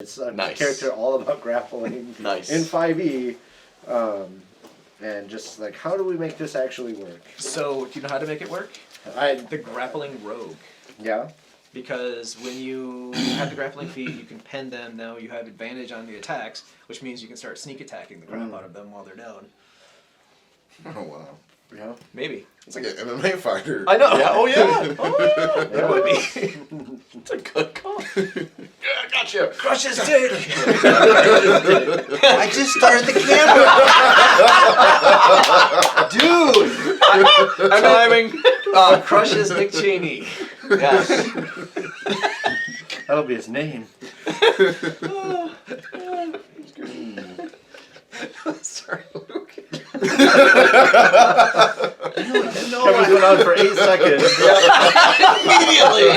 It's a character all about grappling in 5e. And just like, how do we make this actually work? So, do you know how to make it work? The grappling rogue. Yeah. Because when you have the grappling feet, you can pen them. Now you have advantage on the attacks, which means you can start sneak attacking the crap out of them while they're down. Oh, wow. Yeah. Maybe. It's like an MMA fighter. I know. Yeah. Oh, yeah. Oh, that would be. It's a good call. Yeah, I got you. Crush his dick. I just started the camera. Dude. I'm timing. Crush his Dick Cheney. Yes. That'll be his name. Sorry, Luke. Cameras went on for 8 seconds. Immediately.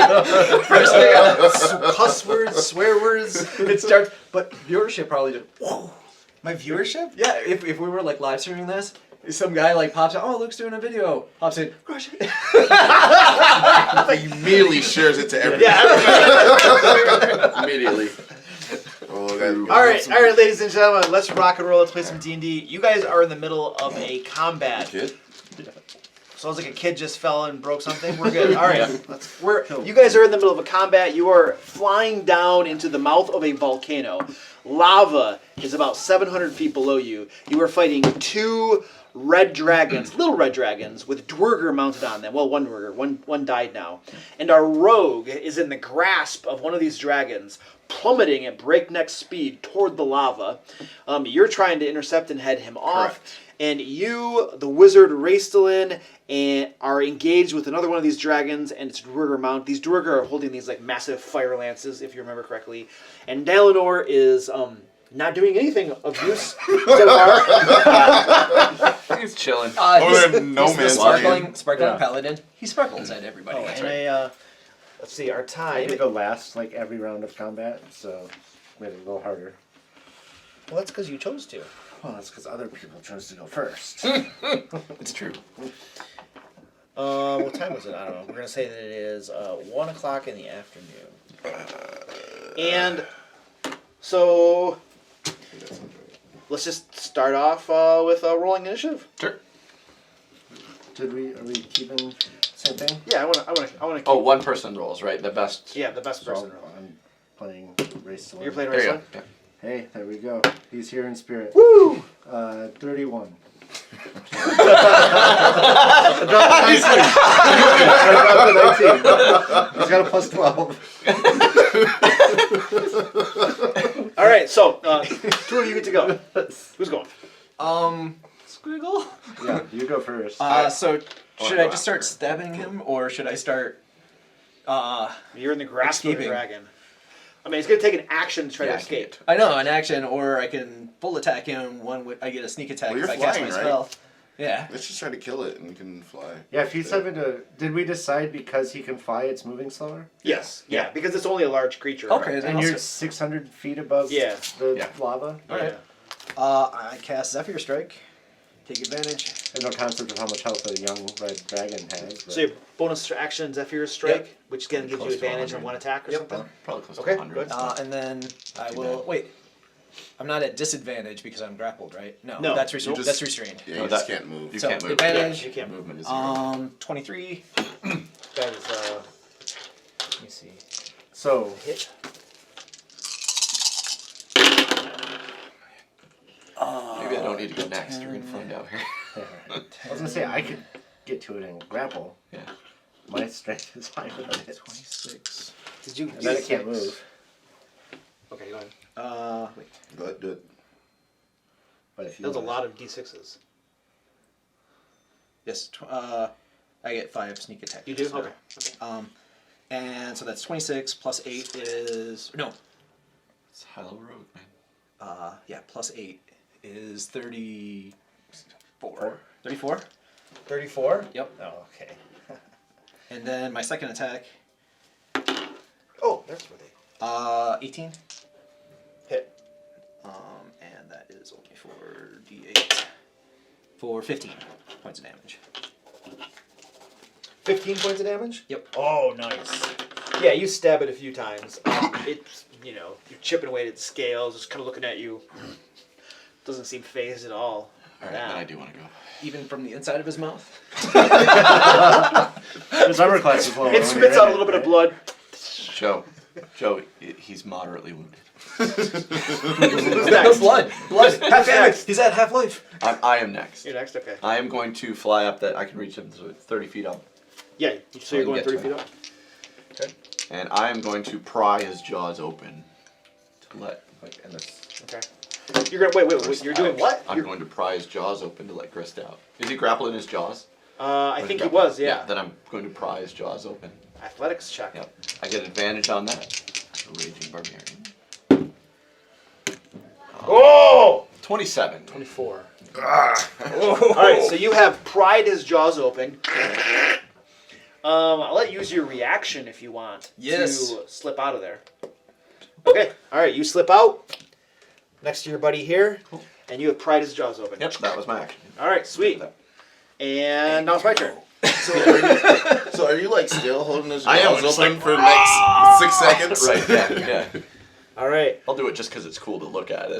First thing out. Cuss words, swear words. It starts, but viewership probably just. Whoa. My viewership? Yeah, if we were like live streaming this, some guy like pops out. Oh, Luke's doing a video. Pops in. Crush it. He immediately shares it to everyone. Yeah. Immediately. Oh, All right, ladies and gentlemen, let's rock and roll. Let's play some D&D. You guys are in the middle of a combat. Kid? Sounds like a kid just fell and broke something. We're good. All right, you guys are in the middle of a combat. You are flying down into the mouth of a volcano. Lava is about 700 feet below you. You are fighting 2 red dragons, little red dragons, with Dwerger mounted on them. Well, one Dwerger, one died now. And our rogue is in the grasp of one of these dragons, plummeting at breakneck speed toward the lava. You're trying to intercept and head him off. Correct. And you, the wizard Raistlin, and are engaged with another one of these dragons, and it's Dwerger mount. These Dwerger are holding these like massive fire lances, if you remember correctly. And Dalinor is not doing anything of use so far. He's chilling. He's the sparkling paladin. He sparkles at everybody. Oh, That's and right. let's see, our I time. had to go last like every round of combat, so made it a little harder. Well, that's because you chose to. Well, that's because other people chose to go first. It's true. What time was it? I don't know. We're going to say that it is 1 o'clock in the afternoon. And so let's just start off with rolling initiative. Sure. Are we keeping same thing? Yeah, I want to keep. Oh, one person rolls, right? The best. Yeah, the best person. So I'm playing Race to Win. You're playing There you Raistlin? go. Yeah. Hey, there we go. He's here in spirit. Woo! 31. I dropped 19. He's got a plus 12. All right, so 2 of you get to go. Who's going? Squiggle. Yeah, you go first. So should I just start stabbing him, or should I start? You're in the grasp of escaping. the dragon. I mean, it's going to take an action to try to escape. I know, an action, or I can full attack him. I get a sneak attack Well, if you're I cast my flying, spell. Yeah. Let's just try to kill it and you can fly. Yeah, if he's having to... Did we decide because he can fly, it's moving slower? Yes. Yeah, because it's only a large creature. Okay. Then And I'll you're start- 600 feet above the lava? All right. I cast Zephyr Strike. Take advantage. I have no concept of how much health a young red dragon has. But... So your bonus action Zephyr Strike, Yep. which again gives you Close to advantage on 100. one attack or something. Probably close Okay, to 100. good. And then I will wait. I'm not at disadvantage because I'm grappled, right? No, No, that's you just- that's restrained. Yeah, No, you just can't move. You So, can't move. advantage. You can't move. Movement is 0. 23. That is, let me see. So, Hit. Maybe I don't need to go next. You're gonna find out here. I was going to say, I could get to it and grapple. Yeah. My strength is higher than it. 26. Did you? And then it can't move. Okay, go ahead. Wait. Go ahead, do it. But if you That was a want- lot of d6s. Yes. I get 5 sneak attack. You do? Sorry. Okay. And so that's 26 plus 8 is It's Hello Road, man. plus 8 is 34. 34? 34? Yep. Oh, okay. And then my second attack, Oh, that's where they 18. hit. And that is only for D8 for 15 points of damage. 15 points of damage? Yep. Oh, nice. Yeah, you stab it a few times. It's, you know, you're chipping away at the scales, just kind of looking at you. Doesn't seem phased at all. All right, then I do want to go. Even from the inside of his mouth. His armor class is lower. It spits out a little bit of blood. Joe, he's moderately wounded. No blood. Half damage. He's at half life. I am next. You're next, okay. I am going to fly up that I can reach him 30 feet up. Yeah, so you're going Get 30 to feet him. up? Okay. And I am going to pry his jaws open to let Okay. You're gonna wait. You're doing what? I'm going to pry his jaws open to let Grist out. Is he grappling his jaws? I think he was, yeah. Then I'm going to pry his jaws open. Athletics check. Yep. I get advantage on that. Raging Barbarian. Oh! 27. 24. Alright, so you have pried his jaws open. I'll let you use your reaction if you want to slip out of there. Okay, alright, you slip out next to your buddy here, and you have pried his jaws open. Yep, that was my action. Alright, sweet. And now it's my turn. So are you like still holding his I am, jaws just open like, for the next 6 seconds? Right, yeah. Alright, I'll do it just because it's cool to look at.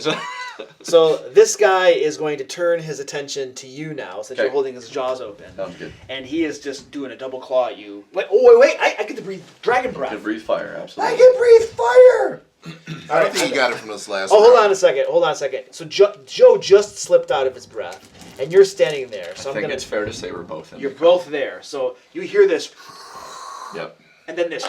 so this guy is going to turn his attention to you now, since you're Okay. holding his jaws open. Sounds good. And he is just doing a double claw at you. Wait, I get to breathe dragon breath. To breathe fire, absolutely. I can breathe fire! I don't think you got it from this last Oh, hold round. on a second. So Joe just slipped out of his breath, and you're standing there. So I think it's fair to say we're both in. You're both there. So you hear this, Yep. and then this,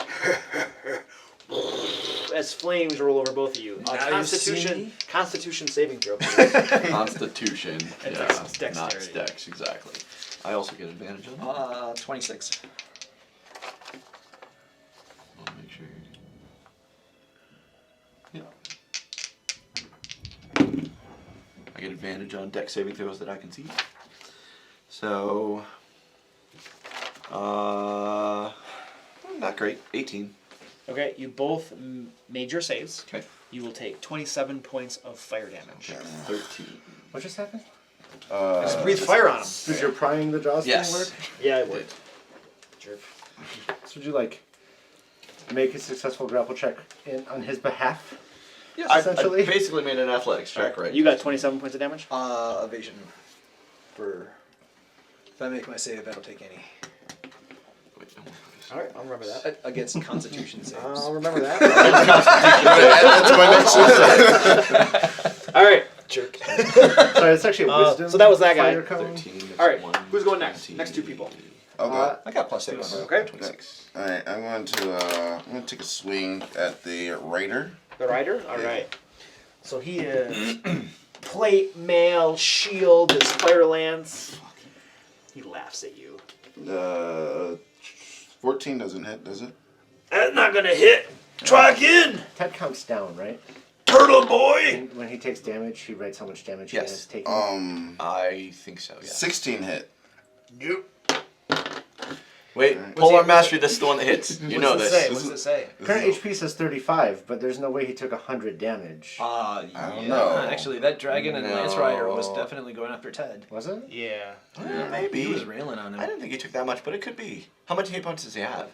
as flames roll over both of you. Now you see? Constitution saving throw. Please. Constitution. And Yeah, Dex- not dexterity. Dex, exactly. I also get advantage on that. 26. I'll make sure. Yeah. I get advantage on Dex saving throws that I can see. So, not great. 18. Okay, you both made your saves. Okay. You will take 27 points of fire damage. 13. What just happened? Just breathe fire on him. Did your prying the jaws Yes. thing work? Yeah, it worked. Jerk. So would you like make a successful grapple check on his behalf? Yes. I Essentially. basically made an athletics check, right? You got 27 points of damage? Evasion. If I make my save, I don't take any. Wait, no. Alright, I'll remember that. Against Constitution saves. I'll remember that. That's my next one. Alright, jerk. Sorry, it's actually a wisdom. so that was that guy. fire cone. 13. Alright, one, who's going next? 17. Next two people. Okay. I got plus 6. Okay. 26. Alright, I'm going to take a swing at the raider. The rider? Alright. So he is plate, mail, shield, his fire lance. He laughs at you. 14 doesn't hit, does it? That's not gonna hit. Try again. That counts down, right? Turtle boy. When he takes damage, he writes how much damage Yes. he has taken. I think so, yeah. 16 hit. Nope. Wait, Polar Mastery, this is the one that hits. You know this. What does it say? Current HP says 35, but there's no way he took 100 damage. I don't know. Actually, that dragon and Lance Rider was No. definitely going after Ted. Was it? Yeah. Maybe. He was railing on him. I didn't think he took that much, but it could be. How much hit points does he have?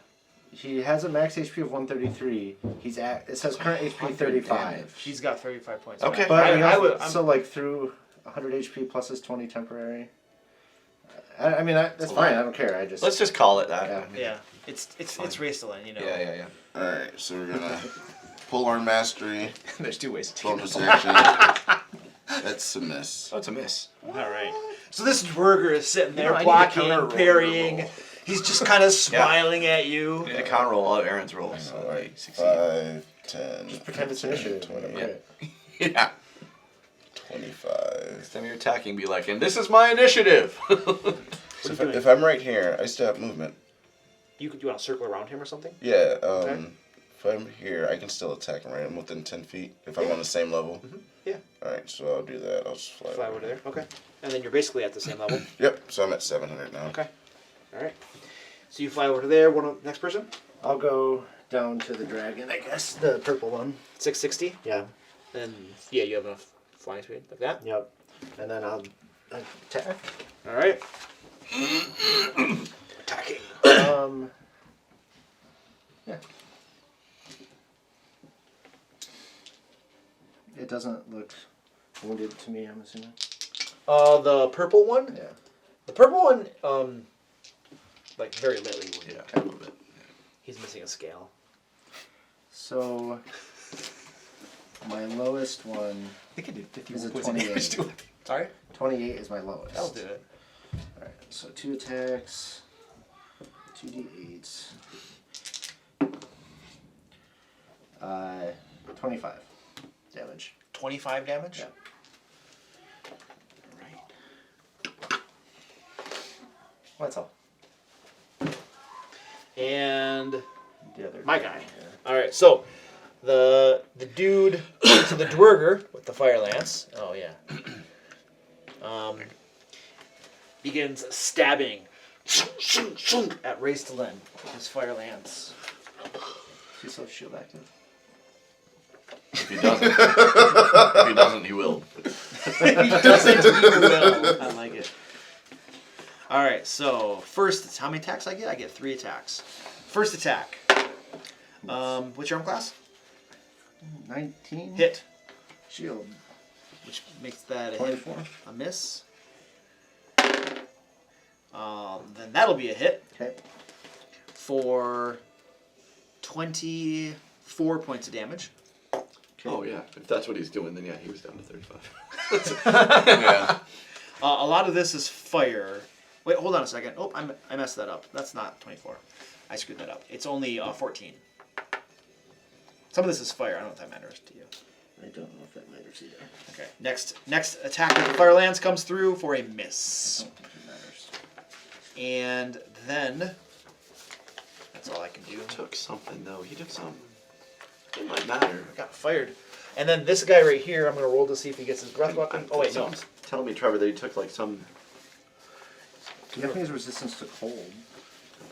He has a max HP of 133. He's at. It says current HP 35. He's got 35 points. Okay. But I would. so like through 100 HP plus his 20 temporary. I mean, that's fine. I don't care. I just. Let's just call it that. Yeah. Yeah. It's Raistlin, you know. Yeah. Alright, so we're gonna pull our mastery, There's two ways to take bonus it. action. That's a miss. Oh, it's a miss. All right. So this Dwerger is sitting there know, I need to blocking, counter-roll parrying. your roll. He's just kind of smiling at you. We need to counter roll all of Aaron's rolls. So they succeed. 5, 10, Just pretend it's initiative. When I 20, crit. Yeah. 25. Next time you're attacking, be like, and this is my initiative. So if I'm right here, I still have movement. You want to circle around him or something? Yeah, Okay. if I'm here, I can still attack him, right? I'm within 10 feet if I'm on the same level. Yeah. Alright, so I'll do that. I'll just fly, Fly over there. Okay. And then you're basically at the same level. Yep, so I'm at 700 now. Okay. All right. So you fly over to there. Next person? I'll go down to the dragon, I guess. The purple one. 660. Yeah. And yeah, you have enough flying speed like that. Yep. And then I'll attack. All right. Attacking. Yeah. it doesn't look wounded to me, I'm assuming. The purple one? Yeah. The purple one, like very lightly wounded. Yeah, a little bit. He's missing a scale. So, my lowest one I think I did 50 is a points of damage 28. to it. Sorry? 28 is my lowest. That'll do it. Alright, so 2 attacks, 2d8s. 25 damage. 25 damage? Yeah. Alright. That's all. And The other my guy. Yeah. Alright, so the dude to the dwerger with the fire lance. Oh yeah. Begins stabbing at Raistlin with his fire lance. Is he still shield active? If he doesn't, he will. If he doesn't, he will. I like it. Alright, so first, how many attacks I get? I get 3 attacks. First attack. What's your arm class? 19. Hit. Shield. Which makes that a 24. hit. A miss. Then that'll be a hit Okay. for 24 points of damage. Oh yeah, if that's what he's doing, then yeah, he was down to 35. Yeah. A lot of this is fire. Wait, hold on a second. Oh, I messed that up. That's not 24. I screwed that up. It's only 14. Some of this is fire. I don't know if that matters to you. I don't know if that matters either. Okay. Next attack with the fire lance comes through for a miss. I don't think it matters. And then that's all I can do. He took something though. He took some. It might matter. I got fired. And then this guy right here, I'm gonna roll to see if he gets his breath weapon. Oh wait, no. Someone's telling me, Trevor, that he took like some. Japanese resistance to cold.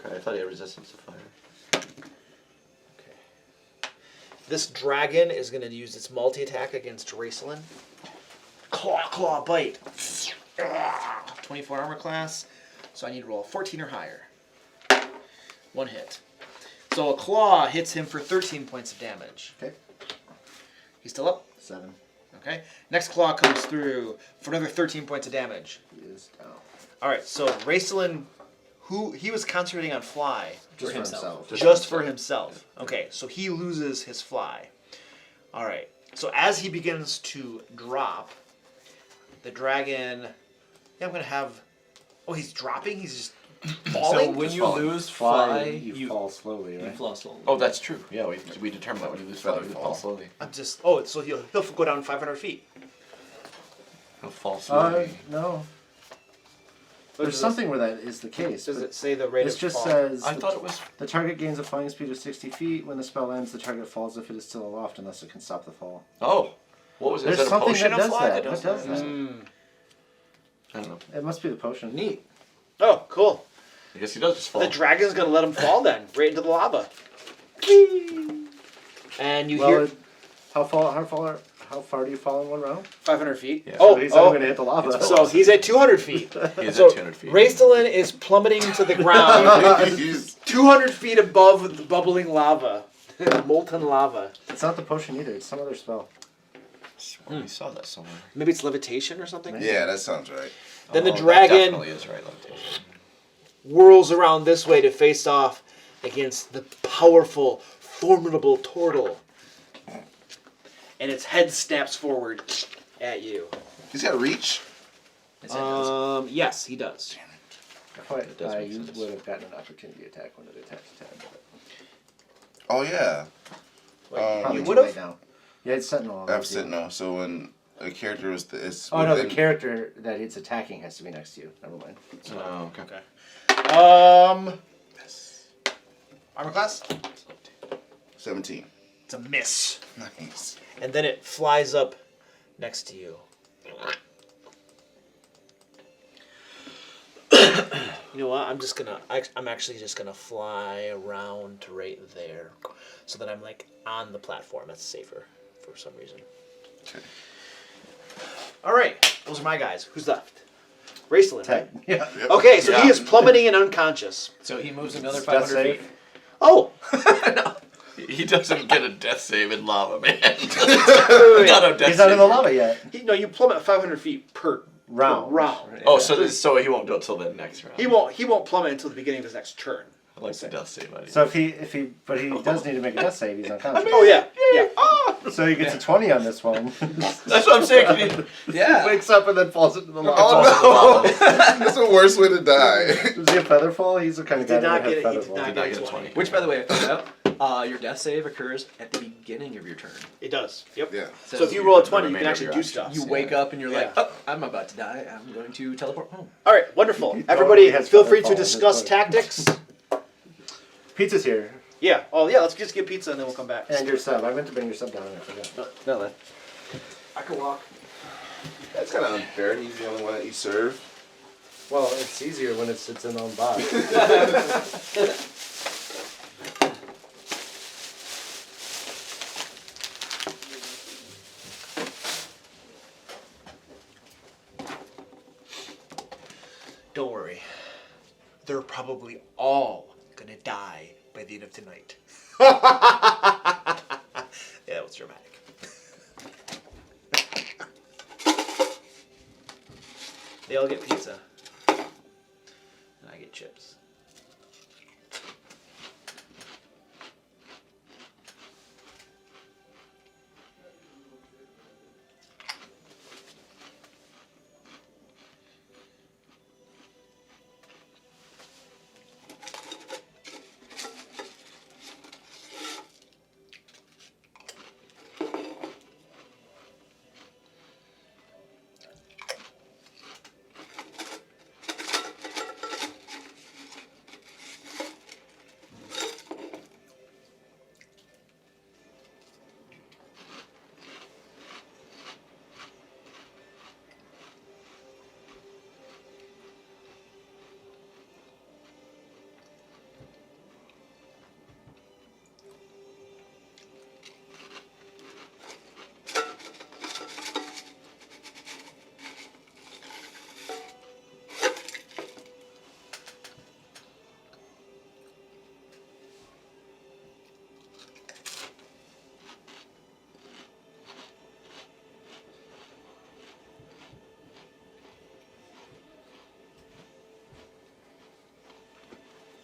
Okay, I thought he had resistance to fire. Okay. This dragon is gonna use its multi-attack against Raistlin. Claw, bite. 24 armor class. So I need to roll a 14 or higher. 1 hit. So a claw hits him for 13 points of damage. Okay. He's still up? 7. Okay. Next claw comes through for another 13 points of damage. He is down. Alright, so Raistlin, he was concentrating on fly. Just for himself. himself. Just for himself. Okay, so he loses his fly. Alright, so as he begins to drop, the dragon... Yeah, I'm going to have... Oh, he's dropping? He's just falling? So when you falling. lose fly, you fall slowly, you right? fall slowly. Oh, that's true. Yeah, we determined that when you lose fire, Feather you fall. fall slowly. I'm just... Oh, so he'll go down 500 feet. He'll fall slowly. No. Does There's it- something where that is the case. Does but it say the rate This of just fall? says I thought it was. the target gains a flying speed of 60 feet. When the spell ends, the target falls if it is still aloft unless it can stop the fall. Oh, what was it? There's Is that a something potion that of does fly that. that does What does that? that? I don't know. It must be the potion. Neat. Oh, cool. I guess he does just fall. The dragon's going to let him fall then, right into the lava. And you Well, hear... how far do you fall in one round? 500 feet. Yeah. So he's only going to hit the lava. So he's at 200 feet. He's So at 200 feet. Raistlin is plummeting to the ground, He's 200 feet above the bubbling lava, molten lava. It's not the potion either. It's some other spell. We saw that somewhere. Maybe it's levitation or something. yeah, that sounds right. Then the Oh, that dragon definitely is right. Levitation. whirls around this way to face off against the powerful, formidable turtle, and its head snaps forward at you. He's got reach. Yes, he does. I thought It does make you sense. would have gotten an opportunity attack when it attacked 10. Oh yeah. Probably you too would've? late now. Yeah, it's Sentinel. I've said no. So when a character is Oh no, the within- character that it's attacking has to be next to you. Never mind. Oh, okay. Okay. Armor class? 17. It's a miss. Nice. And then it flies up next to you. You know what? I'm actually just gonna fly around to right there, so that I'm like on the platform. That's safer for some reason. Okay. All right, those are my guys. Who's left? Raistlin, right? Yeah. Yep. Okay, so he Yeah. is plummeting and unconscious. So he moves another That's 500 feet. safe. Oh, He doesn't get a death save in lava, man. Not a death He's not in save. the lava yet. No, you plummet 500 feet per Round. round. Oh, so he won't do it till the next round. He won't plummet until the beginning of his next turn. I like the death save idea. So but he does need to make a death save. He's unconscious. Oh yeah. So he gets a 20 on this one. That's what I'm saying. Can you, Yeah. Wakes up and then falls into the lava. Oh no! That's the worst way to die. Does he have feather fall? He's the kind of guy Did not that would get have it. He feather did fall. not not get get a 20. Which, by the way, I found out, your death save occurs at the beginning of your turn. It does. Yep. Yeah. So if you roll a the 20, you can remainder of actually your do actions. stuff. You wake up and you're like, Yeah. oh, I'm about to die. I'm going to teleport home. All right, wonderful. He Everybody, has feel feather free fall to in his discuss foot. tactics. Pizza's here. Yeah. Oh yeah. Let's just get pizza and then we'll come back. And your sub. I meant to bring your sub down. I forgot. No, man. I can walk. That's kind of unfair. He's the only one that you serve. Well, it's easier when it's its own box. Don't worry. They're probably all gonna die by the end of tonight. Yeah, that was dramatic. They all get pizza. And I get chips.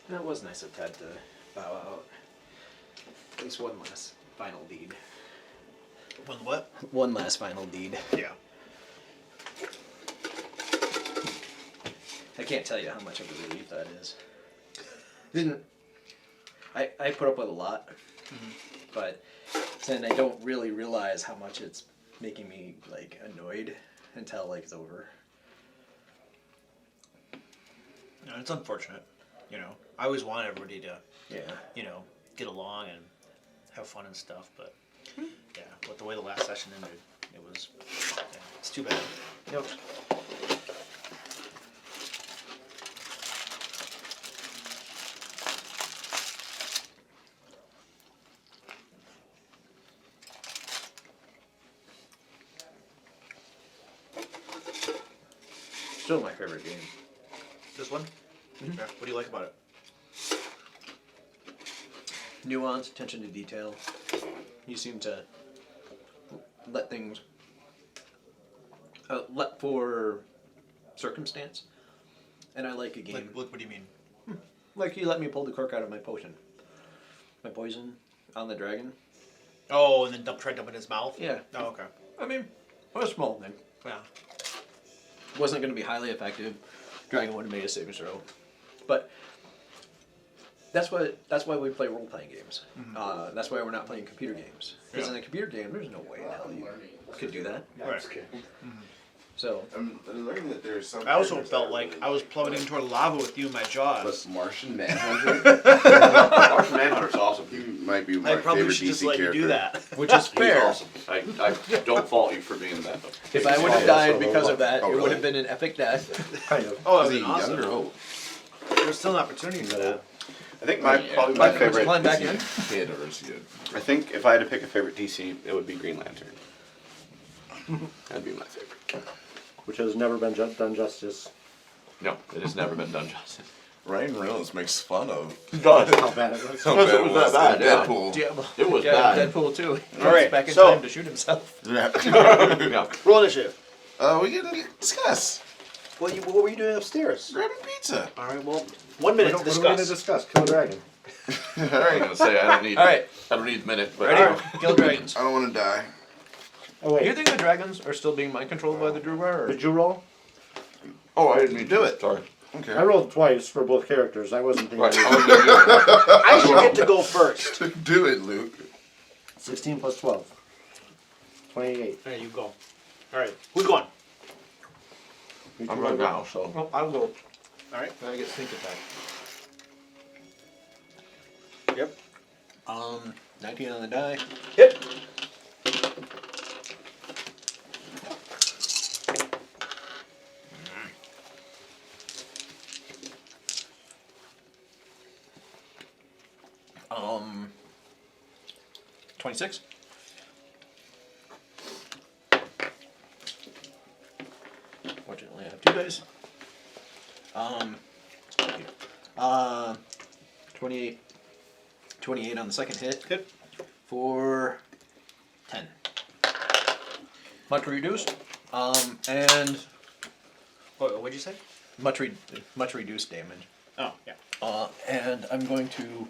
That was nice of Ted to bow out. At least one last final deed. What? One last final deed. Yeah. I can't tell you how much of a relief that is. Didn't I put up with a lot, but then I don't really realize how much it's making me like annoyed until like it's over. No, it's unfortunate. You know, I always want everybody to, Yeah. you know, get along and have fun and stuff, but yeah, with the way the last session ended, it was, yeah, it's too bad. Yep. Still my favorite game. This one? Yeah. What do you like about it? Nuance, attention to detail. You seem to let things let for circumstance, and I like a game Like, what do you mean? like you let me pull the cork out of my potion, my poison on the dragon. Oh, and then try to dump it in his mouth? Yeah, Oh, okay. I mean, a small thing. Yeah. Wasn't going to be highly effective. Dragon would have made a saving throw, but that's why we play role playing games. That's why we're not playing computer games. Because in a computer game, there's no way in hell you could do that. Right. So I'm learning that there's some. I also characters felt that like really I was plummeting toward lava with you in my jaws. But Martian Manhunter, Martian Manhunter's awesome. he might be I my probably favorite should just DC let character. you do that. which is He's fair. awesome. I don't fault you for being that. If I would have died because of that, Oh, it would really? have been an epic death. Kind of. Oh, that Is was he awesome. young or old? There's still an opportunity for that. I think probably my Mike, would you favorite. climb back in? Kid or is good. I think if I had to pick a favorite DC, it would be Green Lantern. That'd be my favorite. Which has never been done justice. No, it has never been done justice. Ryan Reynolds makes fun of God. How bad it was. how Because bad it was that bad, in yeah. Deadpool. Yeah, It was yeah, bad. Deadpool too. He All right, runs back in so- time to shoot himself. Yeah. Yeah. Roll initiative. We can discuss. What were you doing upstairs? Grabbing pizza. All right, well, 1 minute to What are we gonna discuss. discuss? Kill a dragon. All I'm right. gonna say I don't need. All right, I don't need a minute. But ready? Kill dragons. I don't want to die. Oh Do you wait, think the dragons are still being mind controlled by the Druvar? did you roll? Oh, I didn't mean to Do it. Sorry. Okay. I rolled twice for both characters. I wasn't thinking. Right. I was gonna do it. I should get to go first. Do it, Luke. 16 plus 12. 28. There you go. All right, who's going? I'm going now, so. Well, I'll go. All right. Then I get sneak attack. Yep. 19 on the die. Hit. Um, 26. Fortunately, I have 2 dice. 28. 28 on the second hit. Hit. For 10. Much reduced. And What'd you say? much reduced damage. Oh, yeah. And I'm going to.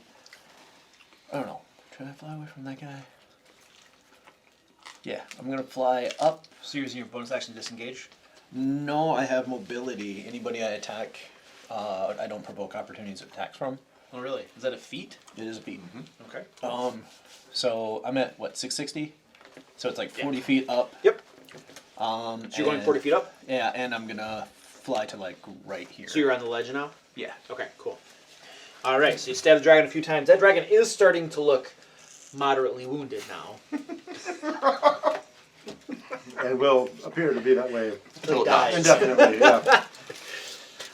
I don't know. Try to fly away from that guy. Yeah, I'm gonna fly up. So you're using your bonus action to disengage? No, I have mobility. Anybody I attack, I don't provoke opportunities of attacks from. Oh, really? Is that a feat? It is a beat. Okay. So I'm at what 660. So it's like 40 feet up. Yep. So So you're going 40 feet up? Yeah, and I'm gonna fly to like right here. So you're on the ledge now? Yeah. Okay, cool. All right, so you stab the dragon a few times. That dragon is starting to look moderately wounded now. And will appear to be that way Until it dies. indefinitely. Yeah.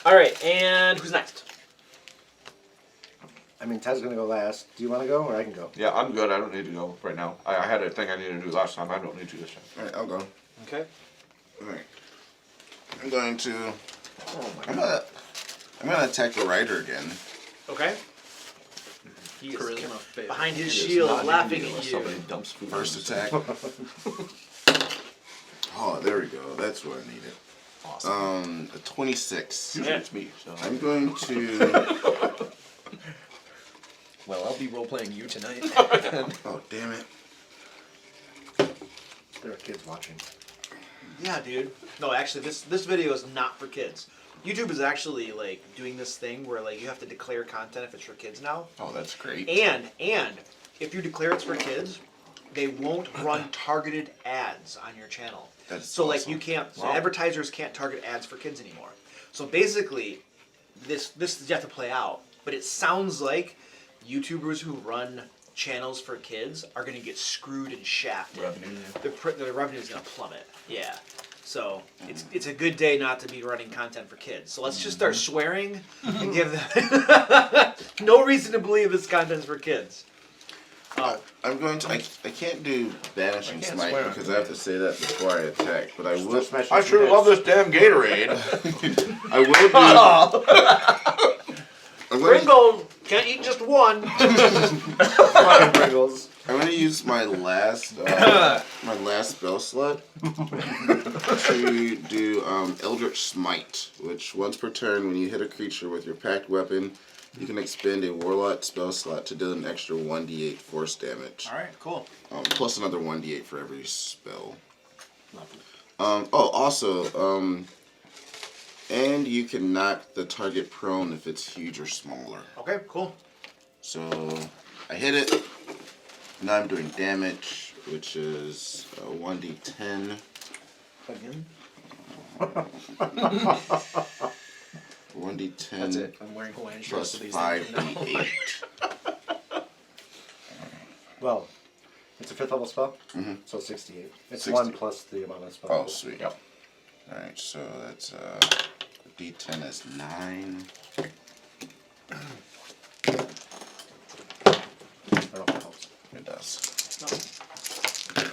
All right, and who's next? I mean, Ted's gonna go last. Do you want to go, or I can go? Yeah, I'm good. I don't need to go right now. I had a thing I needed to do last time. I don't need to this time. All right, I'll go. Okay. All right. I'm going to. Oh my I'm god. gonna attack the rider again. Okay. He is Charisma fail. behind his It is shield, not laughing India at unless you. Somebody dumps food First on attack. Oh, there we go. That's what I needed. Awesome. A 26. Usually it's me. So. I'm going to. Well, I'll be role playing you tonight. Oh, damn it. There are kids watching. Yeah, dude. No, actually, this video is not for kids. YouTube is actually like doing this thing where like you have to declare content if it's for kids now. Oh, that's great. And if you declare it's for kids, they won't run targeted ads on your channel. That's so like awesome. you can't. So Wow. advertisers can't target ads for kids anymore. So basically, this is yet to play out. But it sounds like YouTubers who run channels for kids are going to get screwed and shafted. The revenue is going to plummet. Yeah. So it's a good day not to be running content for kids. So let's just start swearing and give them no reason to believe this content's for kids. I'm going to. I can't do banishing I can't smite swear on because I have to say that before I attack. But I will. Smash I some sure kids. love this damn Gatorade. I will do. I'm going to, Pringle can't eat just one. Fucking Pringles. I'm going to use my last spell slot to do Eldritch Smite, which once per turn, when you hit a creature with your packed weapon, you can expend a Warlock spell slot to deal an extra 1d8 force damage. All right, cool. Plus another 1d8 for every spell. Also, and you can knock the target prone if it's huge or smaller. Okay, cool. So I hit it. Now I'm doing damage, which is 1d10. Again? 1d10 That's it. I'm wearing Hawaiian shirts plus to these 5d8. Well, it's a 5th level spell, so 68. It's 1 plus the amount of spell. Oh, sweet. Yep. Alright, so that's d10 is 9. I don't know if it helps. It does.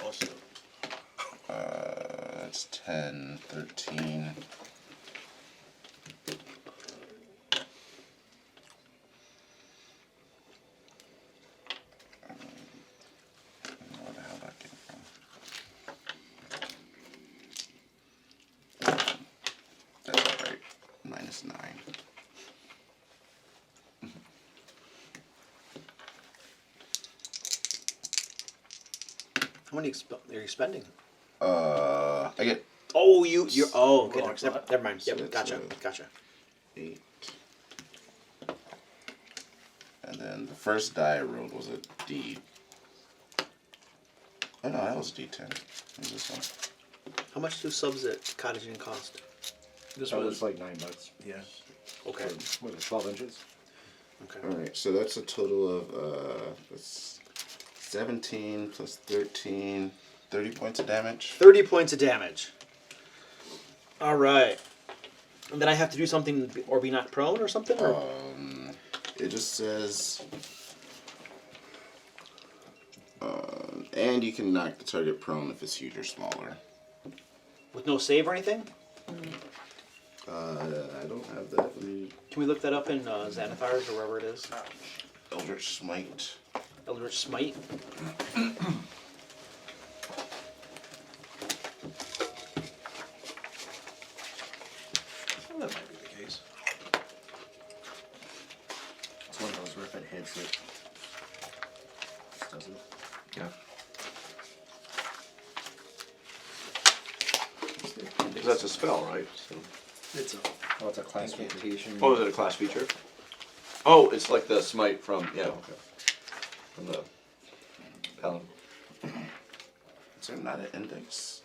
Awesome. That's 10, 13. -9. How many are you spending? I get Oh, you're. Oh, okay. Wrong slot. Never mind. So Yep. it's, Gotcha. 8. And then the first die I rolled was a D. Oh no, that was a D10. What was this one? How much do subs at Cottage Inn cost? This That was was like $9. yeah. Okay. What was it, 12 inches? Okay. Alright, so that's a total of that's 17 plus 13, 30 points of damage. 30 points of damage. All right. And then I have to do something or be knocked prone or something? Or? It just says, and you can knock the target prone if it's huge or smaller. With no save or anything? I don't have that. Let me Can we look that up in Xanathar's or wherever it is? Eldritch Smite. Eldritch Smite? Well, that might be the case. It's one of those where if it hits it, just doesn't. Yeah. Because That's a spell, right? So. it's a Oh, it's a class feature. incantation. Oh, is it a class feature? Oh, it's like the smite from from the paladin. Is there not an index?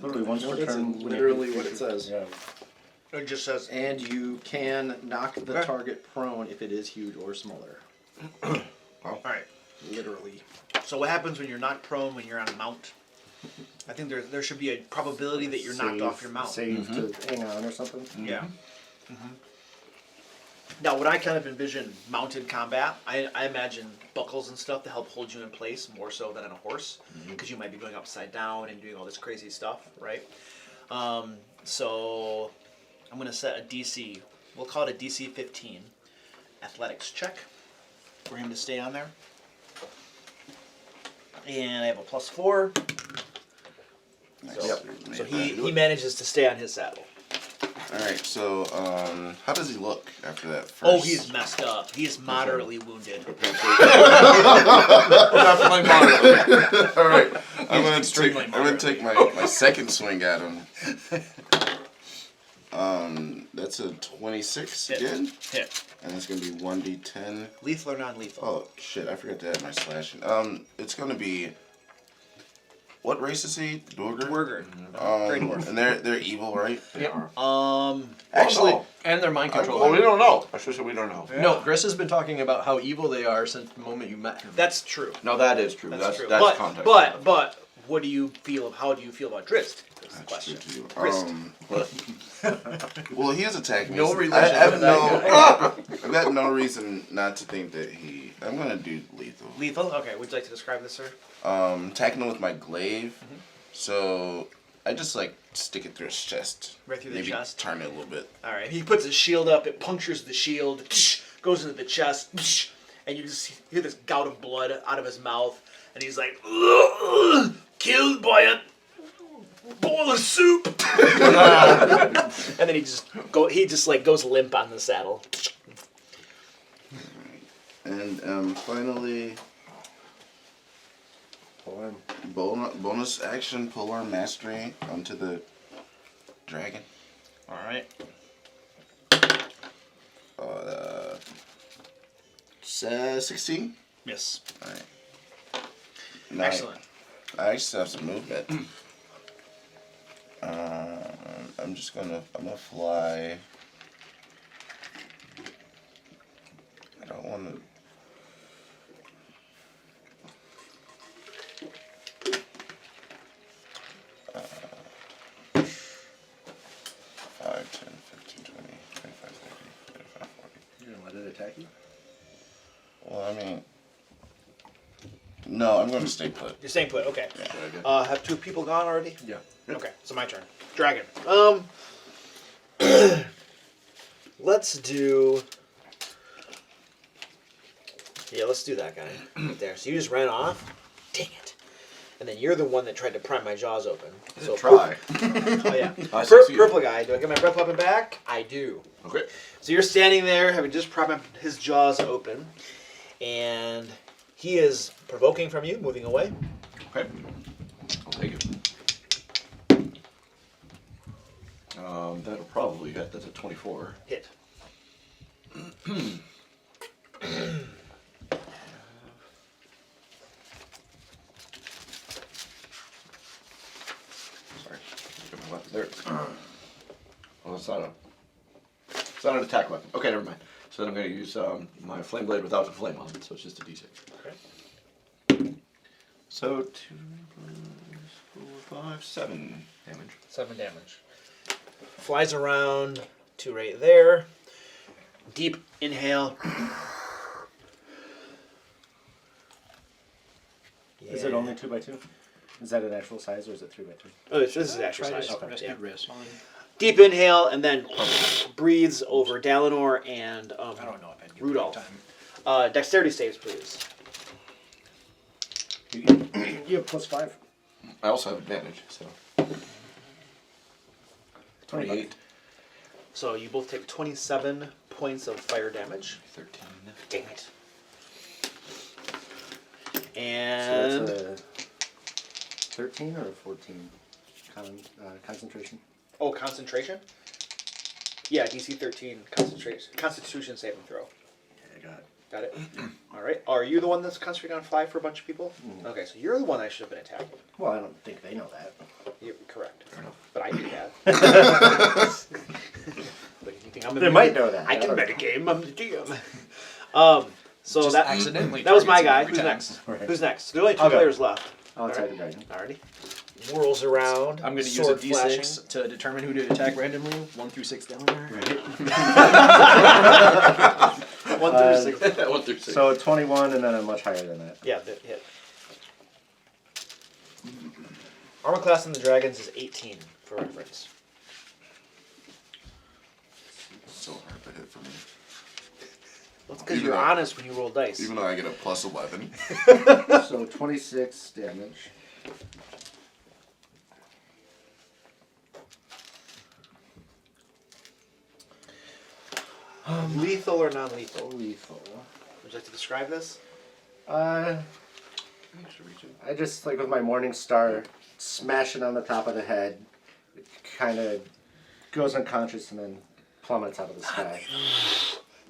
Literally once per That's turn. when you literally hit what it creature. says. Yeah. It just says. And you can knock the Okay. target prone if it is huge or smaller. All right. Literally. So what happens when you're knocked prone when you're on a mount? I think there should be a probability that you're knocked off your mount. Save to hang on or something. Yeah. Now, what I kind of envision mounted combat, I imagine buckles and stuff to help hold you in place more so than on a horse, because you might be going upside down and doing all this crazy stuff, right? So I'm going to set a DC. We'll call it a DC 15 athletics check for him to stay on there. And I have a +4. So he manages to stay on his saddle. Alright, so how does he look after that first? Oh, he's messed up. He's moderately wounded. Definitely moderate. Alright. I'm gonna extremely take my second swing at him. That's a 26 Hit. again. Hit. And it's gonna be 1d10. Lethal or non-lethal? Oh shit, I forgot to add my slashing. It's gonna be, what race is he? Dwarger? Dwarger. Grey dwarf. And they're evil, right? Yep. Actually, And they're mind Well, control. we don't know. I should say we don't know. No, Chris has been talking about how evil they are since the moment you met him. That's true. No, that is true. That's true. That's But context. but what do you feel? How do you feel about Drizzt? That's the that's true question. too. Drizzt. Well, he is attacking me. No so relation I have to that I've got no reason not to think that I'm gonna do lethal. Lethal. Okay. Would you like to describe this, sir? Attacking him with my glaive. So I just like stick it through his chest. Right through the Maybe chest? turn it a little bit. All right. He puts his shield up. It punctures the shield. Goes into the chest. And you just hear this gout of blood out of his mouth. And he's like, "Ugh, killed by a bowl of soup." And then he just like goes limp on the saddle. And finally, Pull in. bonus action, polar mastery onto the dragon. All right. 16. Yes. All right. Now, Excellent. I actually have some movement. I'm gonna fly. I don't want to. 5, 10, 15, 20, 25, 30, 35, 40. You're gonna let it attack you? Well, I mean, no, I'm going to stay put. You're staying put. Okay. Yeah. Have 2 people gone already? Yeah. Okay, so my turn. Dragon. Let's do. Yeah, let's do that guy right there. So you just ran off. Dang it. and then you're the one that tried to pry my jaws open. So Try. Oh yeah. I succeeded. Purple guy. Do I get my breath weapon back? I do. Okay. So you're standing there, having just pried his jaws open, and he is provoking from you, moving away. Okay. I'll take it. That'll probably hit. That's a 24. Hit. Sorry. Get my weapon. There it is. Oh, it's not an attack weapon. Okay, never mind. So then I'm going to use my flame blade without the flame on it, so it's just a d6. Okay. So 2 plus 4, 5, 7 damage. 7 damage. Flies around to right there. Deep inhale. Is it only 2x2? Is that an actual size or is it 3x3? Oh, this is actual Try size. to Okay. rescue Yeah. wrist. Deep inhale and then breathes over Dalinor and I don't know if I'd give Rudolph. time. Dexterity saves, please. You have +5. I also have advantage, so 28, So you both take 27 points of fire damage. 13. Dang it. So And that's a 13 or a 14 concentration? oh, concentration. Yeah, DC 13 concentration. Constitution saving throw. Yeah, I got it. Got it. All right. Are you the one that's concentrating on fly for a bunch of people? Okay, so you're the one I should have been attacking. Well, I don't think they know that. You're correct. Fair enough. But I do that. But you think I'm They might know that. I I can don't bet a know. game. I'm the DM. So Just that accidentally that was my targets guy. every Who's time. next? Right. Who's next? There's only 2 I'll go. players left. I'll attack the dragon. Alrighty. Whirls around. I'm going to use a sword d6 flashing. to determine who to attack randomly. 1 through 6 down there. 1 through 6. 1 through 6. So 21 and then a much higher than that. Yeah, that hit. Armor class in the dragons is 18 for reference. So hard to hit for me. That's because Even you're though- honest when you roll dice. Even though I get a +11. So 26 damage. Lethal or non-lethal? Lethal. Would you like to describe this? I just, like with my morning star, smashing on the top of the head. It kind of goes unconscious and then plummets out of the sky.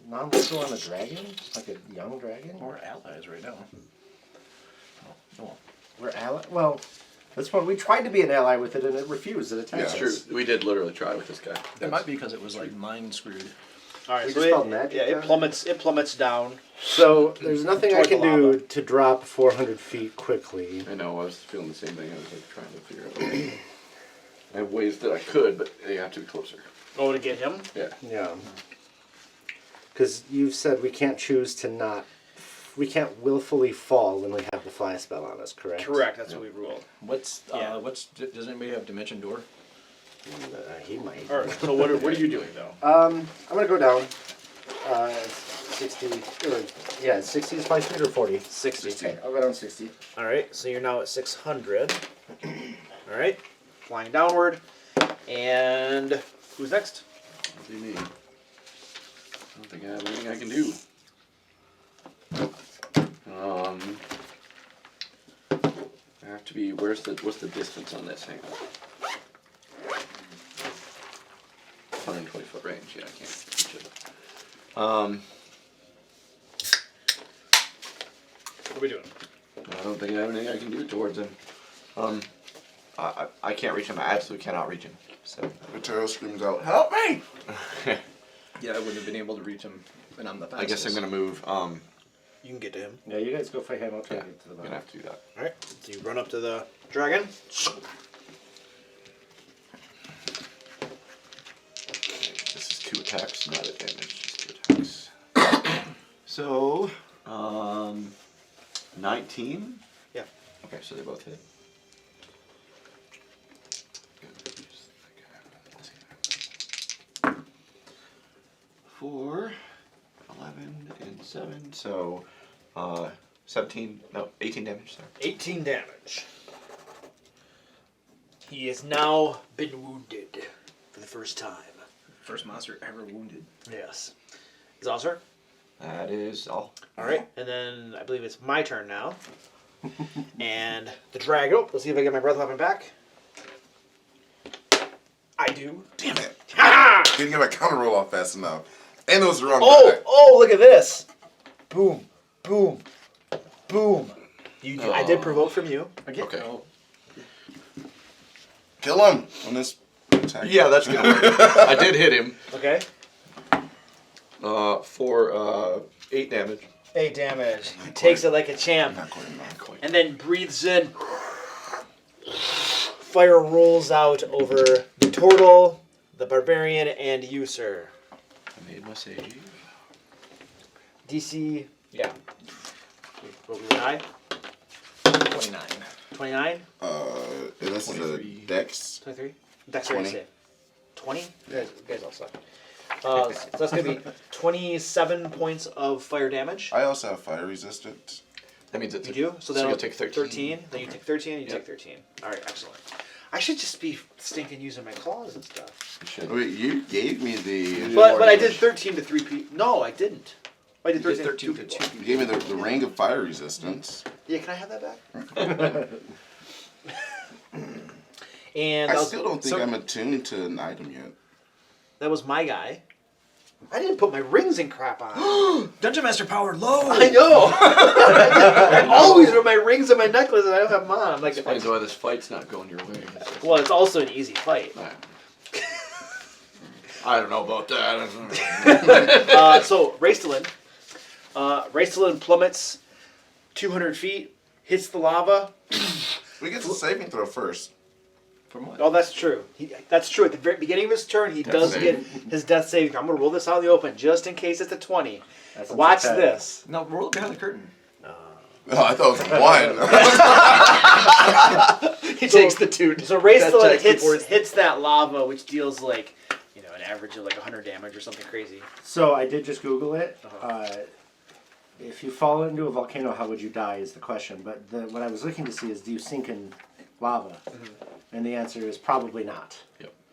Non-lethal on a dragon? Like a young dragon? We're allies right now. Oh, We're ally. Well, that's what we tried to be an ally with it and it refused. It attacked That's us. true. We did literally try with this guy. it might be because it was like mind screwed. All right, We so just called magic yeah, down? it plummets down. So there's nothing I Toward can the do lava. to drop 400 feet quickly. I know, I was feeling the same thing. I was like trying to figure out. I have ways that I could, but they have to be closer. Oh, to get him? Yeah. Yeah. Because you've said we can't choose to not. We can't willfully fall when we have the fly spell on us, correct? Correct, that's what we ruled. What's Yeah. does anybody have Dimension Door? He might. All right, so what are you doing though? I'm gonna go down. 60. Or, yeah, 60 is my speed or 40? 60. Okay, I'll go down 60. All right, so you're now at 600. All right, flying downward. And who's next? What do you mean? I don't think I have anything I can do. I have to be. What's the distance on this? Hang on. 120 foot range. Yeah, I can't reach it. What are we doing? I don't think I have anything I can do towards him. I can't reach him. I absolutely cannot reach him. So. Mateo screams out, "Help me!" Yeah, I wouldn't have been able to reach him, and I'm the I fastest. guess I'm gonna move. You can get to him. Yeah, you guys go fight him. I'll try Yeah, to get to the I'm bottom. gonna have to do that. All right, so you run up to the dragon. This is 2 attacks, not a damage. Just 2 attacks. So, 19. Yeah. Okay, so they both hit. Four, 11, and 7. So, 17. No, 18 damage. Sorry. 18 damage. He has now been wounded for the first time. First monster ever wounded. Yes. Zosser? That is all. All right, and then I believe it's my turn now. And the dragon. Oh, let's see if I get my breath weapon back. I do. Damn it. Ha! Didn't get my counter roll off fast enough. And it was the wrong Oh, die. oh, look at this. Boom, boom, boom. I did provoke from you. Again. Okay. Oh, Kill him on this attack. Yeah, that's gonna work. I did hit him Okay. for 8 damage. 8 damage. He takes it like a champ. Not quite enough. Not quite. And then breathes in. Fire rolls out over the turtle, the barbarian, and you, sir. I made my save. DC, yeah. What we die? 29. 29? And this is a 23. dex. 23? Dexterity 20. save. 20? You guys all suck. So that's going to be 27 points of fire damage. I also have fire resistant. That means it's You do? So then you'll take 13. Then you take 13, and you Yep. take 13. All right, excellent. I should just be stinking using my claws and stuff. You should. Wait, you gave me the. But I did 13 to 3 people. No, I didn't. I did You 13, did 13 to to 2 2 people. You gave me the ring of fire resistance. Yeah, can I have that back? And I that was, still don't think I'm attuned to an item yet. that was my guy. I didn't put my rings and crap on. Dungeon Master power low. I know. I always wear my rings and my necklace, and I don't have them on. I'm like, Explains why this fight's not going your way. well, it's also an easy fight. I don't know about that. So Raistlin plummets 200 feet, hits the lava. We get the saving throw first. From what? Oh, that's true. That's true. At the very beginning of his turn, he does save. get his death saving. I'm going to roll this out in the open just in case it's a 20. That's Watch okay. this. No, roll it behind the curtain. Oh, I thought it was one. He takes the 2. So Raistlin Death check before hits that lava, which deals like, an average of like 100 damage or something crazy. So I did just Google it. Uh-huh. If you fall into a volcano, how would you die is the question. But what I was looking to see is, do you sink in lava? Mm-hmm. And the answer is probably not.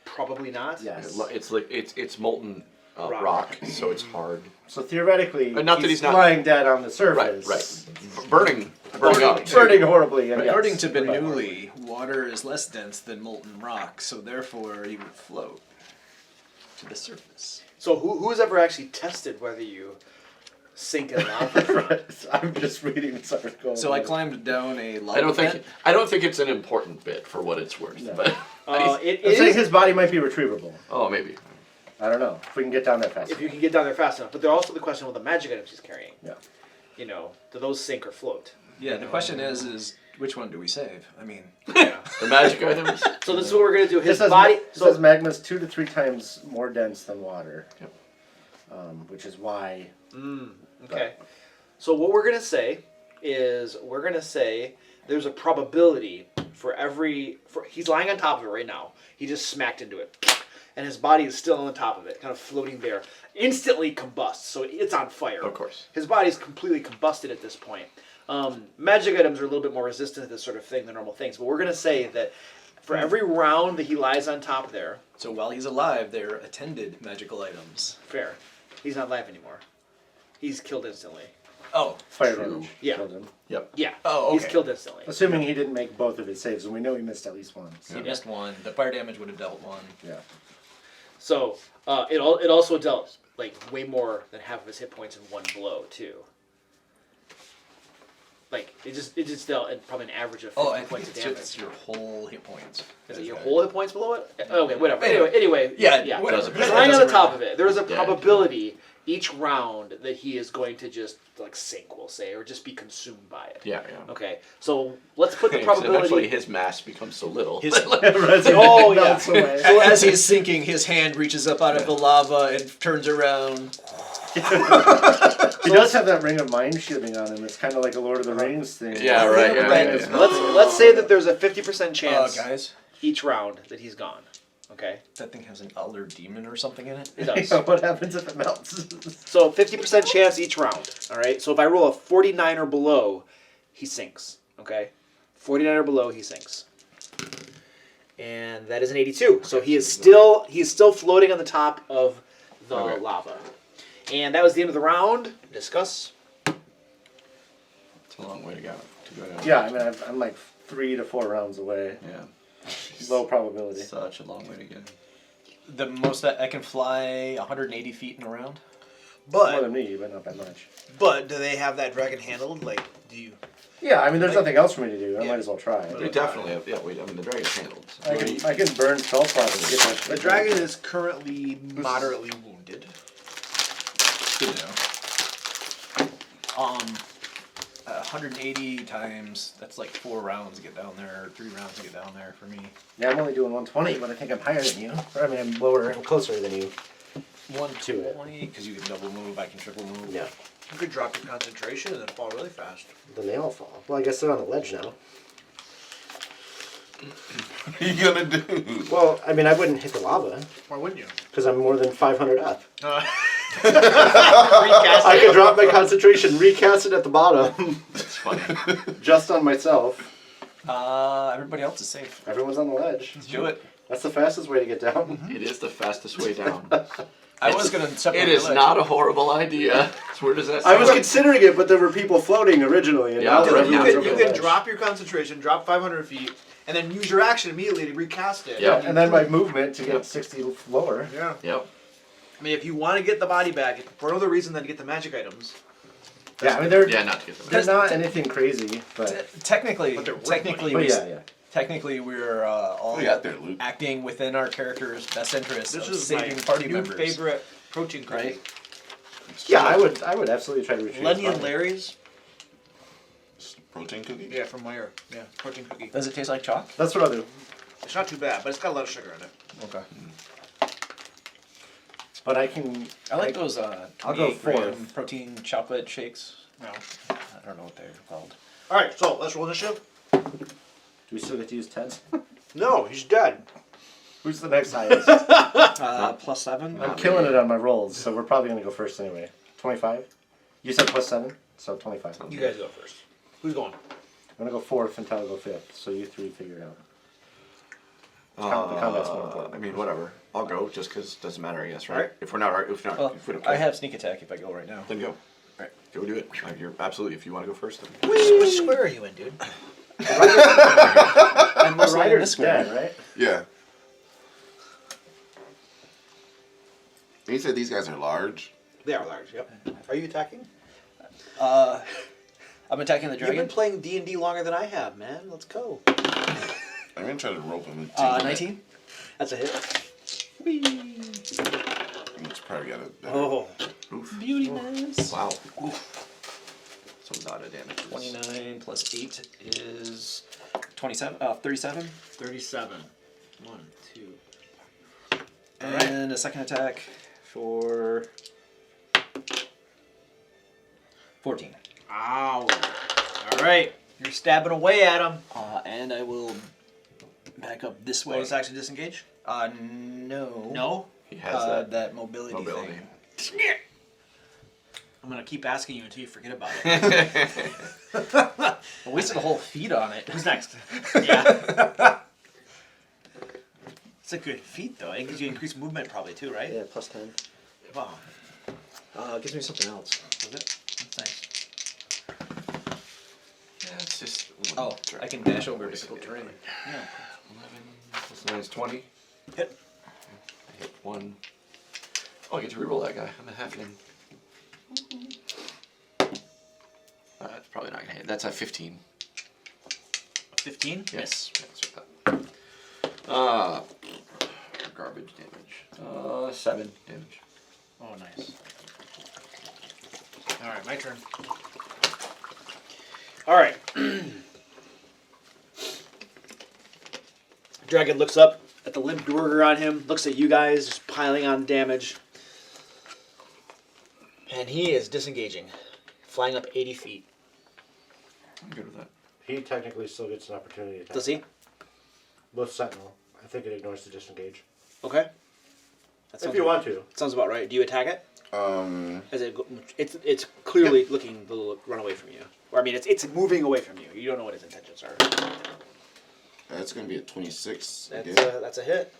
Probably not. Yes. It's like it's molten Rock. rock, so it's hard. So theoretically, But not that he's not- lying dead on the Right, surface. right. Burning up. too. Burning horribly. And yes, According to but Bernoulli, water is less dense than molten rock, so therefore he would float to the surface. So who's ever actually tested whether you sink in lava? I'm just reading this article. So I climbed down a lava I don't think it's an important bit for what it's worth. No. But It I'm saying is his body might be retrievable. oh, maybe. I don't know if we can get down there fast. if you can get down there fast enough. But there's also the question of the magic items he's carrying. Yeah. Do those sink or float? Yeah, the question is which one do we save? I mean, The magic items. So this is what we're gonna do. His This says, body. it says magma's 2 to 3 times more dense than water. Yep. Which is why. Okay. So what we're gonna say is there's a probability for he's lying on top of it right now. He just smacked into it. And his body is still on the top of it, kind of floating there. Instantly combusts, so it's on fire. Of course. His body is completely combusted at this point. Magic items are a little bit more resistant to this sort of thing than normal things. But we're going to say that for every round that he lies on top there, so while he's alive, they're attended magical items. fair. He's not alive anymore. He's killed instantly. Oh, Fire True. damage Yeah. killed him. Yep. Yeah. Oh, He's okay. killed instantly. Assuming he didn't make both of his saves, and we know he missed at least one. he missed one. The fire damage would have dealt one. Yeah. So it also dealt like way more than half of his hit points in one blow too. Like it just dealt at probably an average of 50 Oh, I think points of it's damage. just your whole hit points. Is it your whole hit points below it? Okay, whatever. Anyway, Yeah, whatever. He's lying on the top of it. There is a Yeah. probability each round that he is going to just like sink, we'll say, or just be consumed by it. Yeah, yeah. Okay, so let's put the Eventually, probability. his mass becomes so little. His, Oh, yeah. Melts away. so as he's sinking, his hand reaches up out of the lava and turns around. He does have that ring of mind shielding on him. It's kind of like a Lord of the Rings thing. Yeah, right, yeah, Ring yeah, is- yeah. Let's say that there's a 50% chance Guys, each round that he's gone. Okay, that thing has an elder demon or something in it. it does. Yeah, what happens if it melts? So 50% chance each round. All right. So if I roll a 49 or below, he sinks. Okay, 49 or below, he sinks. And that is an 82. So he is still floating on the top of the Okay. lava. And that was the end of the round. Discuss. It's a long way to go. Yeah, I mean, I'm like 3 to 4 rounds away. Yeah. Low probability. Such a long way to get. The most that I can fly 180 feet in a round. More But than me, but not that much. do they have that dragon handled? Like, do you? Yeah, I mean, there's nothing else for me to do. I Yeah. might as well try. We definitely have. Yeah, I mean the dragon's handled. So I can burn spell slots and get that. The dragon is currently moderately wounded. Good to know. 180 times, that's like 4 rounds to get down there, or 3 rounds to get down there for me. Yeah, I'm only doing 120, but I think I'm higher than you. Or, I mean, I'm lower. I'm closer than you. 120, because you can double move, I can triple move. Yeah. You could drop your concentration and then fall really fast. Then they all fall. Well, I guess they're on the ledge now. What are you gonna do? Well, I mean, I wouldn't hit the lava Why wouldn't you? because I'm more than 500 up. Recast I could drop my concentration, recast it at the bottom, That's funny. just on myself. Everybody else is safe. Everyone's on the ledge. Let's do it. That's the fastest way to get down. It is the fastest way down. I was going to separate It is the ledge. not a horrible idea. So where does that? I was sound? considering it, but there were people floating originally, and Yeah, now right everyone's now. over You the can ledge. drop your concentration, drop 500 feet, and then use your action immediately to recast it. Yeah. And then my movement to Yep. get 60 lower. Yeah. Yep. I mean, if you want to get the body back for another reason than to get the magic items. Yeah, I mean, they're Not to get the. they're not anything crazy, but Technically, But they're worth technically, but we, yeah. technically we're all What do you got there, Luke? acting within our character's best interest This of is saving my party new members. favorite protein cookie. Right? Yeah, I would absolutely try to retrieve. Lenny and mine. Larry's. Protein cookie? Yeah, from Meyer. Yeah, protein cookie. Does it taste like chalk? That's what I'll do. It's not too bad, but it's got a lot of sugar in it. Okay. But I can. I like those I'll go 28 gram fourth. protein chocolate shakes. No. I don't know what they're called. All right, so let's roll initiative. Do we still get to use Ted's? No, he's dead. Who's the next highest? +7. I'm killing it on my rolls, so we're probably gonna go first anyway. 25. You said +7, so 25. You guys go first. Who's going? I'm gonna go 4th and Tyler go 5th, so you 3 figure it out. The combat's more important. I mean, whatever. I'll go just because it doesn't matter, I guess, right? Alright. If we're not, if not, Well, if we don't I care, have sneak attack if I go right now. then go. Right, go do it. Like, you're absolutely. If you want to go first, then. Which square are you in, dude? I'm The mostly in rider's this square. dead, right? Yeah. And you said these guys are large? They are large. Yep. Are you attacking? I'm attacking the You've been dragon. playing D&D longer than I have, man. Let's go. I'm gonna try to rope him. 19. That's a hit. It's probably got a better. Oh. Beauty mass. Wow. So not a damage. 29 plus 8 is 27. 37. 37. 1, 2. And a second attack for 14. Ow. All right. You're stabbing away at him. And I will back up this way. Bonus action disengage? No. No. He has that mobility, mobility. thing. I'm going to keep asking you until you forget about it. I wasted a whole feat on it. Who's next? Yeah. It's a good feat, though. It gives you increased movement, probably, too, right? Yeah, plus 10. Wow. Gives me something else. Was it? That's nice. Yeah, it's just. Oh, I can dash over difficult terrain. Yeah. 11 plus 9 is 20. Hit. I hit 1. Oh, I get to reroll that guy. I'm a halfling. That's probably not gonna hit. That's a 15. 15? Yes. Garbage damage. 7 damage. Oh, nice. All right, my turn. All right. Dragon looks up at the limp dwarger on him, looks at you guys, just piling on damage. And he is disengaging, flying up 80 feet. I'm good with that. He technically still gets an opportunity attack. Does he? With Sentinel. I think it ignores the disengage. Okay. That If you want to. Sounds about right. Do you attack it? As It's clearly looking to run away from you. Or I mean, it's moving away from you. You don't know what its intentions are. That's gonna be a 26. That's again. that's a hit.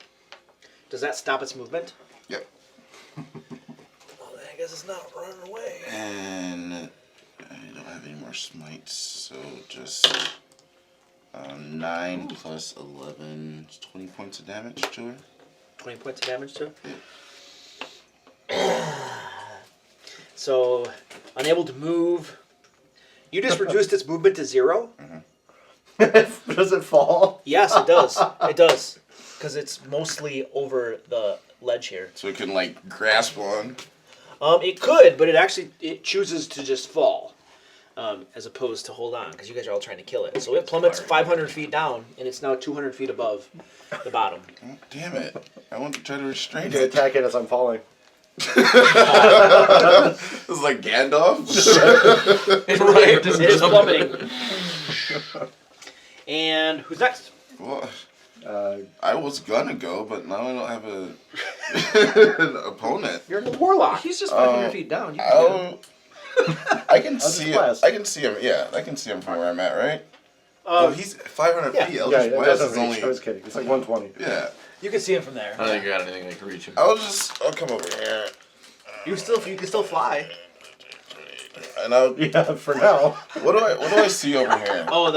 Does that stop its movement? Yep. Well, I guess it's not running away. And I don't have any more smites, so just 9 plus 11, is 20 points of damage to her. 20 points of damage to it. So, unable to move. You just reduced its movement to 0? Does it fall? Yes, it does. It does. Because it's mostly over the ledge here. So it can like grasp on. It could, but it chooses to just fall. As opposed to hold on, because you guys are all trying to kill it. So it plummets 500 feet down, and it's now 200 feet above the bottom. Oh, damn it! I want to try to restrain You it. attack it as I'm falling. This is like Gandalf. Right. It is plummeting. And who's next? Well, Uh, I was gonna go, but now I don't have an opponent. You're the warlock. He's just 500 feet down. You can get him. I can just see blast. I can see him. Yeah, I can see him from where I'm at, right? He's 500 yeah. feet. yeah, Eldritch it Blast doesn't is reach. only. I was kidding. It's like 120. Yeah. You can see him from there. I don't think I got anything that can reach him. I'll come over here, You can still fly. and I'll. Yeah, for now. What do I see over here? Oh,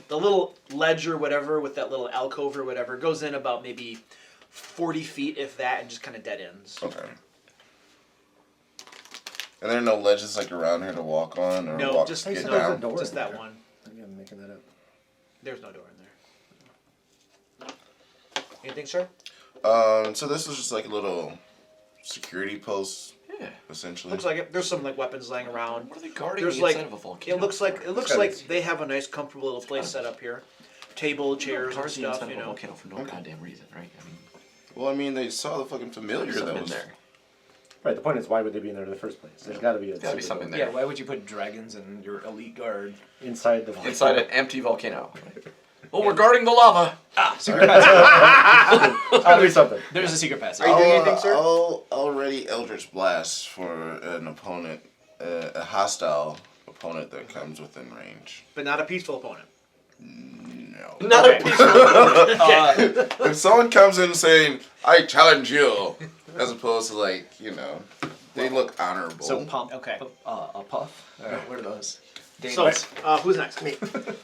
the little ledge or whatever with that little alcove or whatever goes in about maybe 40 feet, if that, and just kind of dead ends. Okay. And there are no ledges like around here to walk on or No, walk just get no, down. there's a door just in that there. one. Maybe I'm making that up. There's no door in there. Anything, sir? So this is just like a little security post, Yeah. essentially. Looks like it. There's some like weapons laying around. What are they guarding There's the like inside of a volcano? it looks like Gotta- they have a nice, comfortable little place set up here. Table, chairs, and Guard the stuff. inside You of a know. volcano for no goddamn reason, right? I mean, Well, I mean, they saw the fucking familiar there's that something in was there. Right, the point is, why would they be in there in the first place? There's got to be a Gotta be secret something door. there. Yeah, why would you put dragons in your elite guard? Inside the volcano. Inside an empty volcano. Oh, we're guarding the lava. Secret passage. Gotta be something. There's a secret passage. Are you doing anything, sir? I'll ready Eldritch Blast for an opponent, a hostile opponent that comes within range. But not a peaceful opponent. No. Not Okay. a peaceful. If someone comes in saying, "I challenge you," as opposed to like, they look honorable. So pump. Okay. A puff. What are those? So, Danes. who's next? Me.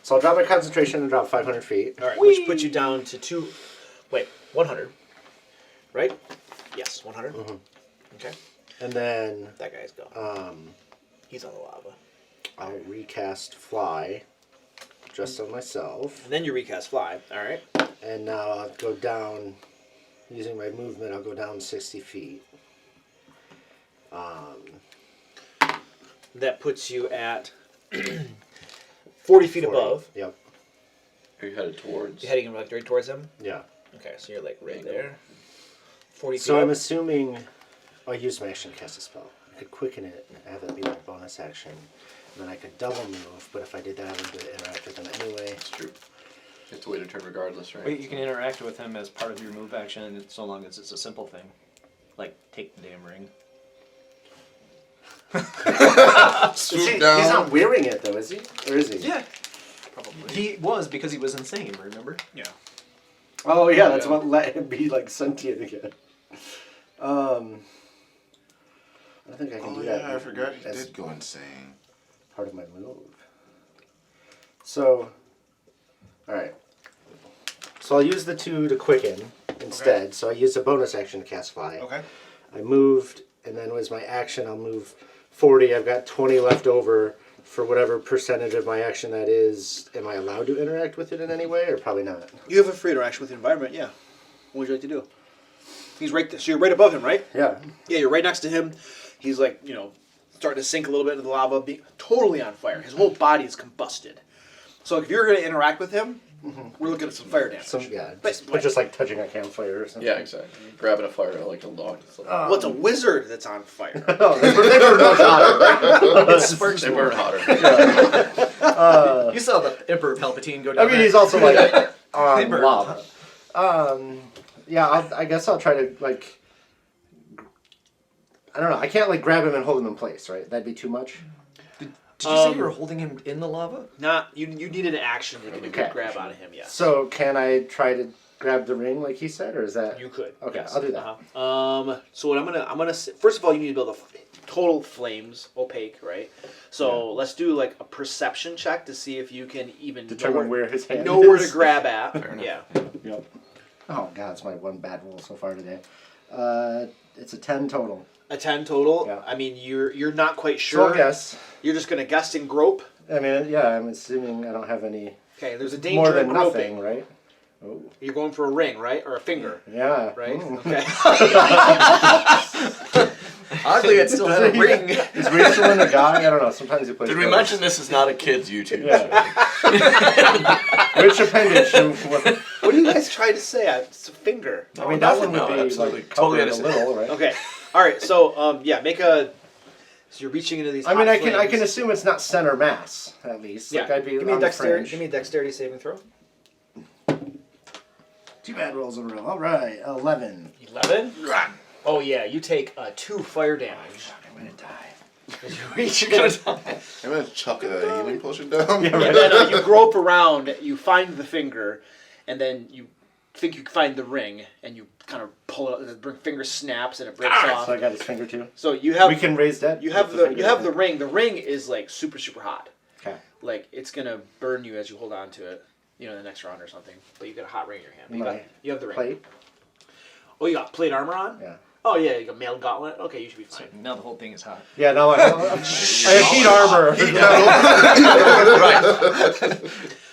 So I'll drop my concentration and drop 500 feet. All right, which puts you down to 100. Right? Yes, 100. Okay. And then That guy's gone. He's on the lava. I'll recast Fly just on myself. And then you recast fly. All right. And now I'll go down, using my movement, I'll go down 60 feet. That puts you at 40 feet 40. above. Yep. Are you headed towards? You're heading like right towards him. Yeah. Okay, so you're like right there. 40 feet. So I'm up. assuming I'll use my action to cast a spell. I could quicken it and have that be my bonus action. And then I could double move, but if I did that, I would interact with them anyway. That's true. You have to wait a turn regardless, right? Wait, you can interact with him as part of your move action so long as it's a simple thing. Like, take the damn ring. Swoop down. He's not wearing it though, is he? Or is he? Yeah. Probably. He was because he was insane, remember? Yeah. Oh yeah, that's what let him be like sentient again. I think I can Oh do that. yeah, I forgot he as did go insane. part of my move. So, all right. So I'll use the 2 to quicken instead. Okay. So I used a bonus action to cast Fly. Okay. I moved, and then was my action. I'll move 40. I've got 20 left over for whatever percentage of my action that is. Am I allowed to interact with it in any way, or probably not? You have a free interaction with the environment, yeah. What would you like to do? He's right there. So you're right above him, right? Yeah. Yeah, you're right next to him. He's like, starting to sink a little bit into the lava, being totally on fire. His whole body is combusted. So if you're going to interact with him, we're looking at some fire damage. But just like touching a campfire or something. Yeah, exactly. Grabbing a fire like a log. It's like, Well, it's a wizard that's on fire. Oh, they burn much hotter. It sparks they more. burn hotter. You saw the Emperor Palpatine go I down mean, there. he's also like on They burn. lava. Yeah, I guess I'll try to like. I don't know. I can't like grab him and hold him in place, right? That'd be too much. Did Did you say you were holding him in the lava? Not you. You need an action to get a good Okay. grab out of him. Yes. So can I try to grab the ring like he said, or is that? You could. Okay, yes. I'll do that. So what I'm gonna first of all, you need to build a total flames opaque, right? So let's do like a perception check to see if you can even Determine where his hand know where is. to grab at. enough. Yeah. Yep. Oh god, it's my one bad roll so far today. It's a 10 total. A 10 total. Yeah. I mean, you're not quite So sure. I'll guess. You're just gonna guess and grope. I mean, yeah, I'm assuming I don't have any Okay. There's a danger more in than groping. nothing, right? Oh. You're going for a ring, right, or a finger, Yeah. right? Mm. Okay. Oddly, it still had a ring. Is Rachel in a guy? I don't know. Sometimes he plays. Did we both. mention this is not a kid's YouTube? Yeah. Which appendage? What do you guys try to say? It's a finger. I mean, that nothing, one would no, be absolutely. like Totally covered a understand. little, right? Okay. All right. So yeah, make a. So you're reaching into these. I mean, hot I can flames. assume it's not center mass at least. Yeah. Like I'd be give me on a the dexterity. fringe. Give me a dexterity saving throw. 2 bad rolls in a row. All right, 11. 11. Oh yeah, you take 2 fire damage. I'm gonna die. As you reach You're gonna in. die. I'm gonna chuck a healing potion down. Yeah, And right. then you grope around, you find the finger, and then you think you find the ring, and you kind of pull it. The finger snaps and it breaks off. So I got his finger too. So you have We can raise that. you have with the finger, you have right? the ring. The ring is like super hot. Okay. Like it's gonna burn you as you hold on to it. You know, the next round or something. But you got a hot ring in your hand. You have the ring. Plate. Oh, you got plate armor on? Yeah. Oh yeah, you got mail gauntlet. Okay, you should be fine. Now the whole thing is hot. Yeah. No, I have heat armor.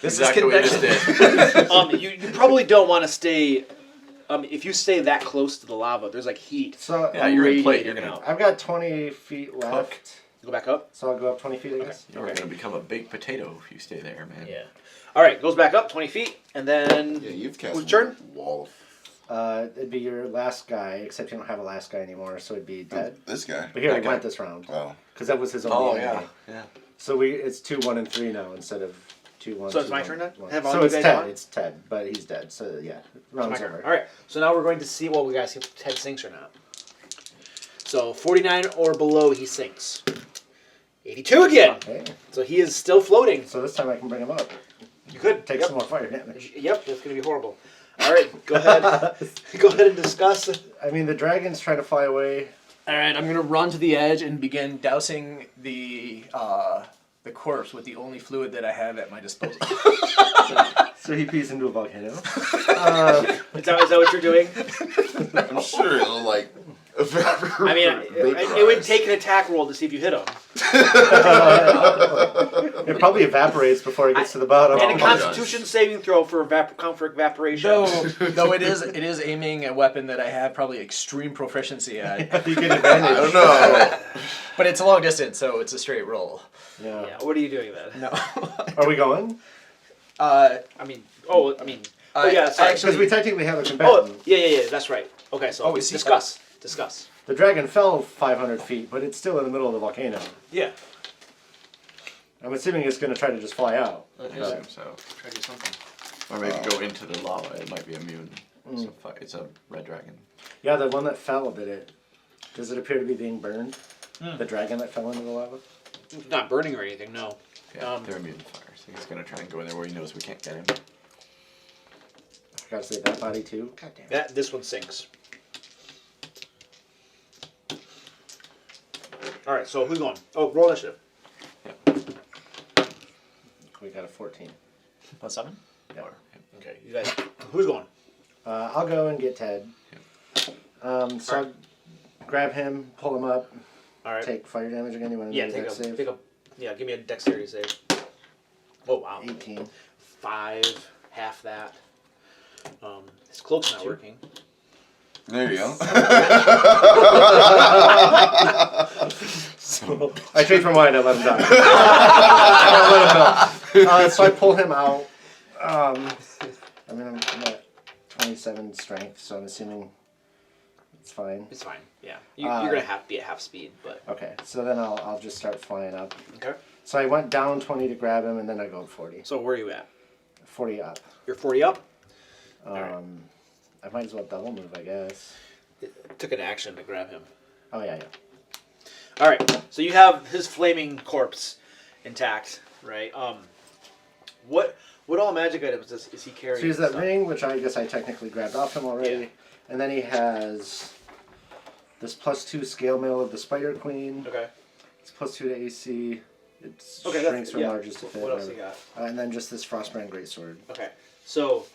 This Exactly what you is just convection. did. You probably don't want to stay. If you stay that close to the lava, there's like heat. So Yeah, you're in plate. radiating You're gonna. out. I've got 20 feet left. Go back up. So I'll go up 20 feet, I guess. You're gonna become a baked potato if you stay there, man. Yeah. All right, goes back up 20 feet, and then Yeah, you've cast Whose turn? a wall. It'd be your last guy, except you don't have a last guy anymore, so it'd be dead. This guy. But he already That guy. went this round Oh. because that was his only Oh enemy. yeah, yeah. So it's 2, 1, and 3 now instead of 2, 1. So it's 2, my 1, turn then? 1. Have all So you it's guys Ted. on? It's Ted, but he's dead. So yeah, my round's turn. over. All right, so now we're going to see what we guys if Ted sinks or not. So 49 or below, he sinks. 82 again. Okay. So he is still floating. So this time I can bring him up. You could Take yep. some more fire damage. Yep, that's gonna be horrible. All right, go ahead. Go ahead and discuss. I mean, the dragon's trying to fly away. All right, I'm gonna run to the edge and begin dousing the corpse with the only fluid that I have at my disposal. So he pees into a volcano. Is that what you're doing? I'm sure it'll like. I mean, it would take an attack roll to see if you hit him. It probably evaporates before it gets to the bottom. And a my Constitution saving throw for comfort evaporation. Though it is aiming a weapon that I have probably extreme proficiency at, You get I advantage. don't know. but it's a long distance, so it's a straight roll. Yeah. Yeah, what are you doing then? No. Are we going? Oh yeah, sorry. Because we technically have a combatant. Oh, yeah, that's right. Okay, so is he- discuss. The dragon fell 500 feet, but it's still in the middle of the volcano. Yeah. I'm assuming it's going to try to just fly out. I assume so. Try to do something. Or maybe go into the lava. It might be immune. It's a red dragon. Yeah, the one that fell, does it appear to be being burned? The dragon that fell into the lava? It's not burning or anything, no. Yeah, they're immune to fire. So he's gonna try and go in there where he knows we can't get him. I gotta save that body too. God damn it. This one sinks. All right, so who's going? Oh, roll initiative. We got a 14. Plus 7? Yeah. Okay, you guys. Who's going? I'll go and get Ted. So I'll grab him, pull him up, All right. take fire damage again. You want to Yeah, do take that a, save? give me a dexterity save. Oh wow. 18. 5, half that. His cloak's not working. There you go. I changed my mind. I let him die. I let him go. So I pull him out. I'm at 27 strength, so I'm assuming it's fine. It's fine. Yeah, you're gonna have to be at half speed, but Okay, so then I'll just start flying up. okay. So I went down 20 to grab him, and then I go 40. So where are you at? 40 up. You're 40 up. I might as well double move, I guess. It took an action to grab him. Oh yeah. All right. So you have his flaming corpse, intact, right? What all magic items is he carrying? So he has that Stuff? ring, which I guess I technically grabbed off him already. Yeah. And then he has this +2 scale mail of the Spider Queen. Okay. It's +2 to AC. It Okay, shrinks that's, from yeah. largest to fit. What else whatever. you got? And then just this Frostbrand Greatsword. Okay, so,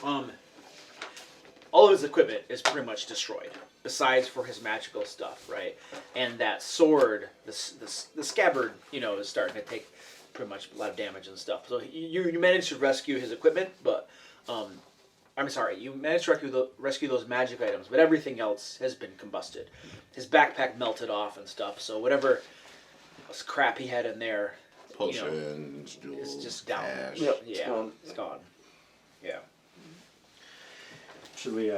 all of his equipment is pretty much destroyed, besides for his magical stuff, right? And that sword, the scabbard, is starting to take pretty much a lot of damage and stuff. So you managed to rescue his equipment, but, I'm sorry, you managed to rescue those magic items, but everything else has been combusted. His backpack melted off and stuff, so whatever crap he had in there, Potions, jewels, it's just down. cash. Yep, Yeah, it's gone. it's gone. Yeah. Should we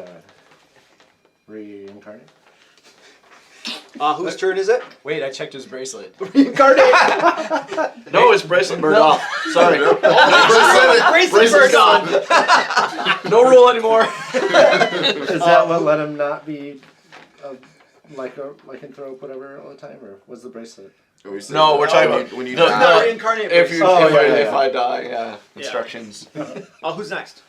reincarnate? Whose turn is it? Wait, I checked his bracelet. Reincarnate! No, his bracelet burned off. Sorry. Bracelet burned on! No rule anymore. Is that what let him not be lycanthrope, whatever, all the time, or was the bracelet? Are we saying No, we're talking when about when you no, die? No, reincarnate If you, bracelet. if I die, yeah. Instructions. Who's next?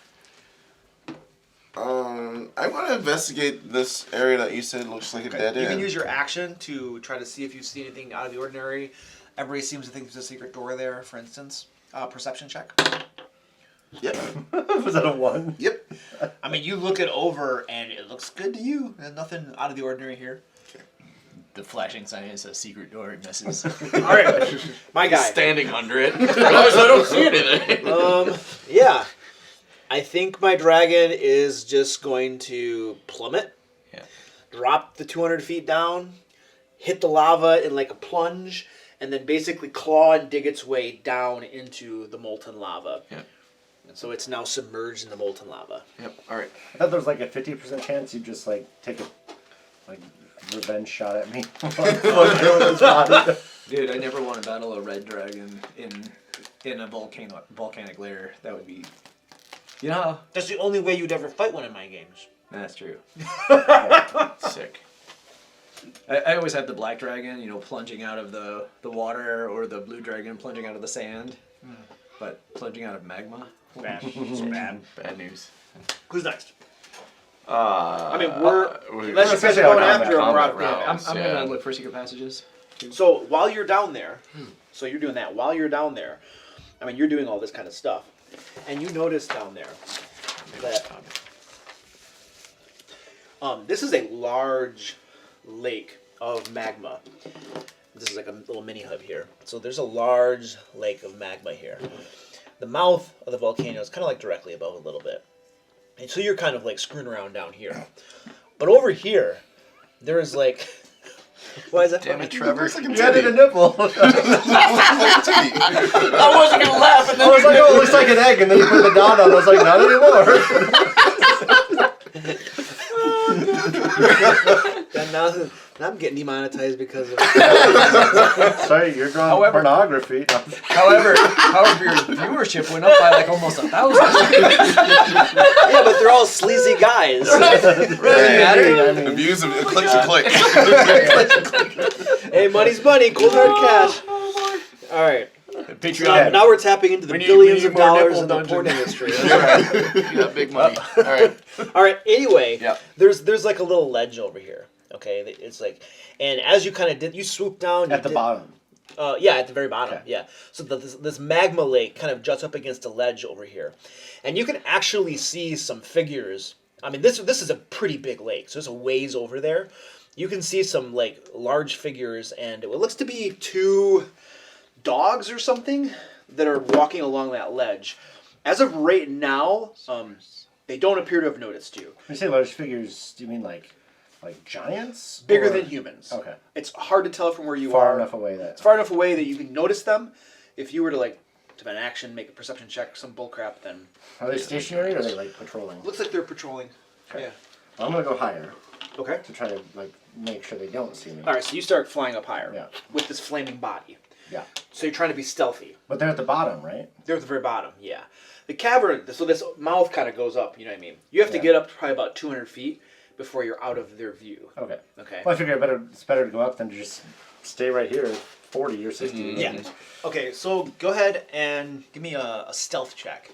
I want to investigate this area that you said looks like a dead You end. can use your action to try to see if you see anything out of the ordinary. Everybody seems to think there's a secret door there, for instance. Perception check. Yep. Was that a 1? Yep. I mean, you look it over and it looks good to you. There's nothing out of the ordinary here. The flashing sign is a secret door. It misses. All right, my guy. Standing under it. Otherwise, I don't see anything. Yeah. I think my dragon is just going to plummet. Yeah. Drop the 200 feet down, hit the lava in like a plunge, and then basically claw and dig its way down into the molten lava. Yeah. And so it's now submerged in the molten lava. Yep. All right. I thought there was like a 50% chance you'd just take a revenge shot at me. Dude, I never want to battle a red dragon in a volcanic lair. That would be, That's the only way you'd ever fight one in my games. that's true. Sick. I always had the black dragon, plunging out of the water, or the blue dragon plunging out of the sand. But plunging out of magma? Bad. It's bad. Bad news. Who's next? I mean, we're Unless you guys are especially on going after him, we're combat out rounds. I'm Yeah. gonna look for secret passages. So while you're down there, so you're doing that. While you're down there, I mean, you're doing all this kind of stuff. And you notice down there that this is a large lake of magma. This is like a little mini hub here. So there's a large lake of magma here. The mouth of the volcano is kind of like directly above a little bit. And so you're kind of like screwing around down here. But over here, there is like... Why is that Damn funny? it, Trevor. You added a nipple. I wasn't gonna laugh, and I then was like, oh, it looks like an egg, and then you put the dot on. I was like, not anymore. And now I'm getting demonetized because of Sorry, you're drawing However- pornography. However, your viewership went up by like almost 1,000. yeah, but they're all sleazy guys. I The mean, views of clicks and clicks. Hey, money's money, cold hard cash. All right, Patreon. now we're tapping into the We need billions of more dollars nipple in the dungeon. porn industry. That's right. You got big money. All right. All right. Anyway, Yeah. there's like a little ledge over here. Okay, it's like, and as you kind of did, you swoop down at the bottom. Yeah, at the very bottom. Okay. Yeah. So this magma lake kind of juts up against a ledge over here, and you can actually see some figures. I mean, this is a pretty big lake, so there's a ways over there. You can see some like large figures, and it looks to be 2 dogs or something that are walking along that ledge. As of right now, they don't appear to have noticed you. When you say large figures, do you mean like giants? Bigger Or- than humans. Okay. It's hard to tell from where you Far are. enough away that. It's far enough away that you can notice them. If you were to an action, make a perception check, some bullcrap, then Are they stationary or are they like patrolling? looks like they're patrolling. Okay. Yeah. Well, I'm gonna go higher Okay. to try to make sure they don't see me. All right. So you start flying up higher. Yeah. With this flaming body. Yeah. So you're trying to be stealthy. But they're at the bottom, right? They're at the very bottom. Yeah. The cavern. So this mouth kind of goes up. You know what I mean? You have to Yeah. get up to probably about 200 feet before you're out of their view. Okay. Okay. Well, I figure it's better to go up than to just stay right here at 40 or 60. Yeah. Okay, so go ahead and give me a stealth check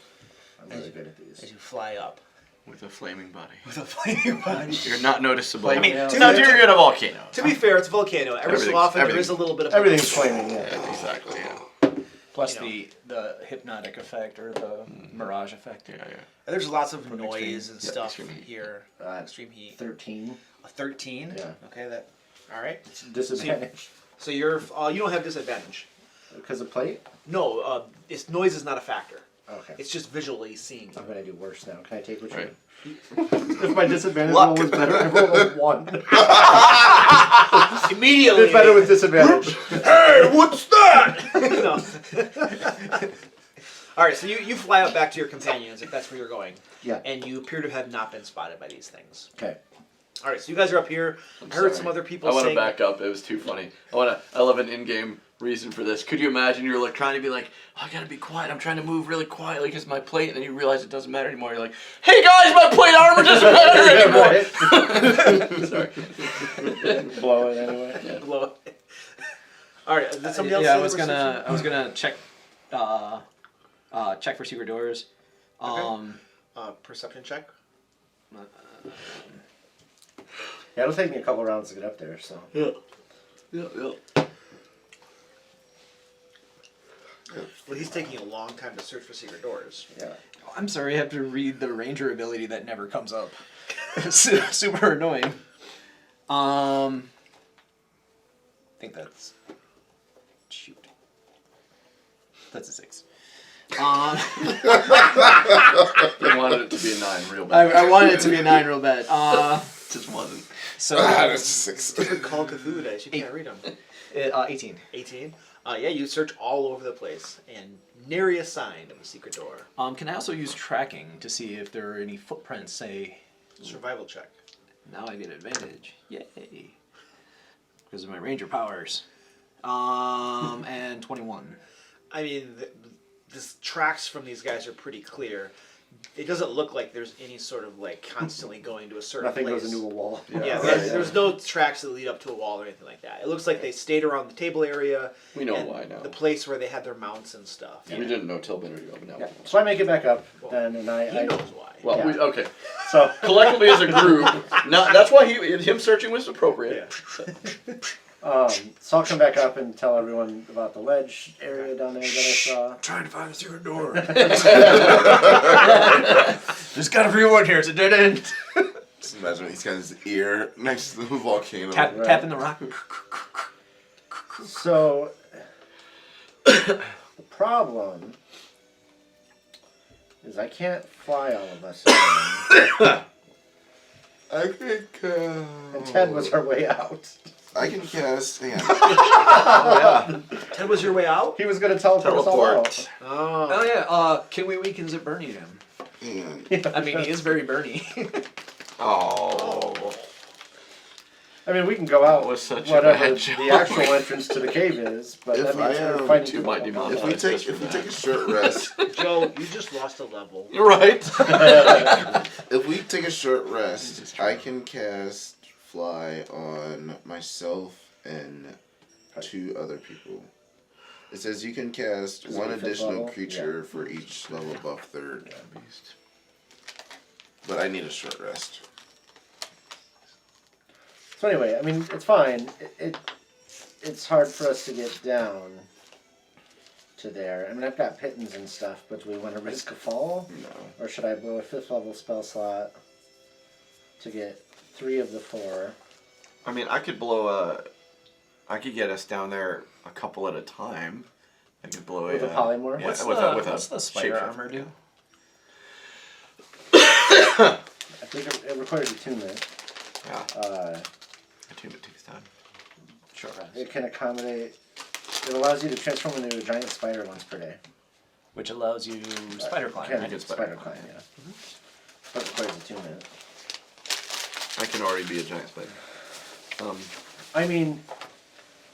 I'm really good at as these. you fly up. With a flaming body. With a flaming body. You're not noticeable. I mean, Yeah. to, now, be, you're in a volcano. to be fair, it's a volcano. Every so Everything's- often there is everything's- a little bit of Everything's flaming, yeah. Yeah, exactly, yeah. Plus You the hypnotic effect or the mirage effect. Yeah, yeah. There's lots of From noise extreme- and yeah, stuff extreme heat. here. Extreme heat. 13. A 13. Yeah. Okay. That. All right. It's disadvantage. So you're you don't have disadvantage. Because of plate? No. It's noise is not a factor. Okay. It's just visually seeing. I'm going to do worse now. Can I take what Right. If my disadvantage roll was better, I rolled a 1. Immediately. It's better with disadvantage. Hey, what's that? No. All right, so you fly up back to your companions if that's where you're going. Yeah. And you appear to have not been spotted by these things. Okay. All right, so you guys are up here. I heard some sorry. other people I want to saying. back up. It was too funny. I love an in-game reason for this. Could you imagine you're like trying to be like, oh, I gotta be quiet. I'm trying to move really quietly because my plate, and then you realize it doesn't matter anymore. You're like, hey guys, my plate armor doesn't matter anymore. Sorry. Blow it anyway. Yeah. Blow it. All right, did somebody else? Yeah, say I was there was gonna check check for secret doors. some- perception check. Yeah, it'll take me a couple rounds to get up there, so. Yeah. Yeah. Well, he's taking a long time to search for secret doors. Yeah. I'm sorry, I have to read the ranger ability that never comes up. It's super annoying. I think that's shoot. That's a 6. You wanted it to be a 9 real bad. I wanted it to be a 9 real bad. Just wasn't. So That's 6. Different Call of Cthulhu dice. You can't read them. 18. 18. Yeah, you search all over the place and nary a sign of a secret door. Can I also use tracking to see if there are any footprints? Say, Survival check. now I get advantage. Yay! Because of my ranger powers. And 21. I mean, the tracks from these guys are pretty clear. It doesn't look like there's any sort of like constantly going to a certain Nothing place. goes into a wall. Yeah, Right, there's no tracks that lead up to a wall or anything like that. It looks like they stayed around the table area. We know and why now. The place where they had their mounts and stuff. We didn't know till minute ago, but now. Yeah. So I make it back up then, and He I knows why. Well, Yeah. okay. so Collectively as a group, that's why him searching was appropriate. so I'll come back up and tell everyone about the ledge area down there that I saw. Trying to find the secret door. There's gotta be one here. It's a dead end. Just imagine he's got his ear next to the volcano. Tapping the rock. So the problem is I can't fly all of us. I think. And Ted was our way out. I can cast. Hang on. Yeah. Ted was your way out? He was going to teleport us all Teleport. out. Oh yeah. Can we weaken Zip Bernie him? Hang on. I mean, he is very Bernie. Oh. I mean, we can go out That was such a whatever bad the joke. actual entrance to the cave is, but If that means I, we're fighting you might people. demonetize. If we take a short rest, Joe, you just lost a level. You're right. if we take a short rest, I can cast fly on myself and 2 other people. It says you can cast Is it one a fifth additional level? creature for each level above 3rd. But I need a short rest. So anyway, I mean, it's fine. It's hard for us to get down to there. I mean, I've got pittons and stuff, but do we want to risk a fall? No. Or should I blow a 5th level spell slot to get 3 of the 4? I mean, I could get us down there a couple at a time. I could blow With a polymorph? Yeah, What's with what's the spider shapeshift. armor do? I think it requires attunement. Yeah. Attunement takes time. Short rest. It can accommodate. It allows you to transform into a giant spider once per day. Which allows you spider climb. Can I get spider spider climb, yeah. But it requires attunement. I can already be a giant spider. I mean,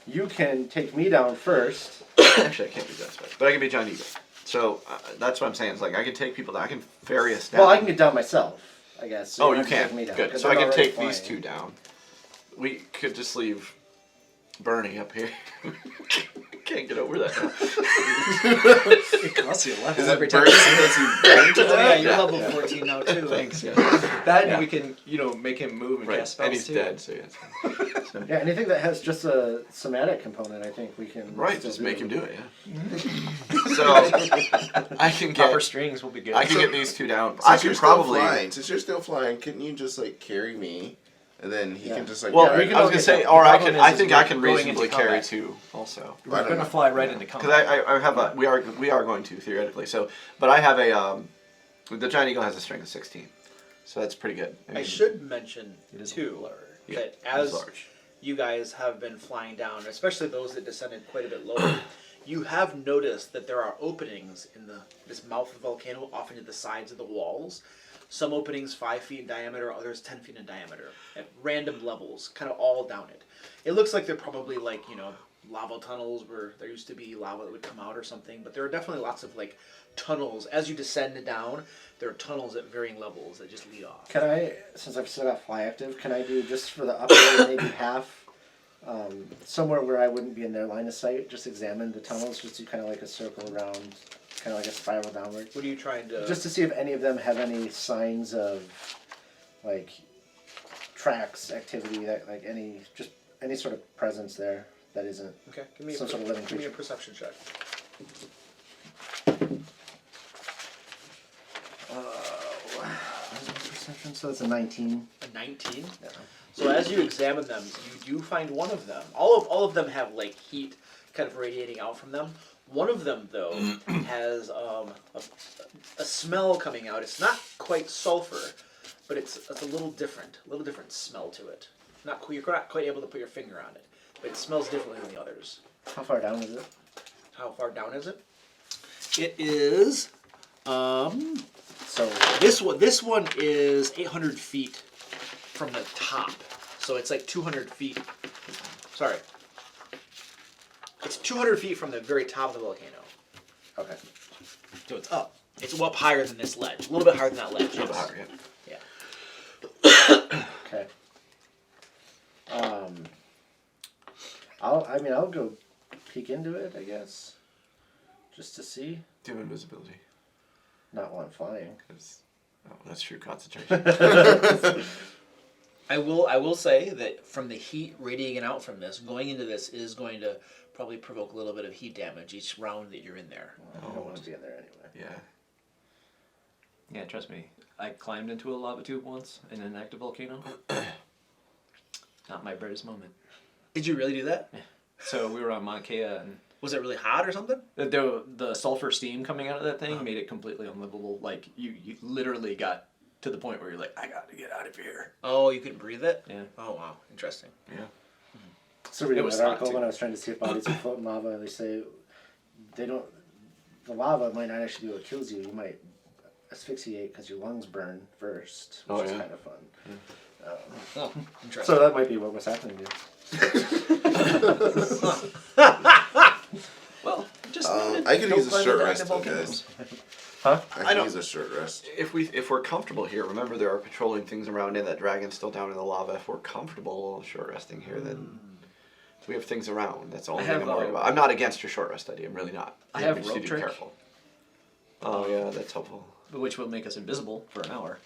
you can take me down first. Actually, I can't be giant spider, but I can be giant eagle. So that's what I'm saying. It's like I can take people down. I can ferry us down. Well, I can get down myself, I guess. So Oh, you don't have to can. take me down, Good. 'cause So I I'm can already take these flying. 2 down. We could just leave burning up here. Can't get over that. It costs you a level Is it every time. burning because you burn to Oh yeah, death? you're level 14 now too. Thanks. Yeah. That Yeah. we can, make him move and Right, cast spells and he's too. dead, so yeah. It's fine. Yeah, anything that has just a somatic component, I think we can. Right, still just make him do it, Mm-hmm. yeah. So I can Copper get strings will be good. I can get these two down. Since I could you're probably. Since you're still flying, couldn't you just like carry me, and then he Yeah. can just like. Well, guide we can I was all gonna get say, that. or The I problem can. is I think I can going into reasonably carry combat. two also. I We're don't gonna know. fly right into Because combat. I have a we are going to theoretically but I have a the giant eagle has a strength of 16, so that's pretty good. I mean, should mention It is too large. yeah, that it's as large. you guys have been flying down, especially those that descended quite a bit lower, you have noticed that there are openings in this mouth of the volcano off into the sides of the walls. Some openings 5 feet in diameter, others 10 feet in diameter, at random levels, kind of all down it. It looks like they're probably like, lava tunnels where there used to be lava that would come out or something, but there are definitely lots of like tunnels. As you descend down, there are tunnels at varying levels that just lead off. Can I, since I've still got fly active, can I do just for the upper maybe half, somewhere where I wouldn't be in their line of sight, just examine the tunnels, just do kind of like a circle around, kind of like a spiral downward, What are you trying to... just to see if any of them have any signs of, like, tracks, activity, that like any sort of presence there that isn't Okay, give me some sort of living give me a creature. perception check. Where's my perception? So it's a 19. A 19? Yeah. So as you examine them, you do find one of them. All of them have like heat kind of radiating out from them. One of them, though, has a smell coming out. It's not quite sulfur, but it's a little different smell to it. You're not quite able to put your finger on it, but it smells differently than the others. How far down is it? How far down is it? It is. So This one is 800 feet from the top, so it's like 200 feet. Sorry, it's 200 feet from the very top of the volcano. okay. So it's up. It's up higher than this ledge. A little bit higher than that ledge. A little bit yes. higher, yeah. Yeah. Okay. I'll go peek into it, I guess, just to see. Do you have invisibility? Not while I'm flying. That's true concentration. I will say that from the heat radiating out from this, going into this is going to probably provoke a little bit of heat damage each round that you're in there. I don't want to be in there anyway. Yeah. Yeah, trust me. I climbed into a lava tube once in an active volcano. Not my brightest moment. Did you really do that? So we were on Mauna Kea, and Was it really hot or something? the sulfur steam coming out of that thing made it completely unlivable. Like, you literally got to the point where you're like, I got to get out of here. Oh, you couldn't breathe it? Yeah. Oh, wow. Interesting. Yeah. So reading It was that hot, article too. when I was trying to see if bodies would float in lava, they say the lava might not actually be what kills you. You might asphyxiate because your lungs burn first, which Oh, is yeah. kind of fun. Oh, interesting. So that might be what was happening to you. Well, just I could don't use a climb short into rest, active though, volcanoes. guys. Huh? I I could don't- use a short rest. If we're comfortable here, remember there are patrolling things around and that dragon's still down in the lava. If we're comfortable short resting here, then we have things around. That's the only I thing have, I'm worried about. I'm not against your short rest idea. I'm really not. I have just rope need to be trick. careful. Oh yeah, that's helpful. Which will make us invisible for an hour.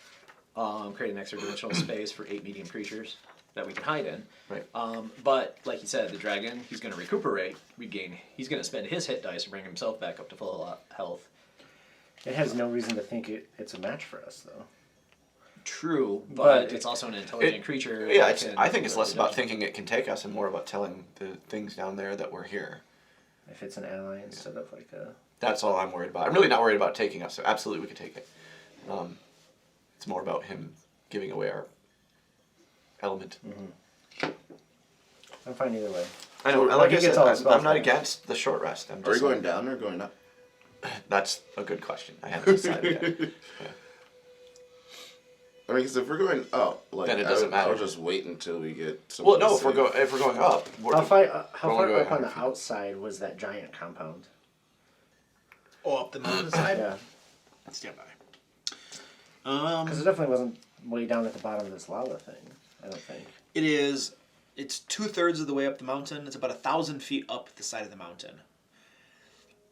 Create an extra dimensional space for 8 medium creatures that we can hide in. Right. But like you said, the dragon, he's going to recuperate, regain. He's going to spend his hit dice to bring himself back up to full health. It has no reason to think it's a match for us, though. True, but But it's also an intelligent creature. Yeah, that can I think it's really less about do- thinking it can take us and more about telling the things down there that we're here. If it's an ally instead of like a... That's all I'm worried about. I'm really not worried about taking us. So absolutely, we could take it. It's more about him giving away our element. I'm fine either way. I know. So, Like he I gets said, all his I'm spells not back. against the short rest. I'm Are we just going down or going up? That's a good question. I haven't decided yet. I mean, because if we're going up, like, Then it doesn't I'll matter. just wait until we get. Well, no. someplace If we're going up, How far only going up on 100 the feet. outside was that giant compound? Oh, up the mountainside? Yeah. Stand by. Because it definitely wasn't way down at the bottom of this lava thing, I don't think. It is It's 2/3 of the way up the mountain. It's about 1,000 feet up the side of the mountain.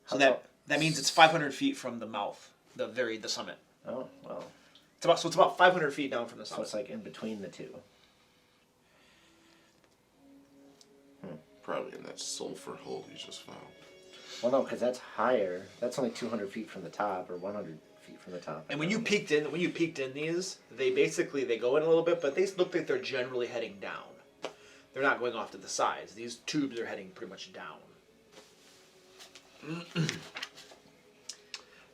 So that means it's 500 feet from the mouth, the summit. Oh, well. It's about 500 feet down from the So summit. it's like in between the two. Probably in that sulfur hole you just found. Well, no, because that's higher. That's only 200 feet from the top, or 100 feet from the top. And when you peeked in these, they go in a little bit, but they look like they're generally heading down. They're not going off to the sides. These tubes are heading pretty much down.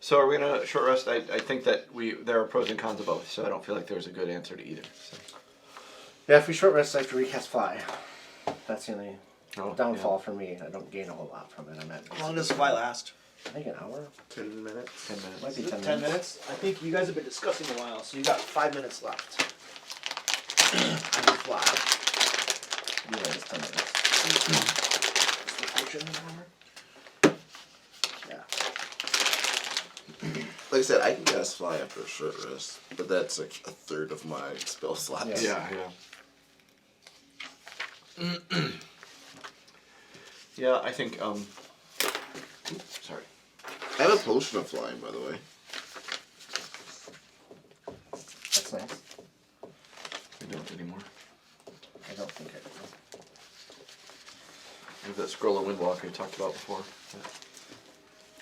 So are we gonna short rest? I think that there are pros and cons of both, so I don't feel like there's a good answer to either. So. Yeah, if we short rest, I have to recast fly. That's the only Oh, downfall for me. I don't gain a whole lot from it. I'm at. How long does fly last? I think an hour. 10 minutes. 10 minutes. Might be 10 10 minutes. minutes? I think you guys have been discussing a while, so you got 5 minutes left. On your fly. Yeah, it's 10 minutes. Yeah. Like I said, I can cast fly after a short rest, but that's like a third of my spell slots. Yeah. Yeah, I think, sorry. I have a potion of flying, by the way. That's nice. I don't anymore. I don't think I do. I have that scroll of Windwalker we talked about before.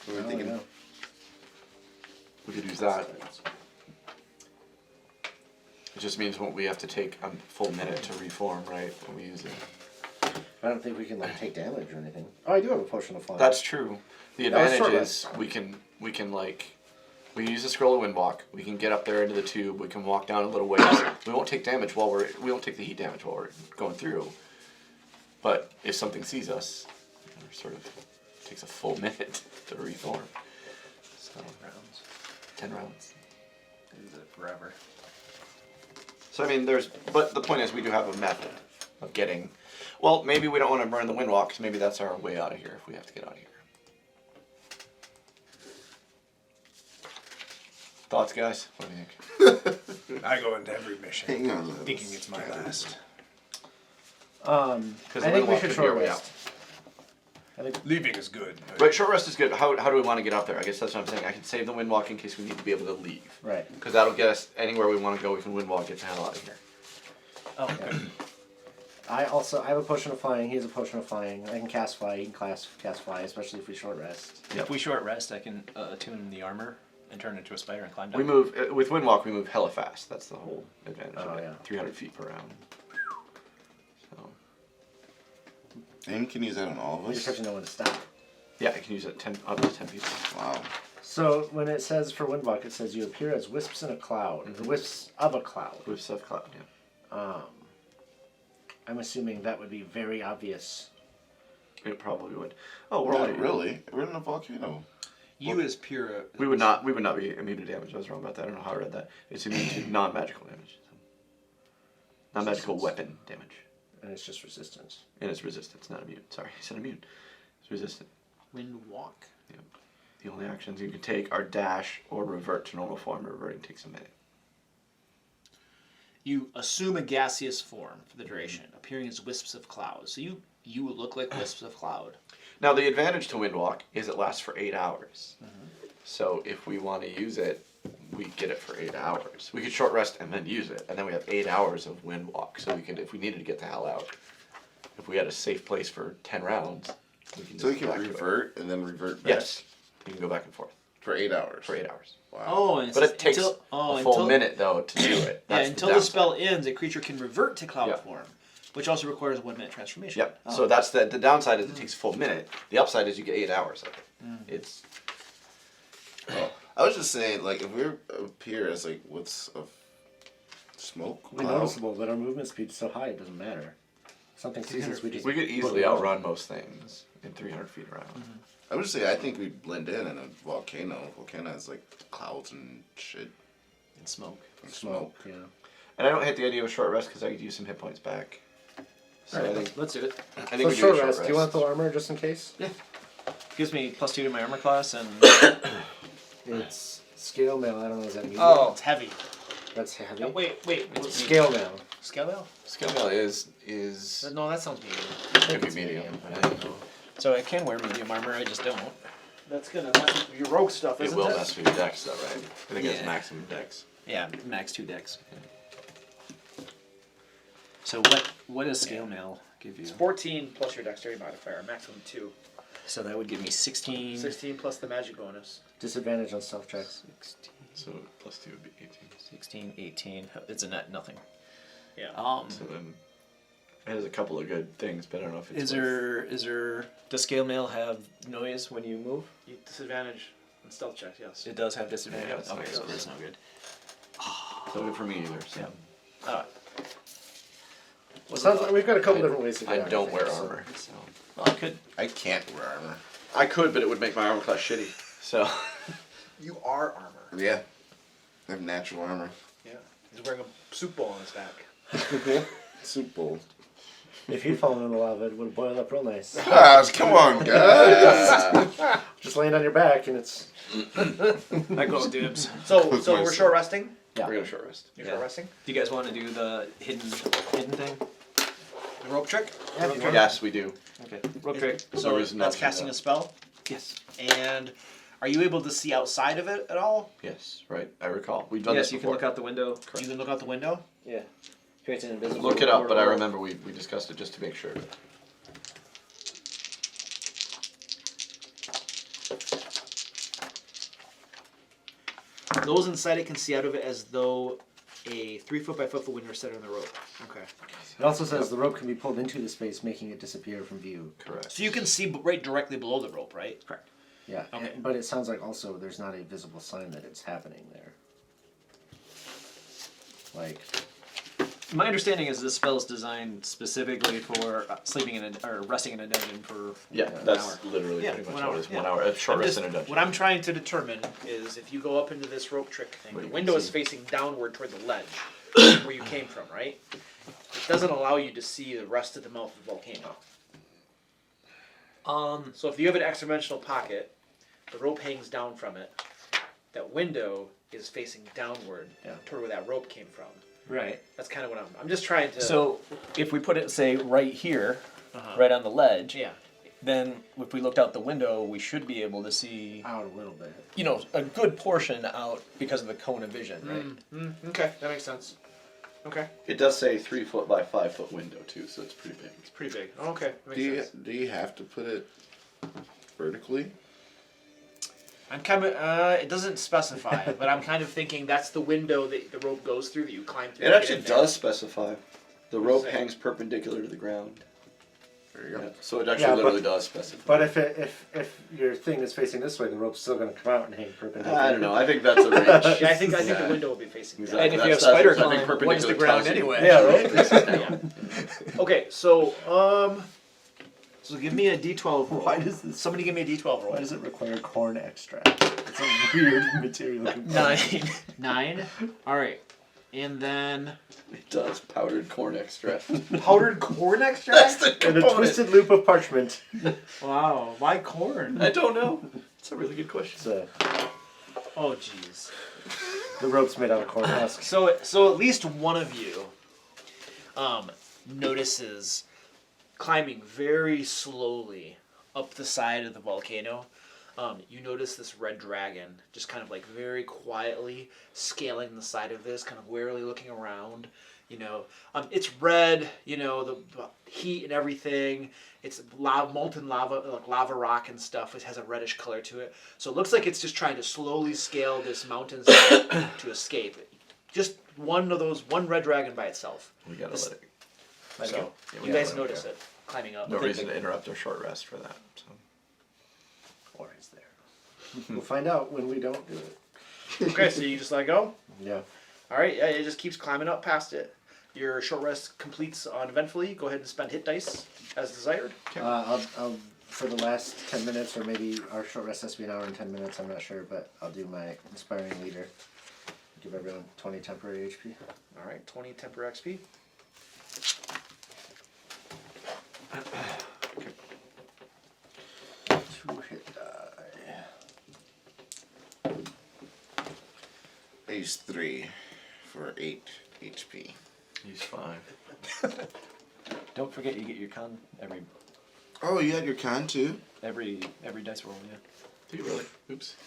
What am I Oh, thinking? yeah. We could use that. It just means we have to take a full minute to reform, right, when we use it. I don't think we can like take damage or anything. Oh, I do have a potion of fly. That's true. The That was short advantage is we can like, we use the scroll of Windwalk, we can get up there into the tube, we can walk down a little ways. We won't take damage we won't take the heat damage while we're going through. But if something sees us, it sort of takes a full minute to reform. So 10 rounds. Is it forever? So I mean, but the point is, we do have a method of getting. Well, maybe we don't want to burn the Windwalk, because maybe that's our way out of here if we have to get out of here. Thoughts, guys? What do you think? I go into every mission Hang on. thinking it's my last. I the think we Windwalk should could be short our way rest. I think Leaving is good. But Right, short rest is good. How do we want to get out there? I guess that's what I'm saying. I can save the Windwalk in case we need to be able to leave. right. Because that'll get us anywhere we want to go. We can Windwalk, get the hell out of here. Oh, Yeah. I have a potion of flying. He has a potion of flying. I can cast fly. He can cast fly, especially if we short rest. if we short rest, I can attune the armor and turn into a spider and climb down. We move with Windwalk. We move hella fast. That's the whole advantage Oh, of it. yeah. 300 feet per round. So And you can use that on all of We just have us. to know when to stop. yeah, I can use it up to 10 people. Wow. So when it says for Windwalk, it says you appear as wisps in a cloud, or wisps of a cloud. With stuff cloud. Yeah. I'm assuming that would be very obvious. It probably would. Oh, we're Not only really. We're in a volcano. you as pure. We would not be immune to damage. I was wrong about that. I don't know how I read that. It's immune to non-magical damage. Non-magical weapon damage. And it's just resistance. And it's resistance, not immune. Sorry, I said immune. It's resistant. Wind walk. Yep. The only actions you can take are dash or revert to normal form. Reverting takes a minute. You assume a gaseous form for the duration, appearing as wisps of cloud. So you look like wisps of cloud. Now, the advantage to Windwalk is it lasts for 8 hours. So if we want to use it, we get it for 8 hours. We could short rest and then use it, and then we have 8 hours of Windwalk. So we could, if we needed to get the hell out, if we had a safe place for 10 rounds, we can just So you go can back to it. revert and then revert back Yes, you can go back and forth for 8 hours. for 8 hours. Wow. Oh, and But it takes a full minute though to do it. Yeah, That's until the downside. spell ends, a creature can revert to cloud Yeah. form, which also requires a 1 minute transformation. Yep. Oh. So that's the downside is it takes a full minute. The upside is you get 8 hours of it. It's Oh, I was just saying, like, if we appear as like what's of smoke, We're noticeable, but our movement speed's so high it doesn't matter. Something sees us, we just we could put easily it on. outrun most things in 300 feet around. I would just say I think we blend in a volcano. Volcano has like clouds and shit And smoke. and Smoke, smoke. yeah. And I don't hate the idea of a short rest because I could use some hit points back. So Alright, I think let's do it. I think So we do a short short rest. Do you want the armor just in case? Gives me +2 to my armor class and It's scale mail. I don't know. Is that medium? oh, It's heavy. That's heavy. No, wait. It's scale mail. Scale mail? Scale mail is No, that sounds medium. could be medium. I don't know. So I can wear medium armor, I just don't. That's gonna mess with your rogue stuff, It isn't will it? mess with your dex though, right? I think it's Yeah. maximum dex. Yeah, max 2 decks. So what does scale mail give you? It's 14 plus your dexterity modifier, maximum 2. So that would give me 16. 16 plus the magic bonus. Disadvantage on stealth checks. 16, So plus 2 would be 18. 16, 18. It's a net nothing. Yeah. So then it has a couple of good things, but I don't know if it's Does scale mail have noise when you move? You disadvantage on stealth checks, yes. It does have disadvantage. Yeah, it's okay, not so good. that's no good. so good for me either. So. Yeah. Alright. Sounds like we've got a couple different ways to do I it. don't think, wear so. armor, so Well, I could. I can't wear armor. I could, but it would make my armor class shitty. So You are armor. Yeah. I have natural armor. Yeah. He's wearing a soup bowl on his back. Soup bowl. If he'd fallen in the lava, it would have boiled up real nice. Guys, come on, guys. Just laying on your back and it's. I go dibs. So With we're my short resting? Yeah. we're gonna short rest. You're Yeah. short resting? Do you guys want to do the hidden thing? The rope trick? Yes, we do. Okay. Rope trick. So reason not that's to do casting that. a spell? Yes. And are you able to see outside of it at all? Yes, right. I recall. We've done Yes, this you before. can look out the window. You can look out the window? Yeah. Creates an invisible. Look it up, but I portal. remember we discussed it just to make sure. Those inside it can see out of it as though a 3 foot by 5 foot window is set on the rope. Okay. It also says the rope can be pulled into the space, making it disappear from view. Correct. So you can see right directly below the rope, right? Correct. Yeah. Okay. But it sounds like also there's not a visible sign that it's happening there. Like. My understanding is this spell is designed specifically for sleeping in a or resting in a dungeon for Yeah, an that's hour. literally Yeah, pretty much 1 what hour, it is. yeah. 1 hour. A short I'm rest just- in a dungeon. What I'm trying to determine is if you go up into this rope trick thing, What the you can window is see. facing downward toward the ledge where you came from, right? It doesn't allow you to see the rest of the mouth of the volcano. So if you have an extra-dimensional pocket, the rope hangs down from it. That window is facing downward toward where that rope came from. Right. That's kind of what I'm just trying to. So if we put it, say, right here, Uh-huh. right on the ledge, Yeah. then if we looked out the window, we should be able to see, Out a little bit. you know, a good portion out because of the cone of vision, right? Okay, that makes sense. Okay, It does say 3 foot by 5 foot window too, so it's pretty big. it's pretty big. Okay, that Do makes you sense. do you have to put it vertically? I'm kind of. It doesn't specify, but I'm kind of thinking that's the window that the rope goes through that you climb through. It to get actually in there. does specify. The rope say? hangs perpendicular to the ground. There you go. Yeah, so it actually Yeah, literally does specify. But if your thing is facing this way, the rope's still going to come out and hang perpendicular. I don't know. I think that's a reach. Yeah, I think Yeah. the window will be facing down. Exactly. And if you have That's- spider I think climb, what is the perpendicular ground tells you. anyway? Yeah, right. Okay, so so give me a D12 roll. Why does this? Somebody give me a D12 roll. Why does it require corn extract? It's a weird material. component. 9. All right, and then It does powdered corn extract. powdered corn extract. And a twisted loop of parchment. Wow, why corn? I don't know. It's a really good question. It's a, Oh, jeez. the rope's made out of corn husks. So at least one of you notices climbing very slowly up the side of the volcano. You notice this red dragon just kind of like very quietly scaling the side of this, kind of warily looking around. You know, it's red. You know, the heat and everything. It's molten lava, like lava rock and stuff. It has a reddish color to it. So it looks like it's just trying to slowly scale this mountainside to escape. Just one red dragon by itself. We gotta This- let it. So Yeah, we you gotta guys let it notice go. it climbing up. No reason to interrupt our short rest for that. So. Or is there? We'll find out when we don't do it. Okay, so you just let it go. Yeah. All right, yeah, it just keeps climbing up past it. Your short rest completes uneventfully. Go ahead and spend hit dice as desired. I'll for the last 10 minutes, or maybe our short rest has to be an hour and 10 minutes. I'm not sure, but I'll do my inspiring leader. Give everyone 20 temporary HP. All right, 20 temper XP. Two hit die. I used 3 for 8 HP. Use 5. Don't forget you get your con every Oh, you had your con too? dice roll. Yeah. Do you really? Oops.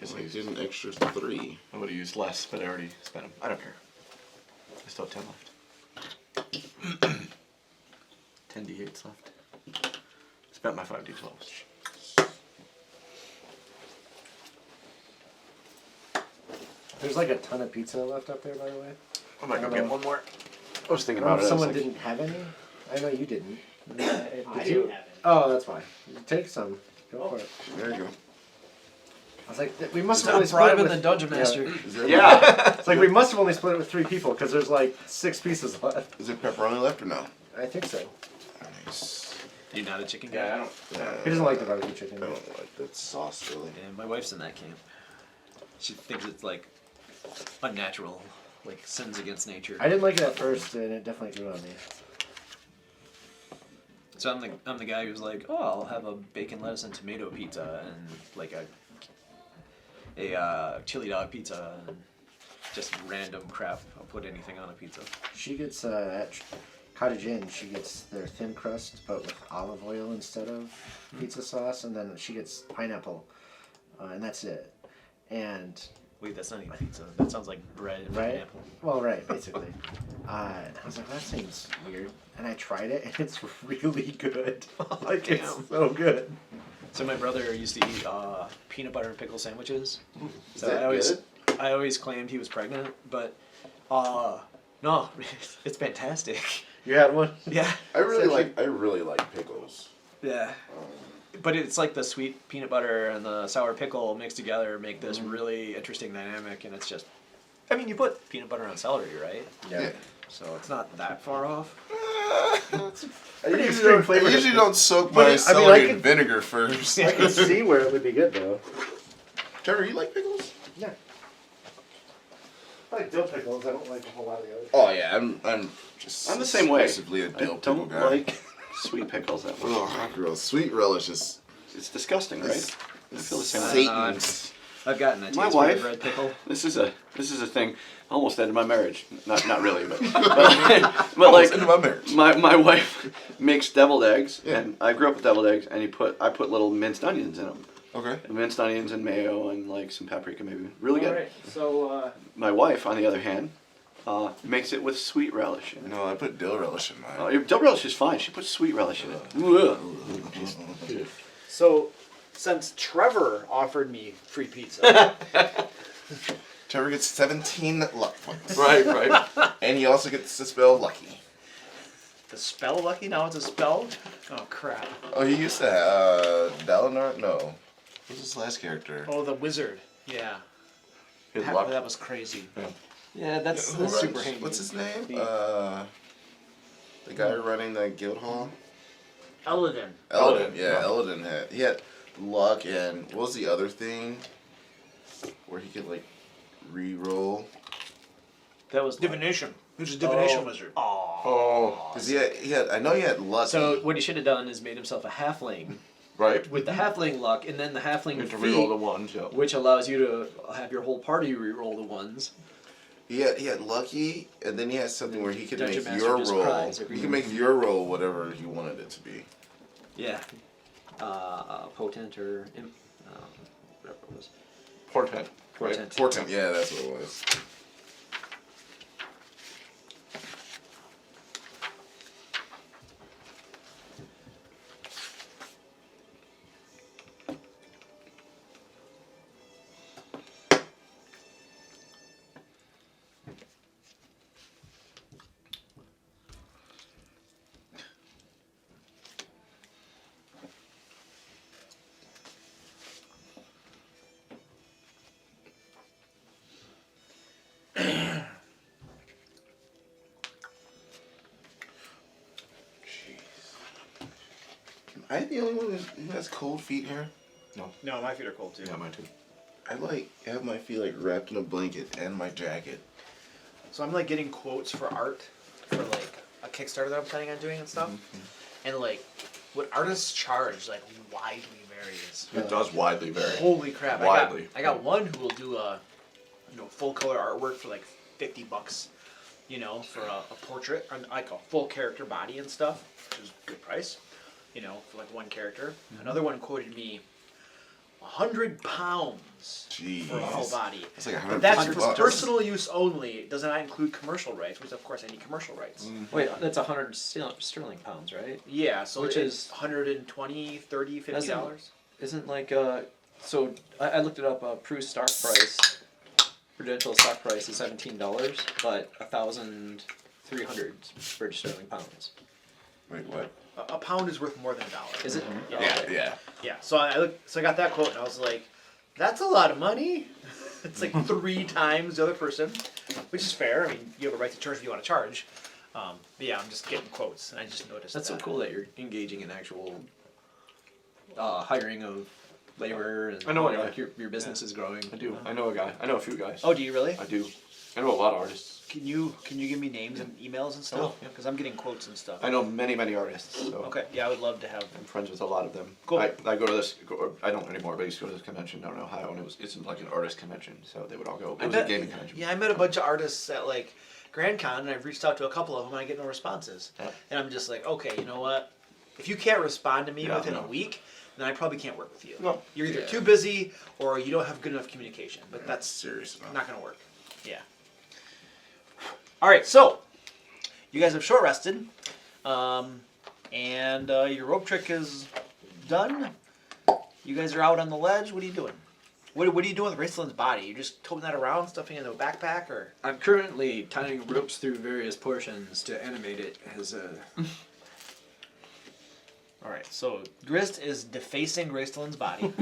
Guess I did an extra 3. I would have used less, but I already spent them. I don't care. I still have 10 left. 10 d8s left. Spent my 5d12s. There's like a ton of pizza left up there, by the way. I might go I don't get know. one more. I was I thinking don't know about if it. I was someone like, didn't have any. I know you didn't. Did I you? didn't have it. Oh, that's fine. Take some. Go for it. There you go. I was like, we must have Stop only split it bribing with the dungeon master. Is there, yeah. It's like we must have only split it with 3 people because there's like 6 pieces left. Is there pepperoni left or no? I think so. Nice. You're not a chicken guy. Yeah, I don't. He doesn't like the barbecue I chicken. don't like that sauce really. Yeah, my wife's in that camp. She thinks it's like unnatural, like sins against nature. I didn't like it at first, and it definitely grew on me. So I'm the guy who's like, oh, I'll have a bacon, lettuce, and tomato pizza, and like a chili dog pizza, and just random crap. I'll put anything on a pizza. She gets at Cottage Inn. She gets their thin crust, but with olive oil instead of pizza sauce, and then she gets pineapple, and that's it. And Wait, that's not even pizza. That sounds like bread and right, pineapple. well, right, basically. And I was like, that seems weird. And I tried it, and it's really good. Like it's damn. so good. So my brother used to eat peanut butter and pickle sandwiches. Is So that good? I always claimed he was pregnant, but no, it's fantastic. You had one? Yeah, I really like pickles. yeah. But it's like the sweet peanut butter and the sour pickle mixed together make this really interesting dynamic, and it's just, I mean, you put peanut butter on celery, right? Yeah. So it's not that far off. I Pretty usually, extreme don't, flavor I usually don't soak But my I mean, celery I in could- vinegar first. I can see where it would be good, though. Trevor, you like pickles? Yeah. I like dill pickles. I don't like a whole lot of the others. Oh yeah, I'm just I'm the same way. exclusively a I dill pickle don't guy. like sweet pickles that much. Oh, girl, sweet relish is It's disgusting, right? It's I feel the same way. Satan's. I've gotten a My taste wife- for the red pickle. This is a thing. Almost ended my marriage. Not really, but but like into my marriage. my wife makes deviled eggs, Yeah. and I grew up with deviled eggs, and I put little minced onions in them, Okay. minced onions and mayo and like some paprika maybe. Really good. Alright, so, My wife, on the other hand, makes it with sweet relish in it. No, I put dill relish in mine. Your double relish is fine. She puts sweet relish in it. Ugh. So, since Trevor offered me free pizza, Trevor gets 17 luck points. Right. And he also gets to spell lucky. the spell lucky now it's a spell. Oh crap! Oh, he used to have Dalinar? No. Who's his last character? Oh, the wizard. Yeah, His that, luck. that was crazy. Yeah, that's Who runs- super handy. What's his name? The- The guy running the guild hall? Eladin. Eladin. Yeah, Eladin had luck, and what was the other thing? Where he could like re-roll. That was Divination. Who's a divination Oh. wizard? Oh. Cause he had. I know he had luck. So what he should have done is made himself a halfling Right. with the halfling luck, and then the halfling You have to feat, reroll the ones. Yeah. which allows you to have your whole party re-roll the ones. He had lucky, and then he had something where he could Dungeon make Master your just roll. cries He every could make your roll whatever he wanted it to be. Yeah. Potent or whatever it was. Portent. Portent. Portent, yeah, that's what it was. Am I the only one who has cold feet here? No, my feet are cold too. Yeah, mine too. I like have my feet like wrapped in a blanket and my jacket. So I'm like getting quotes for art for like a Kickstarter that I'm planning on doing and stuff. And like what artists charge like widely varies. It does widely vary. Holy crap! Widely. I got one who will do a full color artwork for like $50. you know, for a portrait, or like a full character body and stuff, which is a good price, you know, for like one character. Another one quoted me £100 for a full Jeez. body. That's like But that's for $150. personal use only. It does not include commercial rights, which of course I need commercial rights. Wait, that's 100 sterling pounds, right? Yeah, so Which it's is- 120, 30, $50. Isn't like so I looked it up. Prue's stock price, Prudential stock price is $17, but 1,300 British sterling pounds. Wait, what? A pound is worth more than $1. Is it? Yeah. Okay. Yeah. Yeah, so I got that quote and I was like, that's a lot of money. It's like 3 times the other person, which is fair. I mean, you have a right to charge if you want to charge. But yeah, I'm just getting quotes and I just noticed That's that. so cool that you're engaging in actual hiring of labor and I know a guy. like your business is growing. I do. I know a guy. I know a few guys. Oh, do you really? I do. I know a lot of artists. Can you give me names and emails and stuff? will, yeah. Because I'm getting quotes and stuff. I know many artists. So Okay, yeah, I would love to have. I'm friends with a lot of them. Cool. I go to this. I don't anymore, but I used to go to this convention down in Ohio, and it's like an artist convention, so they would all go. It was a gaming convention. Yeah, I met a bunch of artists at like Grand Con, and I've reached out to a couple of them, and I get no responses. Yeah. And I'm just like, okay, you know what? If you can't respond to me Yeah, within no. a week, then I probably can't work with you. No. You're either Yeah. too busy or you don't have good enough communication. But that's serious enough. not going to work. Yeah. All right, so you guys have short rested, and your rope trick is done. You guys are out on the ledge. What are you doing? What are you doing with Raceland's body? You just toting that around, stuffing it in a backpack, or? I'm currently tying ropes through various portions to animate it as a. All right, so Grist is defacing Raceland's body.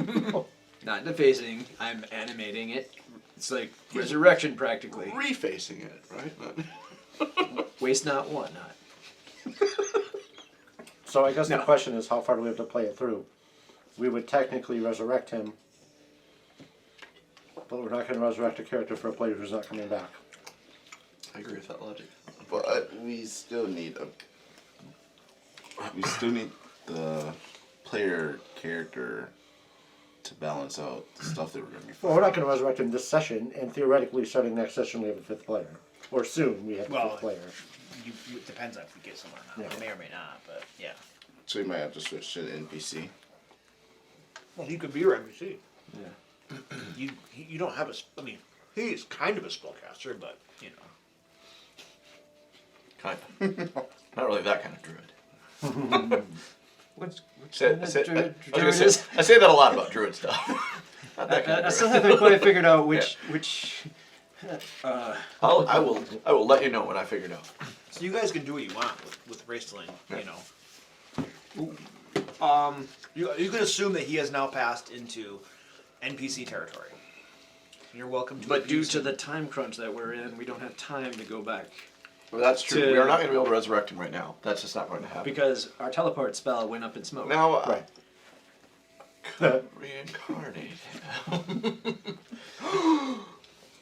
Not defacing, I'm animating it. It's like resurrection practically. Refacing it, right? Waste not, want not. So I guess the No. question is, how far do we have to play it through? We would technically resurrect him, but we're not going to resurrect a character for a player who's not coming back. I agree with that logic. But we still need the player character to balance out the stuff that we're going to be Well, we're not fighting. going to resurrect him this session, and theoretically, starting next session, we have a 5th player. Or soon, we have a Well, 5th player. It depends on if we get someone or not. Yeah. We may or may not, but yeah. So we might have to switch to the NPC. Well, he could be your NPC. Yeah. You don't have a. I mean, he's kind of a spellcaster, but you know. Kind of. Not really that kind of druid. What's Say, kind of say, druid I, was gonna is? say, I say that a lot about druid stuff. Not that kind I of still druid. haven't quite figured out which. I will let you know when I figure it out. So you guys can do what you want with Raceland, you know. You can assume that he has now passed into NPC territory. You're welcome to. But due abuse to him. the time crunch that we're in, we don't have time to go back. Well, that's true. To- We are not going to be able to resurrect him right now. That's just not going to happen. Because our teleport spell went up in smoke. Now, Right. could reincarnate him.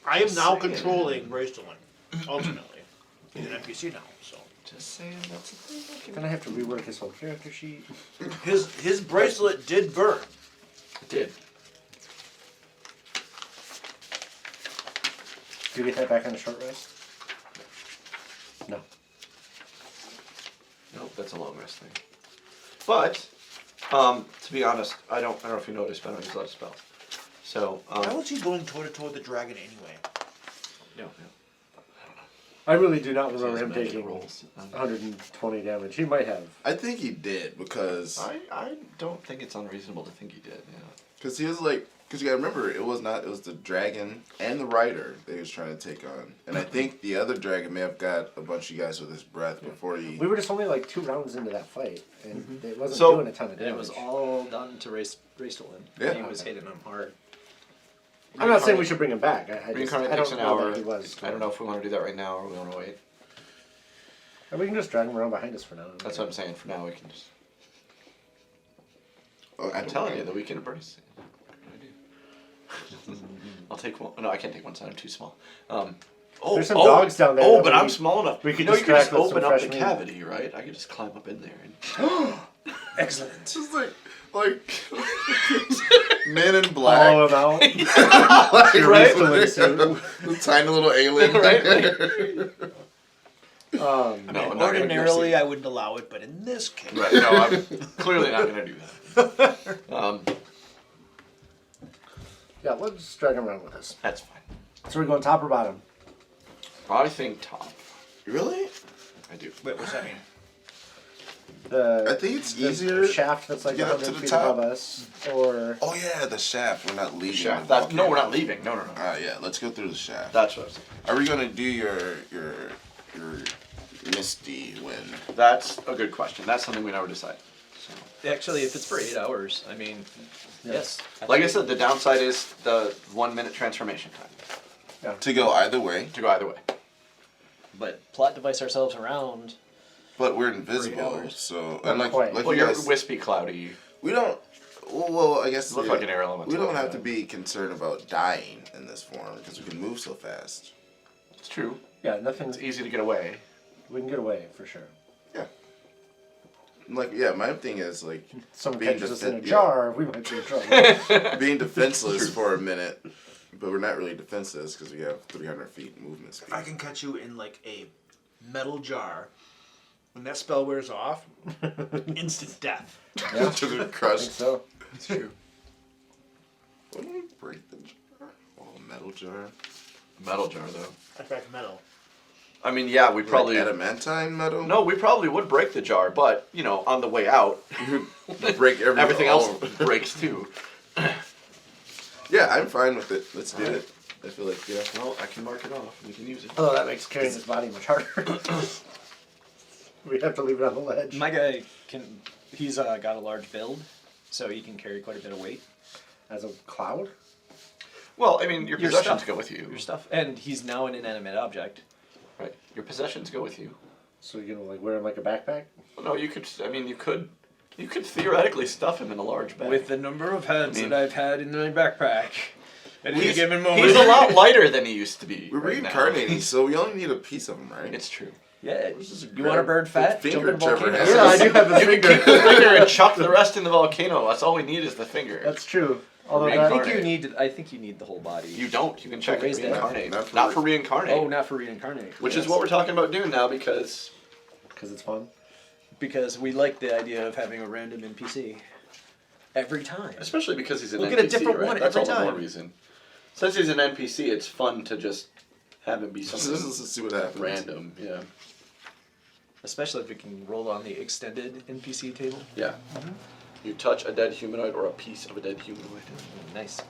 I am now saying. controlling Raceland, ultimately. He's an NPC now, so. Just saying, that's a thing. Then I have to rework his whole character sheet. His bracelet did burn. It did. Do you get that back on a short rest? No. Nope, that's a long rest thing. But, to be honest, I don't know if you noticed, but I don't use a lot of spells. So, Why was he going toe to toe with the dragon anyway? no. I really do not remember His him magic taking rolls. 120 damage. He might have. I think he did because I don't think it's unreasonable to think he did. Yeah. he was like because you gotta remember it was the dragon and the rider that he was trying to take on, and I think the other dragon may have got a bunch of you guys with his breath before he. We were just only like 2 rounds into that fight, and it wasn't So- doing a ton of And damage. it was all done to Raceland. Yeah. He was hitting him hard. I'm not saying we should bring him back. I Reincarnate don't takes an know hour. that he was. I don't know if we want to do that right now or we want to wait. And we can just drag him around behind us for now. That's what I'm saying. For now, we can just. Oh, I I'm don't telling know. you, the weekend of Bernie's. I'll take one. No, I can't take one side. I'm too small. There's some dogs down there Oh, that but we- I'm small enough. we could you know, you can distract just with some open up the fresh meat. cavity, right? I could just climb up in there. And... Excellent. Just like Men in Black, Follow him out. like, Right? the tiny little alien, Right? No, I'm not gonna go Ordinarily, see- I wouldn't allow it, but in this case, Right. No, I'm clearly not gonna do that. Yeah, let's drag him around with us. That's fine. So we're going top or bottom? I think top. Really? I do. wait, what's that mean? I think it's The easier. shaft that's like get up to 100 the feet top. above us, or Oh yeah, the shaft. We're not leaving. Shaft. the That, no, we're not volcano. leaving. No. Yeah, let's go through the shaft. That's what I was saying. Are we gonna do your misty wind? That's a good question. That's something we never decide. So. Actually, if it's for 8 hours, I mean, yes. Like I said, the downside is the 1 minute transformation time To go either way, to go either way. But plot device ourselves around. but we're invisible. hours. So Not and like quite. like Well, you you're guys, wispy, cloudy. we don't. Well, I guess You look like an air elemental. we don't have Yeah. to be concerned about dying in this form because we can move so fast. It's true. yeah, nothing. It's easy to get away. We can get away for sure. Like yeah, my thing is like Someone Being catches us in a defend- jar, we might be in trouble. being defenseless for a minute, but we're not really defenseless because we have 300 feet movement speed. If I can catch you in like a metal jar, when that spell wears off, instant death. Yeah, to the I think crust. so. It's true. Wouldn't we break the jar? Oh, metal jar. Metal jar, though. In fact, metal. I mean, yeah, we probably. Like adamantine metal. No, we probably would break the jar, but, on the way out, break everything else all- breaks too. Yeah, I'm fine with it. Let's do it. I feel like yeah. Well, I can mark it off. We can use it. Oh, that makes carrying his body much harder. We have to leave it on the ledge. My guy he's got a large build, so he can carry quite a bit of weight. As a cloud? Well, I mean, your Your possessions stuff. go with you. Your stuff. And he's now an inanimate object. Right. Your possessions go with you. So you're gonna like wear him like a backpack? Well, no, you could. I mean, you could theoretically stuff him in a large bag. With the number of heads I mean- that I've had in my backpack at any he's, given moment. he's a lot lighter than he used to be. We're right now. reincarnating, so we only need a piece of him, right? It's true. Yeah, This is a you want to burn fat? big Jump in a finger Trevor volcano. has. Yeah, I do have a You can finger. keep the finger and chuck the rest in the volcano. That's all we need is the finger. That's true. Although I that, think you need the whole body. You don't. You can check raise it that. reincarnate. Not for Not for reincarnate. Oh, not for reincarnate. Which Yes. is what we're talking about doing now because it's fun. Because we like the idea of having a random NPC every time. especially because he's an We'll NPC, get a different right? one That's every all the more time. reason. Since he's an NPC, it's fun to just have him be Let's something see what happens. random. Yeah. Especially if we can roll on the extended NPC table. Yeah. You touch a dead humanoid or a piece of a dead humanoid. Nice.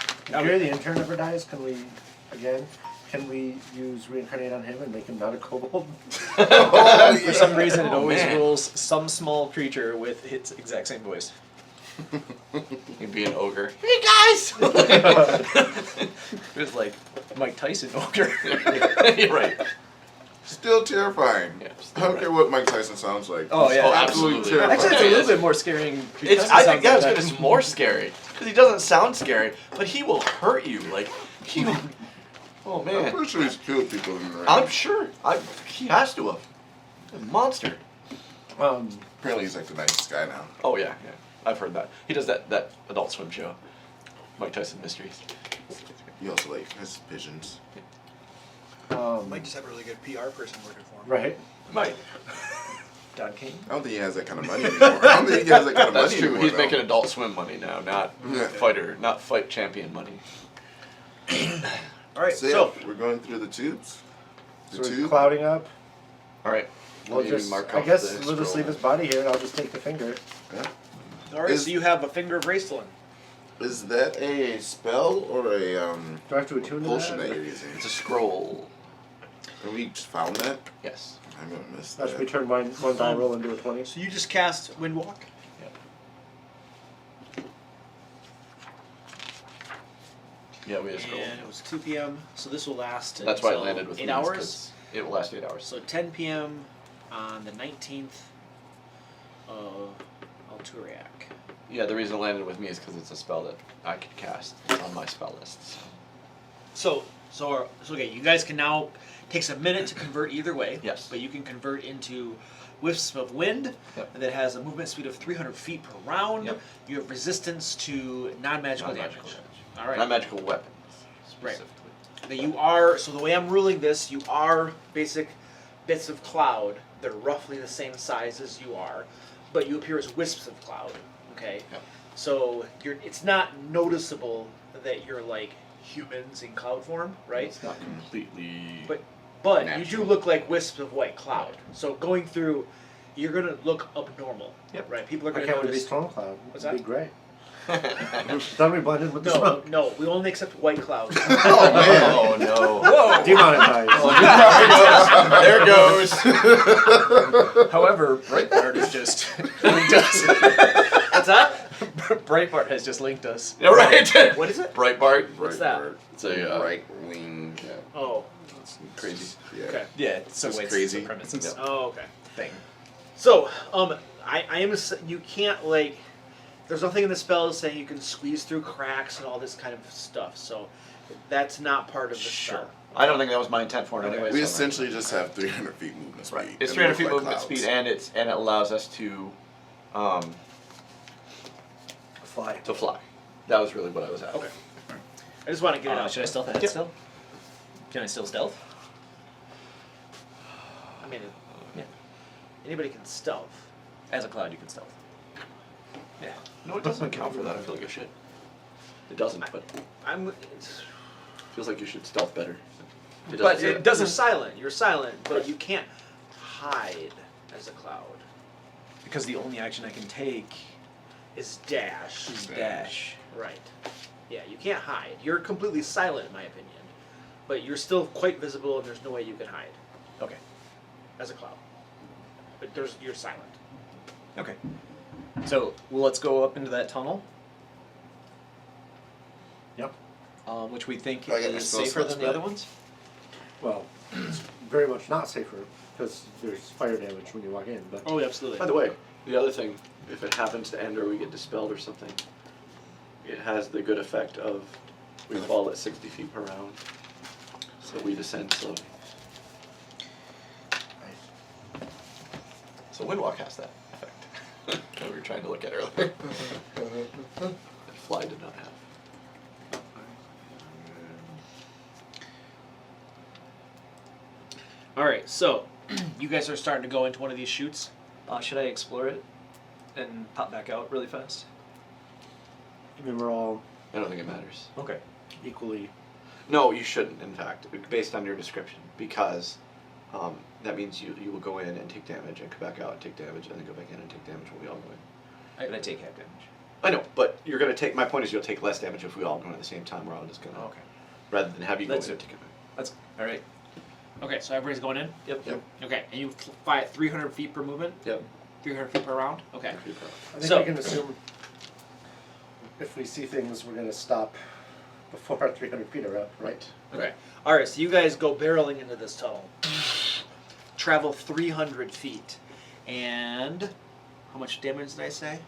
If Gary the intern ever dies, can we use reincarnate on him and make him not a kobold? For some reason, it Oh, always man. rules some small creature with its exact same voice. You'd be an ogre. Hey guys! It was like Mike Tyson ogre. You're right. Still terrifying. Yeah, I don't care what Mike Tyson sounds like. Oh, yeah. Oh, absolutely. absolutely terrifying. Actually, it's a little bit more scaring. because I it think sounds like it's more scary because he doesn't sound scary, but he will hurt you. Like he. Oh I'm man. pretty sure he's killed people in the ring. I'm sure. He has to have. A monster. Apparently he's like the nicest guy now. Oh yeah. I've heard that. He does that Adult Swim show. Mike Tyson Mysteries. He also like has pigeons. Might just have a really good PR person working for him. Right. Might. Don King. I don't think he has that kind of money anymore. I don't think he has that kind of That's money true. anymore. He's though. making Adult Swim money now, not Yeah. fight champion money. All right, So, so yeah, we're going through the tubes. The So we're tube. clouding up. All right. We'll Let me just, mark I off guess the we'll just scroll. leave his body here and I'll just take the finger. all right, Is- so you have a finger of Raistlin. Is that a spell or a Do I have to attune to potion that? that you're using? It's a scroll. Have we just found that? Yes. I'm gonna miss That that. should be turned one die roll into a 20. So you just cast Windwalk. Yeah, we had a scroll. And it was 2 p.m. So this will last That's why it until landed with 8 me, is hours. 'cause it will last 8 hours. So 10 p.m. on the 19th of Alturiak. Yeah, the reason it landed with me is because it's a spell that I could cast. It's on my spell list. So. So okay, you guys can now takes a minute to convert either way. Yes. But you can convert into wisps of wind Yep. that has a movement speed of 300 feet per round. Yep. You have resistance to non-magical damage. All right. Not magical weapons, Right. specifically. That you are, so the way I'm ruling this, you are basic bits of cloud that are roughly the same size as you are, but you appear as wisps of cloud. Okay, Yep. so it's not noticeable that you're like humans in cloud form, right? It's not completely. But you natural. do look like wisps of white cloud. So going through, you're gonna look abnormal. Yep. Right? People are Why gonna can't we be notice. storm cloud? What's It'd that? be great. Then we blended with the No, smoke. no, we only accept white cloud. Oh man. Oh no! Whoa! Demonetized. There goes. However, Breitbart is just linked us. What's that? Breitbart has just linked us. Yeah, right. What is it? Breitbart. What's that? It's a Right wing. yeah, Oh, it's crazy. Yeah. okay. Yeah, it's a It's white crazy. supremacist Yep. Oh, okay. thing. So, I am. You can't like. There's nothing in the spell saying you can squeeze through cracks and all this kind of stuff. So, that's not part of the spell. I don't think that was my intent for it anyway. We so- essentially just have 300 feet movement speed. It's and we 300 look feet like movement clouds. speed, and it allows us to Fly. fly. That was really what I was after. Okay. I just want to get it out. Should I stealth ahead still? Can I still stealth? I mean, Yeah. anybody can stealth. As a cloud, you can stealth. Yeah. No, it doesn't count for that. I feel like I should. It doesn't, but It's, feels like you should stealth better. It But doesn't. it doesn't. You're silent. You're silent, but you can't hide as a cloud. Because the only action I can take Is dash. is dash. Right. Yeah, you can't hide. You're completely silent, in my opinion. But you're still quite visible, and there's no way you can hide Okay. as a cloud. But you're silent. Okay. So, well, let's go up into that tunnel, Yep. which we think I got my is spell safer slots than the back. other ones. Well, it's very much not safer because there's fire damage when you walk in. But Oh, absolutely. By the way, the other thing, if it happens to end or we get dispelled or something, it has the good effect of we fall at 60 feet per round, so we descend slowly. So Windwalk has that effect that we were trying to look at earlier. That Fly did not have. All right, so you guys are starting to go into one of these chutes. Should I explore it and pop back out really fast? I mean, we're all I don't think it matters. Okay. equally. No, you shouldn't, in fact, based on your description, because that means you will go in and take damage and come back out and take damage and then go back in and take damage when we all go in. I take half damage. I know, but you're going to take, my point is you'll take less damage if we all go in at the same time. We're all just going to, Okay. rather than have you go That's in and it. take it. That's all right. Okay, so everybody's going in? Yep. Yep. Okay, and you fly at 300 feet per movement? Yep. 300 feet per round? Okay. I think So- we can assume if we see things, we're gonna stop before our 300 feet are up, right? Okay. All right, so you guys go barreling into this tunnel. Travel 300 feet. And how much damage did I say?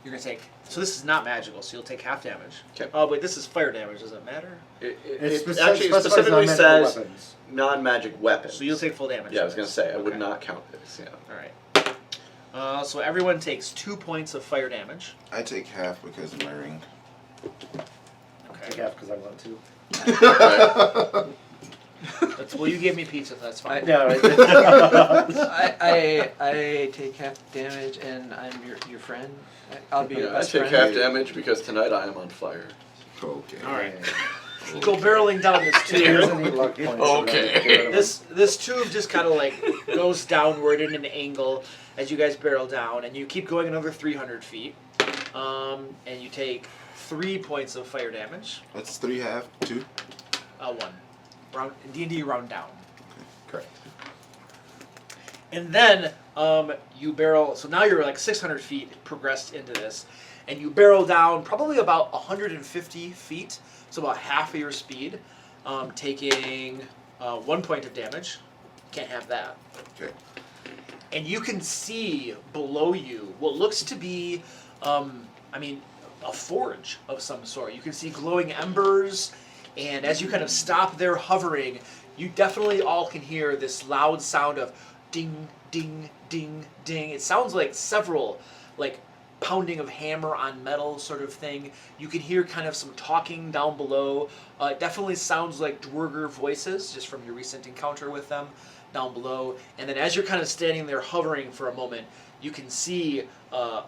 You're going to take... So this is not magical, so you'll take half damage. Okay. Oh, wait, this is fire damage. Does it matter? It Specifies actually specifically non-magical says weapons. non-magic weapons. So you'll take full damage. Yeah, I was going to say, I would Okay. not count this. Yeah. All right. So everyone takes 2 points of fire damage. I take half because of my ring. Take half because I want to. Well, you gave me pizza, that's fine. Yeah, right. I take half damage and I'm your friend. I'll be your Yeah, I best take friend. half damage because tonight I am on fire. Okay. All right. You go barreling down this Here's tube. any luck points. Okay. This tube just kind of like goes downward in an angle as you guys barrel down, and you keep going another 300 feet, and you take 3 points of fire damage. That's 3 half, 2. 1. Round D&D round down. Correct. And then you barrel. So now you're like 600 feet progressed into this, and you barrel down probably about 150 feet, so about half of your speed, taking 1 point of damage. Can't have that. Okay. And you can see below you what looks to be, a forge of some sort. You can see glowing embers, and as you kind of stop there hovering, you definitely all can hear this loud sound of ding, ding, ding, ding. It sounds like several, like, pounding of hammer on metal sort of thing. You can hear kind of some talking down below. It definitely sounds like Dwarger voices, just from your recent encounter with them. down below, and then as you're kind of standing there hovering for a moment, you can see a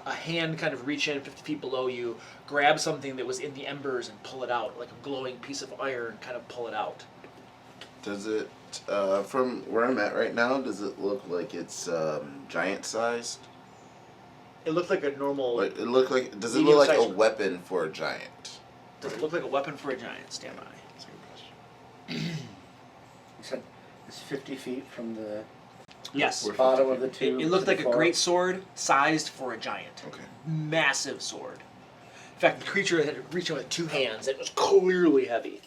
hand kind of reach in 50 feet below you, grab something that was in the embers and pull it out, like a glowing piece of iron, kind of pull it out. Does it, from where I'm at right now, does it look like it's giant sized? It looked like a normal. Like, does it look like a medium-sized- weapon for a giant? Does it look like a weapon for a giant? Stand by. That's a good question. You said it's 50 feet from the Yes. We're bottom 50 of the It, tube. it looked to like the a floor. great sword sized for a giant. Okay. Massive sword. In fact, the creature had reached in with 2 hands. It was clearly heavy.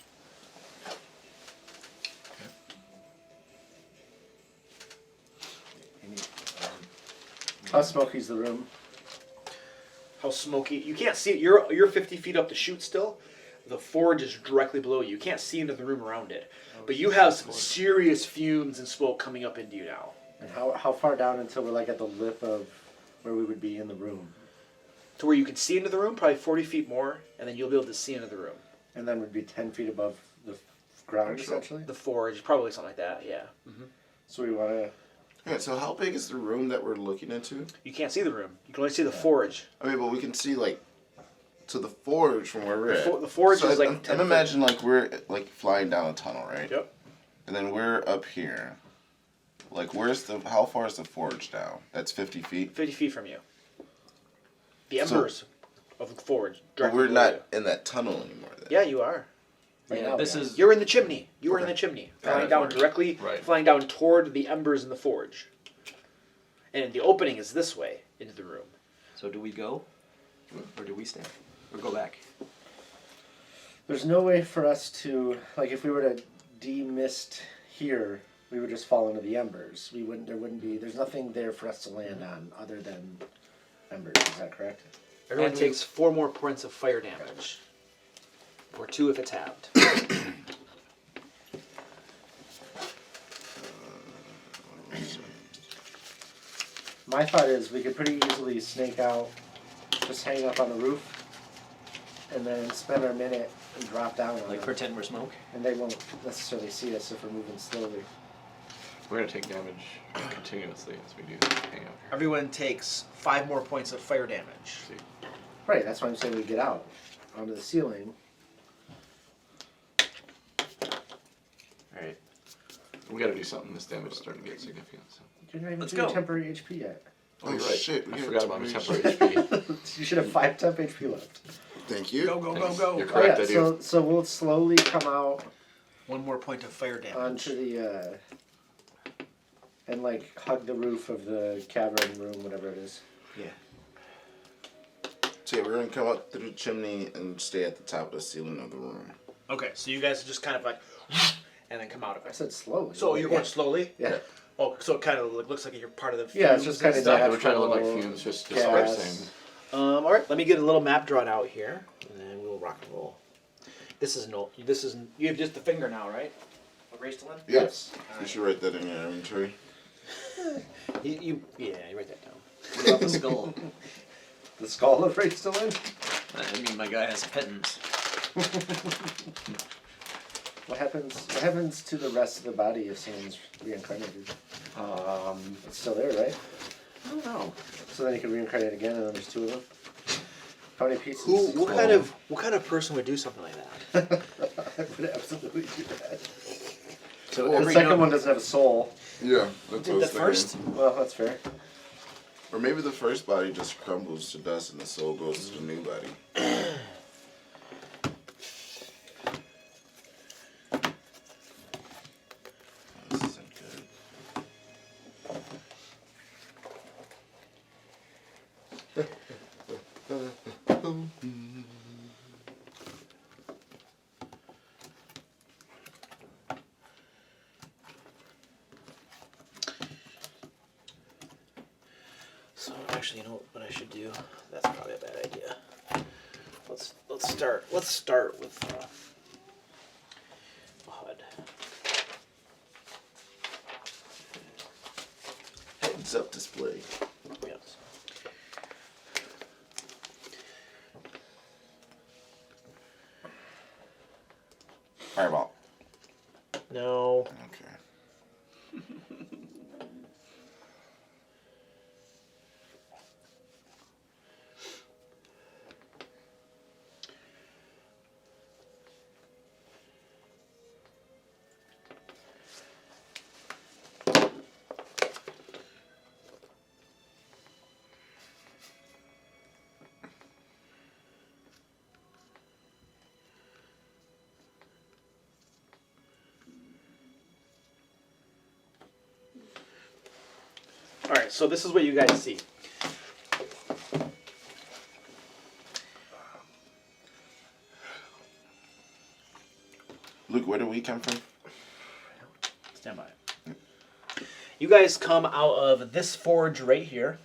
How smoky's the room? How smoky. You can't see it. You're 50 feet up the chute still. The forge is directly below you. You can't see into the room around it. But you have some serious fumes and smoke coming up into you now. And how far down until we're like at the lip of where we would be in the room? To where you can see into the room, probably 40 feet more, and then you'll be able to see into the room. And then would be 10 feet above the ground, essentially? The forge, probably something like that, yeah. So we want to... Yeah, so how big is the room that we're looking into? You can't see the room. You can only see the forge. I mean, but we can see, like, to the forge from where we're at. The forge So is like I'm 10 feet. imagine, like, we're, like, flying down a tunnel, right? Yep. And then we're up here. Like, how far is the forge down? That's 50 feet? 50 feet from you. The So- embers of the forge. But directly we're below not you. in that tunnel anymore, then. Yeah, you are. Right Yeah, now this we are. is You're in the chimney. You were in Okay. the chimney. Got Flying it. down directly, Right. flying down toward the embers in the forge. And the opening is this way into the room. So do we go? Or do we stay? Or go back? There's no way for us to... Like, if we were to demist here, we would just fall into the embers. We wouldn't... There wouldn't be... There's nothing there for us to land on other than embers. Is that correct? Everyone And takes 4 more points of fire damage. Or 2 if it's halved. My thought is we could pretty easily snake out, just hang up on the roof, and then spend our minute and drop down on Like them. pretend we're smoke? And they won't necessarily see us if we're moving slowly. We're gonna take damage continuously as we do hang out here. Everyone takes 5 more points of fire damage. See. Right, that's why I'm saying we get out onto the ceiling. Alright. We gotta do something. This damage is starting to get significant. So. You're not even Let's doing go. temporary HP yet. Oh, you're right. shit. I we forgot have about my temporary- temporary HP. You should have 5 temp HP left. Thank you. Go, Thanks. go, You're go. Oh, yeah, correct, I do. so we'll slowly come out 1 more point of fire damage. onto the and like hug the roof of the cavern room, whatever it is. Yeah. So yeah, we're gonna come up through the chimney and stay at the top of the ceiling of the room. Okay, so you guys just kind of like, and then come out of I it. said slowly. So you're going slowly? Yeah. Oh, so it kind of looks like you're part of the. Yeah, it's just fumes kind and of stuff. We're trying to look like natural fumes, just gas. dispersing. All right, let me get a little map drawn out here, and then we'll rock and roll. This is you have just the finger now, right? Erased one. Yes. You should write that in your inventory. You write that down. What about the skull? The skull of Ray still in? I mean, my guy has a pittance. What happens to the rest of the body if someone's reincarnated? It's still there, right? I don't know. So then you can reincarnate again, and then there's 2 of them. How many pieces? What kind of person would do something like that? I would absolutely do that. So The every second one doesn't have a soul. Yeah, that's what I Did was the thinking. first? Well, that's fair. Or maybe the first body just crumbles to dust and the soul goes to the new body. This isn't good. So actually, you know what I should do? That's probably a bad idea. Let's start with HUD. Heads up display. Yes. Fireball. No. Okay. right, so this is what you guys see. Luke, where do we come from? Stand by. You guys come out of this forge right here,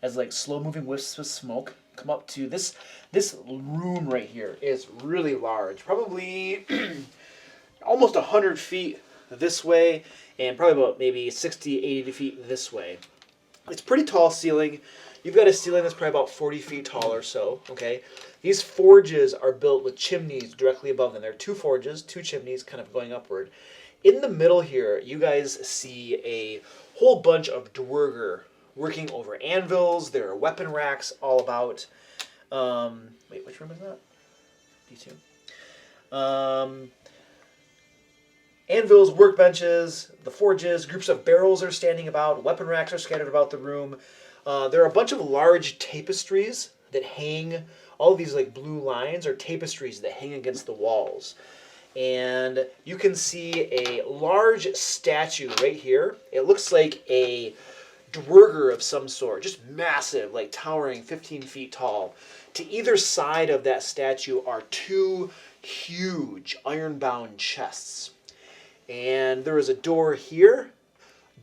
as like slow-moving wisps of smoke. Come up to this room right here is really large, probably almost 100 feet this way, and probably about maybe 60, 80 feet this way. It's pretty tall ceiling. You've got a ceiling that's probably about 40 feet tall or so, okay? These forges are built with chimneys directly above them. There are two forges, two chimneys kind of going upward. In the middle here, you guys see a whole bunch of dwerger working over anvils. There are weapon racks all about. Wait, which room is that? D2. Anvils, workbenches, the forges, groups of barrels are standing about, weapon racks are scattered about the room. There are a bunch of large tapestries that hang, all of these like blue lines are tapestries that hang against the walls. And you can see a large statue right here. It looks like a dwerger of some sort, just massive, like towering 15 feet tall. To either side of that statue are two huge iron-bound chests. And there is a door here,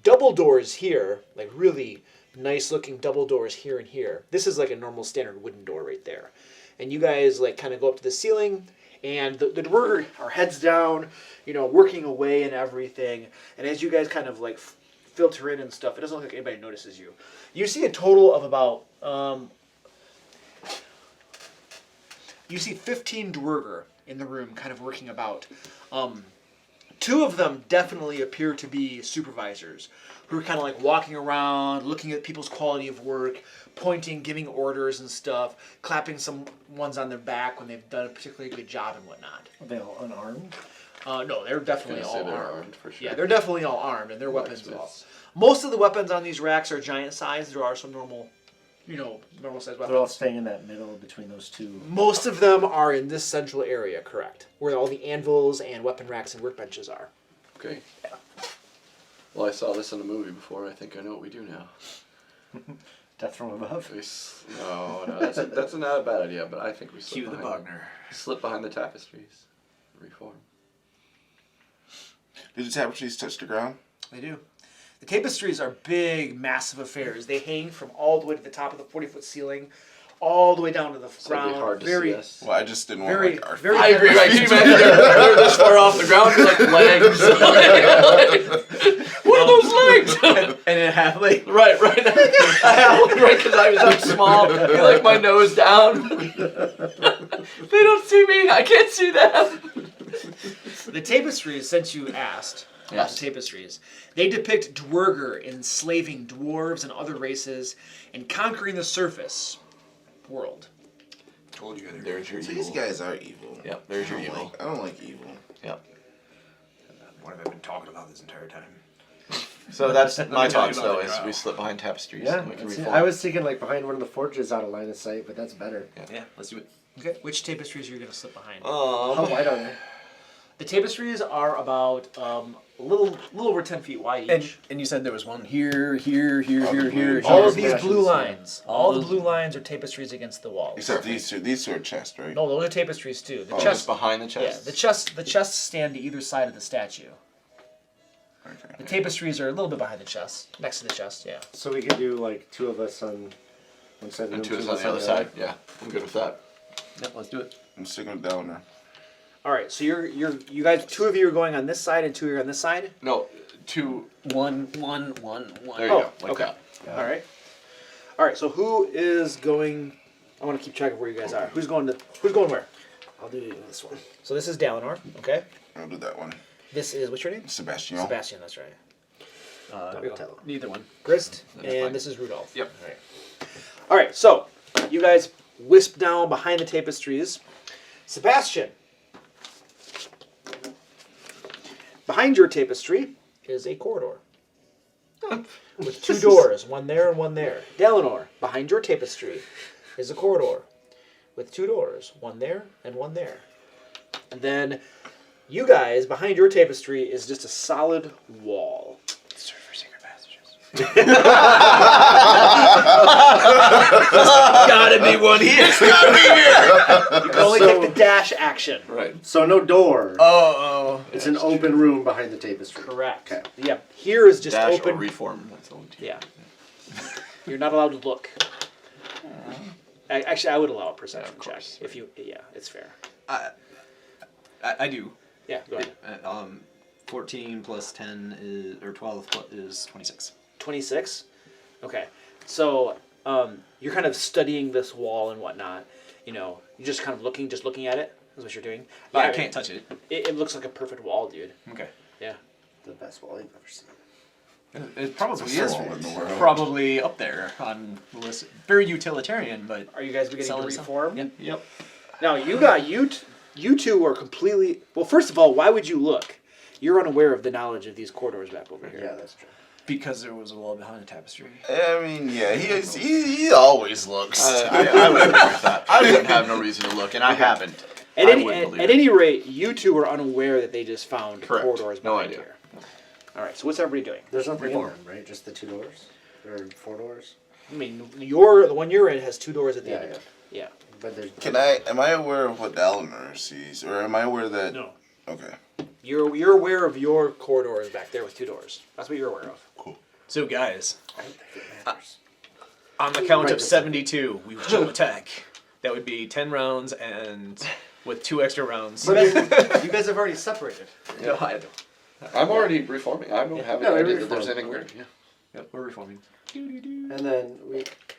double doors here, like really nice looking double doors here and here. This is like a normal standard wooden door right there. And you guys like kind of go up to the ceiling, and the dwerger are heads down, you know, working away and everything. And as you guys kind of like filter in and stuff, it doesn't look like anybody notices you. You see a total of about, you see 15 dwerger in the room kind of working about. Two of them definitely appear to be supervisors who are kind of like walking around, looking at people's quality of work, pointing, giving orders and stuff, clapping some ones on their back when they've done a particularly good job and whatnot. Are they all unarmed? No, they're definitely all they're armed. armed for sure. Yeah, they're definitely all armed, and their weapons are all. Most of the weapons on these racks are giant size. There are some normal, normal size weapons. They're all staying in that middle between those two. Most of them are in this central area, correct, where all the anvils and weapon racks and workbenches are. Okay. Well, I saw this in a movie before. I think I know what we do now. Death from above. No, that's not a bad idea. But I think we slip Cue the behind. Wagner. Slip behind the tapestries. Reform. Did the tapestries touch the ground? They do. The tapestries are big, massive affairs. They hang from all the way to the top of the 40-foot ceiling, all the way down to the It's gonna ground. be hard to very, see us. Well, I just didn't want very, like our very. I agree. Right? Can you imagine they're this far off the ground, like legs? What are those legs? And then halfway. Right. Right, because I was up small. I like my nose down. They don't see me. I can't see them. The tapestries, since you asked about Yes. the tapestries, they depict dwerger enslaving dwarves and other races and conquering the surface world. Told you There's your So evil. these guys are evil. Yep, there's your evil. I don't like evil. Yep. What have I been talking about this entire time? So that's my tell you thoughts, about though, the is trial. we slip behind tapestries Yeah, and we can that's it. reform. I was thinking like behind one of the forges out of line of sight, but that's better. Yeah, let's do it. Okay. Which tapestries are you going to slip behind? How wide are they? The tapestries are about a little over 10 feet wide each. And you said there was one here. All of Sebastian's, these blue yeah. lines, all the blue lines are tapestries against the walls. Except these two are chests, right? No, those are tapestries too. The Oh, Just chest, behind the yeah, chest. the chests stand to either side of the statue. Okay. The tapestries are a little bit behind the chest, next to the chest. Yeah. So we could do like two of us on one side of the And room, two is two on of us the other side. Yeah, I'm good with that. Yep, let's do it. I'm sticking with Downer. All right. So you guys, two of you are going on this side and two are on this side. No, two. One. There you Oh, go. Like okay. that. All right. All right. So who is going? I want to keep track of where you guys are. Who's going where? I'll do this one. So this is Dalinar. Okay. I'll do that one. This is what's your name? Sebastian. Sebastian. That's right. Neither one. Grist, That's and fine. this is Rudolph. Yep. All right, so you guys wisp down behind the tapestries. Sebastian, behind your tapestry is a corridor with two doors, one there and one there. Dalinar, behind your tapestry is a corridor with two doors, one there and one there. And then you guys, behind your tapestry is just a solid wall. Search for secret passages. Gotta be one here. Gotta be here. You can only So- take the dash action. Right. So no door. Oh. It's an open room behind the tapestry. Correct. Okay. Yeah. Here is just Dash open. or reform. That's the only two. Yeah. You're not allowed to look. Actually, I would allow a perception of check course. if you. Yeah, it's fair. I do. Yeah, go ahead. 14 plus 10 is, or 12 is 26. 26. Okay, so you're kind of studying this wall and whatnot. You know, you're just kind of looking at it. Is what you're doing. But Yeah, I can't touch it. It looks like a perfect wall, dude. Okay. Yeah. The best wall I've ever seen. It probably It's is all in the world. probably up there on the list. Very utilitarian, but Are you guys beginning to selling stuff. reform? Yep. Yep. Now you two are completely. Well, first of all, why would you look? You're unaware of the knowledge of these corridors back over here. Yeah, that's true. Because there was a wall behind the tapestry. I mean, yeah, he always looks. I would agree with that. I wouldn't have no reason to look, and I haven't. At I any, wouldn't at, believe at it. any rate, you two are unaware that they just found Correct. corridors No behind idea. here. All right, so what's everybody doing? There's nothing Reform. in them, right? Just the 2 doors? Or 4 doors? I mean, the one you're in has 2 doors at the Yeah, end of it. Yeah. But there's... Am I aware of what Dalinar sees? Or am I aware that... No. Okay. You're aware of your corridors back there with 2 doors. That's what you're aware of. Cool. So guys, I don't think it matters. on the count Right, of 72, we will attack. That would be 10 rounds, and with 2 extra rounds. You guys have already separated. Yeah, I'm already reforming. I don't have Yeah, any we idea that there's reformed. anything weird. Yeah. Yep, we're reforming. And then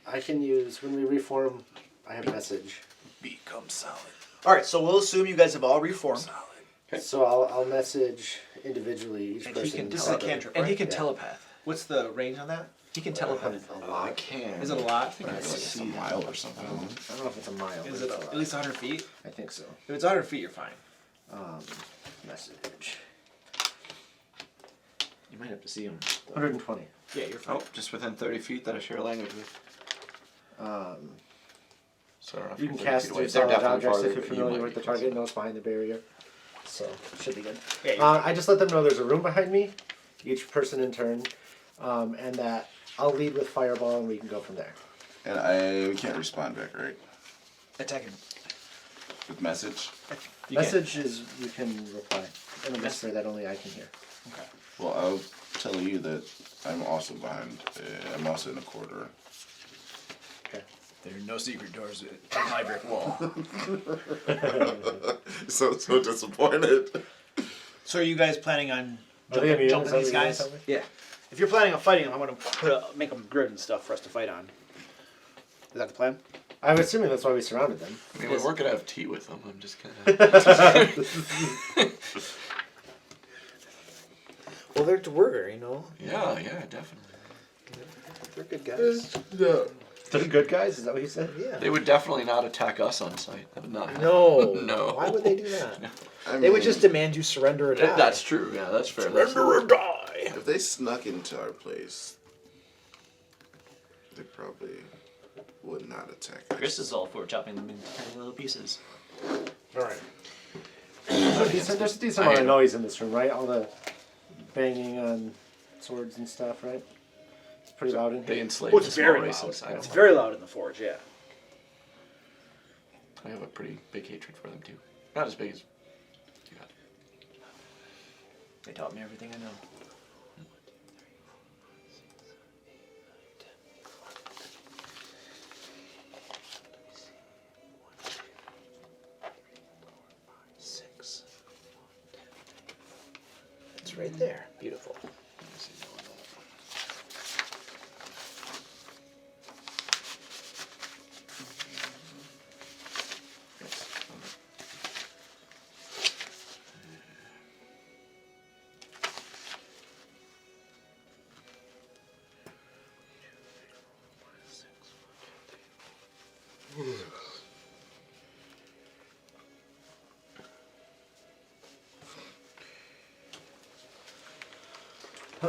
I can use, when we reform, I have message. Become solid. All right, so we'll assume you guys have all reformed. Okay. So I'll message individually each And he person. can This is a cantrip, And he right? can Yeah. telepath. What's the range on that? He can telepath. I can. Is it a lot? It's a mile or something. I don't know if it's a mile. Is but it it's a at least 100 feet? I think so. If it's 100 feet, you're fine. Message. You might have to see him. 120. Yeah, you're fine. Oh, just within 30 feet that I share a language with. So I don't know if You you're can 30 cast feet away. two They're solid definitely objects farther, if you're but you familiar might with the be close target enough. knows behind the barrier. So should be good. Yeah, you're I just let them know there's a room behind me, each person in turn, and that I'll lead with fireball and we can go from there. And we can't respond back, right? Attack him. With message? You can. Message is you can reply in a whisper that only I can hear. Okay. Well, I'll tell you that I'm also behind. I'm also in a corridor. Okay. There are no secret doors in my brick wall. So disappointed. So are you guys planning on Are they immune? jumping Is that these what you guys? tell me? Yeah. If you're planning on fighting them, I'm gonna make them grid and stuff for us to fight on. Is that the plan? I'm assuming that's why we surrounded them. I mean, we weren't gonna have tea with them. I'm just kind of. Well, they're dwarf, you know. Yeah, definitely. They're good guys. They're good guys. Is that what you said? Yeah. They would definitely not attack us on sight. That would not happen. No. No. Why would they do that? I They would mean, just demand you surrender or die. That's true. Yeah, that's fair. surrender or die. If they snuck into our place, they probably would not attack us. Chris is all for chopping them into tiny little pieces. All right. There's a decent amount of noise in this room, right? All the banging on swords and stuff, right? It's pretty loud in They here. enslave Oh, the it's small very races. loud. It's very loud in the forge. Yeah. I have a pretty big hatred for them too. Not as big as you got. They taught me everything I know. It's right there. Beautiful. I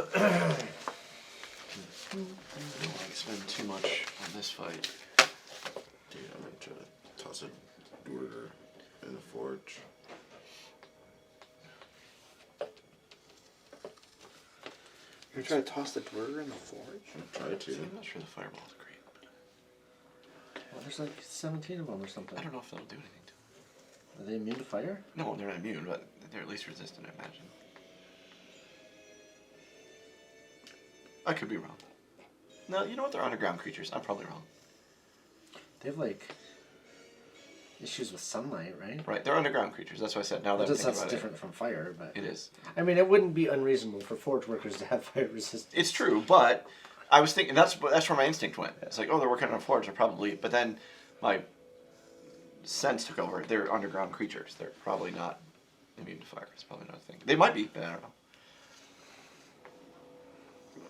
don't want to spend too much on this fight. Dude, I'm gonna try to toss a dwarger in the forge. You're trying to toss the dwarf in the forge? Try to. I'm not sure the fireball's great. Well, there's like 17 of them or something. I don't know if that'll do anything to them. Are they immune to fire? No, they're not immune, but they're at least resistant, I imagine. I could be wrong. No, you know what? They're underground creatures. I'm probably wrong. They have like issues with sunlight, right? Right, they're underground creatures. That's what I said. Now that I'm Just thinking that's about different from fire, but it is. I mean, it wouldn't be unreasonable for forge workers to have fire resistance. It's true, but I was thinking that's where my instinct went. It's like, oh, they're working on a forge, they're probably. But then my sense took over. They're underground creatures. They're probably not immune to fire. It's probably not a thing. They might be, but I don't know.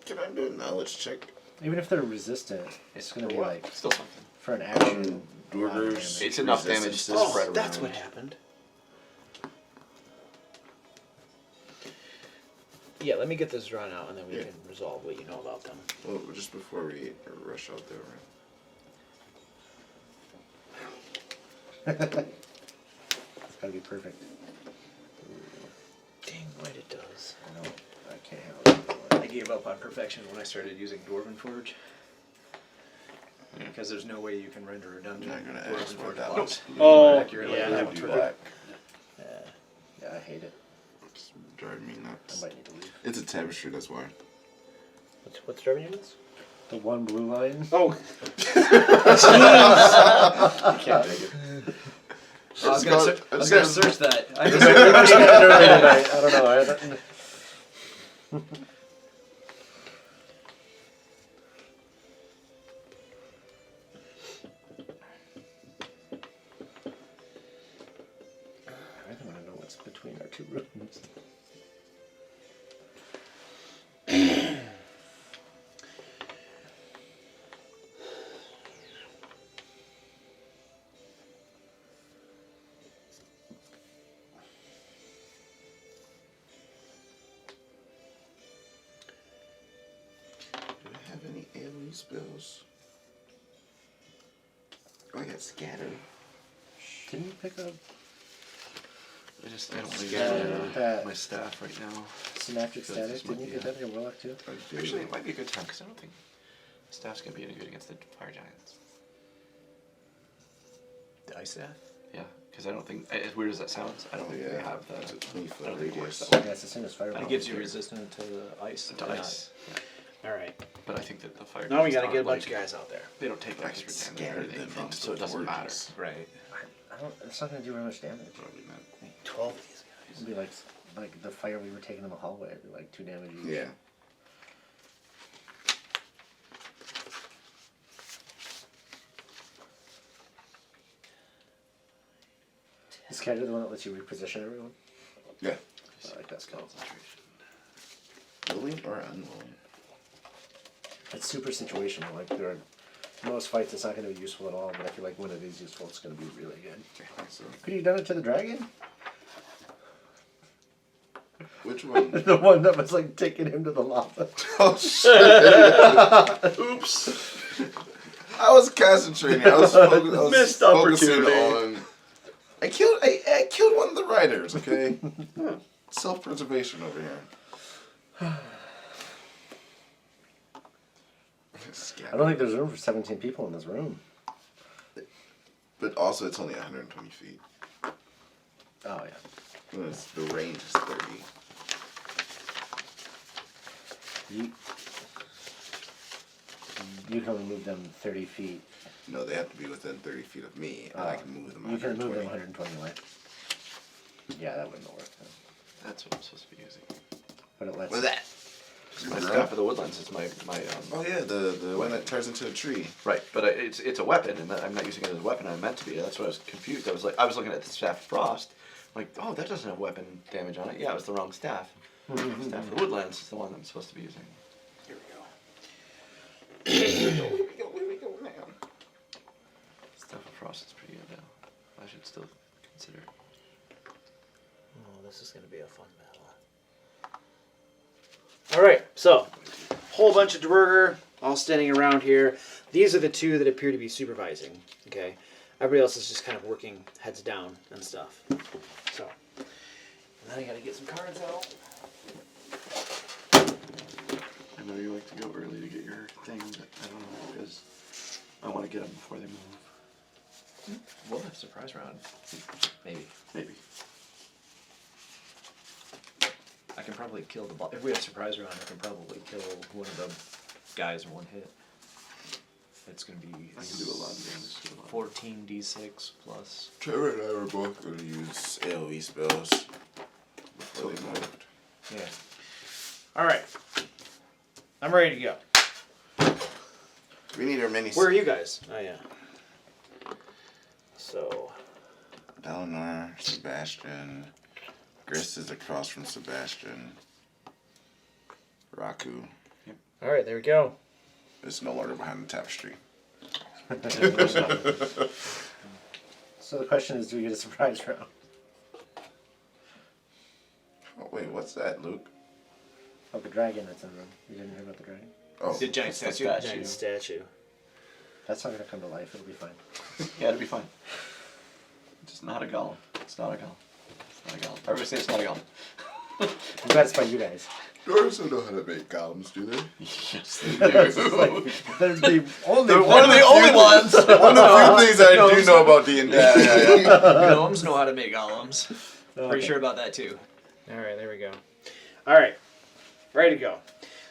Can I do a knowledge check? Even if they're resistant, it's going to be like Still something. for an action. Durgers. It's enough damage to Resistance. spread Oh, around. that's what happened. Yeah, let me get this drawn out, and then we Yeah. can resolve what you know about them. Well, just before we rush out there, right? It's got to be perfect. Dang right it does. I know. I can't handle it. I gave up on perfection when I started using Dwarven Forge. Because there's no way you can render a dungeon. Not gonna Dwarven ask for Forge that. blocks Oh, accurately. yeah. I I'll would do forget. that. Yeah, I hate it. It's driving me I nuts. might need to leave. It's a tapestry, that's why. What's driving you nuts? The one blue line. Oh, Can't take it. I was gonna- gonna search that. I just I don't know. I don't... I don't want to know what's between our two rooms. Do I have any AoE spells? Oh, I got scatter. Didn't you pick up I don't believe that my staff right now. synaptic Feel like static? this might Didn't you be get that in your warlock too? I do. Actually, it might be a good time because I don't think staff's gonna be any good against the fire giants. The ice staff? Yeah, because I don't think, as weird as that sounds, I don't think they have the. It's a 20-foot I don't think it works radius. that way. Yeah, it's the same as fireball. It gives you resistant to the ice. To or not. ice. Yeah. all right. But I think that the fire. Now we giants gotta aren't get a bunch like- of guys out there. They don't take I extra could damage or scatter anything them from, into so it the doesn't matter. forges. Right. I don't. It's not gonna do very much damage. Probably not. 12 of these It'd be like the fire we were taking in the hallway. It'd be like 2 damage each. Yeah. Is Scatter the one that lets you reposition everyone? Yeah. I like that spell. Willing or unwilling? It's super situational. Like there are most fights, it's not going to be useful at all. But I feel like when it is useful, it's going to be really good. So, Could you have done it to the dragon? which one? The one that was like taking him to the lava. Oh shit! Oops. I was concentrating. I was Missed focusing opportunity. on. I killed one of the riders. Okay. Self-preservation over here. I don't think there's room for 17 people in this room. But also, it's only 120 feet. Oh yeah. The range is 30. You can only move them 30 feet. No, they have to be within 30 feet of me, and I can move them. You can move them 120. 120 away. Yeah, that wouldn't work. Then. That's what I'm supposed to be using. But it lets. What's that? My staff of the woodlands is my Oh yeah, the one that turns into a tree. right, but it's a weapon, and I'm not using it as a weapon. I meant to be. That's why I was confused. I was looking at the staff of frost, like, oh, that doesn't have weapon damage on it. Yeah, it was the wrong staff. Staff of the woodlands is the one I'm supposed to be using. Here we go. Where we go now? Staff of frost is pretty good though. I should still consider it. Oh, this is going to be a fun battle. All right, so whole bunch of Dwerger all standing around here. These are the two that appear to be supervising. Okay, everybody else is just kind of working heads down and stuff. So now I got to get some cards out. I know you like to go early to get your thing, but I don't know because I want to get them before they move. surprise round. Maybe. Maybe. I can probably kill the boss. If we have surprise round, I can probably kill one of the guys in one hit. It's gonna be I can do a lot of damage. 14d6 plus. Trevor and I were both going to use AoE spells before they moved. Yeah. All right. I'm ready to go. We need our mini. Where are you guys? Oh yeah. So. Eleanor, Sebastian. Gris is across from Sebastian. Raku All right, there we go. is no longer behind the tapestry. So the question is, do we get a surprise round? Oh, wait, what's that, Luke? Oh, the dragon that's in them. You didn't hear about the dragon? Oh, The giant That's statue. that Giant statue. That's not gonna come to life. It'll be fine. Yeah, it'll be fine. It's just not a golem. It's not a golem. It's not a golem. Everybody say it's not a golem. That's by you guys. dwarves don't know how to make golems, do they? Yes, they It's do. like, they're the only They're one of the only ones. One of the few things I do know about D&D. Gnomes know how to make golems. Pretty Okay. sure about that too. All right, there we go. All right, ready to go.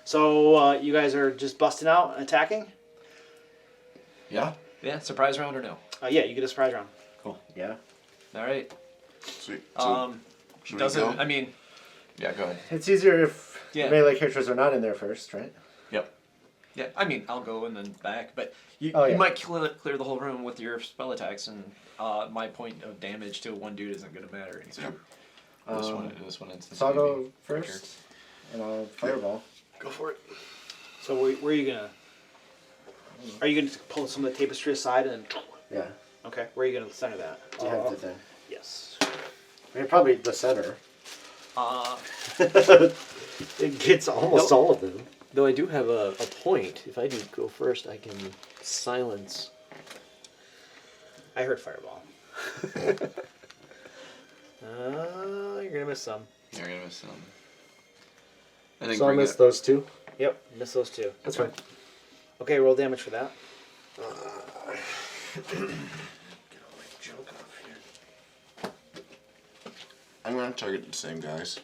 So you guys are just busting out and attacking? Yeah. Yeah, surprise round or no? Yeah, you get a surprise round. Yeah. All right. Sweet. So, should we Doesn't. go? I mean, Yeah. Go ahead. It's easier if Yeah. the melee characters are not in there first, right? Yep. yeah. I mean, I'll go and then back, but you, Oh, you yeah. might clear the whole room with your spell attacks, and my point of damage to one dude isn't gonna matter anymore. This one instance. So I'll go maybe first, and I'll fireball. Go for it. So where are you gonna? Are you gonna pull some of the tapestry aside and? Yeah. Okay, where are you gonna center that? Do you have the thing? Yes. I mean, probably the center. It gets almost all of them. Though I do have a point. If I do go first, I can silence. I heard fireball. You're gonna miss some. You're gonna miss some. I think So I bring missed it. those two. Yep, miss those two. That's fine. Okay, roll damage for that. Get all my junk off here. I'm going to target the same guys.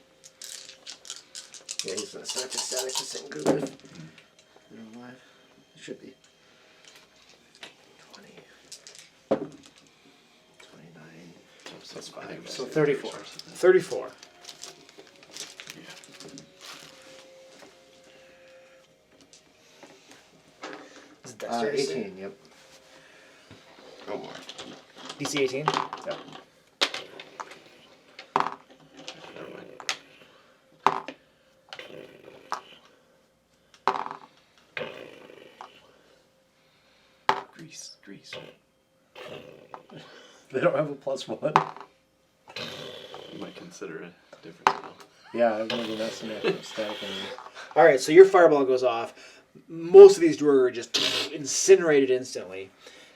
Yeah, he's gonna start to static the same group. They're alive. It should be. 20. 29. That's fine. So 34. 34. Is it dexterity? 18, yep. Oh boy. DC 18? Yep. Grease. They don't have a +1. You might consider it different now. Yeah, I've never not seen that static anymore. Alright, so your fireball goes off. Most of these Dwarg are just incinerated instantly.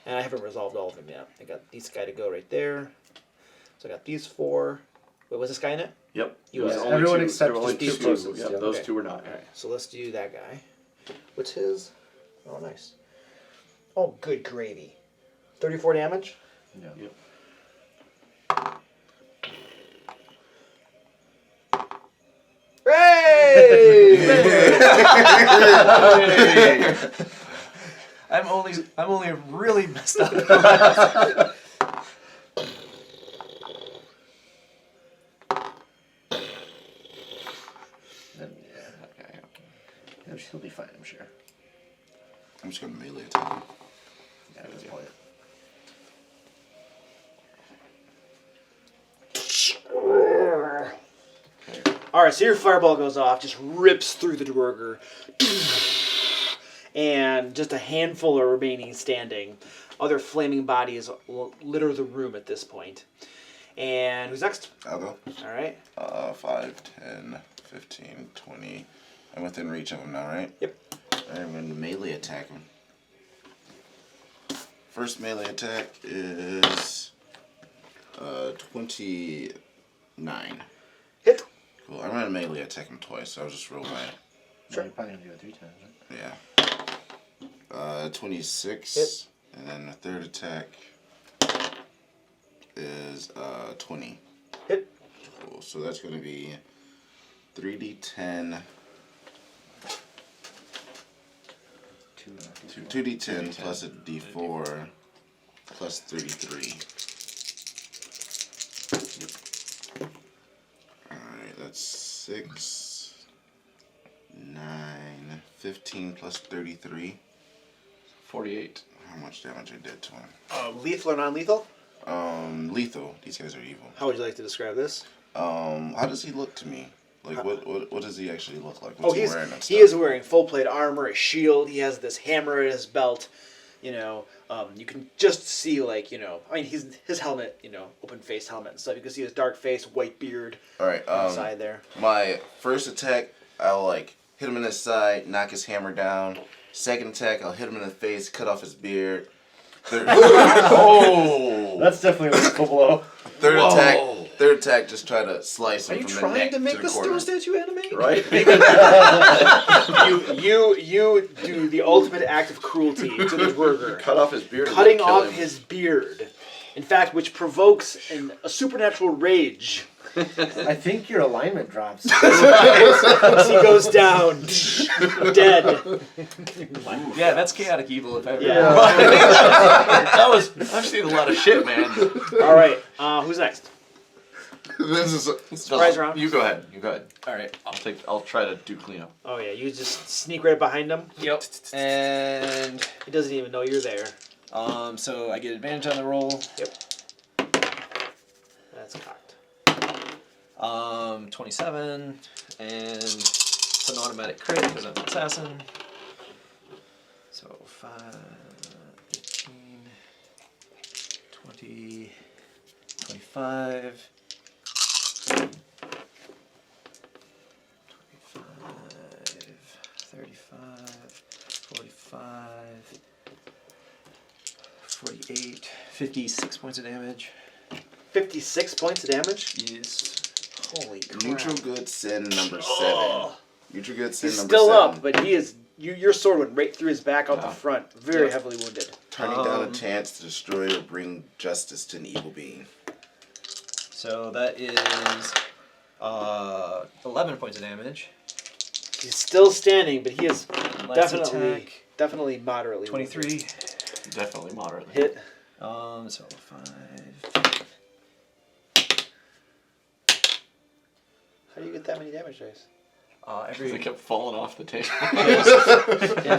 And I haven't resolved all of them yet. I got this guy to go right there. So I got these four. Wait, was this guy in it? Yep. You There was was- only everyone two- except there were only just two. these closest, Yep, yeah. those Okay. two were not. Alright, so let's do that guy. What's his? Oh, nice. Oh, good gravy. 34 damage? Yep. Hey! I'm only really messed up. Then, yeah, he'll be fine, I'm sure. I'm just going to melee attack him. Yeah, at this point. Alright, so your fireball goes off, just rips through the Dwarger. And just a handful are remaining standing. Other flaming bodies will litter the room at this point. And who's next? I'll go. Alright. 5, 10, 15, 20. I'm within reach of him now, right? Yep. I'm going to melee attack him. First melee attack is 29. Hit. Cool. I'm going to melee attack him twice, so I'll just roll my... Sure. You're probably gonna do it 3 times, right? Yeah. 26. Hit. And then the third attack is 20. Hit. Cool. So that's going to be 3d10. 2d10 plus a d4 plus 33. Alright, that's 6, 9, 15 plus 33. 48. How much damage I did to him? Lethal or non-lethal? Lethal. These guys are evil. How would you like to describe this? How does he look to me? Like, what does he actually look like? Oh, What's he wearing and he stuff? is wearing full plate armor, a shield. He has this hammer at his belt. You know, you can just see, like, you know, I mean, his helmet, you know, open face helmet and stuff. You can see his dark face, white beard Alright, inside there. my first attack, I'll, like, hit him in the side, knock his hammer down. Second attack, I'll hit him in the face, cut off his beard. Third, That's definitely a full blow. third attack, just try to slice Are him you from the trying neck to make the this corner. Stone Statue anime? Right? You do the ultimate act of cruelty to the burger. Cut off his beard. and Cutting kill off him. his beard. In fact, which provokes a supernatural rage. I think your alignment drops. As he goes down, dead. Yeah, that's chaotic evil if ever. Yeah. I've seen a lot of shit, man. All right, who's next? This is Surprise round. You go ahead. All right. I'll try to do cleanup. Oh yeah, you just sneak right behind him. Yep. And He doesn't even know you're there. so I get advantage on the roll. Yep. That's cocked. 27, and it's an automatic crit because I'm an assassin. So 5, 15, 20, 25, 35, 45, 48, 56 points of damage. 56 points of damage. Yes. Holy crap. neutral good sin number 7. Neutral good sin He's number still 7. up, but he is. Your sword went right through his back out the front, very heavily wounded. Turning down a chance to destroy or bring justice to an evil being. So that is 11 points of damage. He's still standing, but he is Last definitely moderately 23. wounded. Definitely moderately. Hit. So 5. How do you get that many damage dice? They kept falling off the table. In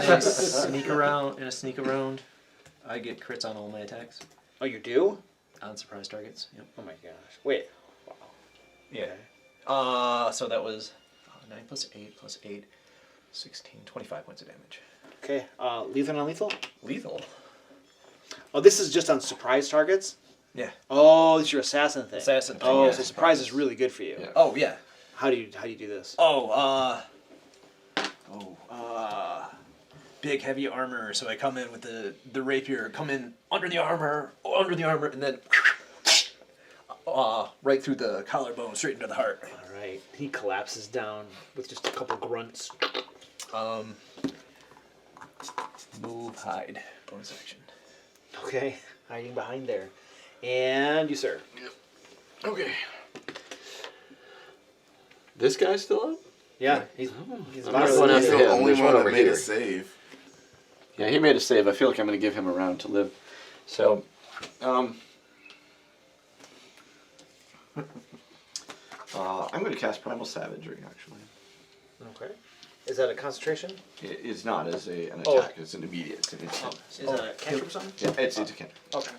a sneak around, I get crits on all my attacks Oh, you do? on surprise targets. Yep. Oh my gosh. Wait. Yeah. So that was 9 plus 8 plus 8, 16, 25 points of damage. Okay. Lethal, non-lethal? Lethal. Oh, this is just on surprise targets? Yeah. Oh, it's your assassin thing. Assassin thing, Oh, yeah. so surprise is really good for you. Yeah. Oh yeah. How do you do this? Big heavy armor. So I come in with the rapier, come in under the armor, and then right through the collarbone, straight into the heart. All right. He collapses down with just a couple grunts. Move, hide, bonus action. Okay. Hiding behind there. And you, sir. Okay. This guy's still up? Yeah. He's I'm about just going He's after the him. only There's one one that over made here. a save. Yeah, he made a save. I feel like I'm going to give him a round to live. So, I'm going to cast Primal Savagery, actually. Okay. Is that a concentration? It's not as an attack. Oh. It's an immediate. It's Is that a cantrip or something? yeah, it's a cantrip. Okay.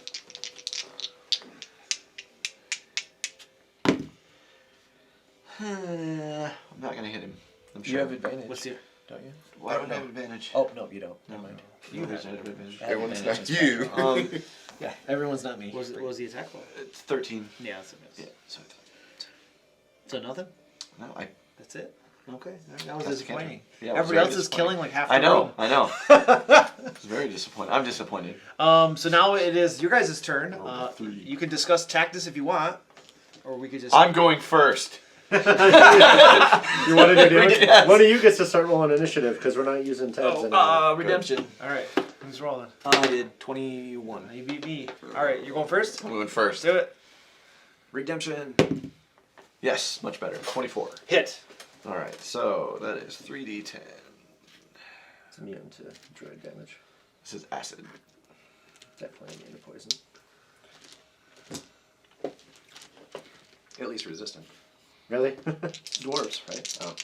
I'm not going to hit him. I'm sure. You have advantage. What's the... Don't you? Why don't I have advantage? Oh no, you don't. No, Never mind. You guys have advantage. I have Everyone's advantage, not it's you. Yeah, everyone's not me. What was the attack roll? It's 13. Yeah, that's a miss. Yeah, so So nothing? no, That's it? Okay. That was That's disappointing. yeah, it was Everybody very else is disappointing. killing like half I the know, room. I know. It's very disappointing. I'm disappointed. So now it is your guys' turn. Roll 3. You can discuss tactics if you want, or we could just. I'm going first. You want to do damage? Yes. One of you gets to start rolling initiative because we're not using tabs anymore. Redemption. All right. Who's rolling? I did 21. You beat me. All right, you're going first. I'm going first. Do it. Redemption. Yes, much better. 24. Hit. All right, so that is 3d10. It's immune to druid damage. This is acid. Definitely immune to poison. At least resistant. Really? Dwarves, right? Oh.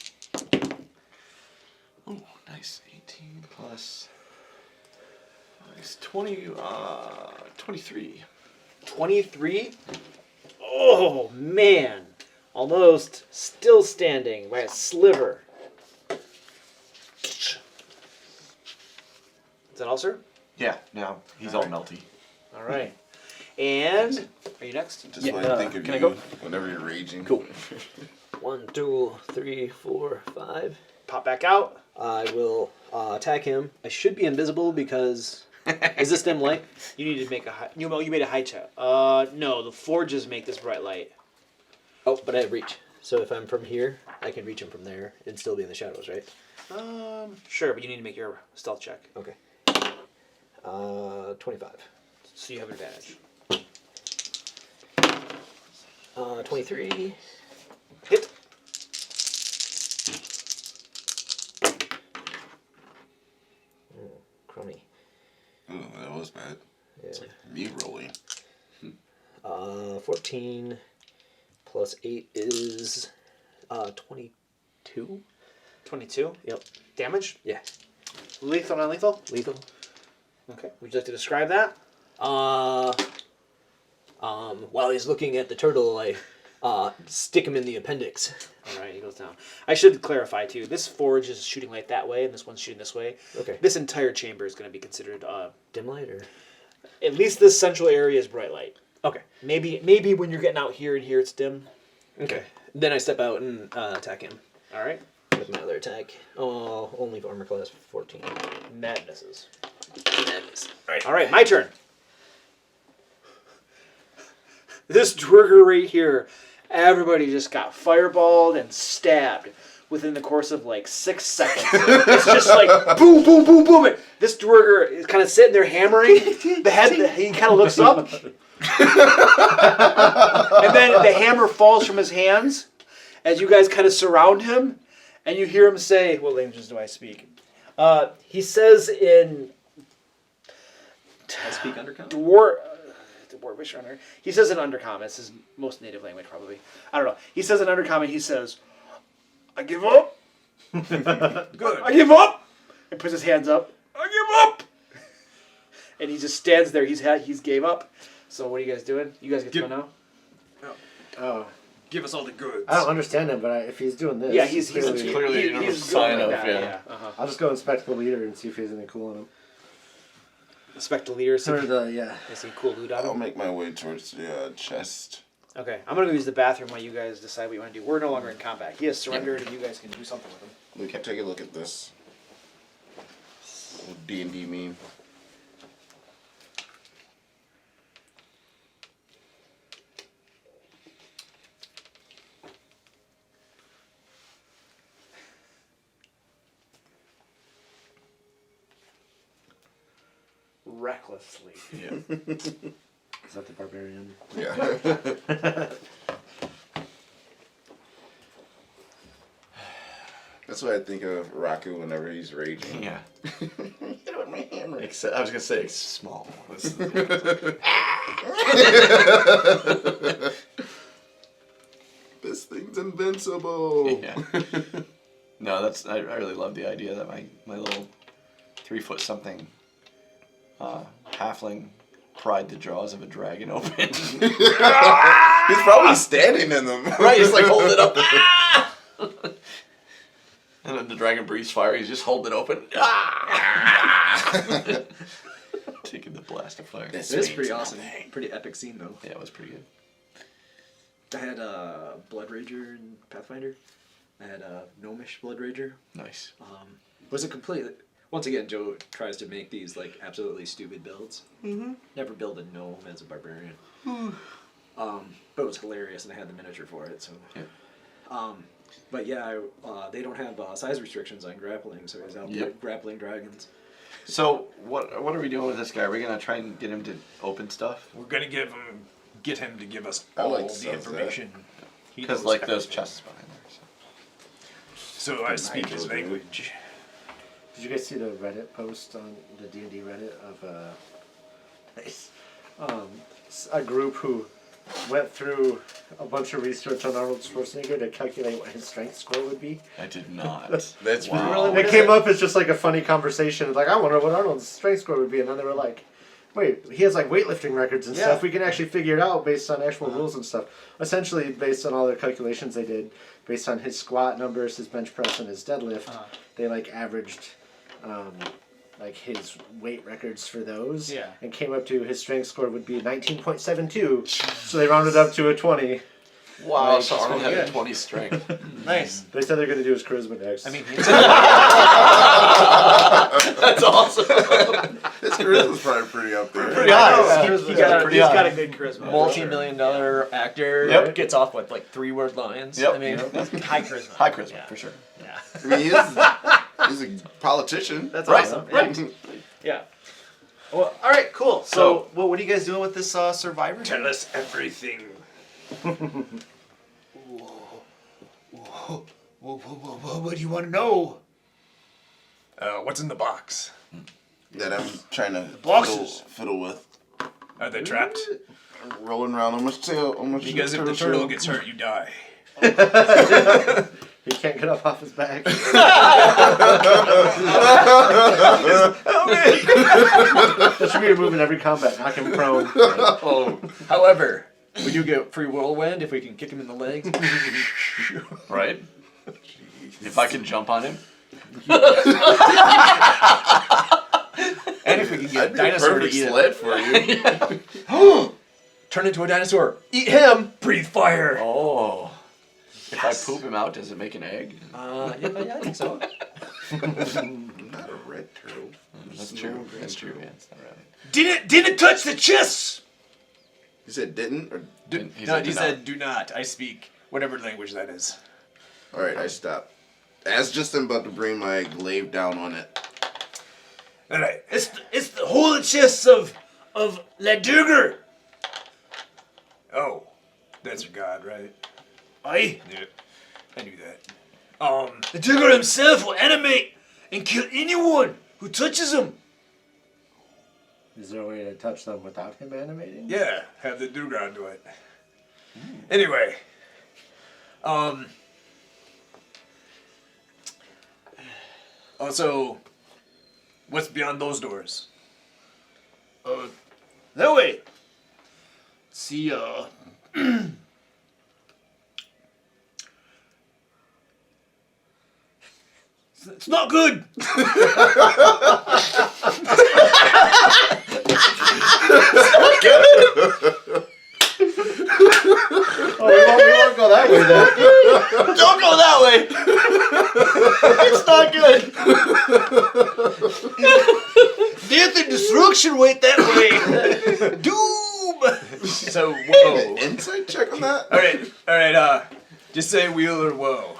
Oh, nice. 18 plus. Nice. 23. 23. Oh man, almost still standing by a sliver. Is that all, sir? Yeah, now he's all melty. All right. And are you next? Just Yeah, want to think of can I you go? whenever you're raging. Cool. 1, 2, 3, 4, 5. Pop back out. I will attack him. I should be invisible because is this dim light? You need to make a high. You made a high check. No, the forges make this bright light. Oh, but I have reach. So if I'm from here, I can reach him from there and still be in the shadows, right? Sure, but you need to make your stealth check, Okay. 25. so you have advantage. 23. Hit. Crummy. Oh, that was bad. Yeah. Me rolling. 14 plus 8 is 22. 22. Yep. Damage. Yeah. Lethal, non-lethal. Lethal. Okay. Would you like to describe that? While he's looking at the turtle, I stick him in the appendix. All right, he goes down. I should clarify too. This forge is shooting light that way, and this one's shooting this way. Okay. This entire chamber is going to be considered. Dim light or? At least this central area is bright light. Okay. Maybe when you're getting out here and here it's dim. Okay. Then I step out and attack him All right. with my other attack. Oh, only armor class 14. That misses. Madness. All right, my turn. This Dwerger right here, everybody just got fireballed and stabbed within the course of like 6 seconds. It's just like boom, boom, boom, boom. This Dwerger is kind of sitting there hammering. The head, he kind of looks up. And then the hammer falls from his hands as you guys kind of surround him. And you hear him say, what languages do I speak? He says in I speak undercount. Dwarvish runner. He says in Undercommon. It's his most native language, probably. I don't know. He says in Undercommon, he says, I give up. Good. I give up. And puts his hands up. I give up. And he just stands there. He's gave up. So what are you guys doing? You guys get to go now? Oh. Give us all the goods. I don't understand him, but if he's doing this, Yeah, he's clearly a he's sign going like of, that, yeah. Uh-huh. I'll just go inspect the leader and see if he has anything cool on him. Inspect the leader. See Or if yeah. I see cool loot on I'll him. make my way towards the chest. Okay, I'm gonna go use the bathroom while you guys decide what you want to do. We're no longer in combat. He has surrendered, and you guys can do something with him. We can take a look at this. D&D meme. Recklessly. Yeah. Is that the barbarian? Yeah. That's what I think of Raku whenever he's raging. Yeah. Hit it with my hammer. Except, I was gonna say it's small. This thing's invincible. Yeah. No, that's I really love the idea that my little 3-foot something halfling pried the jaws of a dragon open. He's probably standing in them. Right, he's like holding it up. Ah! And then the dragon breathes fire. He's just holding it open. Ah! Taking the blast of fire. It is pretty awesome. Pretty epic scene though. Yeah, it was pretty good. I had a Blood Rager in Pathfinder. I had a Gnomish Blood Rager. Nice. Was it completely? Once again, Joe tries to make these like absolutely stupid builds. Mm-hmm. Never build a gnome as a barbarian. But it was hilarious, and I had the miniature for it. So, Yeah. But yeah, they don't have size restrictions on grappling, so he's out Yep. grappling dragons. So what are we doing with this guy? Are we gonna try and get him to open stuff? We're gonna give him get him to give us I all like the sunset. information. He Because knows like those everything. chests behind there. So. So I speak his Nigel, dude. language. Did you guys see the Reddit post on the D&D Reddit of nice, a group who went through a bunch of research on Arnold Schwarzenegger to calculate what his strength score would be? I did not. That's Wow. It came up as just like a funny conversation. Like, I wonder what Arnold's strength score would be. And then they were like, wait, he has like weightlifting records and stuff. We can actually figure it out based on actual rules and stuff. Essentially, based on all the calculations they did, based on his squat numbers, his bench press, and his deadlift, they like averaged like his weight records for those. Yeah. And came up to his strength score would be 19.72. So they rounded up to a 20. Wow, Like, so it's Arnold pretty had a good. 20 strength. Nice. They said they're going to do his charisma next. I mean, That's awesome. His charisma's probably pretty up there. Pretty high. He's He's got got a a good charisma. multi-million-dollar actor Yep. gets off with like 3-word lines. Yep. I mean, High charisma. High charisma, Yeah. for sure. Yeah. I mean, he's a politician. That's Right. awesome. Right. Yeah. Well, all right, cool. So, what are you guys doing with this survivor? tell us everything. What do you want to know? What's in the box? That I'm trying to boxes. fiddle with. Are they trapped? Rolling around on my tail. On my Because if the turtle gets hurt, you die. he can't get up off his back. That should be your move in every combat. Knock him prone. Oh, However, we do get free whirlwind if we can kick him in the legs. right? If I can jump on him. And if we can get I'd a be a dinosaur to perfect eat sled it. for you. Turn into a dinosaur. Eat him. Breathe fire. Oh. If I poop him out, does it make an egg? Yeah, I think so. Not a red turtle. That's true. That's true. Yeah, it's not right. Didn't touch the chest. You said didn't? Or... He No, said he do said not. do not. I speak whatever language that is. Alright, I stopped. As just I'm about to bring my glaive down on it. All right. It's the holy chest of Laduger. Oh, that's your god, right? Aye. Yeah, I knew that. The Digger himself will animate and kill anyone who touches him. Is there a way to touch them without him animating? Yeah, have the Dugan do it. Anyway, also, what's beyond those doors? That way. See, it's not good. Oh, we won't go that way then. Don't go that way! It's not good! Death and destruction wait that way. Doom. So whoa. Insight check on that? All right. Just say wheel or whoa.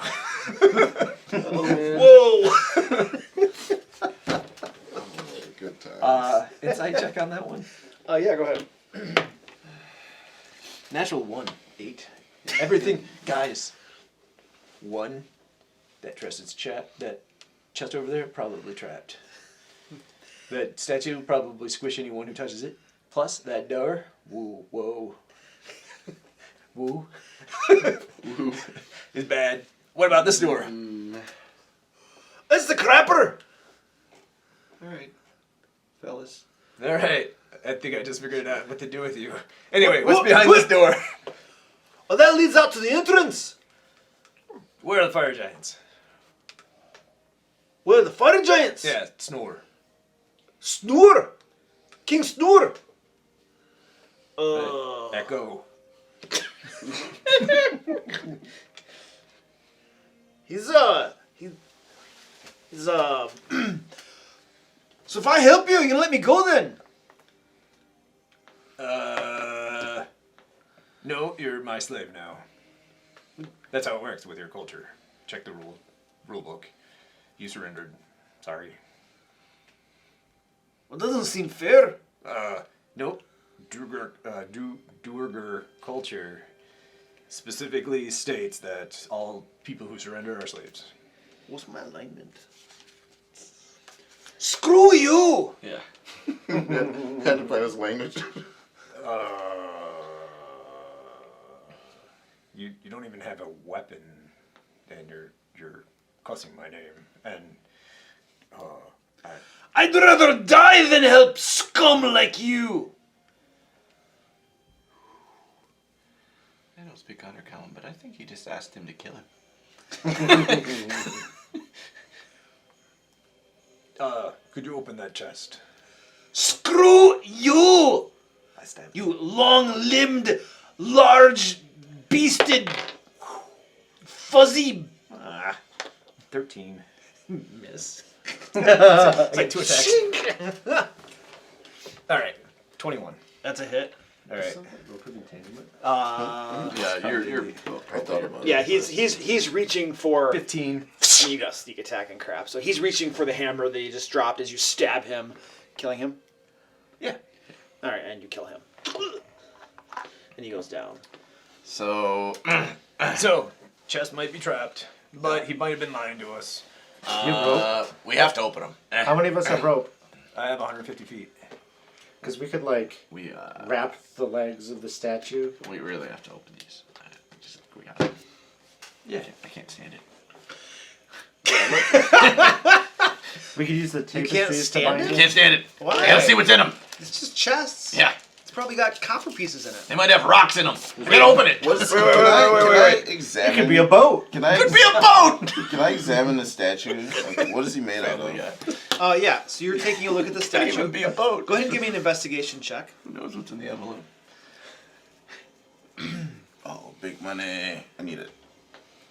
Whoa! Good times. Insight check on that one. Yeah, go ahead. Natural 1, 8. Everything, guys. 1. That that chest over there probably trapped. That statue probably squish anyone who touches it. Plus that door. Woo, whoa. Woo. Woo. Is bad. What about this door? It's the crapper. Alright, fellas. All right. I think I just figured out what to do with you. Anyway, what's behind this door? Oh, that leads out to the entrance. Where are the fire giants? Where are the fighting giants? Yeah, snore. Snore. King Snore. Echo. He's So if I help you, you can let me go then. No, you're my slave now. That's how it works with your culture. Check the rule book. You surrendered. Sorry. Well, it doesn't seem fair. Nope. Duergar culture specifically states that all people who surrender are slaves. What's my alignment? Screw you! Yeah. Had to play this language. You don't even have a weapon, and you're cussing my name, and I'd rather die than help scum like you! I don't speak Undercommon, but I think he just asked him to kill him. could you open that chest? Screw you! I stand. You long-limbed, large-beasted, fuzzy... 13. Miss. It's like 2 attacks. All right, 21. That's a hit. All right. Yeah, you're I thought about it. Yeah, he's reaching for... 15. You got sneak attack and crap. So he's reaching for the hammer that you just dropped as you stab him, killing him. Yeah. All right, and you kill him. And he goes down. So, So, chest might be trapped, but he might have been lying to us. we have to open them. How many of us have rope? I have 150 feet. Because we could like We wrap the legs of the statue. we really have to open these. We got it. Yeah. I can't stand it. We could use the can't tapestries to stand bind it? it. Can't stand it. Why? I gotta see what's in them. It's just chests. Yeah, It's probably got copper pieces in it. they might have rocks in them. I gotta open it. Can I examine? It could be a boat. Can I? Could be a boat. Can I examine the statue? Like, what is he made out of? Yeah, so you're taking a look at the Could statue. even be a boat. Go ahead and give me an investigation check. Who knows what's in the envelope? Oh, big money. I need a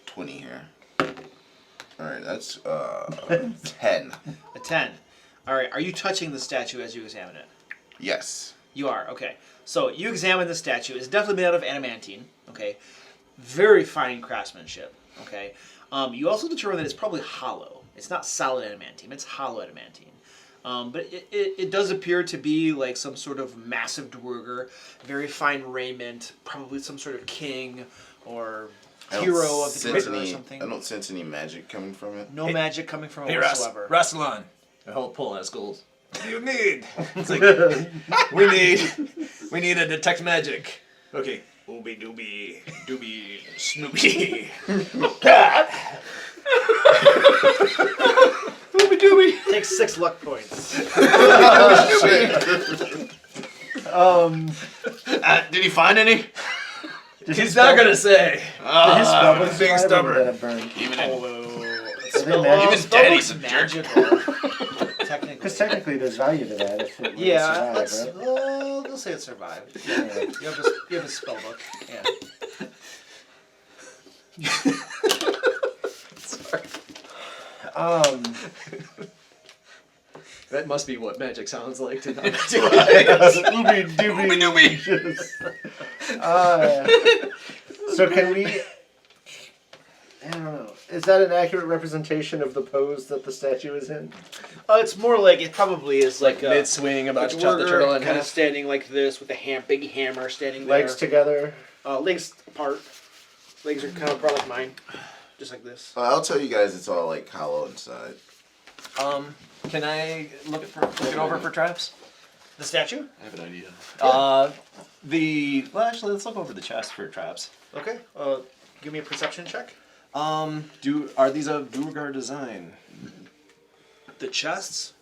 20 here. All right, that's 10. A 10. All right, are you touching the statue as you examine it? Yes. You are, okay. So you examine the statue. It's definitely made out of adamantine, okay? Very fine craftsmanship, okay? You also determine that it's probably hollow. It's not solid adamantine, it's hollow adamantine. But it does appear to be like some sort of massive dwarger, very fine raiment, probably some sort of king or hero of the dwarger or something. I don't sense any magic coming from it. No magic coming from it Hey, whatsoever. Rassilon. The whole pull has gold. What do you need? It's like, we need a detect magic. Okay. Ooby dooby dooby snoopy. Ooby dooby. Take 6 luck points. Did he find any? He's not gonna say. Did his spell book being survive or stubborn. did that burn? Even Are they Well, magic? Even dead, he's a spellbook's jerk. magical. Technically. Because technically there's value to that if it were Yeah, to let's, survive, right? they'll say it survived. Yeah. You have a spell book. Yeah. That must be what magic sounds like to Ooby Ooby dooby. So can we? I don't know. Is that an accurate representation of the pose that the statue is in? It's more like it probably is like mid swing about to chop the turtle in kind of half. standing like this with a big hammer standing there. Legs together. Legs apart. Legs are kind of apart like mine, just like this. I'll tell you guys, it's all like hollow inside. Can I look it over for traps? The statue? I have an idea. Well, actually, let's look over the chest for traps. Okay. Give me a perception check. Are these of Duergar design? The chests.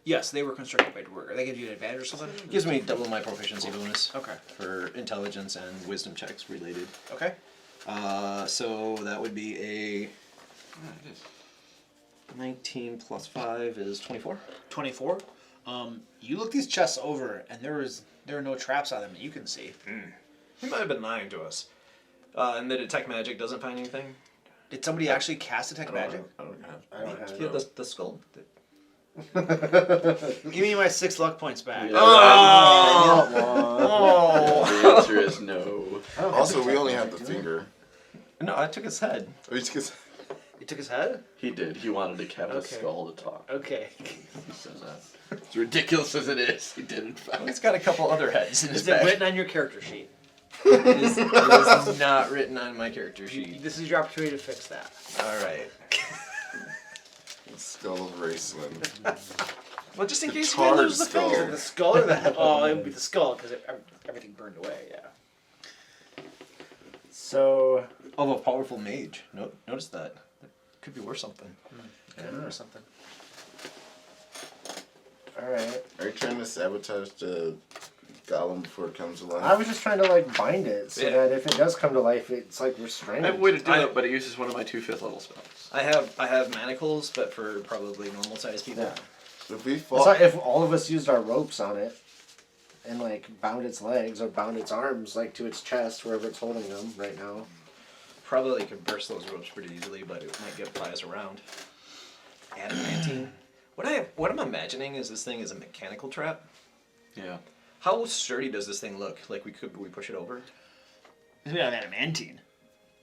Yes, they were constructed by Dwarger. They give you an advantage or something. Gives me double my proficiency bonus Okay. for intelligence and wisdom checks related. Okay. So that would be a 19 plus 5 is 24. 24. You look these chests over, and there are no traps on them that you can see. He might have been lying to us. And the detect magic doesn't find anything. Did somebody actually cast detect magic? I don't have. I don't have Yeah, the skull. Give me my 6 luck points back. The answer is no. Also, we only have the finger. No, I took his head. Because It took his head? He did. He wanted to have a Okay. skull to talk. Okay. He says that. As ridiculous as it is, he did in fact. He's got a couple other heads in his Is it back. written on your character sheet? It is not written on my character sheet. This is your opportunity to fix that. All right. Skull of Raceland. Well, just in The case you charred lose the skull. finger. The skull or the head? Oh, it would be the skull because everything burned away, yeah. So, Of a powerful mage. Notice that. That could be worth something. Or something. alright. Are you trying to sabotage the golem before it comes alive? I was just trying to, like, bind it so Yeah. that if it does come to life, it's, like, I restrained. have a way to do it, but it uses one of my 2 5th level spells. I have manacles, but for probably normal sized people. Yeah. If we It's fall, like if all of us used our ropes on it and, like, bound its legs or bound its arms, like, to its chest, wherever it's holding them right now. Probably could burst those ropes pretty easily, but it might get flies around. Adamantine. What I'm imagining is this thing is a mechanical trap. Yeah. How sturdy does this thing look? Like could we push it over? It's made out of adamantine.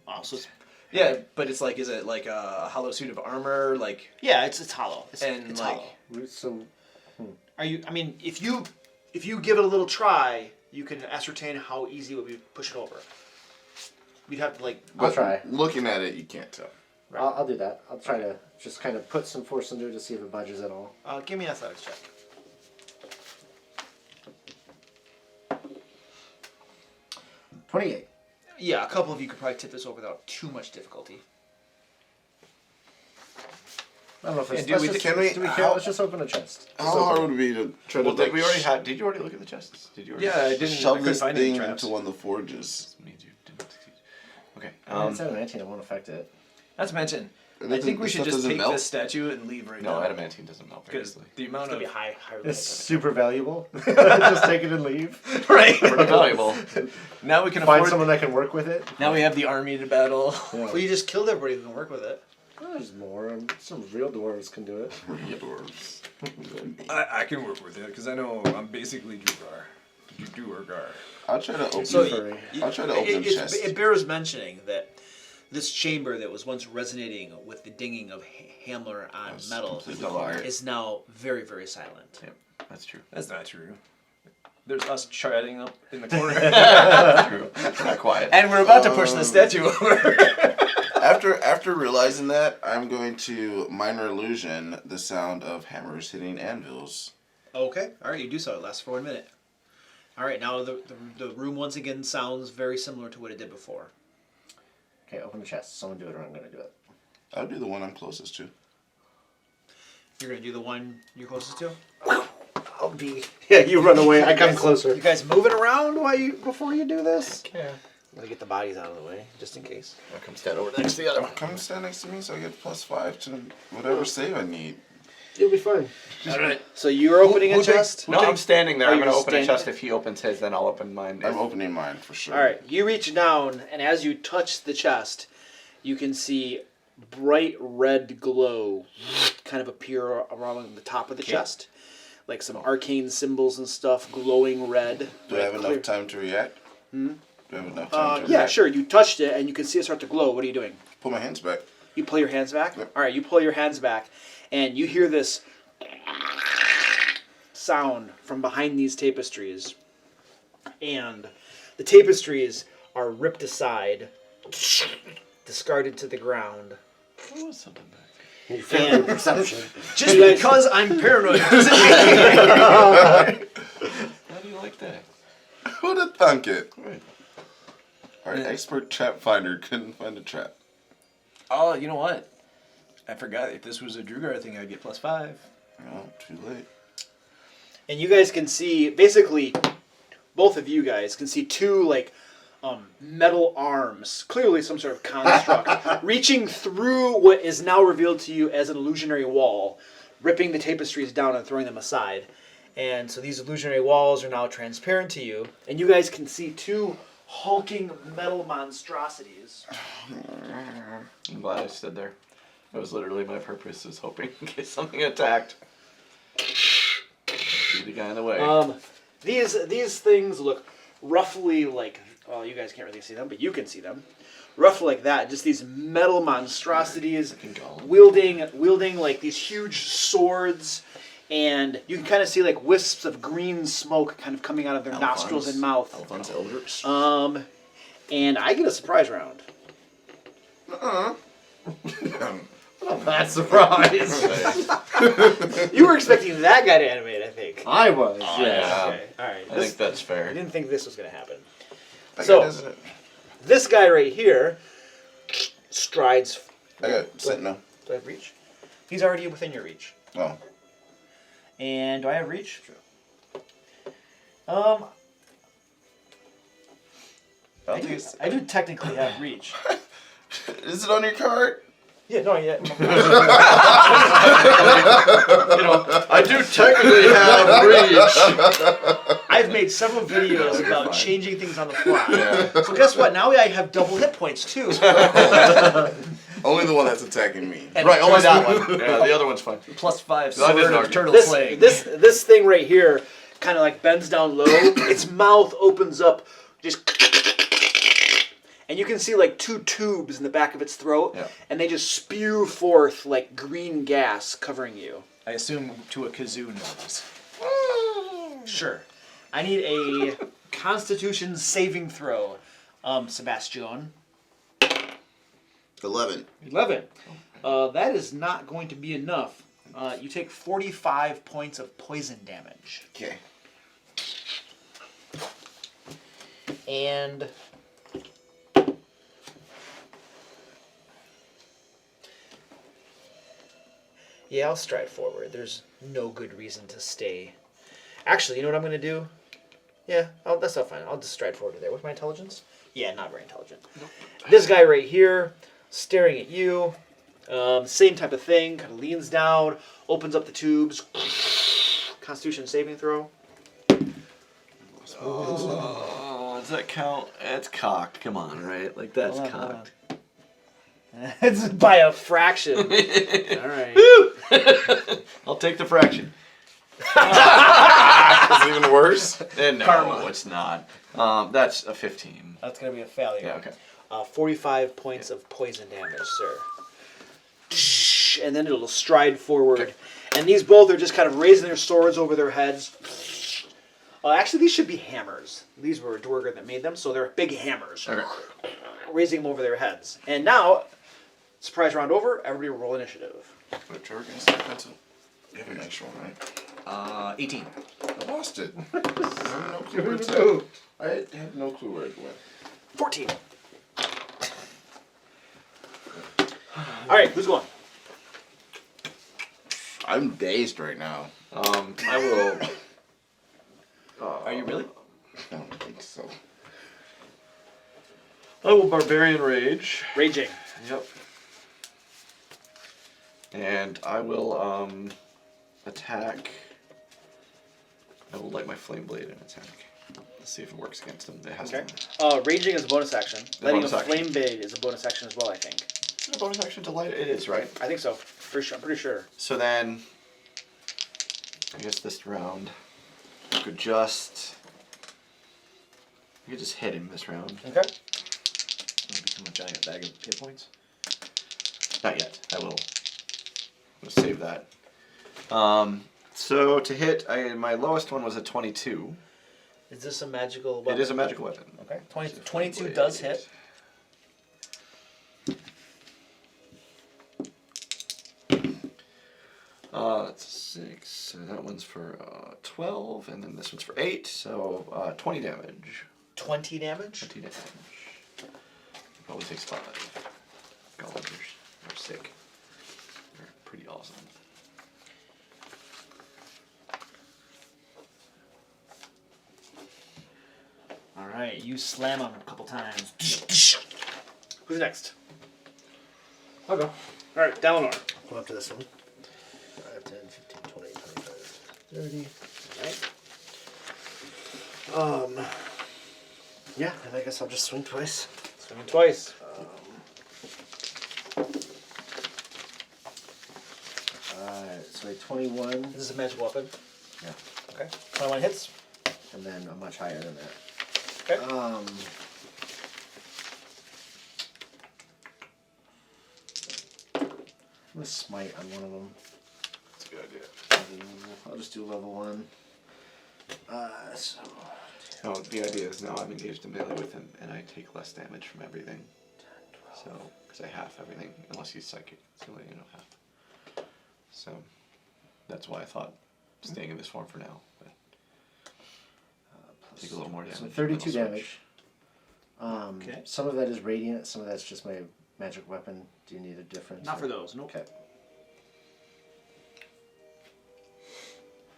Oh, so it's... Yeah, but it's like, is it like a hollow suit of armor? Like, Yeah, it's hollow. It's and like, hollow. So, Are you? I mean, if you give it a little try, you can ascertain how easy it would be to push it over. We'd have to like. I'll try. Looking at it, you can't tell. I'll do that. I'll try to just kind of put some force into it to see if it budges at all. Give me an athletics check. 28. Yeah, a couple of you could probably tip this over without too much difficulty. I don't know if it's. Yeah, do let's we- just, can we- do we how- care? Let's just open a chest. How hard would it be to try Well, to did we already have? Did you already look at the chests? Did you already? yeah, I didn't. I shove couldn't this find any thing traps. into one of the forges? Means you didn't succeed. Okay. It's adamantine. It won't affect it. Not to mention, And I it think we doesn't- should stuff just doesn't take melt? this statue and leave right no, now. adamantine doesn't melt very Because easily. the It's amount gonna be of higher. It's super valuable. Just take it and leave. right. Pretty valuable. Now we can Find afford. someone that can work with it. Now we have the army to battle. Yeah. Well, you just killed everybody who can work with it. There's more. Some real dwarves can do it. Dwarves. I can work with it because I know I'm basically Duergar. I'll try to open. So it. I'll try to open the chest. it bears mentioning that this chamber that was once resonating with the dinging of hammer on That's metal completely quiet. is now very, very silent. Yeah, that's true. That's not true. There's us chatting up in the corner, That's true. It's not quiet. and we're about to push the statue over. After realizing that, I'm going to minor illusion the sound of hammers hitting anvils. Okay, all right, you do so. It lasts for 1 minute. All right, now the room once again sounds very similar to what it did before. Okay, open the chest. Someone do it or I'm going to do it. I'll do the one I'm closest to. You're gonna do the one you're closest to. I'll be. Yeah, you run away. I come You closer. guys moving around before you do this? Yeah. I'm gonna get the bodies out of the way, just in case. I'll come stand over next to the other one. Come stand next to me so I get +5 to whatever save I need. You'll be fine. All right. So you're opening a chest. No, I'm standing there. Oh, I'm going to you're open a standing chest. there? If he opens his, then I'll open mine. I'm opening mine for sure. All right, you reach down, and as you touch the chest, you can see bright red glow kind of appear around the top of the chest, like some arcane symbols and stuff, glowing red. Do I have clear. enough time to react? Do I have enough time to Yeah, react? sure. You touched it, and you can see it start to glow. What are you doing? Pull my hands back. You pull your hands back? Yep. All right, you pull your hands back, and you hear this sound from behind these tapestries. And the tapestries are ripped aside, discarded to the ground. There was something back You failed your perception. Just because I'm paranoid doesn't mean. there. How do you like that? Who'd have thunk it? Right. Our expert trap finder couldn't find a trap. Oh, you know what? I forgot. If this was a Drugar thing, I'd get +5. Oh, too late. And you guys can see, basically, both of you guys can see two, metal arms, clearly some sort of construct, reaching through what is now revealed to you as an illusionary wall, ripping the tapestries down and throwing them aside. And so these illusionary walls are now transparent to you, and you guys can see two hulking metal monstrosities. I'm glad I stood there. That was literally my purpose, is hoping in case something attacked. Be the guy in the way. These things look roughly like, well, you guys can't really see them, but you can see them. roughly like that. Just these metal monstrosities, Golem. wielding like these huge swords, and you can kind of see like wisps of green smoke kind of coming out of their nostrils and mouth. Alphonse Eldritch. And I get a surprise round. That's surprise. You were expecting that guy to animate, I think. I was. Yeah. Okay, all right. I think that's I fair. didn't think this was going to happen. I So- got, isn't it? This guy right here strides. I got Sentinel. Do I have reach? He's already within your reach. Oh. And do I have reach? I do technically have reach. Is it on your card? Yeah, no, yeah. I do technically have reach. I've made several videos about fine. changing things on the fly. Yeah. So guess what? Now I have double hit points too. Only the one that's attacking me. Right, only that one. Yeah, the other one's fine. +5 I didn't sword of argue. turtle This slaying. this thing right here kind of like bends down low. Its mouth opens up, just, and you can see like 2 tubes in the back of its throat, Yeah. and they just spew forth like green gas covering you. I assume to a kazoo noise. Sure. I need a Constitution saving throw, Sebastian. 11. 11. That is not going to be enough. You take 45 points of poison damage. Okay. And yeah, I'll stride forward. There's no good reason to stay. Actually, you know what I'm going to do? Yeah, that's not fine. I'll just stride forward to there. What's my intelligence? Yeah, not very intelligent. This guy right here, staring at you. Same type of thing. Kind of leans down, opens up the tubes. Constitution saving throw. Oh, does that count? It's cocked. Come on, right? Like that's Hold on, hold cocked. It's by a fraction. All right. I'll take the fraction. It's even worse. No, Karma. it's not. That's a 15. That's going to be a failure. Yeah, okay. 45 points of poison damage, sir. And then it'll stride forward. Okay. And these both are just kind of raising their swords over their heads. Actually, these should be hammers. These were a Dwarger that made them, so they're big hammers. Okay. Raising them over their heads. And now, surprise round over, everybody roll initiative. But Trevor can say that's you have an extra one, right? 18. I lost it. I have no clue where it's at. I had no clue where it went. 14. All right, who's going? I'm dazed right now. I will. Are you really? I don't think so. I will barbarian rage. Raging. Yep. And I will attack. I will light my flame blade and attack. Let's see if it works against him. It has Okay. to. Raging is a bonus action. A Lighting bonus a action. flame blade is a bonus action as well, I think. Is it a bonus action to light it? It is, right? I think so. For sure. I'm pretty sure. So then, I guess this round, I could just hit him this round. Okay. It'll become a giant bag of hit points. Not yet. I will. I'll save that. So to hit, my lowest one was a 22. Is this a magical weapon? It is a magical weapon. Okay. 22 does hit. That's 6. So that one's for 12, and then this one's for 8. So 20 damage. 20 damage? 20 damage. Probably takes 5. Golems are sick. They're pretty awesome. All right. You slam him a couple times. Who's next? I'll go. All right, Dalinor. Go up to this one. 5, 10, 15, 20, 25, 30. All right. Yeah, and I guess I'll just swing twice. Swinging twice. So a 21, Is this a magic weapon? Yeah. Okay. 21 hits. and then a much higher than that. Okay. gonna smite on one of them. That's a good idea. I'll just do level 1. So No, the idea is now I'm engaged in melee with him, and I take less damage from everything. So, because I half everything, unless he's psychic, it's the only half. So, that's why I thought staying in this form for now. But take a little more damage. So 32 and then I'll damage. Okay. Some of that is radiant, some of that's just my magic weapon. Do you need a difference? Not for those. Nope. Okay.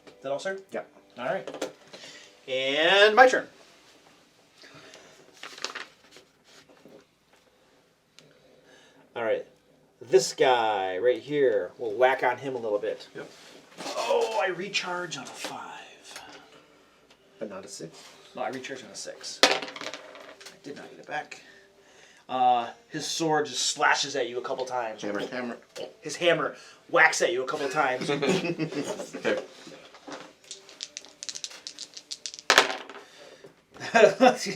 Is that all, sir? Yeah. All right. And my turn. All right. This guy right here will whack on him a little bit. Yep. Oh, I recharge on a 5. But not a 6. No, I recharge on a 6. I did not get it back. His sword just slashes at you a couple times. Hammer. His hammer whacks at you a couple times. Okay. What's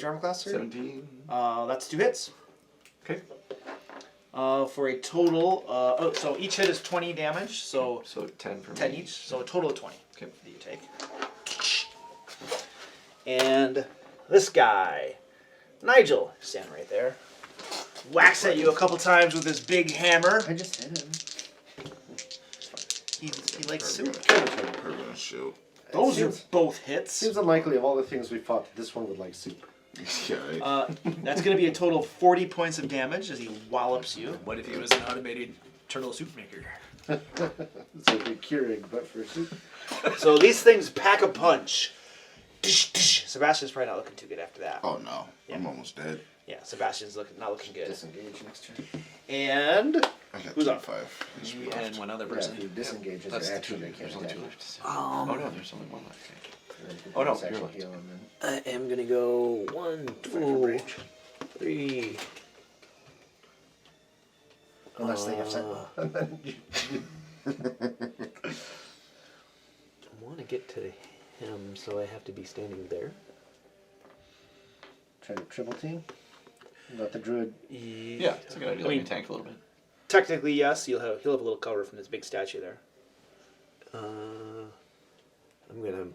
your armor class, sir? 17. That's 2 hits. Okay. For a total, so each hit is 20 damage, so So 10 for 10 me. each, so a total of 20 Okay. that you take. And this guy, Nigel, standing right there, whacks at you a couple times with his big hammer. I just hit him. He likes soup. Permanent shield. Those Seems- are both hits. Seems unlikely of all the things we fought that this one would like soup. Yeah. Right. That's going to be a total of 40 points of damage as he wallops you. What if he was an automated turtle soup maker? It's like a Keurig, but for soup. So these things pack a punch. Dish, dish. Sebastian's probably not looking too good after that. Oh no, I'm almost dead. Yeah, Sebastian's not looking good. Disengage next turn. And I got Who's up? 5. Me and one other Yeah, person. if you disengage as That's your the 2. action, they can't There's only attack 2 you. left. Oh no, there's only 1 left. And then you can Oh, no, bonus action you're left. heal and then I am gonna go 1, fight for 2, rage. 3. Unless they have sentinel. And then you- I want to get to him, so I have to be standing there. try to triple team. Let the druid. Yeah, it's a good idea. Let me tank a little bit. technically, yes, he'll have a little cover from this big statue there. I'm gonna.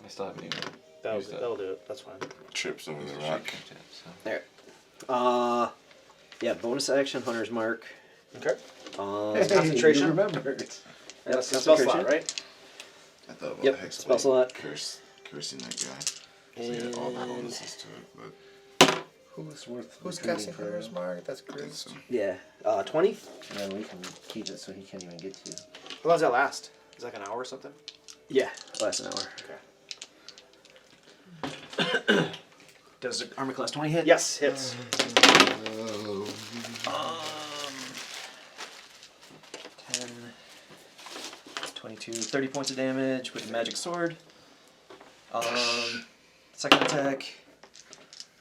I still haven't even used that. That'll do it. That's fine. Trips over the Used rock. shape shift, so. There. Yeah, bonus action, Hunter's Mark. Okay. Hey, concentration? You remembered. Yeah, that's the spell slot, right? I thought about Yep, Hex spell Blade, slot. cursing that guy. So yeah, all the And- bonuses to it, but Who's worth? Who's recruiting casting for Hunter's him? Mark? That's I think Chris. so. Yeah, 20. And then we can keep it so he can't even get to you. How long does that last? Is it like an hour or something? Yeah, last an hour. Does the armor class 20 hit? Yes, hits. 10, 22, 30 points of damage with the magic sword. Second attack.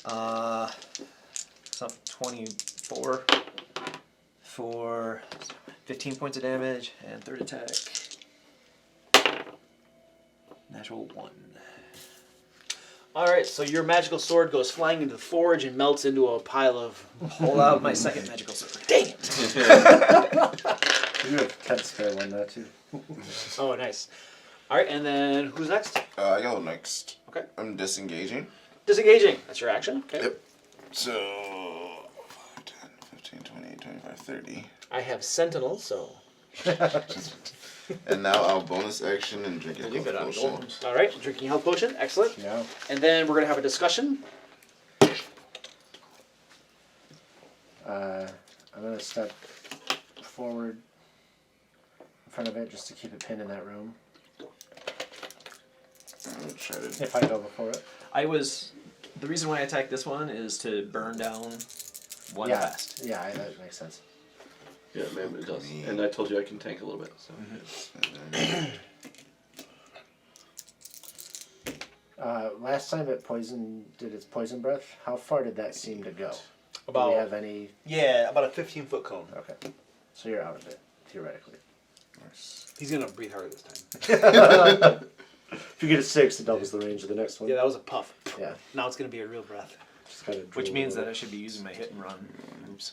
It's up 24 for 15 points of damage, and third attack. Natural 1. Alright, so your magical sword goes flying into the forge and melts into a pile of. Pull out my second magical sword. Dang it! You have 10 spare one now too. Oh, nice. Alright, and then who's next? I go next. Okay. I'm disengaging. Disengaging. That's your action. Okay. Yep. So 5, 10, 15, 20, 25, 30. I have Sentinel, so. And now I'll bonus action and drink a You got health out of potion. golems. Alright, drinking health potion. Excellent. Yeah. And then we're going to have a discussion. I'm gonna step forward in front of it just to keep it pinned in that room. I'll try to. If I go before it. The reason why I attacked this one is to burn down one yeah. fast. Yeah, that makes sense. Yeah, maybe it does. And I told you I can tank a little bit. So. And then Last time it did its poison breath. How far did that seem to go? Do About. we have any? Yeah, about a 15-foot cone. Okay, so you're out of it theoretically. He's going to breathe harder this time. If you get a 6, it doubles the range of the next one. Yeah, that was a puff. Yeah. Now it's going to be a real breath. Just gotta Which drool means a that I little. should be using my hit and run. Oops.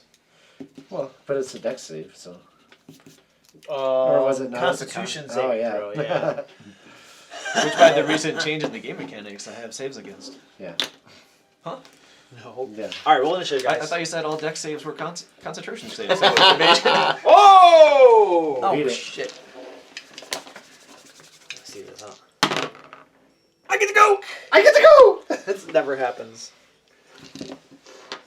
Well, but it's a dex save, so. Or was it not? It's a Constitution con- saving oh, yeah. throw? Yeah. Which by the recent change in the game mechanics, I have saves against. Yeah. Huh? No. Yeah. All right, roll initiative, I guys. thought you said all deck saves were concentration saves. So evasion. Oh! Oh Beat it. shit! Let's see this, huh? I get to go. I get to go! This never happens.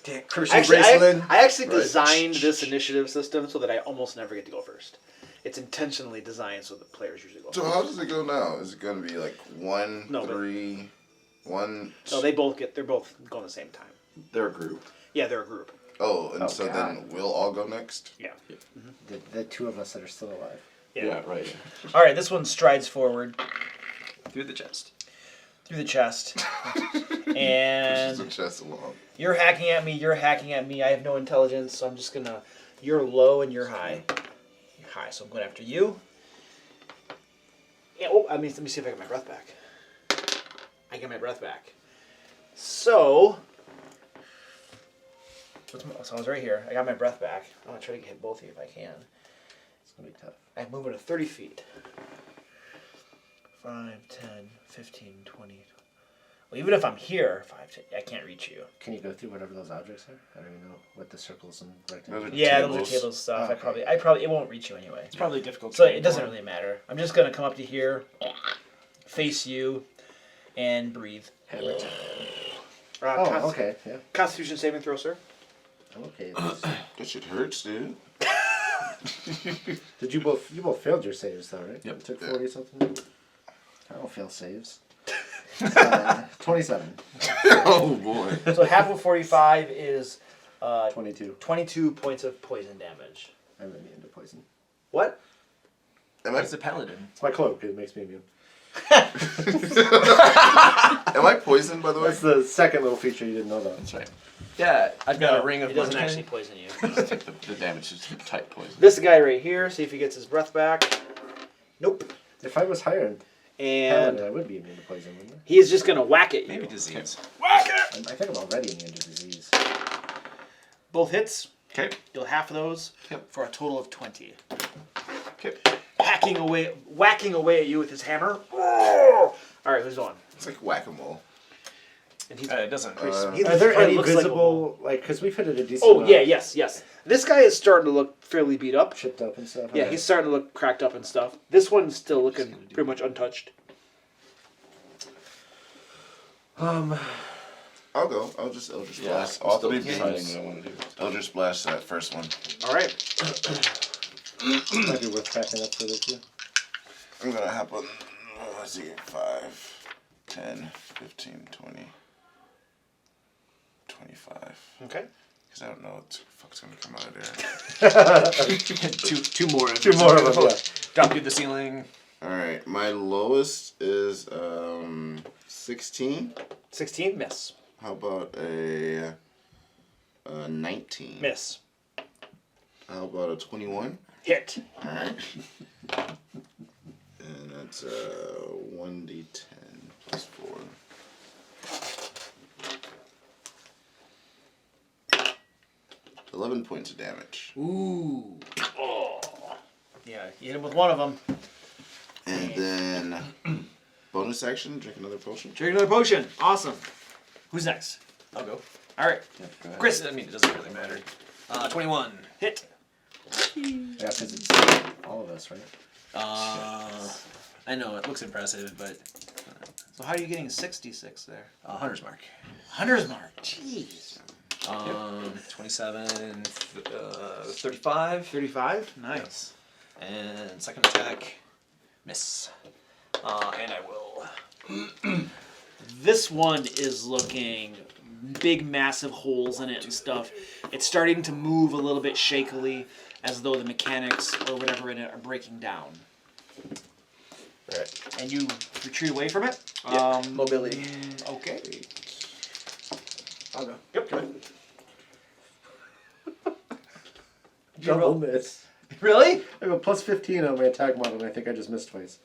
Damn, crucial Actually, bracelet. I actually Right. designed this initiative system so that I almost never get to go first. It's intentionally designed so that players usually go So first. how does it go now? Is it going to be like 1, No, but- 3, 1? No, they're both going the same time. They're a group. Yeah, they're a group. Oh, and Oh, so God. then we'll all go next? Yeah. The two of us that are still alive. Yeah, right. All right, this one strides forward Through the chest. through the chest. Pushes And the chest along. you're hacking at me. I have no intelligence, so I'm just gonna. You're low and you're high. You're high, so I'm going after you. Yeah. Oh, let me see if I get my breath back. I get my breath back. So. So I was right here. I got my breath back. I'm gonna try to hit both of you if I can. It's gonna be tough. I'm moving to 30 feet. 5, 10, 15, 20. Well, even if I'm here, 5, 10, I can't reach you. Can you go through whatever those objects are? I don't even know what the circles and rectangles. Those are Yeah, those tables. are table stuff. Oh, I probably, it won't reach you anyway. It's probably difficult. So to it doesn't ignore. really matter. I'm just gonna come up to here, face you, and breathe. Hammer time. Const- Okay, yeah. Constitution saving throw, sir. I'm okay. with this. That shit hurts, dude. Did you both failed your saves though, right? Yep. You took 40 something. I don't fail saves. 27. Oh boy. So half of 45 is 22. 22 points of poison damage. I'm immune to poison. What? Am I, He's a paladin. It's my cloak. It makes me immune. am I poisoned, by the way? That's the second little feature you didn't know about. That's right. Yeah, I've got No, a ring of it doesn't munchkin. actually poison you. Just take the damage is type poison. This guy right here, see if he gets his breath back. Nope. If I was higher in And paladin, I would be immune to poison, wouldn't I? he is just gonna whack at you. Maybe disease. Whack it! I think I'm already immune to disease. Both hits. Okay. Deal half of those Yep. for a total of 20. Okay. Whacking away at you with his hammer. All right, who's on? It's like whack-a-mole. And he's, It doesn't. he Are there probably any looks like a visible, like, because we've hit it a decent Oh amount, yeah, yes. This guy is starting to look fairly beat up. chipped up and stuff? Yeah, he's starting to look cracked up and stuff. This one's still looking pretty much untouched. I'll go. I'll just Eldritch Yeah, Blast. I'm All still 3 deciding beams. what I want to do. Eldritch Blast that first one. All right. Might be worth cracking up further too. I'm gonna happen. Let's see. 5, 10, 15, 20, 25. Okay. Because I don't know what the fuck's gonna come out of there. two more. Two more of them, yeah. Drop through the ceiling. Alright, my lowest is 16. 16, miss. How about a 19? Miss. How about a 21? Hit. Alright. And that's 1d10 plus 4. $11 points of damage. Ooh. Oh. Yeah, you hit him with one of them. And then bonus action, drink another potion. Drink another potion. Awesome. Who's next? I'll go. All right. Chris, I mean, it doesn't really matter. 21. Hit. Yeah, because it's all of us, right? I know, it looks impressive, but... So how are you getting 66 there? Hunter's mark. Hunter's mark. Jeez. 27, 35. 35. Nice. And second attack, miss. And I will... This one is looking big, massive holes in it and stuff. It's starting to move a little bit shakily, as though the mechanics or whatever in it are breaking down. Right. And you retreat away from it. Yep. Mobility. Okay. I'll go. Yep. Good. Double miss. Really? I have a plus 15 on my attack model, and I think I just missed twice.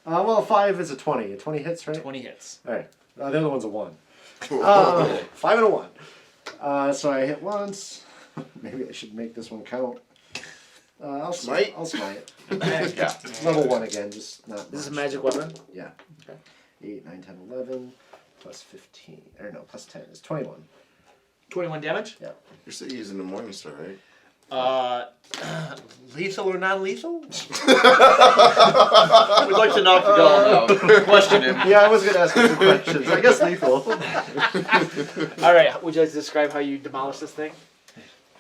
Well, 5 is a 20. A 20 hits, right? 20 hits. Alright. The other one's a 1. 5 and a 1. So I hit once, Maybe I should make this one count. I'll Smite? I'll smite. Yeah. Level 1 again, just not. This is a much. magic weapon. Yeah. Okay. 8, 9, 10, 11, plus 15. Or no, plus 10 is 21. 21 damage. Yeah. You're still using the Morningstar, right? Lethal or non-lethal? We'd like to knock the golem out. Question him. Yeah, I was gonna ask you some questions. I guess lethal. All right. Would you like to describe how you demolish this thing?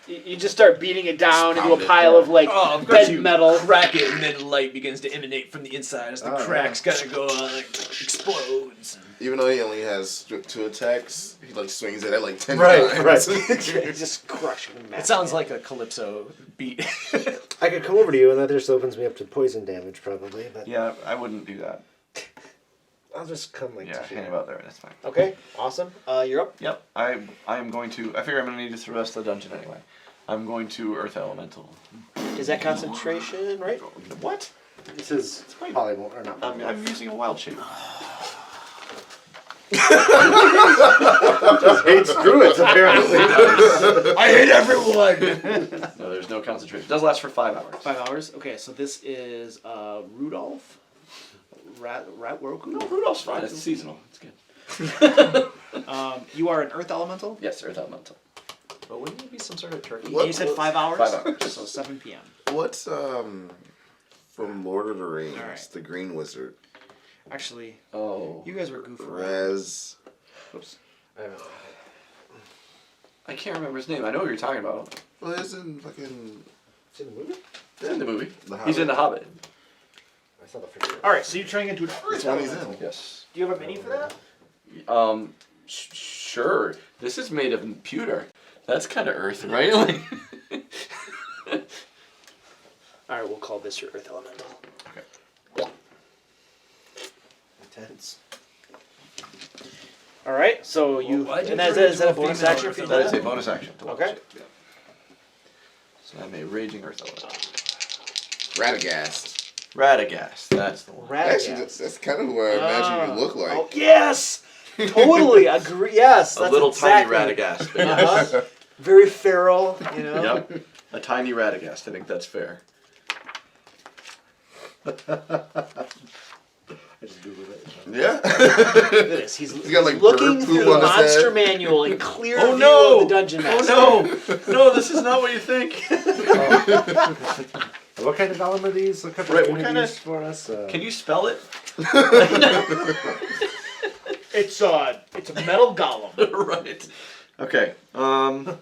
You just start beating it down into Pound a it, pile of like Oh, of course bent you metal. crack it, and then light begins to emanate from the inside as the Oh, cracks kind of go on, like explodes. Even though he only has 2 attacks, he like swings it at like 10 Right, times. Just crushing them. It sounds like a calypso beat. I could come over to you, and that just opens me up to poison damage, probably. But Yeah, I wouldn't do that. I'll just come like Yeah, to hang here. about there. That's fine. Okay. Awesome. You're up. Yep. I am going to. I figure I'm going to need this for the rest of the dungeon anyway. I'm going to Earth Elemental. Is that concentration, right? What? This is polymorph, or not polymorph. I'm using a wild shape. Hates druids, apparently. I hate everyone! No, there's no concentration. It does last for 5 hours. 5 hours. Okay, so this is Rudolph. Roku? No, Rudolph's fine. It's seasonal. It's good. You are an Earth Elemental. Yes, Earth Elemental. But wouldn't it be some sort of turkey? What- You said 5 hours. 5 hours. So 7 p.m. What's from Lord of the Rings, All right. the Green Wizard? Actually, Oh. you guys were goofing around. Raz. Oops. I can't remember his name. I know what you're talking about. Well, it's in fucking. It's in the movie? He's in the movie. The He's in The Hobbit. I saw the figure. All right, so you're turning into an Earth Which one he's Elemental. in? Yes. Do you have a mini for that? Sure. This is made of pewter. That's kind of Earth, right? Like. All right, we'll call this your Earth Elemental. Okay. Intense. All right, so you why'd you and is turn that a into a bonus female action Earth for you? That is a bonus action. To Okay. watch it, yeah. So I'm a raging Earth Elemental. Radagast. Radagast. That's the one. Actually, Radagast. that's kind of what I imagine you look like. Oh, yes, totally agree. Yes, A that's little exactly. tiny Radagast. But yes. Uh-huh. Very feral, you know. Yep. A tiny Radagast. I think that's fair. I just googled it. Yeah. Look at this. He's got, like, looking bird through poop the on his monster head. manual in clear Oh, view no! of the dungeon master. Oh no! No, this is not what you think. What kind of golem are these? Look up Right, the what kind unities of- for us. Can you spell it? It's a metal golem. Right. Okay. Can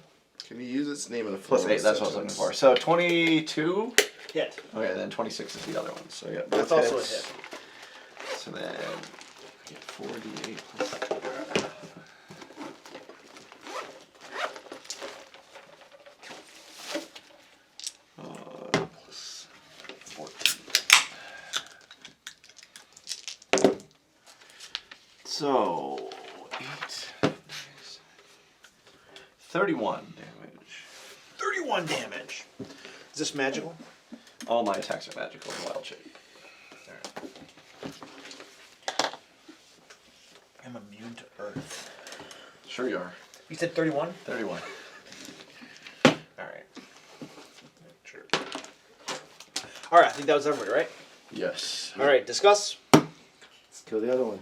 you use its name in a Plus 8. That's what I was looking for. So 22. Hit. Okay, then 26 is the other one. So yeah, That's both also a hits. hit. So then I get 4d8 plus. Plus 14. So 8. 31 damage. 31 damage. Is this magical? All my attacks are magical in wild shape. I'm immune to Earth. Sure you are. You said 31? 31. All right. Sure. All right, I think that was everybody, right? Yes. All right, discuss. Let's kill the other one.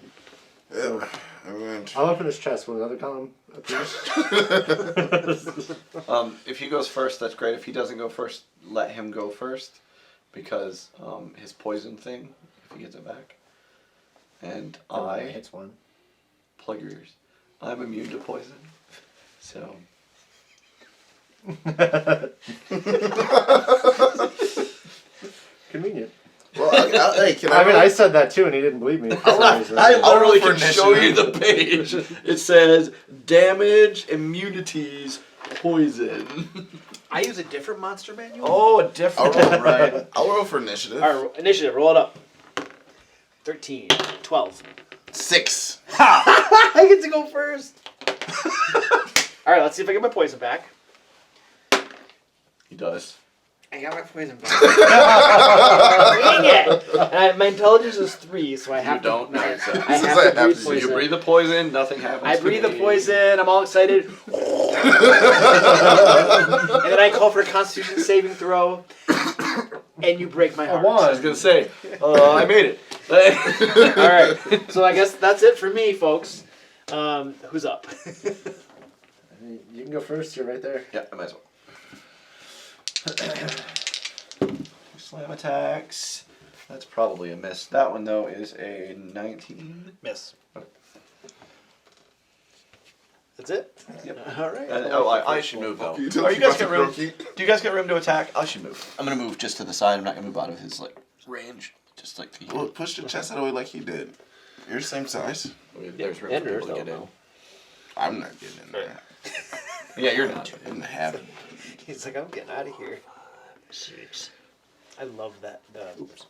Yeah. I'm going to. I'll open his chest when another golem appears. If he goes first, that's great. If he doesn't go first, let him go first, because his poison thing, if he gets it back. And I hits one. plug your ears. I'm immune to poison, so. Convenient. Well, hey, can I mean, I said that too, and he didn't believe me. For some reason. I literally for can show you initiative. the page. It says damage, immunities, poison. I use a different monster manual. Oh, a different I'll roll, one, right? I'll roll for initiative. All right, initiative, roll it up. 13, 12. 6. I get to go first. All right, let's see if I get my poison back. He does. I got my poison back. Dang it! And my intelligence is 3, so I have You don't know. I Since have I to have breathe to- So you poison. breathe the poison, nothing happens. I to breathe the me. poison. I'm all excited. And then I call for a Constitution saving throw, and you break my heart. I was gonna say, I made it. All right, so I guess that's it for me, folks. Who's up? You can go first. You're right there. Yeah, I might as well. Slam attacks. That's probably a miss. That one though is a 19. Miss. That's it? Yep. All right. I should move though. Are you guys got room? Do you guys got room to attack? I should move. I'm gonna move just to the side. I'm not gonna move out of his range. Just like the. Well, push the chest out of the way like he did. You're the same size. There's room for people to get in. I'm not getting in there. Yeah, you're not. In the habit. He's like, I'm getting out of here. 6. I love that the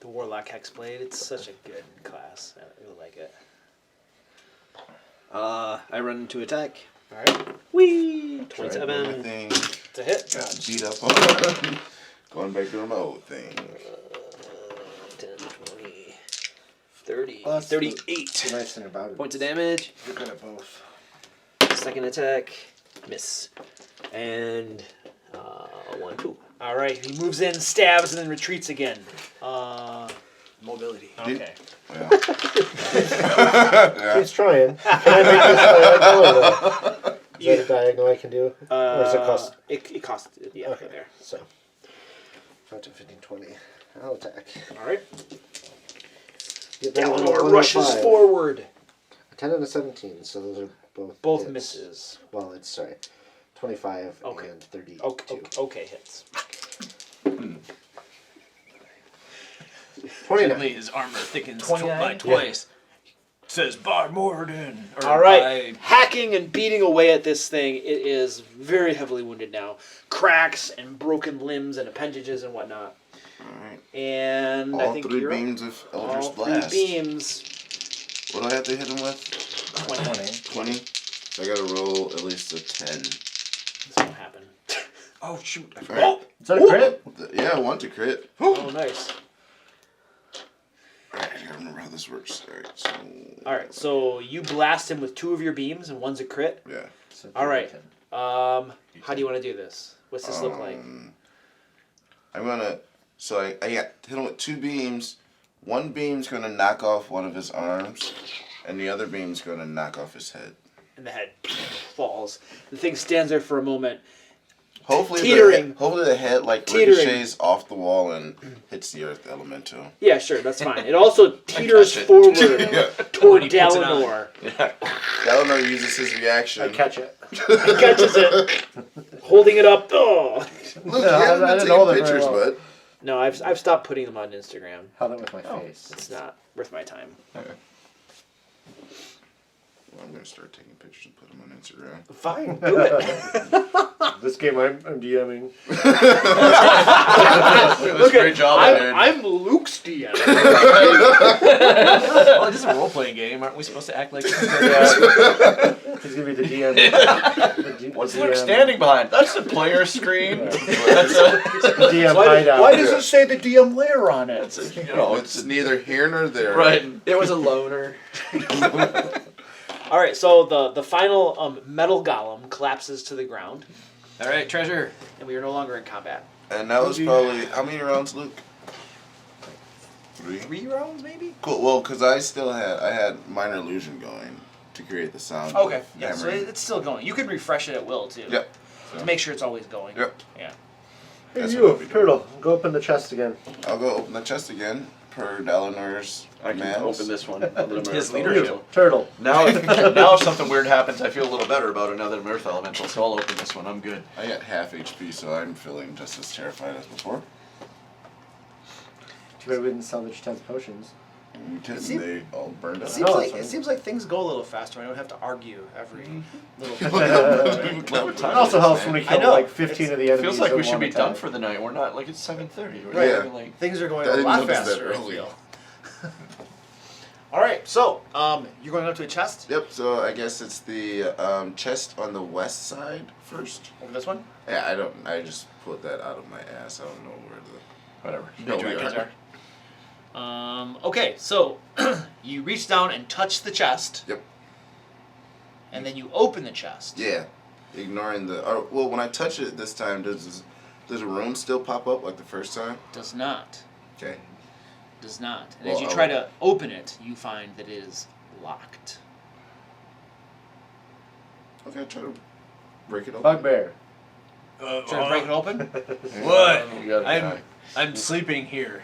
Warlock Hexblade. It's such a good class. I really like it. I run into attack. All right. Whee! Tried 27. my thing. It's a hit. Got beat up on. Going back to my old thing. 10, 20, 30, Well, that's 38 The nice thing about it. points of damage. You're good at both. Second attack, miss. And 1, 2. All right. He moves in, stabs, and then retreats again. Mobility. Okay. Yeah. He's trying. Can I make this diagonal? Is that a diagonal I can do? Or does it cost? It costs. Yeah. Okay. There. So, 5 to 15, 20. I'll attack. All right. Get that one Eleanor on rushes 5. forward. A 10 and a 17, so those are both hits. Misses. Well, it's 25 Okay. and 32. Okay. Hits. 29. Suddenly his armor thickens 29? by twice. Says by Morden. All right. Hacking and beating away at this thing. It is very heavily wounded now. Cracks and broken limbs and appendages and whatnot. Alright. And I All think 3 you're up. beams of Eldritch All Blast. 3 beams. What do I have to hit him with? 20. 20? So I gotta roll at least a 10. This won't happen. Oh shoot! I forgot. Alright. Is that a crit? Yeah, I want to crit. Oh, nice. Alright, I gotta remember how this works. All right. So you blast him with 2 of your beams, and one's a crit. Yeah. So All right. 10. How do you want to do this? What's this look like? I'm gonna. So I got hit him with 2 beams. One beam's gonna knock off one of his arms, and the other beam's gonna knock off his head. And the head falls. The thing stands there for a moment. Hopefully, Teetering. hopefully the head Teetering. ricochets off the wall and hits the earth elemental. Yeah, sure, that's fine. It also teeters catch it. forward Yeah. toward When he puts it on. Dalinor. Dalinar uses his reaction. I catch it. He catches it, holding it up. Oh Look, No, you haven't I been didn't know taking that very pictures, well. bud. no, I've stopped putting them on Instagram. Held it with my face. It's not worth my time. Well, I'm gonna start taking pictures and put them on Instagram. Fine, do it. This game I'm DMing. Look great job, man. I'm Luke's DM. Well, it is a role-playing game. Aren't we supposed to act like? He's gonna be the DM. What's the Luke DM. standing behind? That's the player screen. That's DM hideout. Why does it say the DM layer on it? It's neither here nor there. right. It was a loner. All right, so the final metal golem collapses to the ground, All right, treasure. and we are no longer in combat. And that was probably how many rounds, Luke? 3. 3 rounds, maybe. Cool. Well, because I had minor illusion going to create the sound. Okay, of yeah, so hammering. it's still going. You can refresh it at will too. Yep. To make sure it's always going. Yep. Yeah. Hey, That's you, what I'll be doing. Turtle, go open the chest again. I'll go open the chest again per Dalinar's I can commands. open this one. His You, leadership. Turtle. Now if something weird happens, I feel a little better about it now that I'm Earth Elemental, so I'll open this one. I'm good. I got half HP, so I'm feeling just as terrified as before. Too bad we didn't salvage 10 potions. You didn't, seem- they all burned up. No, it's fine. seems like things go a little faster. I don't have to argue every little. It also helps when we I kill know. like 15 of the enemies. Feels like in we should one be attack. done for the night. We're not like it's 7:30. We're Right. not even, like Things are going I a didn't lot notice that faster. I early. feel. All right, so you're going up to a chest Yep, so I guess it's the chest on the west side first. over this one. Yeah, I just put that out of my ass. I don't know where the. whatever. No, we Directions are. Okay, so you reach down and touch the chest. Yep. And then you open the chest. Yeah. ignoring the. Well, when I touch it this time, does a rune still pop up like the first time? Does not. Okay. Does not. And Well, as you try to open it, you find that it is locked. Okay, try to break it open. Bugbear. Try to break it open? What? You got a guy. I'm sleeping here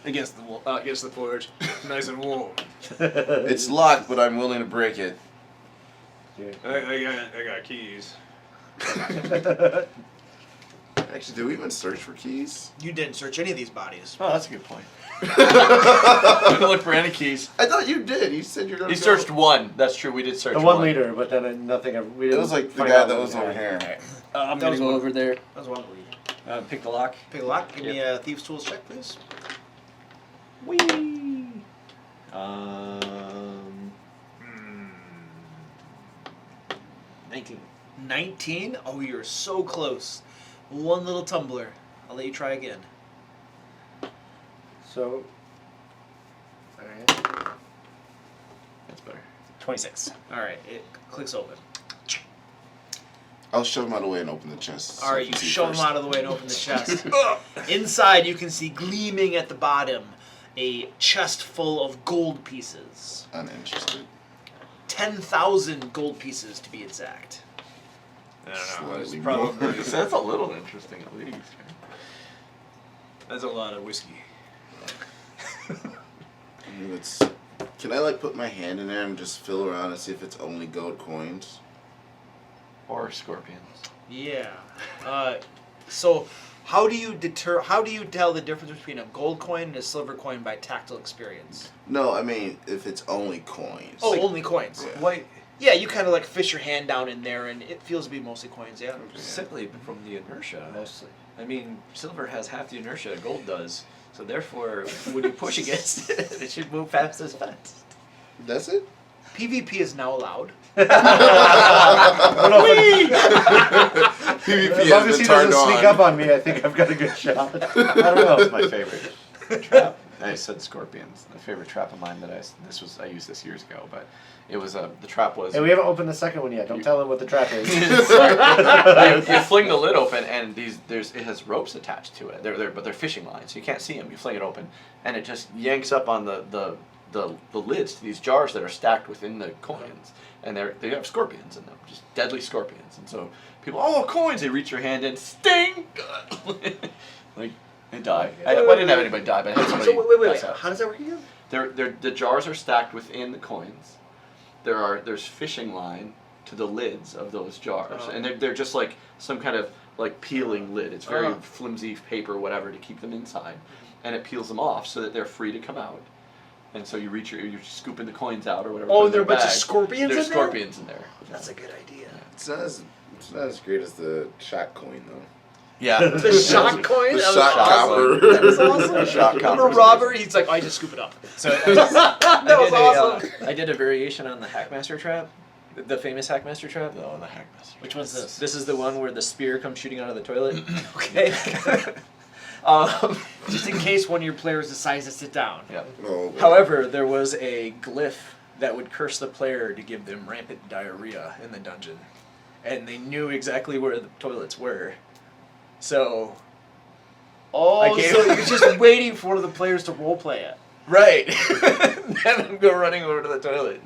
against the wall, against the forge, nice and warm. It's locked, but I'm willing to break it. I got keys. Actually, did we even search for keys? You didn't search any of these bodies. Oh, that's a good point. I didn't look for any keys. I thought you did. You said you're gonna. He searched one. That's true. We did search The one leader, but then nothing. We It didn't was like the find guy out that what was he over had. here. I'm That gonna was go one. over there. That was one lead. Pick the lock. Pick a lock. Give me a Thieves' Tools check, please. Whee! 19. 19? Oh, you're so close. One little tumbler. I'll let you try again. So. Alright. That's better. 26. Alright, it clicks open. I'll shove him out of the way and open the chest. Alright, you shove him out of the way and open the chest. Inside, you can see gleaming at the bottom a chest full of gold pieces. Uninterested. 10,000 gold pieces to be exact. I don't know. Slightly It's probably more. That's a little interesting, at least. that's a lot of whiskey. Can I like put my hand in there and just feel around and see if it's only gold coins? Or scorpions. Yeah. So, how do you tell the difference between a gold coin and a silver coin by tactile experience? No, I mean if it's only coins. Oh, only coins. Yeah. Wait, Yeah, you kind of like fish your hand down in there, and it feels to be mostly coins. Yeah. simply from the inertia. Mostly. I mean, silver has half the inertia gold does, so therefore, when you push against it, it should move fast as fast. That's it? PvP is now allowed. PvP As long has as been he turned doesn't sneak on. up on me, I think I've got a good shot. I don't know. That's my favorite trap. I said scorpions. My favorite trap of mine that I used this years ago, but it was the trap was. Hey, we haven't opened the second one yet. Don't tell him what the trap is. You fling the lid open, and it has ropes attached to it. But they're fishing lines, so you can't see them. You fling it open, and it just yanks up on the lids to these jars that are stacked within the coins, and they have scorpions in them, just deadly scorpions. And so people, oh, coins! They reach your hand in, sting, like they die. I didn't have anybody die, but I had somebody. So wait. pass out. How does that work again? The jars are stacked within the coins. There's fishing line to the lids of those jars, and they're just like some kind of like peeling lid. It's very flimsy paper, whatever, to keep them inside, and it peels them off so that they're free to come out. And so you're scooping the coins out or whatever. Oh, put in there are a their bunch of bag. scorpions There's in there? scorpions in there. That's a good idea. It's not as great as the shot coin though. Yeah. The shock coin? The That was shock awesome. copper. That was awesome. Shock I'm copper a robber. He's like, I just scoop it up. So that was awesome. I did a variation on the Hackmaster trap, the famous Hackmaster trap. Oh, the Hackmaster. Which one's this? This is the one where the spear comes shooting out of the toilet. Okay. Just in case one of your players decides to sit down. Yeah. Oh, However, there was a glyph that would curse the player to give them rampant diarrhea in the dungeon. And they knew exactly where the toilets were. So... Oh, I gave- so you're just waiting for one of the players to roleplay it. Right! Have them go running over to the toilet.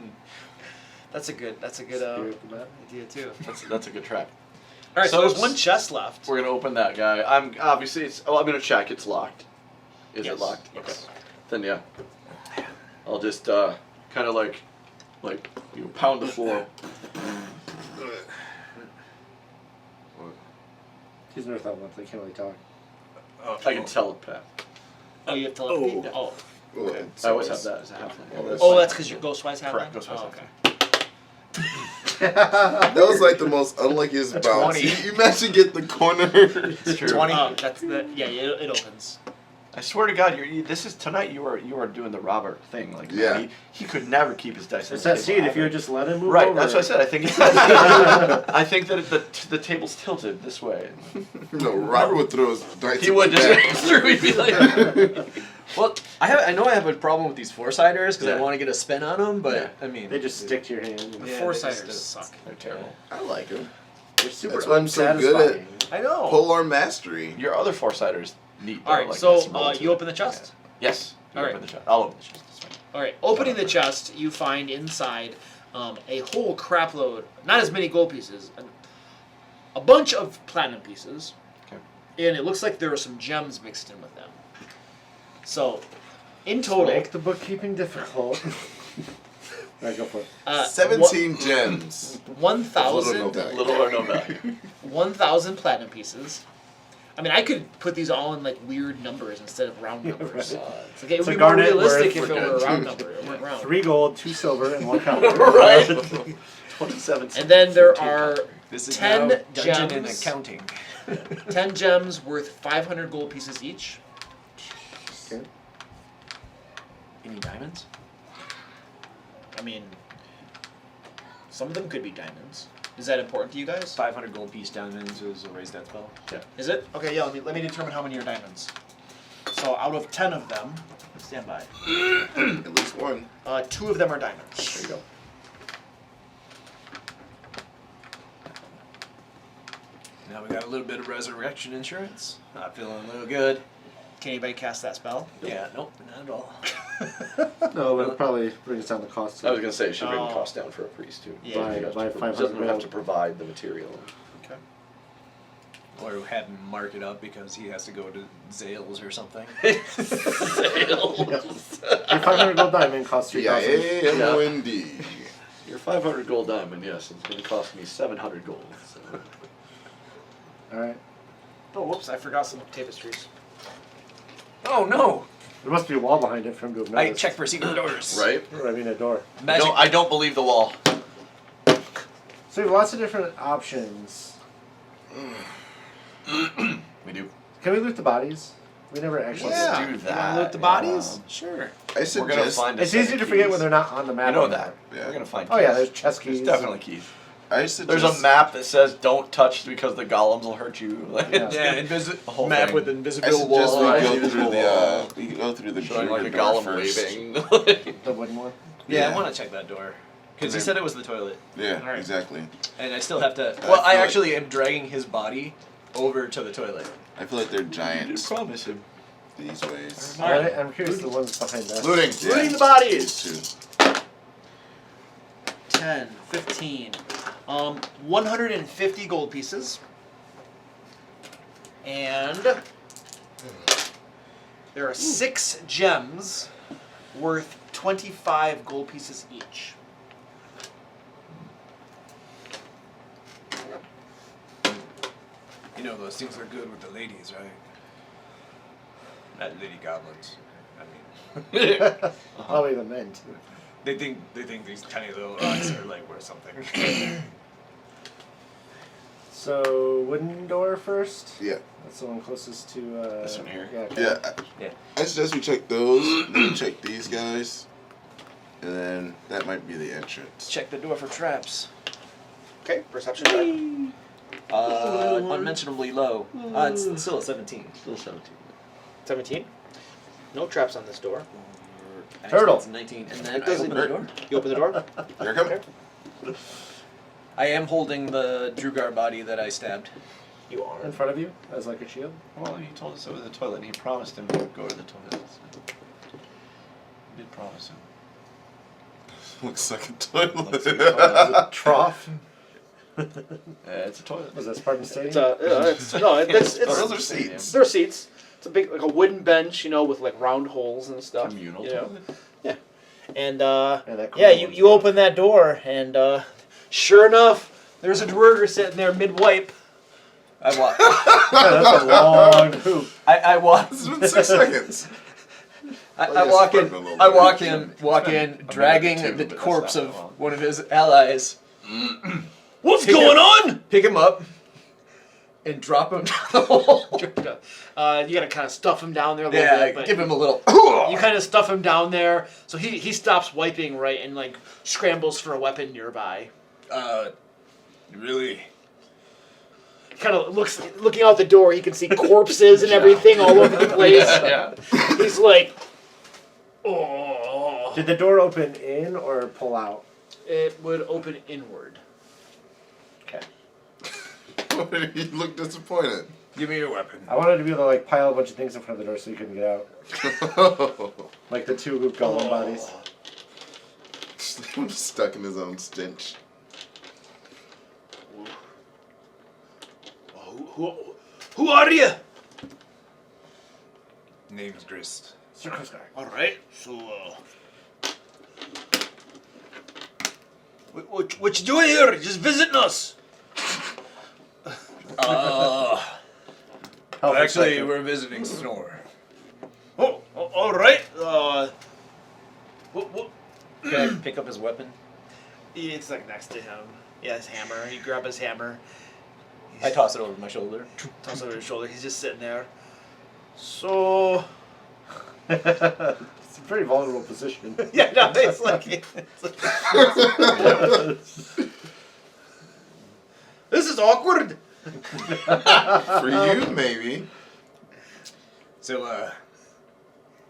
That's a good idea too. That's a good trap. All right, so So there's one chest left. We're gonna open that guy. I'm gonna check. It's locked. Is Yes. it locked? Yes. Okay. Then yeah. I'll just kind of like pound the floor. He's North Outlands. They can't really talk. I can telepath. Oh, you have telepathy? Oh. okay. I always have that as a halfling. Oh, that's because you're Ghostwise have Correct. that? Ghostwise Oh, have okay. That was like the most unluckiest bounce. 20. You imagine get the corner. It's true. 20. Oh, that's the it opens. I swear to God, this is tonight. You are doing the Robert thing. Like, Yeah. man, he could never keep his dice. It's on the that table seed. If you ever. would just let him move Right, over. that's what I said. I think I think that the table's tilted this way. No, Robert would throw his dice. He would back. just through. He'd be like, Well, I know I have a problem with these four-siders because Yeah. I want to get a spin on them, but Yeah. I mean They just stick to your hand. Yeah, they Four-siders just- suck. They're terrible. I like them. They're super That's why I'm so good unsatisfying. I know. Polar mastery. Your other four-siders neat. All right, like so this mold to you it. open the chest. Yes. You All open right. the chest. I'll open the chest. That's fine. All right, opening the chest, you find inside a whole crapload, not as many gold pieces, a bunch of platinum pieces, Okay. and it looks like there are some gems mixed in with them. So, in total, Make the bookkeeping difficult. Alright, go for it. 17 gems. 1,000 Little or no value. 1,000 platinum pieces. I mean, I could put these all in like weird numbers instead of round numbers. right. It's like, it would So be more garnet realistic worth- if it were a round number. It weren't round. 3 gold, 2 silver, and 1 copper. Right. 27. And then there are this is 10 now dungeon and gems. accounting. 10 gems worth 500 gold pieces each. Okay. Any diamonds? I mean, some of them could be diamonds. Is that important to you guys? 500 gold piece diamonds is a raised that spell. Is it? Okay, yeah, let me determine how many are diamonds. So out of 10 of them, stand by. At least one. 2 of them are diamonds. There you go. Now we got a little bit of resurrection insurance. Not feeling a little good. Can anybody cast that spell? Yeah, nope, not at all. No, but it probably brings down the cost. I was gonna say it should bring the Oh. cost down for a priest too. Yeah. Doesn't have By to- 500 doesn't have gold. to provide the material. Okay. Or have him mark it up because he has to go to Zales or something. Sales. Your 500 gold diamond costs 3,000. D-I-A-M-O-N-D. Your 500 gold diamond, yes, it's gonna cost me 700 gold. So. Alright. Oh, whoops, I forgot some tapestries. Oh no! There must be a wall behind it for him to have I noticed. checked for secret doors. Right? Or, I mean, a door. Magic. I don't believe the wall. So we have lots of different options. We do. Can we loot the bodies? We never actually Yeah. Do You that. wanna loot the bodies? Sure. I We're gonna suggest. find. a It's set easy of to forget keys. when they're not on the map. You know anymore. that. Yeah. We're gonna find. Oh keys. yeah, there's chest keys. There's definitely keys. I suggest. There's a map that says "Don't touch" because the golems will hurt you. Like, Yeah. Yeah, whole map thing. with I invisible suggest wall. we Right. go Invisible through the. wall. We go through the showing like a Druid door golem first. waving. The wooden one. Yeah, I Yeah. want to check that door. Because he Okay. said it was the toilet. Yeah, Alright. exactly. And I still have to. I Well, I feel like- actually am dragging his body over to the toilet. I feel like they're You did giants promise him. these ways. Alright, I'm curious the ones behind us. Looting. Looting the bodies. These 10, 15. 150 gold pieces. And there are 6 gems worth 25 gold pieces each. You know, those things are good with the ladies, right? Not lady goblins. I mean, Probably the men too. they think these tiny little rocks are like worth something. So wooden door first. Yeah. That's the one closest to. This one here? Yeah. Okay. Yeah. Yeah. I suggest we check those, then we check these guys, and then that might be the entrance. Check the door for traps. Okay, perception check. Unmentionably low. It's still at 17. Still 17. 17. No traps on this door. Actually, Turtle. It's 19. And then It I doesn't open the door. You open the door? Here it comes. I am holding the Drugar body that I stabbed. You are. In front of you, as like a shield. Well, he told us it was the toilet, and he promised him he would go to the toilet. So. He did promise him. Looks like a Looks like a toilet. toilet. Trough. It's a toilet. Was that Spartan Stadium? It's Those are seats. They're seats. It's a big, like a wooden bench, you know, with like round holes and stuff. Communal you know? toilet. And that yeah, cool you, one. you open that door, and sure enough, there's a dwerger sitting there mid-wipe. I walk. Yeah, that's a long poop. I walk. This has been 6 seconds. I walk in. I walk in, dragging two, the but that's corpse not of long. one of his allies. What's Pick going him- on? Pick him up and drop him down the hole. You gotta kind of stuff him down there a little Yeah, bit. But give him a little. you kind of stuff him down there, so he stops wiping, right, and like scrambles for a weapon nearby. Really? kind of looking out the door. He can see corpses and everything all over the place. Yeah. He's like, oh. Did the door open in or pull out? It would open inward. Okay. You look disappointed. Give me your weapon. I wanted to be able to like pile a bunch of things in front of the door so you couldn't get out. Like the 2 golem bodies. I'm stuck in his own stench. Who are you? Name's Grist. Sir Coast Guard. All right. So, what you doing here? Just visiting us? Health Actually, inspector. we're visiting Snore. Oh, all right. Can I pick up his weapon? It's like next to him. Yeah, his hammer. You grab his hammer. I toss it over my shoulder. Toss it over his shoulder. He's just sitting there. So. It's a pretty vulnerable position. Yeah, no, it's like. This is awkward. For you, maybe. So,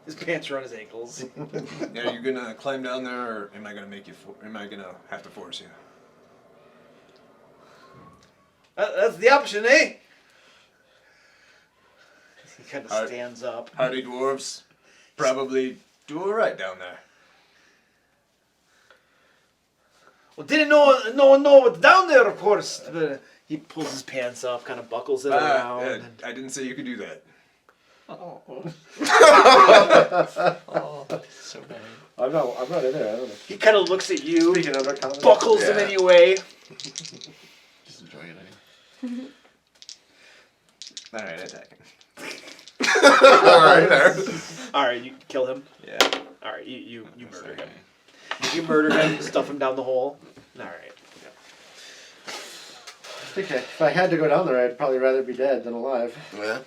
His pants are on his ankles. are you gonna climb down there, or am I gonna make you? Am I gonna have to force you? That's the option, eh? He kind of Alright. stands up. Hardy dwarves probably do all right down there. Well, didn't no one know what's down there, of course. But he pulls his pants up, kind of buckles it around. And I didn't say you could do that. Oh, that's so bad. I'm not in there. I don't know. he kind of looks at you, Speaking of our common- buckles him Yeah. anyway. Just enjoying it. All right, attack him. Alright. All right, you kill him. Yeah. All right, you murder him. You murder him, stuff him down the hole. All right. I think if I had to go down there, I'd probably rather be dead than alive. Yeah.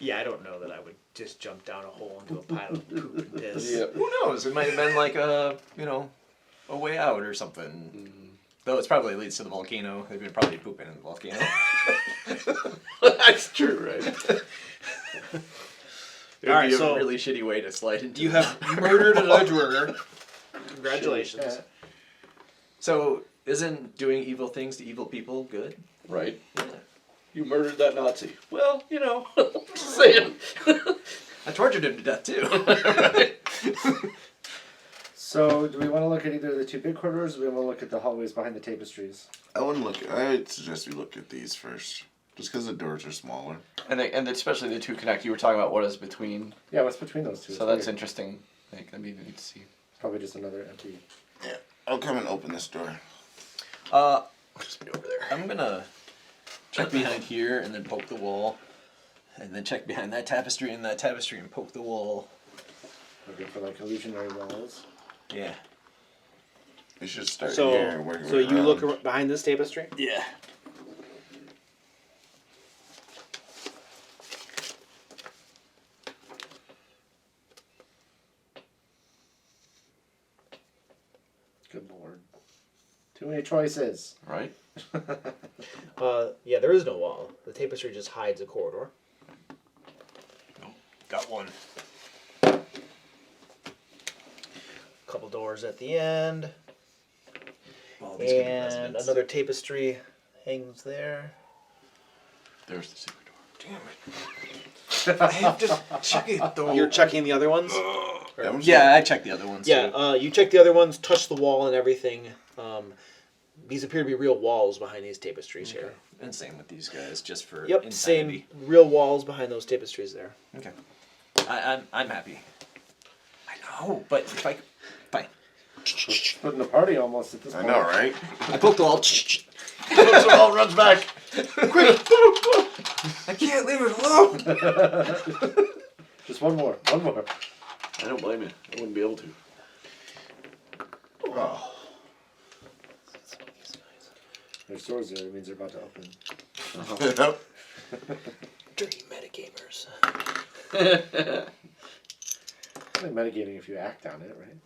Yeah, I don't know that I would just jump down a hole into a pile of poop and piss. Who knows? It might have been like a way out or something. Though it's probably leads to the volcano. They've been probably pooping in the volcano. That's true, right? It would Alright, be so a really shitty way to slide into. You have murdered a ledgeworker. Congratulations. Yeah. So, isn't doing evil things to evil people good? Right. You murdered that Nazi. Well, just saying. I tortured him to death too. Right. So, do we want to look at either of the 2 big corridors, or do we want to look at the hallways behind the tapestries? I'd suggest we look at these first. Just because the doors are smaller. And especially the 2 connect. You were talking about what is between. Yeah, what's between those 2? So that's interesting. Like, that'd be neat to see. Probably just another empty. Yeah. I'll come and open this door. Just be over there. I'm gonna check behind here and then poke the wall, and then check behind that tapestry and poke the wall. Looking for like illusionary walls. Yeah. We should start So, here and work so you around. look behind this tapestry? Yeah. Good lord. Too many choices. Right? Yeah, there is no wall. The tapestry just hides a corridor. Got one. Couple doors at the end. All these could be And residents. another tapestry hangs there. There's the secret door. Damn it. I have to check it though. You're checking the other ones? That one's Yeah, I checked the other ones too. Yeah, you check the other ones, touch the wall and everything. These appear to be real walls behind these tapestries here. And same with these guys, just for Yep, insanity. same real walls behind those tapestries there. Okay. I'm happy. I know, but fine. Splitting the party almost at this I point. know, right? I poked the wall. So all runs back. I can't leave it alone. Just one more. One more. I don't blame you. I wouldn't be able to. Oh. There's doors there. It means they're about to open. Yep. Dirty metagamers. It's like metagaming if you act on it, right?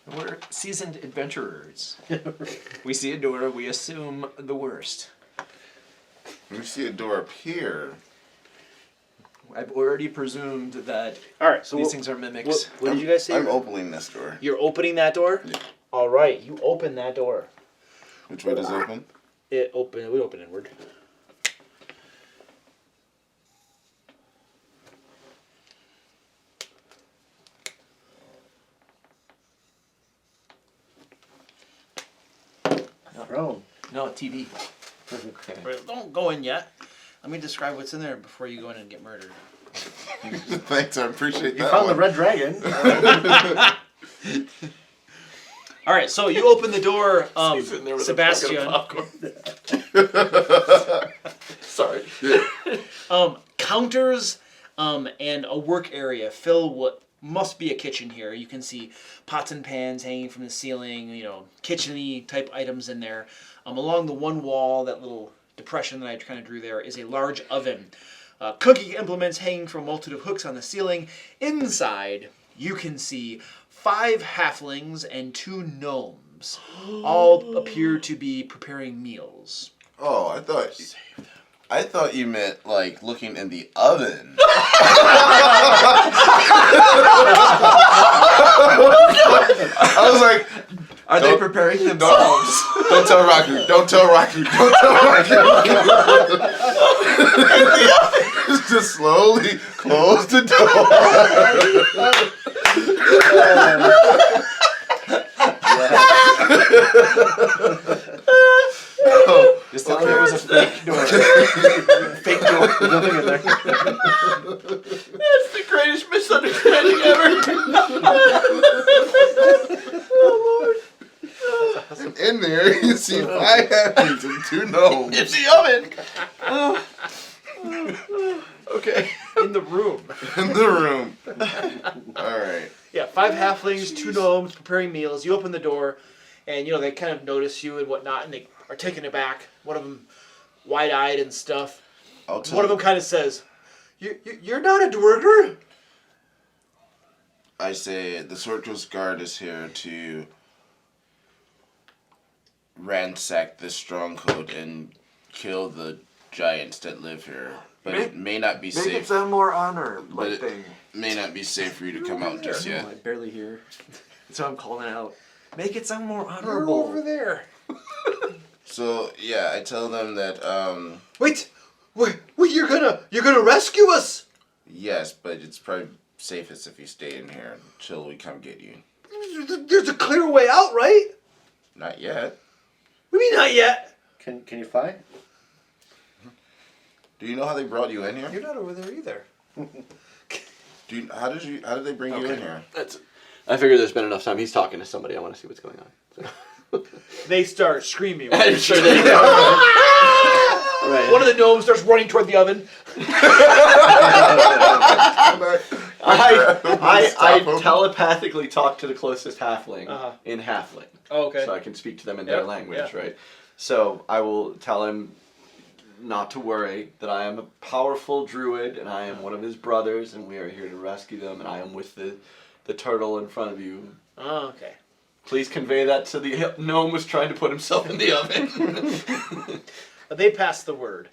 We're seasoned adventurers. We see a door, we assume the worst. We see a door up here. I've already presumed that All right. So these things are mimics. what did you guys say? I'm opening this door. You're opening that door. Yeah. All right. You open that door. Which way does it open? We open inward. Throne. No, TV. Right, don't go in yet. Let me describe what's in there before you go in and get murdered. Thanks, I appreciate You that found one. the red dragon. All right, so you open the door, He's sitting there with a bucket Sebastian. of popcorn. Sorry. Counters and a work area fill what must be a kitchen here. You can see pots and pans hanging from the ceiling, you know, kitchen-y type items in there. Along the one wall, that little depression that I kind of drew there, is a large oven. Cooking implements hanging from a multitude of hooks on the ceiling. Inside, you can see 5 halflings and 2 gnomes. All appear to be preparing meals. Oh, I thought you meant like looking in the oven. I was like, Are they preparing themselves? don't tell Raku, don't tell Raku, don't tell Raku. Just slowly close the door. Just tell me it was a fake door. Fake door. There's nothing in there. That's the greatest misunderstanding ever. And in there, you see 5 halflings and 2 gnomes. It's the oven. Okay. In the room. In the room. Alright. Yeah, 5 halflings, 2 gnomes preparing meals. You open the door, and you know they kind of notice you and whatnot, and they are taken aback. One of them, wide-eyed and stuff. One of them kind of says, "You're not a dwerger." I say the Sortress Guard is here to ransack this stronghold and kill the giants that live here. But it may not be Make it safe. sound more honor But like it thing. may not be safe for you to come out just No, yet. I barely hear. So I'm calling out. Make it sound more You're honorable. over there. So yeah, I tell them that Wait, you're gonna rescue us? yes, but it's probably safest if you stay in here until we come get you. There's a clear way out, right? Not yet. What do you mean not yet? Can you fly? Do you know how they brought you in here? You're not over there either. How did they bring you in here? I figure there's been enough time. He's talking to somebody. I want to see what's going on. So. They start screaming. I'm sure they do. Right. One of the gnomes starts running toward the oven. I telepathically talk to the closest halfling in halfling. Oh, okay. So I can speak to them in their Yep, language, yeah. right? So I will tell him not to worry, that I am a powerful druid and I am one of his brothers and we are here to rescue them and I am with the turtle in front of you. Oh, okay. Please convey that to the gnome who's trying to put himself in the oven. They pass the word.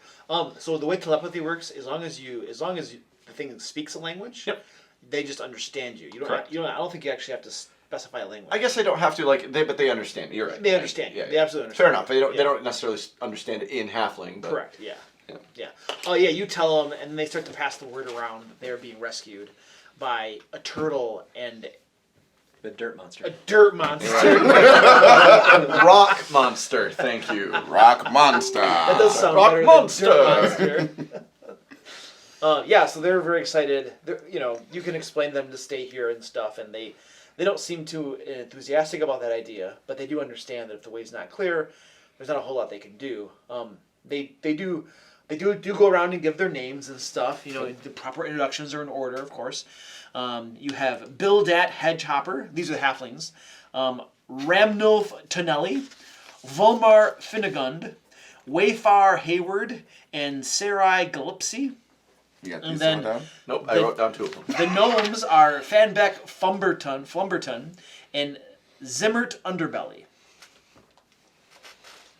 So the way telepathy works, as long as the thing speaks a language, Yep. they just understand you. You don't. Correct. I don't think you actually have to specify a language. I guess I don't have to but they understand. You're right. They understand. Yeah, They absolutely understand. Fair enough. They Yeah. don't necessarily understand it in halfling. But Correct. Yeah. Yeah. Yeah. Oh yeah. You tell them, and they start to pass the word around that they are being rescued by a turtle and The dirt monster. a dirt monster. Rock monster. Thank you. Rock monster. That does sound Rock better monster. than dirt monster. Yeah, so they're very excited. You can explain them to stay here and stuff, and they don't seem too enthusiastic about that idea, but they do understand that if the way's not clear, there's not a whole lot they can do. They do go around and give their names and stuff. The proper introductions are in order, of course. You have Bildat Hedgehopper. These are the halflings. Ramnulf Tonelli, Volmar Finnegan, Wayfar Hayward, and Sarai Galipsy. You got And these then- down? Nope, I wrote down 2 of them. The gnomes are Fanbeck Flumberton, and Zimmert Underbelly.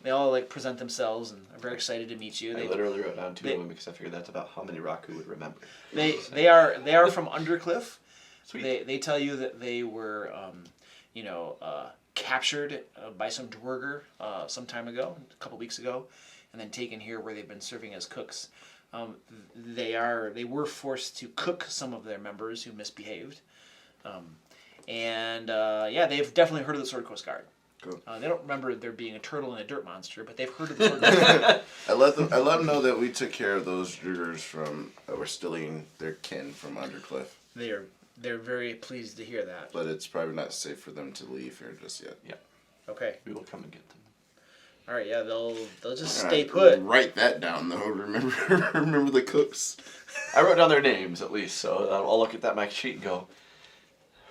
They all like present themselves and are very excited to meet you. I They literally wrote down 2 of them because I figured that's about how many Raku would remember. they are from Undercliff. Sweet. They tell you that they were captured by some Dwerger some time ago, a couple weeks ago, and then taken here where they've been serving as cooks. They were forced to cook some of their members who misbehaved, they've definitely heard of the Sword Coast Guard. Cool. They don't remember there being a turtle and a dirt monster, but they've heard of the Sword Coast Guard. I let them know that we took care of those Drugers from were stealing their kin from Undercliff, They're very pleased to hear that. but it's probably not safe for them to leave here just yet. Yeah, Okay. we will come and get them. All right. Yeah, they'll just All stay right, put. Write that down though. Remember the cooks. I wrote down their names at least, so I'll look at that max sheet and go,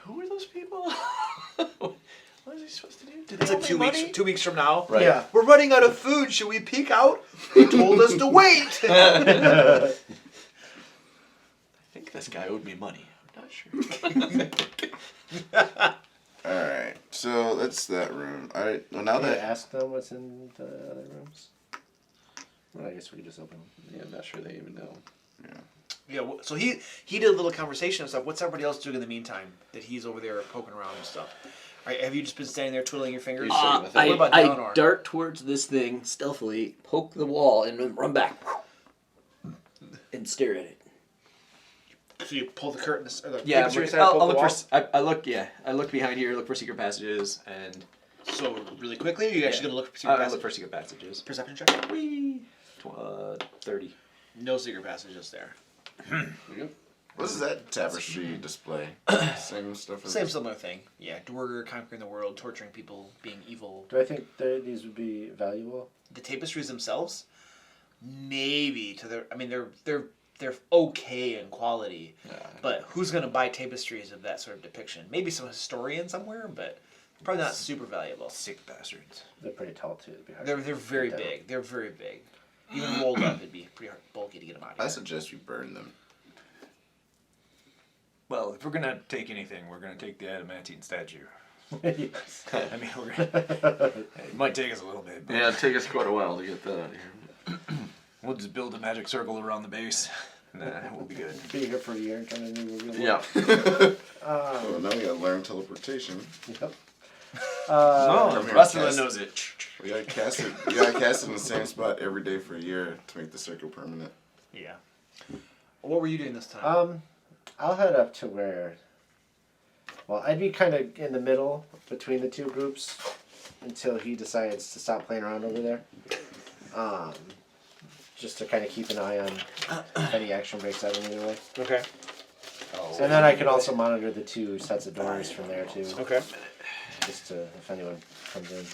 who are those people? What is he supposed to do? Did they It's owe like me 2 weeks. money? 2 weeks from now. Right. Yeah. We're running out of food. Should we peek out? They told us to wait. I think this guy owed me money. I'm not sure. All right, so that's that room. All right, well now Can I that ask them what's in the other rooms? Well, I guess we could just open them. Yeah, I'm not sure they even know. Yeah. So he did a little conversation and stuff. What's everybody else doing in the meantime that he's over there poking around and stuff? All right, have you just been standing there twiddling your fingers? Uh, What about I Eleanor? dart towards this thing stealthily, poke the wall, and then run back and stare at it. So you pull the curtains. Or the Yeah, tapestry aside, I'll poke the look wall? I look behind here, look for secret passages, and So really quickly, or you actually gonna look for secret I passages? look for secret passages. Perception check. Whee! 30. No secret passages there. what is that tapestry display? Same stuff. As Same similar thing. Yeah, Dwerger conquering the world, torturing people, being evil. Do I think these would be valuable? The tapestries themselves, maybe to their. I mean, they're okay in quality, but who's gonna buy tapestries of that sort of depiction? Maybe some historian somewhere, but probably not super valuable. Sick bastards. They're pretty tall too. It'd be hard They're to very get down. big. They're very big. Even rolled up, it'd be pretty hard, bulky to get them out I of here. suggest we burn them. Well, if we're gonna take anything, we're gonna take the adamantine statue. Yes. I mean, we're gonna, it might take us a little bit, but Yeah, it'd take us quite a while to get that out of here. we'll just build a magic circle around the base. Nah, we'll be good. Be here for a year and kind of knew we were Yeah. Oh, now we gotta learn teleportation. Yep. Oh, Come here, Rustler cast- knows it. We gotta cast it. We gotta cast it in the same spot every day for a year to make the circle permanent. Yeah. What were you doing this time? I'll head up to where. Well, I'd be kind of in the middle between the two groups until he decides to stop playing around over there. Just to kind of keep an eye on if any action breaks out in either way. Okay. And then I can also monitor the 2 sets of doors from there too, Okay. just to if anyone comes in.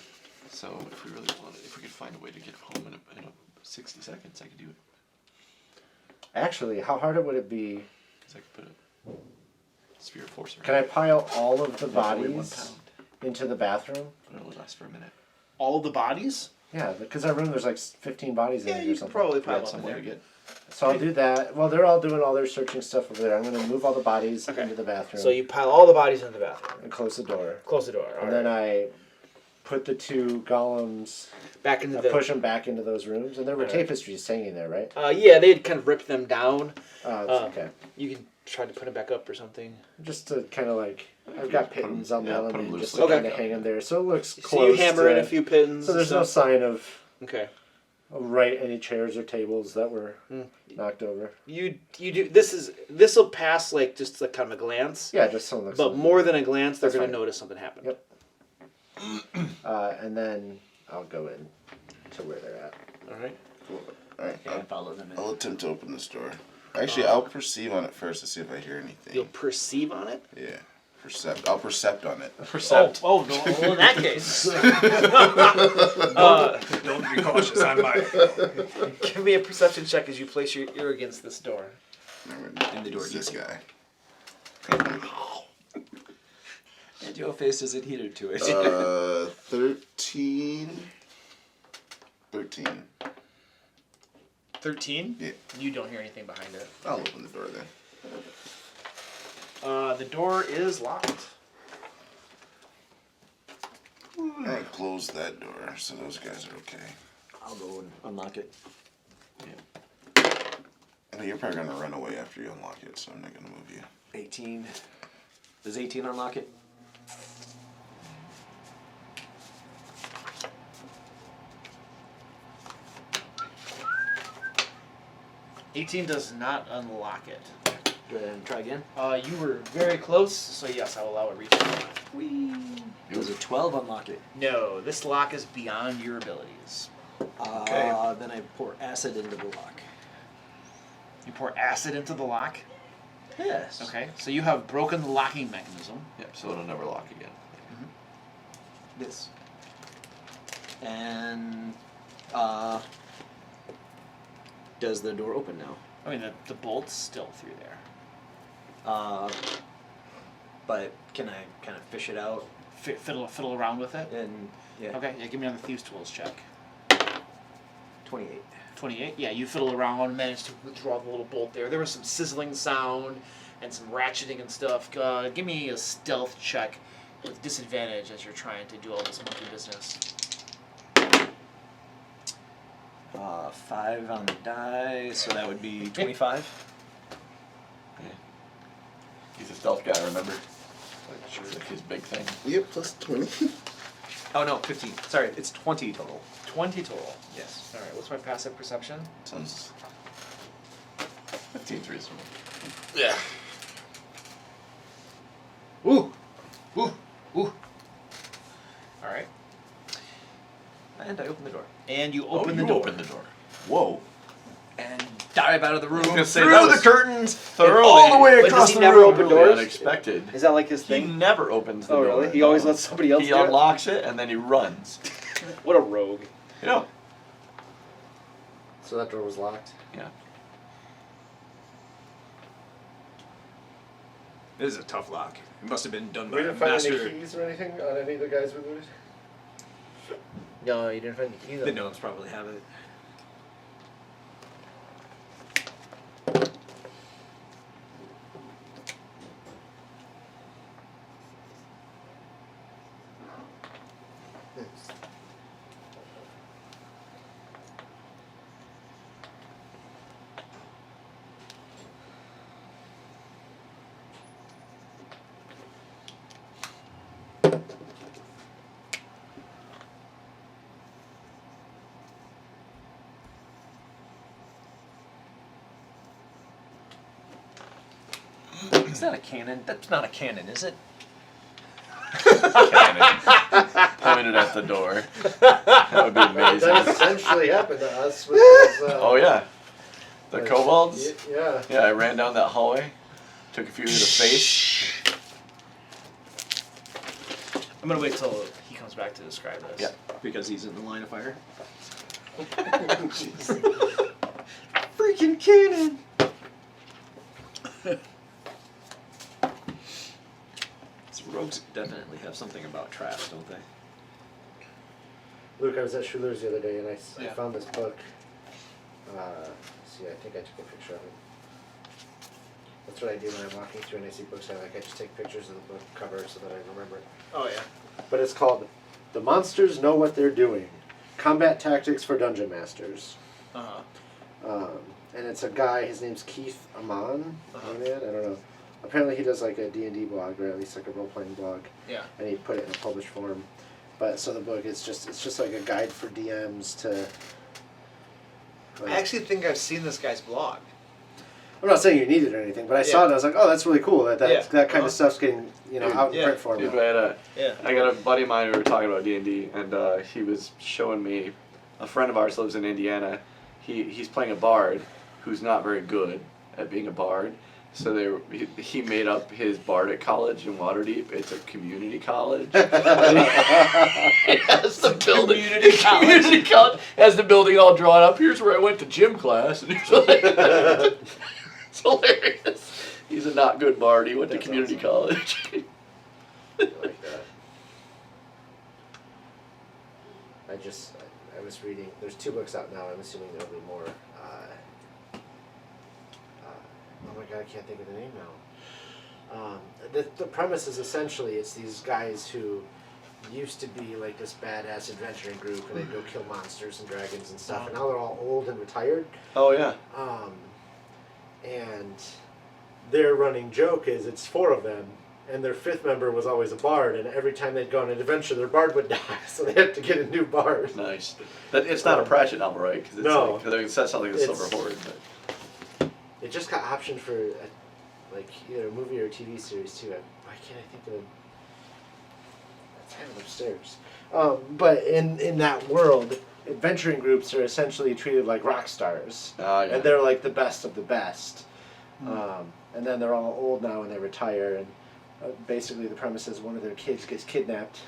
So if we really wanted, if we could find a way to get home in 60 seconds, I could do it. Actually, how hard would it be? Because I could put a sphere of force around. Can I pile all of the It only weigh 1 bodies pound. into the bathroom? It only lasts for a minute. All the bodies? Yeah, because our room there's like 15 bodies in Yeah, it or you could something. probably We pile had up in somewhere there. to get. So I'll do that. Well, they're all doing all their searching stuff over there. I'm going to move all the bodies Okay. into the bathroom So you pile all the bodies in the bathroom. and close the door. Close the door. And then I put the 2 golems, back into I the. push them back into those rooms. And there were Alright. tapestries hanging there, right? Yeah, they'd kind of ripped them down. Okay. You can try to put them back up or something. Just to kind of like, I've got pittons on the yeah, put 'em element just to loosely. kind of hang them there. So it looks So close. you hammer in to- a few pins. So there's and no stuff. sign of Okay. any chairs or tables that were knocked over. You do this will pass like just like kind of a glance, Yeah, just someone looks. but more than a glance, they're That's going to fine. notice something happened. Yep. And then I'll go in to where they're at. All right. Cool. All right. And follow them in. I'll attempt to open this door. Actually, I'll perceive on it first to see if I hear anything. You'll perceive on it. Yeah. Percept. I'll percept on it. Percept. Oh no! Well, in that case, Don't be cautious, I might. give me a perception check as you place your ear against this door. In the door. This guy. And your face is adhered to it. 13. 13. 13. Yeah. You don't hear anything behind it. I'll open the door then. The door is locked. I closed that door, so those guys are okay. I'll go and unlock it. I think you're probably gonna run away after you unlock it, so I'm not gonna move you. 18. Does 18 unlock it? $18 does not unlock it. Go ahead and try again. You were very close, so yes, I will allow it reach. Whee! Does a 12 unlock it? No, this lock is beyond your abilities. Okay. Then I pour acid into the lock. You pour acid into the lock. Yes. Okay, so you have broken the locking mechanism. Yep, so it'll never lock again. This. And does the door open now? I mean, the bolt's still through there. But can I kind of fish it out? Fiddle around with it. And yeah. Okay, yeah, give me another Thieves' Tools check. 28. 28. Yeah, you fiddle around and manage to withdraw the little bolt there. There was some sizzling sound and some ratcheting and stuff. Give me a stealth check with disadvantage as you're trying to do all this monkey business. 5 on the die, so that would be 25. Yeah. He's a stealth guy, remember? It's like his big thing. Yep, plus 20. Oh no, 15. Sorry, it's 20 total. 20 total. Yes. All right, what's my passive perception? Sounds 15's reasonable. Yeah. Ooh! Ooh! Ooh! All right. And I open the door. And you Oh, open you the door. opened the door. Whoa. And dive out of the room, gonna say, through that the was curtains, thoroughly- and all the way But across does he the never room. open Really doors? unexpected. Is that like his He thing? never opens the Oh, door. really? He always No. lets somebody else He do it? unlocks it and then he runs. What a rogue. Yeah. So that door was locked. Yeah. This is a tough lock. It must have been done by We a didn't find any master. keys or anything on any of the guys we looted. No, you didn't find either. The gnomes probably have it. It's not a cannon. That's not a cannon, is it? Pointed at the door. That would be amazing. That essentially happened to us with those, Oh yeah. The kobolds? Yeah. Yeah, I ran down that hallway, took a few to the face. I'm gonna wait till he comes back to describe this. Yeah. Because he's in the line of fire. Freaking cannon! So rogues definitely have something about traps, don't they? Luke, I was at Schuler's the other day and I Yeah. found this book. See, I think I took a picture of it. That's what I do when I'm walking through and I see books. I just take pictures of the book cover so that I remember it. Oh yeah. But it's called "The Monsters Know What They're Doing: Combat Tactics for Dungeon Masters." Uh-huh. And it's a guy. His name's Keith Amon. Uh-huh. I don't know. Apparently, he does like a D&D blog, or at least like a role-playing blog. Yeah. And he put it in a published form. But so the book is just like a guide for DMs to. Like, I actually think I've seen this guy's blog. I'm not saying you need it or anything, but I saw it and I was like, oh, that's really cool that Yeah. that kind Uh-huh. of stuff's getting out in Yeah. print form. Dude, now. I got a buddy of mine, we were talking about D&D, and he was showing me, a friend of ours lives in Indiana, he's playing a bard who's not very good at being a bard, so he made up his bardic college in Waterdeep. It's a community college. It has the building. Community college has the building all drawn up. Here's where I went to gym class. And he's like, it's hilarious. He's a not good bard. He went to That's community awesome. college. I like that. I was reading. There's 2 books out now. I'm assuming there'll be more. Oh my god, I can't think of the name now. The premise is essentially it's these guys who used to be like this badass adventuring group, and they'd go kill monsters and dragons and stuff. And now they're all old and retired. Oh yeah. And their running joke is it's 4 of them, and their 5th member was always a bard. And every time they'd go on an adventure, their bard would die, so they had to get a new bard. Nice. That it's not a Pratchett novel, right? Cause it's No. Like, it says something like the It's- Silver Horde. But. It just got optioned for like either a movie or a TV series too. Why can't I think of it? I have it upstairs. But in that world, adventuring groups are essentially treated like rock stars, Yeah. and they're like the best of the best. And then they're all old now and they retire, and basically the premise is one of their kids gets kidnapped,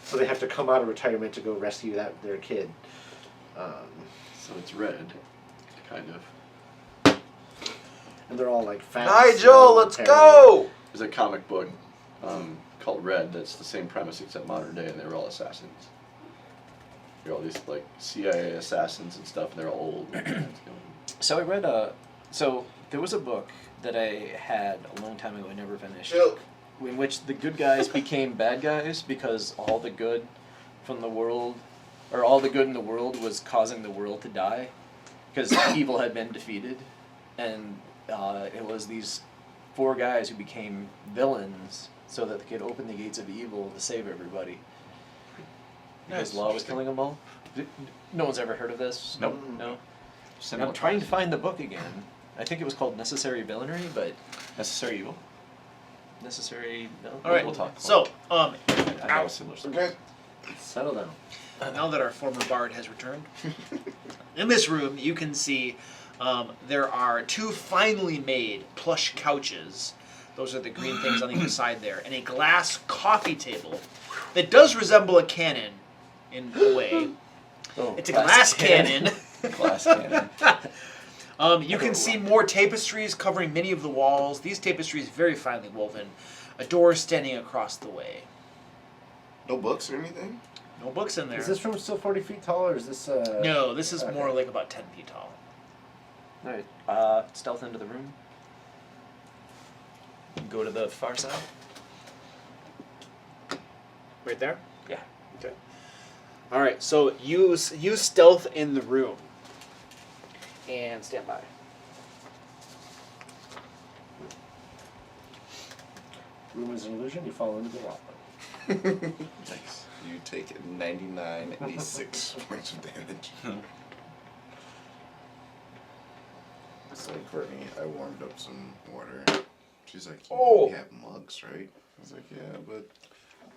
so they have to come out of retirement to go rescue their kid. So it's red, kind of. And they're all like fat. Nigel, let's go! There's a comic book called Red that's the same premise except modern day, and they're all assassins. They're all these like CIA assassins and stuff, and they're all old. So I read so there was a book that I had a long time ago, I never finished, in which the good guys became bad guys because all the good from the world, or all the good in the world was causing the world to die, because evil had been defeated, and it was these 4 guys who became villains so that they could open the gates of evil to save everybody. Because law was killing them all. No one's ever heard of this? Nope. No? Similar I'm trying to find the book again. I think it was called Necessary Villainy, but Necessary Evil. Necessary Villainy? All right. We'll talk. So, I know a similar story. Okay. Settle down. now that our former bard has returned, in this room you can see there are 2 finely made plush couches. Those are the green things on either side there, and a glass coffee table that does resemble a cannon in a way. Oh, It's a glass cannon. Glass cannon. You can see more tapestries covering many of the walls. These tapestries very finely woven. A door standing across the way. No books or anything? No books in there. Is this room still 40 feet tall, or is this? No, this is Okay. more like about 10 feet tall. Alright, stealth into the room. Go to the far side. Right there? Yeah. Okay. All right, so use stealth in the room. And stand by. Room is an illusion. You fall into the wall. Nice. You take 99 d6 points of damage. It's like, Courtney, I warmed up some water. She's like, you have mugs, right? I was like, yeah, but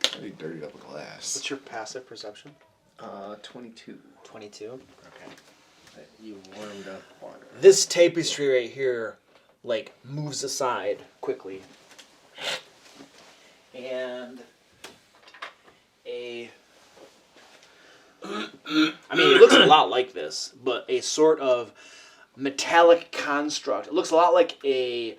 I already dirtied up a glass. What's your passive perception? 22. 22. Okay. You warmed up water. This tapestry right here, like, moves aside quickly. And I mean, it looks a lot like this, but a sort of metallic construct. It looks a lot like a,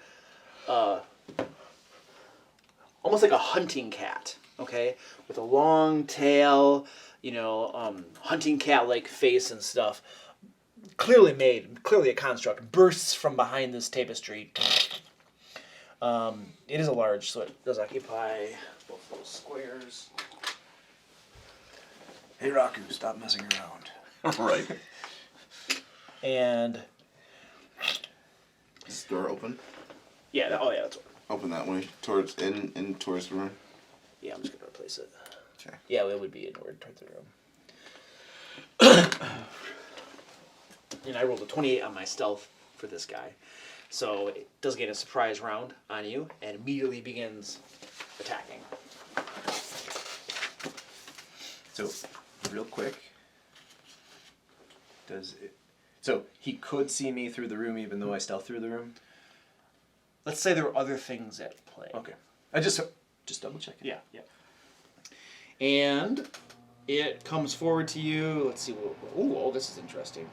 almost like a hunting cat, okay? With a long tail, you know, hunting cat-like face and stuff. Clearly made, clearly a construct, bursts from behind this tapestry. It is a large, so it does occupy both those squares. Hey Raku, stop messing around. Right. And Is the door open? yeah, that's what. Open that way, towards the room. Yeah, I'm just gonna replace it. Okay. Yeah, it would be inward towards the room. And I rolled a 28 on my stealth for this guy, so it does get a surprise round on you, and immediately begins attacking. So, real quick, does it? So he could see me through the room, even though I stealth through the room. Let's say there were other things at play. Okay, I just double checking. Yeah, yeah. And it comes forward to you. Let's see. Oh, this is interesting.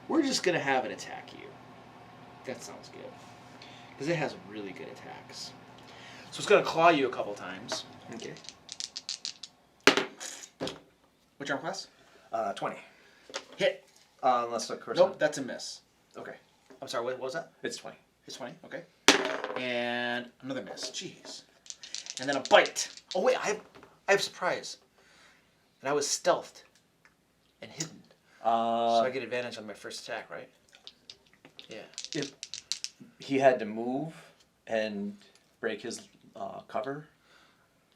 We're just gonna have it attack you. That sounds good, because it has really good attacks. So it's gonna claw you a couple times. Okay. What's your arm class? 20. Hit. Unless of course. Nope, that's a miss. Okay. I'm sorry. What was that? It's 20. It's 20. Okay. And another miss. Jeez. And then a bite. Oh wait, I have a surprise. And I was stealthed and hidden. So I get advantage on my first attack, right? Yeah. If he had to move and break his cover,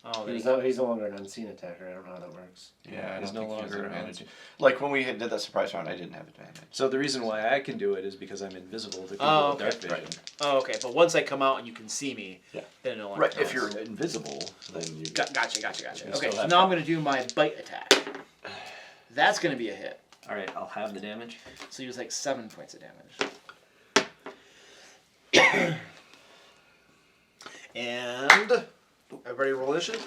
Oh, He's no longer an unseen attacker. I don't know how that works. Yeah, I He's don't no think he has longer advantage. Like when we did that surprise round, I didn't have advantage. so the reason why I can do it is because I'm invisible to people Oh, with okay. dark vision. Right. Oh, okay. But once I come out and you can see me, Yeah. then it no longer Right. counts. If you're invisible, then you. Gotcha. You Okay, still so have now I'm going to do my bite attack. That's going to be a hit. All right, I'll have the damage. So he was like 7 points of damage. And everybody roll initiative.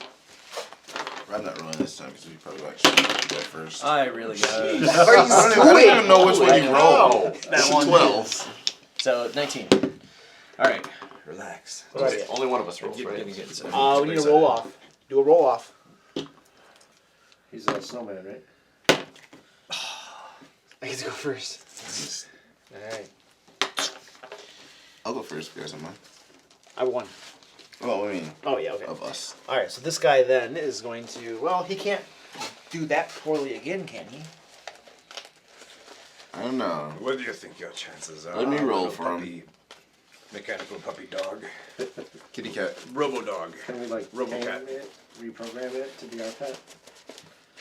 I'm not rolling this time because we probably actually go first. I really got it. I don't even know which one you roll. That one. 12. So 19. All right, relax. Only one of us rolls, right? We need to roll off. Do a roll off. He's a snowman, right? I get to go first. Alright. I'll go first because I'm on. I won. Well, I mean, Oh, yeah, okay. of us. Alright, so this guy then is going to. Well, he can't do that poorly again, can he? I don't know. What do you think your chances are? Let me roll Little for him. puppy, mechanical puppy dog. Kitty cat. Robo dog. Can we like Robocat. tame it, reprogram it to be our pet?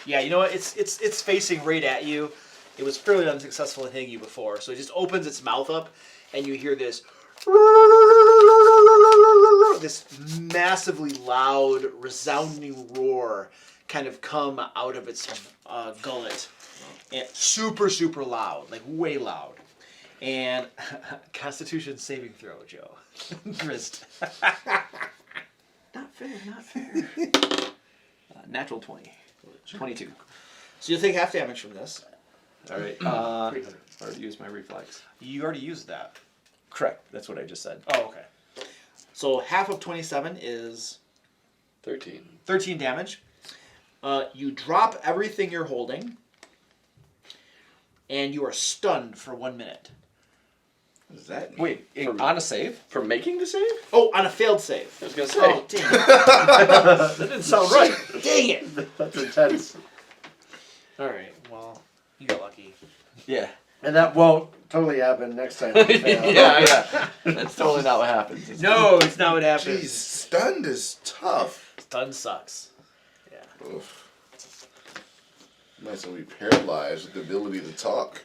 Yeah, you know what? It's facing right at you. It was fairly unsuccessful in hitting you before, so it just opens its mouth up, and you hear this massively loud, resounding roar kind of come out of its gullet. And super, super loud, like way loud. And Constitution saving throw, Joe. Wrist. Not fair. Natural 20. 22. So you'll take half damage from this. All right. Already used my reflex. You already used that. Correct. That's what I just said. Oh, okay. So half of 27 is 13. 13 damage. You drop everything you're holding, and you are stunned for 1 minute. What does that mean? Wait, on a save? For making the save? Oh, on a failed save. I was gonna say. Oh, dang it. That didn't sound right. Dang it. That's intense. All right, well, you got lucky. Yeah. And that won't totally happen next time. we fail. Yeah. That's totally not what happens. It's No, it's not what happens. Jeez, stunned is tough. Stun sucks. Yeah. Oof. Might as well be paralyzed with the ability to talk.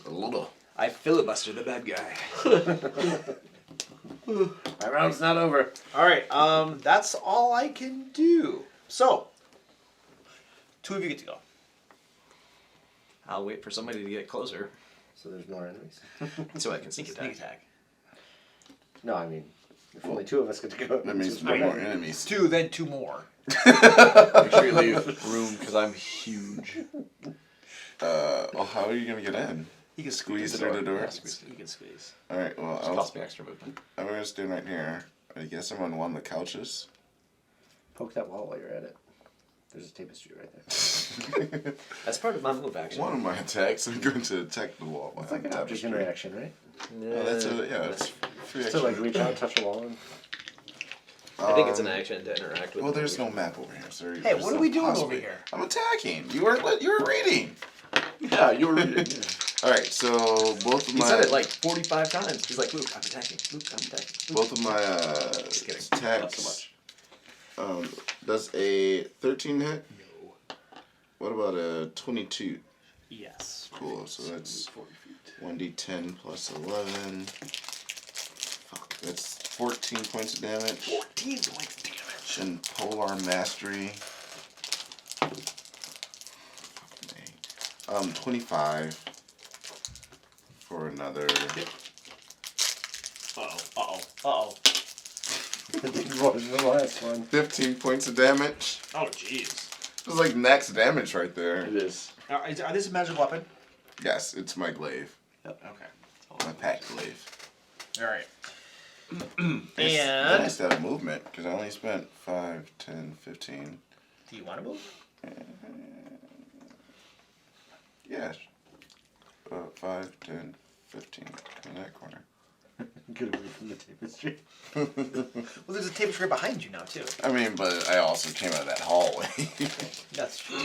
A little. I filibuster the bad guy. My round's not over. All right, that's all I can do. So, 2 of you get to go. I'll wait for somebody to get closer So there's more enemies. so I can sneak attack. Sneak attack. No, I mean, if only 2 of us get to go. That means it's no just more enemies. 2, then 2 more. Make sure you leave room because I'm huge. Well, how are you gonna get in? You can Squeeze squeeze. through the door? Yeah, squeeze You can squeeze. Alright, well, Just cost me extra movement. I'm gonna stand right here. I guess I'm on one of the couches. Poke that wall while you're at it. There's a tapestry right there. That's part of my move action. One of my attacks, I'm going to attack the wall. It's like an object interaction, right? Oh, that's a, yeah, it's free Just to like action. reach out, touch a wall, and I think it's an action to interact with. Well, the there's no movie. map over here, so Hey, what are we doing over here? I'm attacking. You were reading. Yeah, you were reading. All right, so both of He my said it like 45 times. He's like, Luke, I'm attacking. Luke, I'm attacking. both of my kidding. attacks. Not so much. Does a 13 hit? No. What about a 22? Yes. Cool. So that's 1d10 plus 11. Fuck, that's 14 points of damage. 14 points of damage. And Polar Mastery. 25 for another. Uh-oh. what was the last one? 15 points of damage. Oh, jeez. It was like max damage right there. It is. Are this a magic weapon? Yes, it's my glaive. Okay. My pack glaive. All right. It's And nice to have movement because I only spent 5, 10, 15. do you want to move? Yeah. 5, 10, 15 in that corner. Get away from the tapestry. Well, there's a tapestry behind you now too. I mean, but I also came out of that hallway. That's true.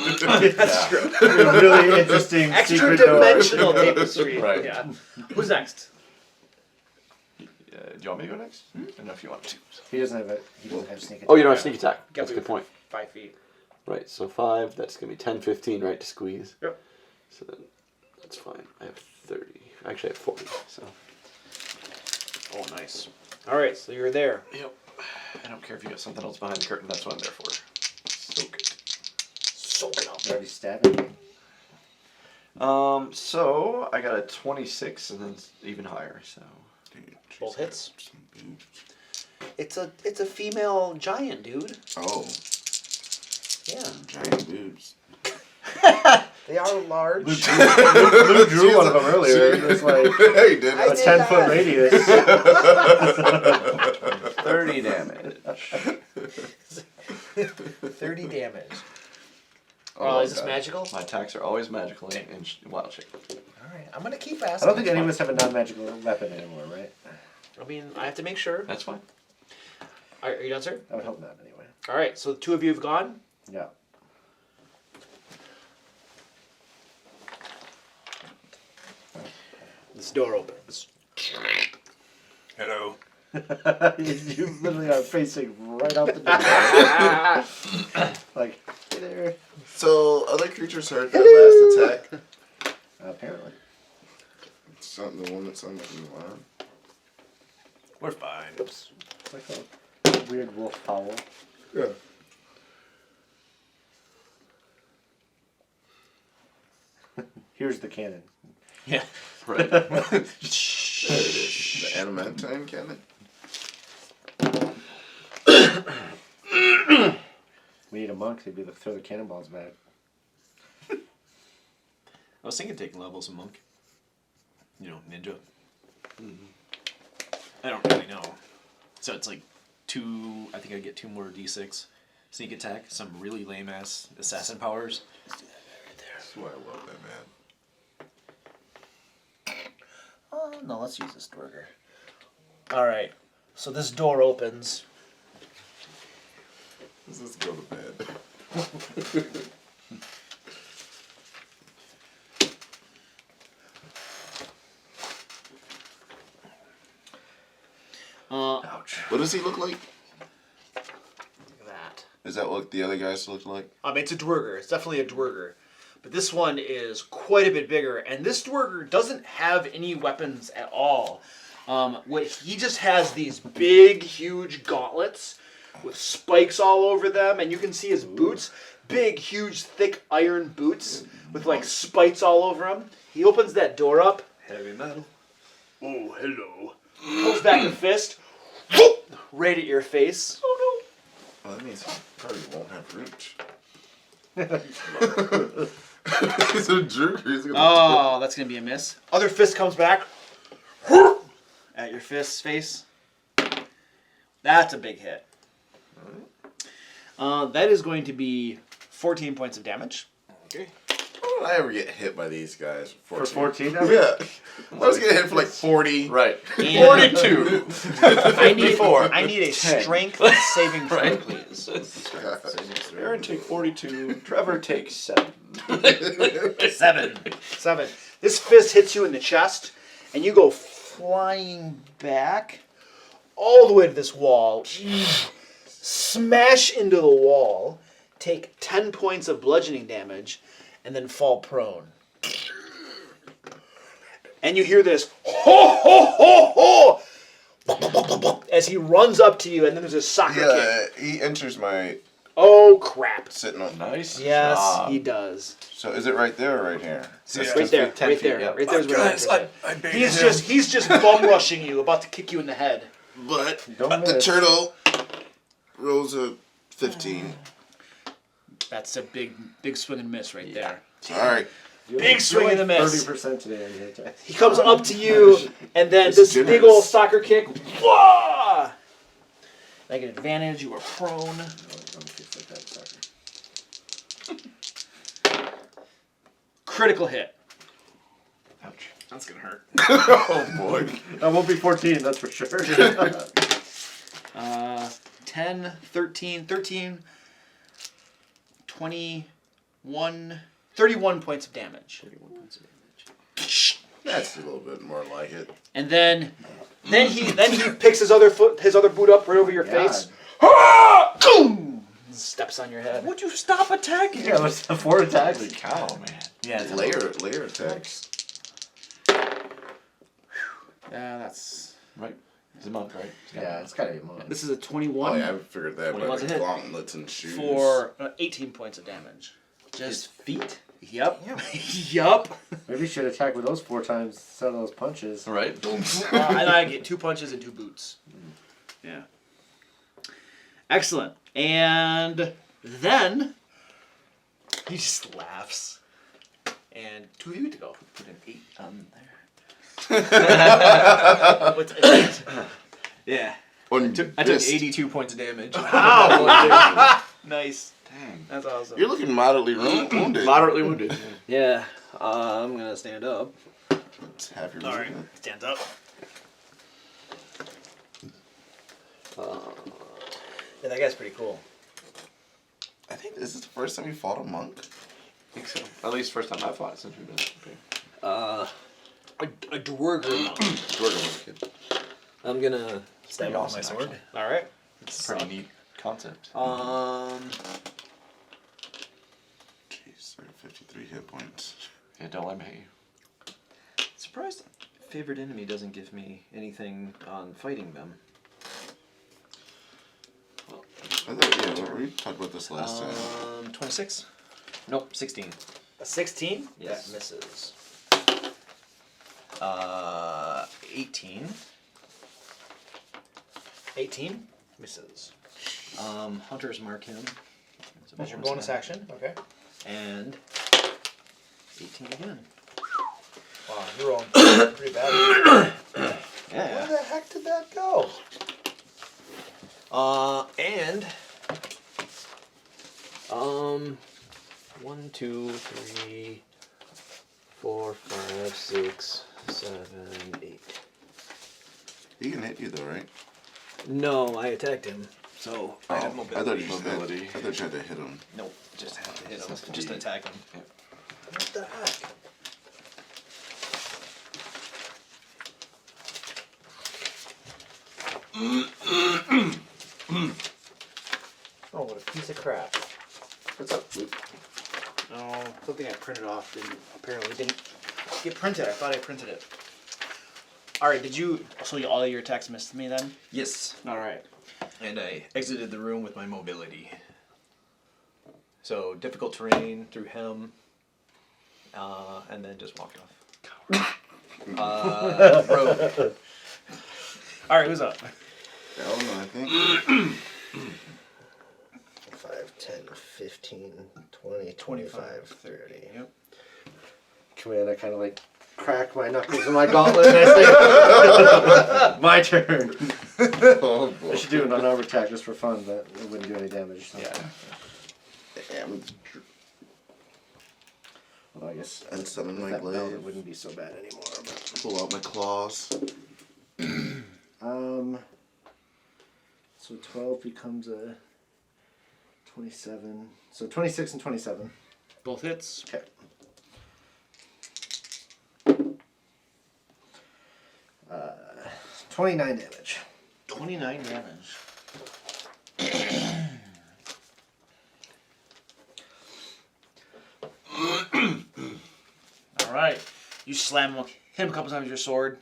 That's true. Really interesting Extra secret door. dimensional tapestry. Right. Yeah. Who's next? Do you want me to go next? I don't know if you want to. He doesn't have sneak attack. Oh, you don't have sneak attack. That's a we- good point. 5 feet. Right, so 5, that's going to be 10, 15, right, to squeeze. Yep. So then, that's fine. I have 30. Actually, I have 40, so. Oh, nice. All right, so you're there. Yep. I don't care if you got something else behind the curtain. That's what I'm there for. Soak it. Soak it up. Already stabbing. So I got a 26 and then even higher. So Both hits. It's a female giant, dude. Oh, Yeah. giant boobs. They are large. Blue drew one of them earlier. It was like Hey, did a 10-foot radius. 30 damage. 30 damage. Oh, Is this God. magical? My attacks are always magical and wild shape. All right, I'm gonna keep I asking. don't think any of us have a non-magical weapon anymore, right? I mean, I have to make sure. That's fine. Are you done, sir? I would hope not, anyway. All right, so the two of you have gone. Yeah. This door opens. Hello. You literally are facing right out the door. Like, hey there. So, other creatures heard that last attack. Apparently. It's something, the one that sounded like an alarm. We're fine. Oops. Like a weird wolf howl. Yeah. Here's the cannon. Yeah. Right. There it is. The adamantine cannon. We need a monk to throw the cannonballs back. I was thinking taking levels of monk. You know, ninja. I don't really know. So it's like 2, I think I get 2 more d6 sneak attack, some really lame ass assassin powers. That's why I love that man. Oh, no, let's use this dwarger. All right, so this door opens. Let's just go to bed. Ouch. What does he look like? That. Is that what the other guys look like? It's a dwarger. It's definitely a dwarger. But this one is quite a bit bigger. And this dwarger doesn't have any weapons at all. He just has these big, huge gauntlets with spikes all over them. And you can see his boots. Big, huge, thick iron boots with like spikes all over them. He opens that door up. Heavy metal. Oh, hello. Pulls back a fist. Whoop! Right at your face. Oh Well, that means he probably won't have reach. He's a jerk. He's no. gonna Oh, that's going to be a miss. Other fist comes back. At your fist's face. That's a big hit. That is going to be 14 points of damage. Okay. How did I ever get hit by these guys? For 14? Yeah. I was getting hit for like 40. Right. And 42. I need a strength saving throw, Right. please. Aaron take 42. Trevor takes 7. 7. This fist hits you in the chest, and you go flying back all the way to this wall. Smash into the wall, take 10 points of bludgeoning damage, and then fall prone. And you hear this ho ho ho ho as he runs up to you, and then there's a soccer kick. Yeah, he enters my Oh crap! sitting on. Nice. Yes, job. he does. So is it right there or right here? It's Right there, 10 right feet, there, yeah. right there's where Guys, it I baited He's just bum rushing you, about to kick you in the head. But Don't the miss. turtle rolls a 15. That's a big swing and miss right there. All right. Big swing and a miss. 30% today on the attack. He comes up to you, and then this big generous. old soccer kick. Wah! I get advantage. You are prone. Critical hit. Ouch. That's gonna hurt. Oh boy. That won't be 14, that's for sure. 10, 13, 21, 31 points of damage. 31 points of damage. That's a little bit more like it. And then he picks his other boot up right over your God. face. Boom! Steps on your head. Would you stop attacking? Yeah, what's the 4 attacks? Holy cow, man. Yeah, it's Layer attacks. Yeah, that's. Right? It's a monk, right? Yeah, it's gotta be more. This is a 21 Oh yeah, I figured that. 21's a But hit. gauntlets and shoes. for 18 points of damage. His feet. Yep. Yup. Maybe you should attack with those 4 times instead of those punches. Right? And I get 2 punches and 2 boots. Yeah. Excellent. And then he just laughs. And 2 of you to go. Put an 8 on there. What's it? Yeah. On I took this. 82 points of damage. Nice. Dang. That's awesome. You're looking moderately wounded. Moderately wounded. Yeah. I'm gonna stand up. It's half your All right. movement. Stands up. Yeah, that guy's pretty cool. I think this is the first time you fought a monk. I think so. At least first time I fought since we've been. Okay. A dwarger monk. I'm gonna Stab off my sword. All right. It's a pretty neat concept. Okay, so 53 hit points. Yeah, don't let me hit you. Surprised favorite enemy doesn't give me anything on fighting them. I thought, yeah, we talked about this last time. 26? Nope, 16. A 16? Yes. That misses. 18. 18 misses. Hunters mark him. That's your bonus action. Okay. And 18 again. Wow, you're rolling pretty bad. Yeah. Where the heck did that go? And 1, 2, 3, 4, 5, 6, 7, 8. He can hit you though, right? No, I attacked him. So I have I mobility. thought you Mobility. I thought you had to hit him. Nope, just have to hit him. Just attack him. What the heck? Oh, what a piece of crap. What's up, Luke? No, something I printed off apparently didn't get printed. I thought I printed it. Alright, so all your attacks missed me then? Yes. Alright. And I exited the room with my mobility. So difficult terrain through him, and then just walked off. Rogue. Alright, who's up? Ellen, I think. 5, 10, 15, 20, 25, 30. Yep. Come in, I kind of like crack my knuckles in my gauntlet and I say, my turn. Oh boy. I should do an unarmed attack just for fun, but it wouldn't do any damage. So. Yeah. Damn. Well, I guess And summon with my that belt, glaive. it wouldn't be so bad anymore. But. Pull out my claws. So 12 becomes a 27. So 26 and 27. Both hits. Okay. 29 damage. 29 damage. Alright. You slam him, hit him a couple times with your sword.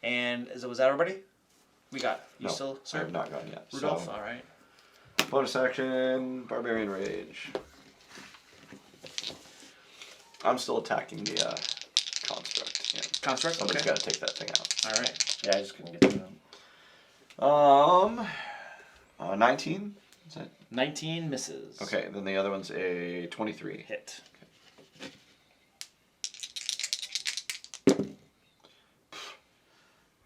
And was that everybody? We got you No, still, I sir? have not gone yet. Rudolph? So, Alright. bonus action, Barbarian Rage. I'm still attacking the construct. Yeah. Construct? Somebody's Okay. got to take that thing out. Alright. Yeah, I just couldn't get to them. 19? Is that 19 misses. okay? Then the other one's a 23. Hit.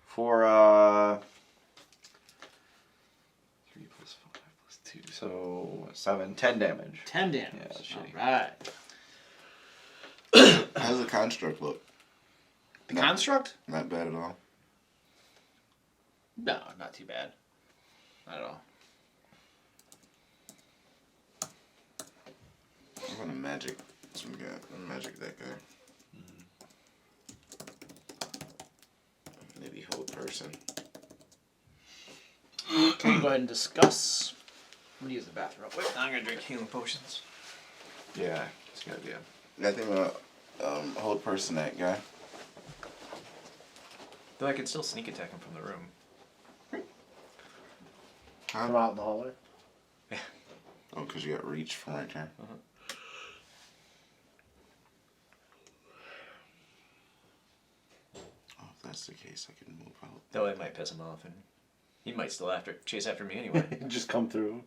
For 3 plus 5 plus 2, so 7, 10 damage. 10 damage. Yeah, that's shitty. Alright. How does the construct look? The construct? Not bad at all. No, not too bad. Not at all. I'm gonna magic. So we got a magic that guy. Maybe hold person. Okay, go ahead and discuss. I'm gonna use the bathroom. Wait, I'm gonna drink healing potions. Yeah, it's a good idea. I think I'm gonna hold person that guy. Though I can still sneak attack him from the room. Come out in the hallway. Oh, because you got reach from right there. Oh, if that's the case, I can move out. Though it might piss him off, and he might still chase after me anyway. Just come through.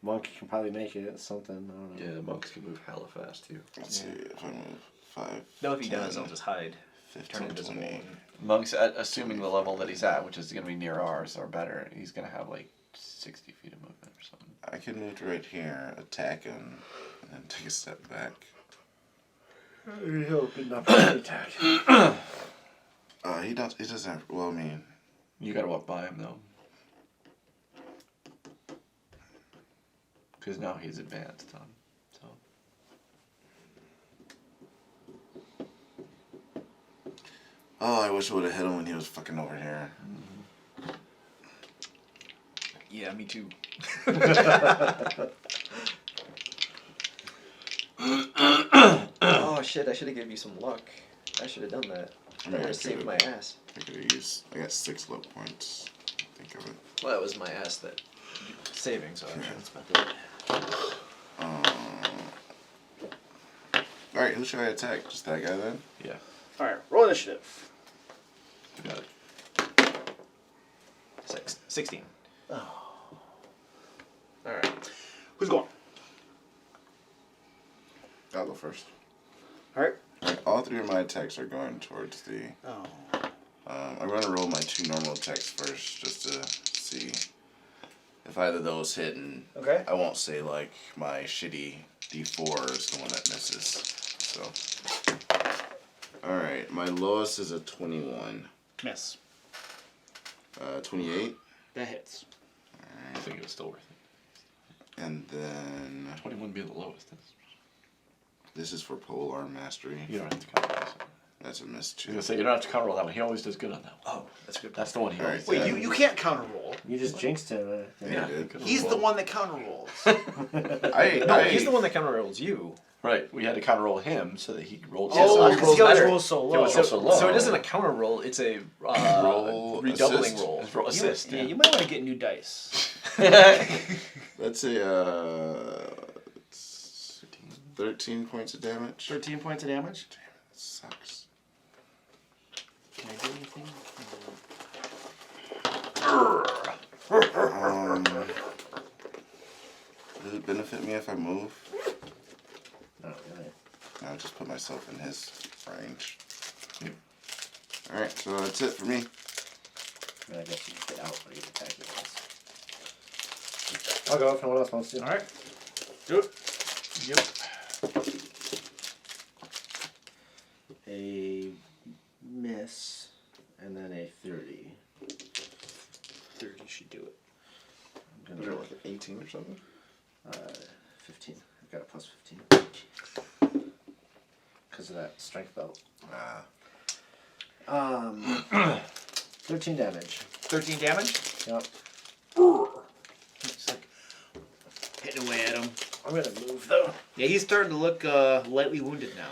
Monk can probably make it. Something. I don't know. Yeah, the monks can move hella fast too. Let's see if I move 5. No, if he 10, does, I'll just hide. 15, Turn invisible. 20. Monks, assuming the level that he's at, which is gonna be near ours or better, he's gonna have like 60 feet of movement or something. I can move to right here, attack him, and then take a step back. He'll be enough to attack. He doesn't have. Well, I mean, You gotta walk by him though. Because now he's advanced on. So. oh, I wish I would have hit him when he was fucking over here. Yeah, me too. Oh shit, I should have given you some luck. I should have done that. I That mean, would I have saved could've- my ass. I could have used. I got 6 luck points. Think of it. Well, that was my ass that saving, so I shouldn't spend it. All right, who should I attack? Just that guy then? Yeah, Alright, roll initiative. you got it. 16. Alright. Who's going? I'll go first. Alright. Alright, all 3 of my attacks are going towards the. Oh. I'm going to roll my 2 normal attacks first, just to see if either of those hit, and Okay. I won't say like my shitty D4 is the one that misses. So. All right, my lowest is a 21. Miss. 28, That hits. I think it was still worth it. and then 21 being the lowest. this is for polearm mastery. You don't have to counter this. That's a miss I was too. gonna say you don't have to counter roll that one. He always does good on that one. Oh, that's good. That's the one he All always. right, Wait, then- you can't counter roll. You just jinxed him. Yeah, he dude. could've He's the rolled. one that counter rolls. No, he's the one that counter rolls you. Right, we had to counter roll him so that he rolled. Oh, his because he always rolls so low. was so low. So it isn't a counter roll, it's a Roll, redoubling assist. roll. It's roll assist. Yeah, Yeah. you might want to get new dice. Let's say 13 points of damage. 13 points of damage. That sucks. Can I do anything? Does it benefit me if I move? Not really. I'll just put myself in his range. Alright, so that's it for me. I mean, I guess you can get out, but you attack your ass. I'll go if no one else wants to. Alright. Do it. Yep. A miss, and then a 30. 30 should do it. I'm gonna roll like 18 or something. 15. I've got a plus 15. Because of that strength belt. 13 damage. 13 damage? Yep. It's like hitting away at him. I'm gonna move though. Yeah, he's starting to look lightly wounded now.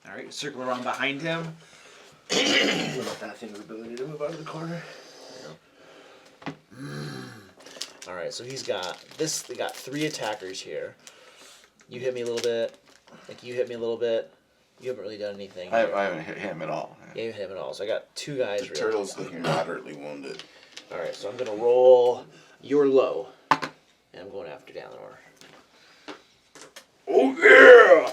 Alright, circle around behind him. Without that thing's ability to move out of the corner. Alright, so he's got this. They got 3 attackers here. You hit me a little bit. Like, you hit me a little bit. You haven't really done anything. I haven't hit him at all. Yeah, you hit him at all. So I got 2 guys. The really turtle's down here. moderately wounded. Alright, so I'm gonna roll your low. And I'm going after Dalinor. Oh yeah!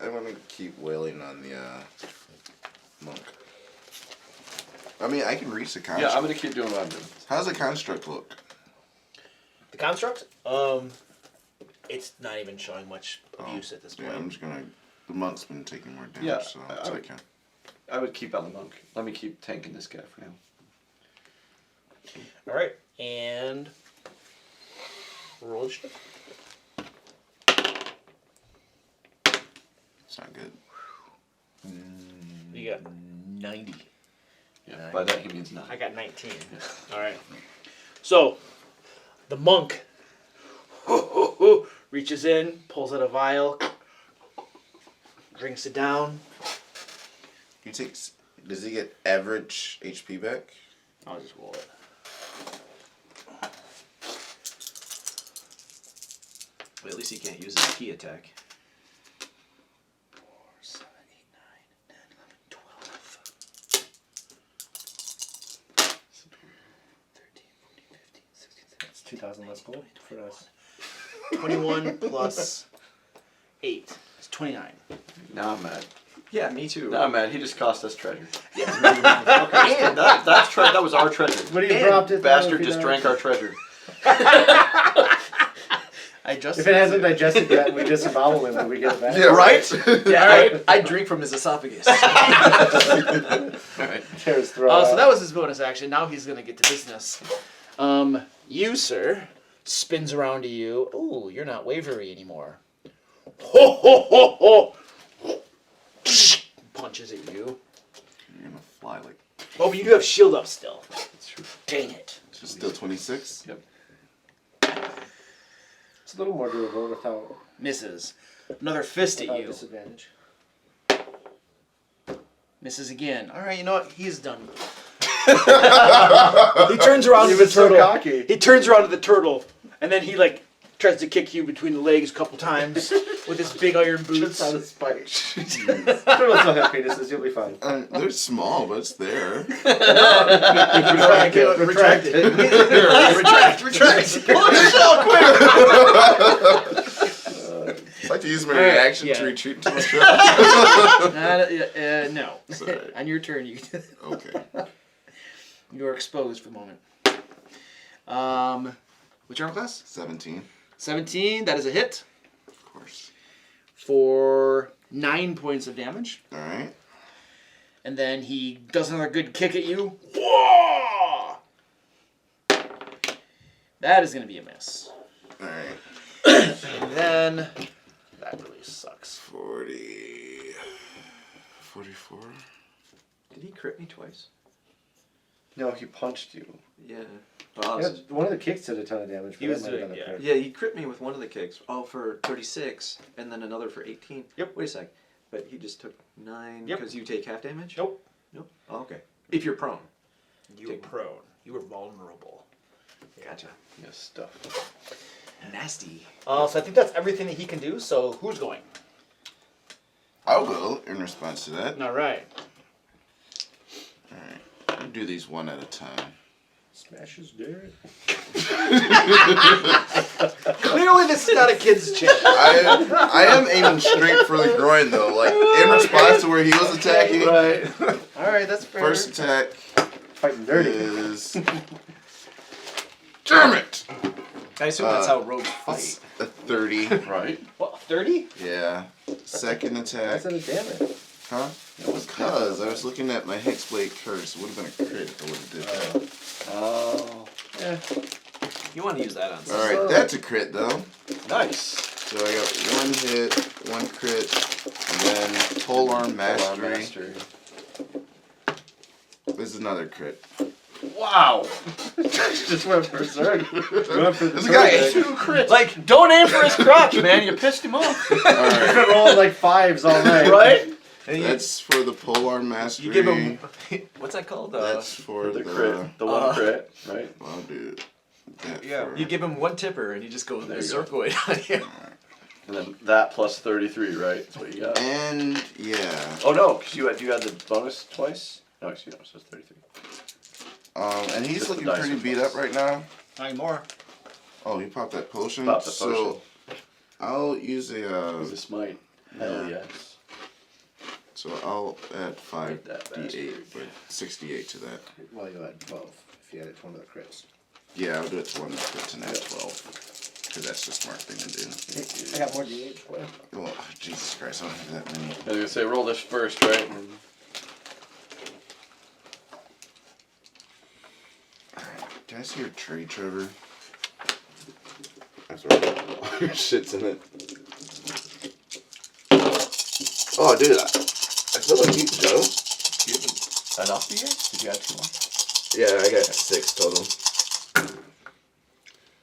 I want to keep wailing on the monk. I mean, I can reach the construct. Yeah, I'm gonna keep doing what I'm doing. How's the construct look? The construct? It's not even showing much use at this point. Yeah, I'm just gonna. The monk's been taking more damage, Yeah, so it's okay. I would keep on the monk. Let me keep tanking this guy for now. All right, and roll initiative. It's not good. You got 90. Yeah, by that he means 9. I got 19. All right. So, the monk reaches in, pulls out a vial, drinks it down. He takes. Does he get average HP back? I'll just roll it. But at least he can't use his key attack. 4, 7, 8, 9, 10, 11, 12. 13, 14, 15, 16, 17. It's 2,000 less gold for us. 21 plus 8. It's 29. Now I'm mad. Yeah, me too. Now I'm mad. He just cost us treasure. Okay, so that was our treasure. What do you dropped it? Bastard just drank our treasure. I just. If it hasn't digested yet, we disembowel him and we get it back. Yeah, right. Yeah, I drink from his esophagus. All right. Tear his throat So out. that was his bonus action. Now he's gonna get to business. You, sir, spins around to you. Ooh, you're not wavery anymore. Ho ho ho ho! Punches at you. You're gonna fly like. Oh, but you do have shield up still. That's true. Dang it. It's still 26. Yep. It's a little more durable without, Misses. Another fist at without you. disadvantage. Misses again. All right, you know what? He's done. He turns around to You've been the so turtle. cocky. He turns around to the turtle, and then he like tries to kick you between the legs a couple times with his big iron Just boots. out of spite. Turtles don't have penises, you'll be fine. They're small, but it's there. Retract it. Retract it. Retract. I like to use my All right, reaction yeah. to retreat into my trap. No. Sorry. On your turn, you Okay. you are exposed for the moment. What's your arm class? 17. 17. That is a hit Of course. for 9 points of damage. All right. And then he does another good kick at you. Whoa! That is going to be a miss. All right. And then that really sucks. 40. 44. Did he crit me twice? No, he punched you. Yeah. Well, Yeah, one of the kicks did a ton of damage. But He was that might have doing- been a yeah. crit. yeah, he crit me with one of the kicks. Oh, for 36, and then another for 18. Yep. Wait a sec. But he just took 9 Yep. because you take half damage? Nope. Nope. Oh, okay. If you're prone. You were prone. You were vulnerable. Gotcha. Yes, stuff. Nasty. So I think that's everything that he can do. So who's going? I'll go in response to that. All right. All right. We'll do these one at a time. Smash his dick. Clearly, this is not a kid's channel. I am aiming straight for the groin though, like in response to where he was attacking. Right. All right, that's fair. First attack Fighting dirty. is. Damn it! I assume that's how rogues It's fight. a 30. Right? What, 30? Yeah. Second attack. That's a damage. Huh? Because I was looking at my Hexblade Curse. It would have been a crit if I would have did that. Oh. Yeah. You want to use that on something. Alright, that's a crit though. Nice. So I got 1 hit, 1 crit, and then Polearm Mastery. Mastery. This is another crit. Wow. Just went berserk. Went for the This guy turtle ate dick. 2 crits. Like, don't aim for his crotch, man. You pissed him off. He's Alright. been rolling like 5s all night. Right? And That's for the Polearm Mastery. you give him. What's that called? That's for The the crit. The one crit, right? I'll do that Yeah. for- You give him one tipper and he just goes There you berserkoid on you. And then that plus 33, right? That's what you got. And yeah. Oh, no, because you had the bonus twice? No, excuse me, so it's 33. And he's Just the looking dice pretty was beat bonus. up right now. Not anymore. Oh, he popped that potion. Popped the So potion. I'll use a Use a smite. Hell yes. So I'll add Hit that 5d8, but 68 to that. Well, you add 12 if you add it to one of the crits. Yeah, I'll do it to one that crits and add 12. Because that's the smart thing to do. I got more D8 for you. Oh, Jesus Christ, I don't have that many. I was gonna say roll this first, right? Can I see your tray, Trevor? That's right. All your shit's in it. Oh, dude, I feel like you, Joe. You haven't enough yet? Did you add 2 more? Yeah, I got 6 total.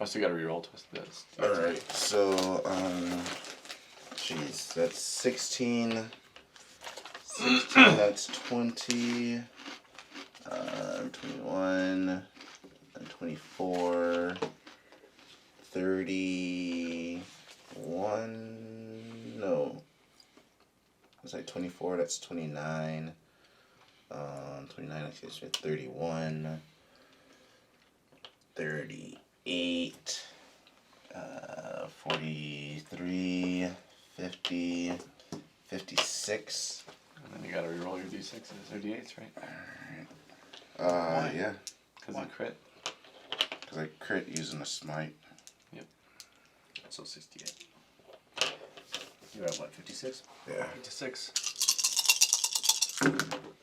I still gotta reroll this. Alright, so, jeez, that's 16. 16, that's 20. 21. And 24. 31. No. Was like 24, that's 29. 29, I guess 31. 38. 43. 50. 56. And then you gotta reroll your d6s or d8s, right? Yeah. Because you crit. Because I crit using a smite. Yep. So 68. You're at what, 56? Yeah. 56.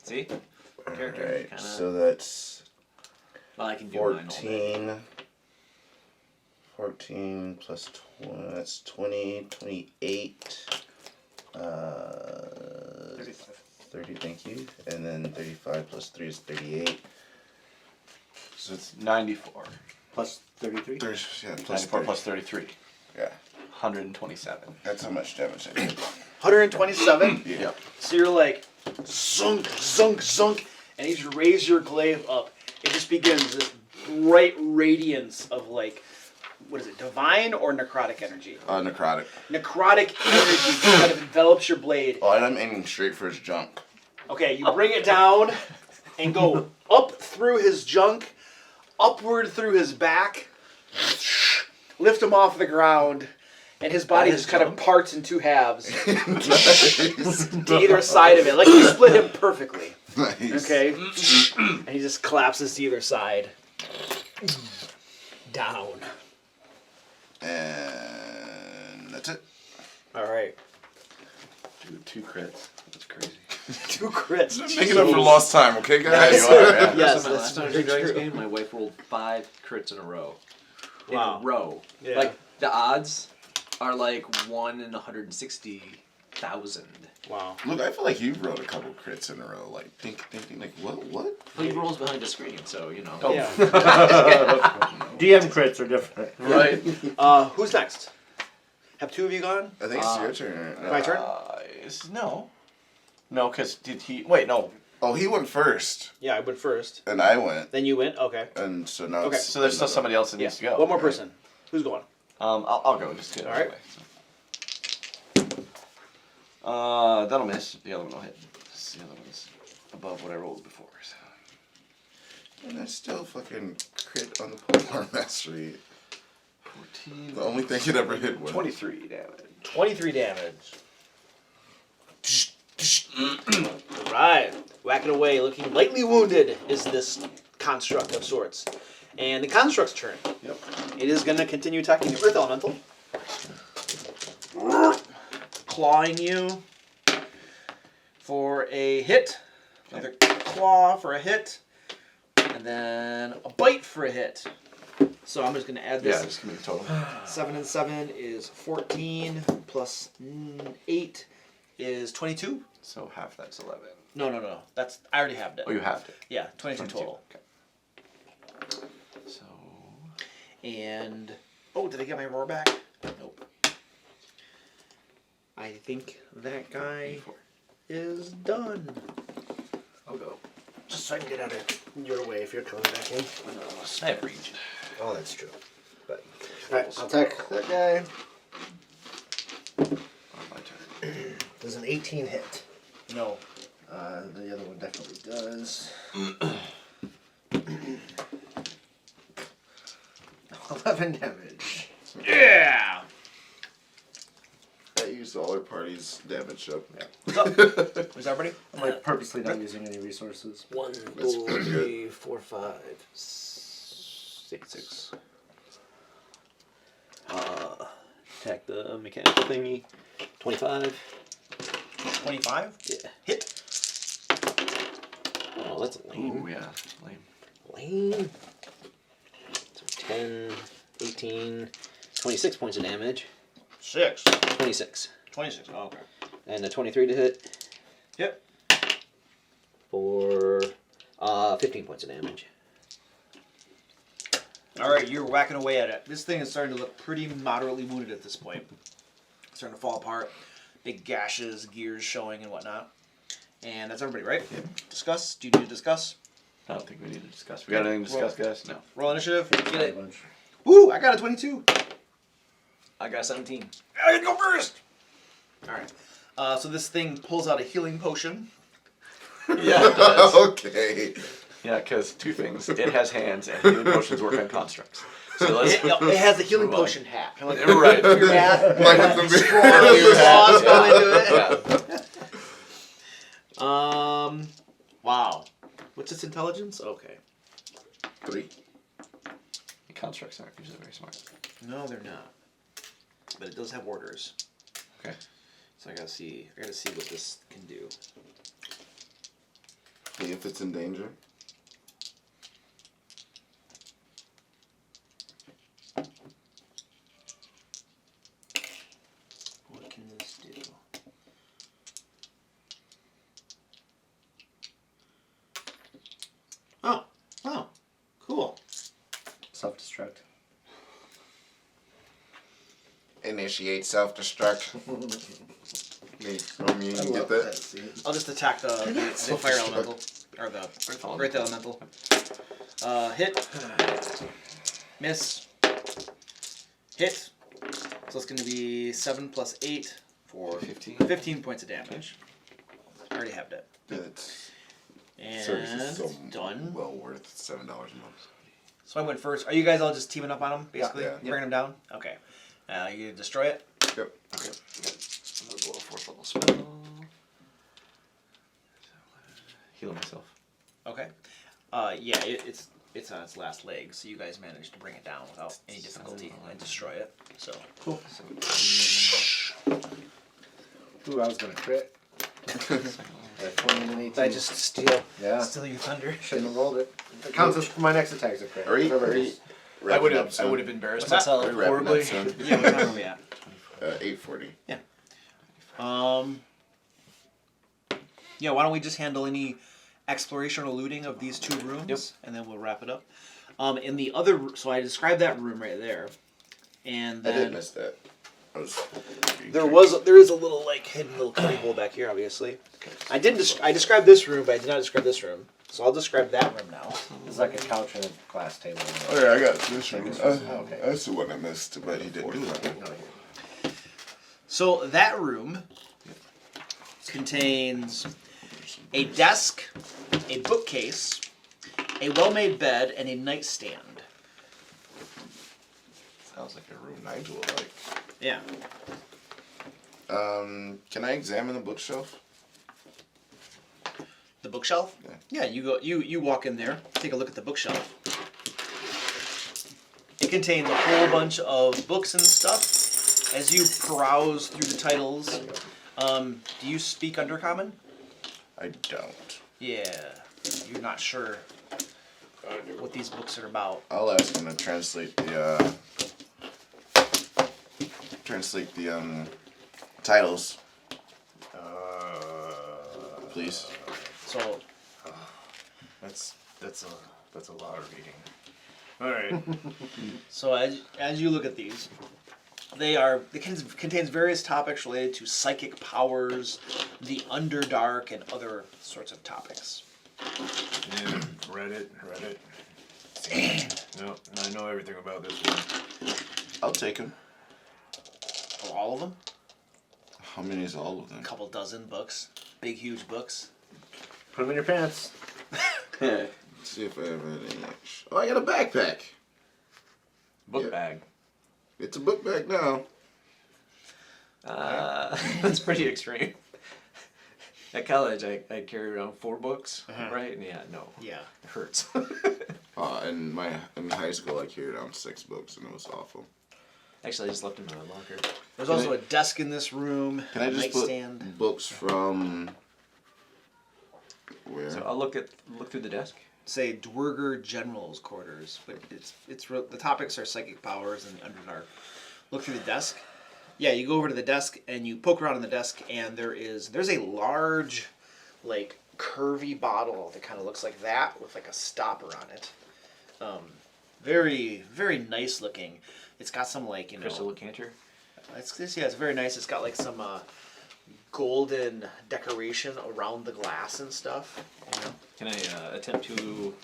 See? Character. Alright, Kinda. so that's Well, I can do mine all day. 14. 14 plus 20, that's 20, 28. 35. 30, thank you. And then 35 plus 3 is 38. So it's 94. Plus 33? There's, yeah, plus 94 30. plus 33. Yeah, 127. that's how much damage I did. 127. Yeah. Yep. So you're like, zunk, zunk, zunk, and as you raise your glaive up, it just begins this bright radiance of like, what is it, divine or necrotic energy? Necrotic. Necrotic energy kind of envelops your blade. Oh, and I'm aiming straight for his junk. Okay, you bring it down and go up through his junk, upward through his back, lift him off the ground, and his body just kind of parts in 2 halves to either side of it. Like you split him perfectly. Nice. Okay? And he just collapses to either side. Down. And that's it. Alright. Dude, 2 crits. That's crazy. 2 crits. Make it up for lost time, okay, guys? Yes. You are, yeah. Yes, So my last that's Dungeons & Dragons true. game, my wife rolled 5 crits in a row. Wow. In a row. Yeah. Like, the odds are like 1 in 160,000. Wow. Look, I feel like you wrote a couple crits in a row. Like, think, like, what? Well, he rolls behind the screen, so, you know. Oh. Yeah. DM crits are different. Right? Who's next? Have 2 of you gone? I think it's your turn. My turn? No. No, because did he... Wait, no. Oh, he went first, Yeah, I went first. and I went, Then you went? Okay. and so now Okay. it's So there's still another- somebody else that Yeah. needs to go. One more person. Who's going? I'll go just to get All out of the way. So. That'll miss. The other one will hit. The other one's above what I rolled before. So. And I still fucking crit on the Polar Mastery. 14. The only thing it ever hit was 23 damage. 23 damage. Right. Whack it away. Looking lightly wounded is this construct of sorts. And the construct's turn. Yep. It is going to continue attacking the Earth Elemental. Clawing you for a hit. Another claw for a hit. And then a bite for a hit. So I'm just going to add this. Yeah, just give me the total. 7 and 7 is 14 plus 8 is 22. So half that's 11. No. That's I already have it. Oh, you halved it. Yeah, 22 total. Okay. So. And did I get my roar back? Nope. I think that guy is done. I'll go. Just so I can get out of your way if you're coming back in. I have reach. Oh, that's true. But alright, I'll attack that guy. My turn. Does an 18 hit? No. The other one definitely does. 11 damage. Yeah. That used boost all our party's damage up. What's up? Where's everybody? I'm like purposely not using any resources. 1, That's 2, pretty 3, 4, 5, 6. Attack the mechanical thingy. 25. 25. Yeah. Hit. Oh, that's lame. Ooh, yeah, lame. Lame. So 10, 18, 26 points of damage. 6. 26. 26. Oh, okay. And a 23 to hit Yep. for 15 points of damage. All right, you're whacking away at it. This thing is starting to look pretty moderately wounded at this point. It's starting to fall apart. Big gashes, gears showing and whatnot. And that's everybody, right? Yep. Discuss. Do you need to discuss? I don't think we need to discuss. We got anything to discuss, guys? No. Roll initiative. Get A it. bunch. Woo! I got a 22. I got 17. I can go first. All right. So this thing pulls out a healing potion. Yeah, it does. Okay. Yeah, because two things. It has hands, and healing potions work on constructs. So let's. It has a healing move on. potion hat. Kind of like Right. your hat. Like with the Claws go Yeah. into it. Wow. What's its intelligence? Okay. 3. Constructs aren't usually very smart. No, they're not. But it does have orders. Okay. So I gotta see what this can do. Hey, if it's in danger. What can this do? Oh, wow, cool. Self-destruct. Initiate self-destruct. You can get that? I'll just attack the fire elemental or the earth elemental. Hit, miss, hit. So it's going to be 7 plus 8 for 15 points of damage. I already have that. That's And done. well worth $7 a month. So I went first. Are you guys all just teaming up on him, basically? Yeah. Bringing him down? Okay. You gonna destroy it? Yep. Okay. I'll go a 4th level spell. Heal myself. Okay. Yeah, it's on its last leg, so you guys managed to bring it down without any difficulty and destroy it. So Cool. Ooh, I was gonna crit. At 20 and 18. I just steal. Yeah. steal your thunder. Shouldn't have rolled it. It counts as my next attack as a crit. Are you- Whatever are it you- is. I would have embarrassed What's that? myself Are we wrapping horribly. up soon? Yeah, what time are we at? 8:40. Yeah, why don't we just handle any exploration or looting of these two rooms, and then we'll wrap it up. In the other, so I described that room right there, and I did then miss that. I was there is a little like hidden little cubby hole back here, obviously. I described this room, but I did not describe this room. So I'll describe that room now. It's like a couch and a glass table. Oh yeah, I got this one. Okay. That's the one I missed, but he didn't do that. So that room contains a desk, a bookcase, a well-made bed, and a nightstand. Sounds like a room Nigel would like. Yeah. Can I examine the bookshelf? The bookshelf? Yeah. Yeah, you walk in there, take a look at the bookshelf. It contains a whole bunch of books and stuff. As you peruse through the titles, do you speak Undercommon? I don't. Yeah, you're not sure what these books are about. I'll ask him to translate the titles. Please. So, That's a lot of reading. All right. so as you look at these, it contains various topics related to psychic powers, the Underdark, and other sorts of topics. Yeah, read it. No, I know everything about this one. I'll take him. Oh, all of them? How many is all of them? A couple dozen books. Big, huge books. Put them in your pants. Let's see if I have any. Oh, I got a backpack. Book Yeah. bag. It's a book bag now. That's pretty extreme. At college, I carried around 4 books, right? And yeah, no, Yeah. it hurts. In high school, I carried around 6 books, and it was awful. Actually, I just left them in my locker. There's also a desk in this room. Can I a just nightstand. put books from where? So I'll look through the desk. Say Dwerger General's quarters, but the topics are psychic powers and the Underdark. Look through the desk. Yeah, you go over to the desk and you poke around in the desk, and there's a large, like curvy bottle that kind of looks like that with like a stopper on it. Very very nice looking. It's got some like Crystal decanter. It's very nice. It's got like some golden decoration around the glass and stuff. You know. Can I attempt to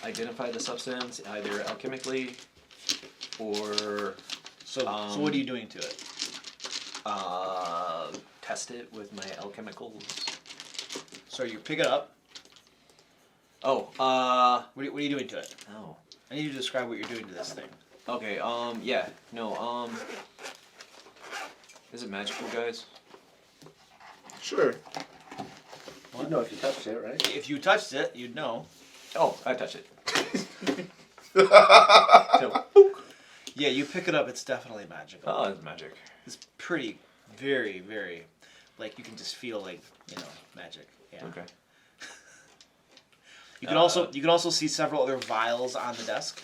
identify the substance either alchemically or So what are you doing to it? test it with my alchemicals? So you pick it up. Oh, What are you doing to it? oh. I need you to describe what you're doing to this thing. Okay, yeah, no, is it magical, guys? Sure. You'd know if you touched it, right? If you touched it, you'd know. Oh, I touched it. So, Yeah, you pick it up. It's definitely magical. oh, it's magic. It's pretty, very, very, like you can just feel like magic. Yeah. Okay. You can also see several other vials on the desk.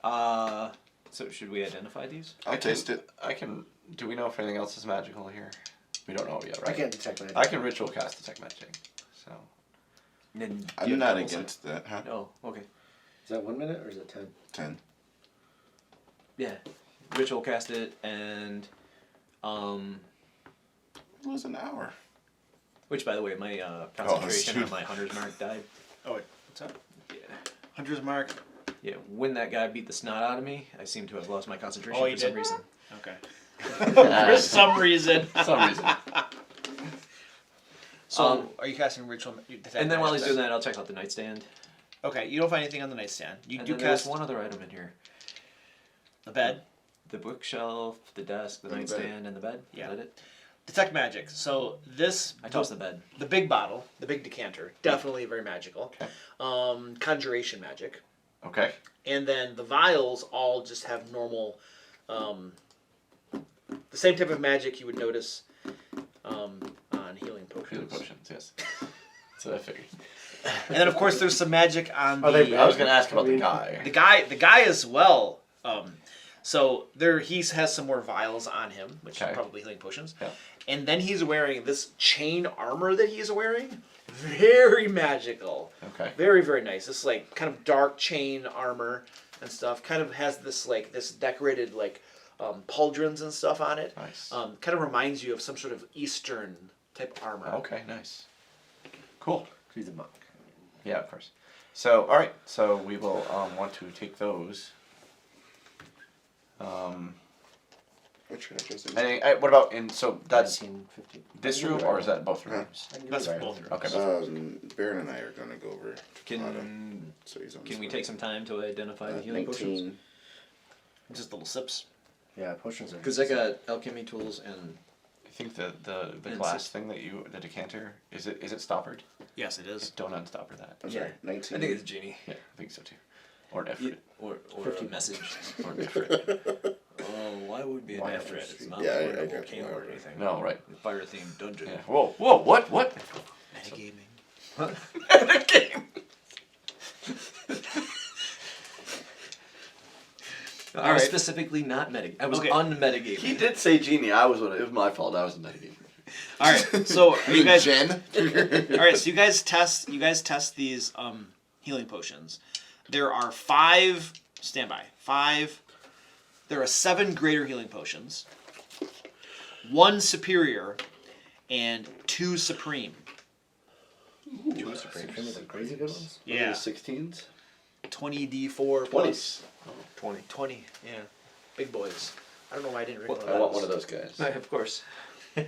So should we identify these? I'll taste it. I can. Do we know if anything else is magical here? We don't know yet, right? I can't detect magic. I can ritual cast detect magic. So Then I'm not against that, huh? Oh, okay. Is that 1 minute or is it 10? 10. Yeah. Ritual cast it and It was an hour. which by the way my concentration shoot. on my hunter's mark died. Oh, wait, what's up? Yeah. Hunter's mark. Yeah, when that guy beat the snot out of me, I seem to have lost my concentration Oh, for you some did? reason. Okay. For some reason. some reason. So, are you casting ritual? And then while he's doing that, I'll check out the nightstand. Okay, you don't find anything on the nightstand. You And do then there's cast one other item in here: the bed. the bookshelf, the desk, the And the nightstand, and the bed. Yeah. Is that it? Detect magic. So this, I toss the bed. the big bottle, the big decanter, definitely very magical. Okay. Conjuration magic. Okay. And then the vials all just have normal, the same type of magic you would notice on healing potions. Healing potions. Yes. So I figured. And then of course there's some magic on Are the. they I was gonna ask about the guy. The guy as well. So there he has some more vials on him, which Okay. are probably healing potions. Yeah. And then he's wearing this chain armor that he's wearing. Very magical. Okay. Very, very nice. This like kind of dark chain armor and stuff. Kind of has this like this decorated like pauldrons and stuff on it. Nice. Kind of reminds you of some sort of Eastern type armor. Okay. Nice. Cool. He's a monk. Yeah, of course. So, all right. So we will want to take those. Which can I just What about in? So that's 19, 15. this room, or is that both rooms? I can give That's you the both right. rooms. Okay. Baron and I are gonna go over. Can So he's on can this we one. take some time to identify the healing potions? 19. Just little sips. Yeah, potions are. Because I got alchemy tools and I think the And glass so- thing that the decanter is it stoppered? Yes, it is. Don't unstopper that. I'm sorry, 19. I think it's genie. Yeah, I think so too. Or an effort. Or a 50. message. Or an effort. Oh, why would it be an Why effort? not? It's not Yeah, like I we're in a got you. volcano or anything. No, right. Fire themed dungeon. Yeah. Whoa, whoa, what? Metagaming. I was specifically not metagaming. I was Okay. unmetagaming. He did say genie. It was my fault. I was metagaming. All right. So are you guys? Jen? All right. So you guys test these healing potions. There are 5. Stand by. 5. There are 7 greater healing potions, 1 superior, and 2 supreme. Supreme are the crazy good ones. Yeah. 16s. 20d4 plus 20. Yeah. Big boys. I don't know why I didn't recognize I want one of those guys. Of course. I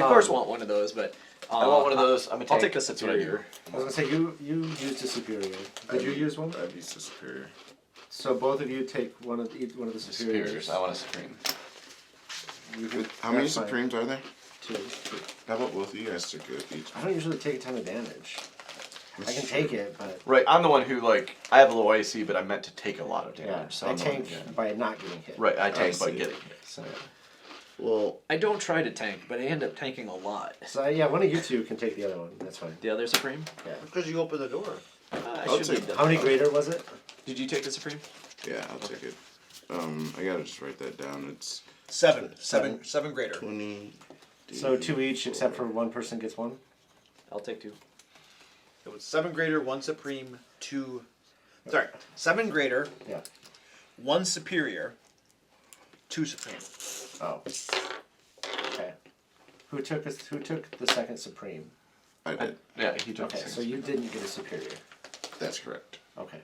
of course want one of those, but I want one of those. I'm a I'll tank. take the That's what I do. superior. I was gonna say you used a superior. Did you use one? I'd be superior. So both of you take one of the superiors. Superiors. I want a supreme. How many that's fine. Supremes are there? 2. How about both of you guys took it each? I don't usually take a ton of damage. I can take it, but Right, I'm the one who like I have a low AC, but I meant to take a lot of damage. yeah, So I I'm the one- tank yeah. by not getting hit. Right, I tank by see. getting hit. So, Well, I don't try to tank, but I end up tanking a lot. so yeah, one of you two can take the other one. That's fine. The other Supreme? Yeah. Because you open the door. I I'll should take have done How many that. greater was it? Did you take the Supreme? yeah, I'll take it. I gotta just write that down. It's 7 Seven. greater. 20. So 2 each, except for one person gets 1. I'll take 2. It was 7 greater, 1 supreme, 2. Sorry, 7 greater, Yeah. 1 superior, 2 supreme. Oh. Okay. Who took the second supreme? I did. Yeah, he took Okay, six. so you didn't get a superior. That's correct. Okay.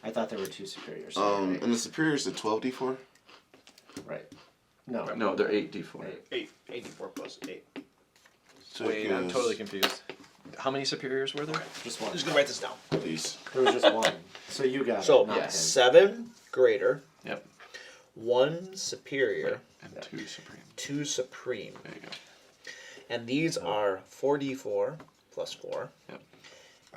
I thought there were 2 superiors. And the superior is a 12d4. Right. No. No, they're 8d4. 8. 84 plus 8. So Wait, it I'm goes totally confused. How many superiors were there? Just one. I'm just going to write this down. These. There was just one. So you got So, it. Not him. 7 greater, Yep. 1 superior, And 2 supreme. 2 supreme. There you go. And these are 4d4 plus 4, Yep.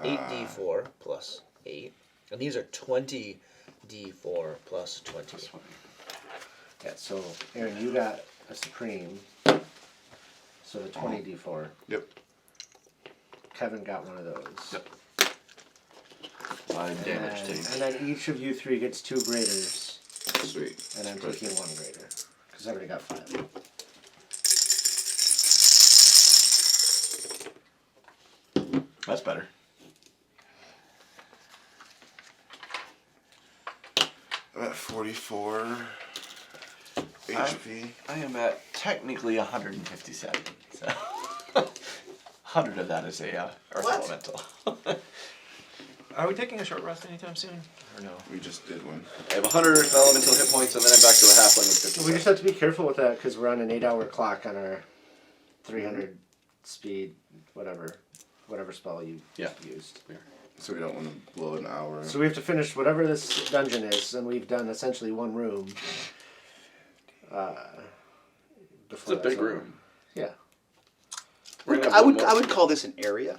8d4 plus 8, and these are 20d4 plus 20. That's fine. Yeah, so Aaron, you got a supreme. So the 20d4. Yep. Kevin got one of those. Yep. 5 damage taken. And then each of you 3 gets 2 graders, Sweet. and I'm taking 1 grader because I already got 5. That's better. I'm at 44 HP. I am at technically 157. So 100 of that is a earth elemental. Are we taking a short rest anytime soon? Or no? We just did one. I have 100 elemental hit points, and then I'm back to a halfling with 50. We just have to be careful with that because we're on an 8-hour clock on our 300 speed, whatever spell you used. So we don't want to blow an hour. So we have to finish whatever this dungeon is, and we've done essentially 1 room. It's a big room. Yeah. We're gonna have I one would more. I would call this an area.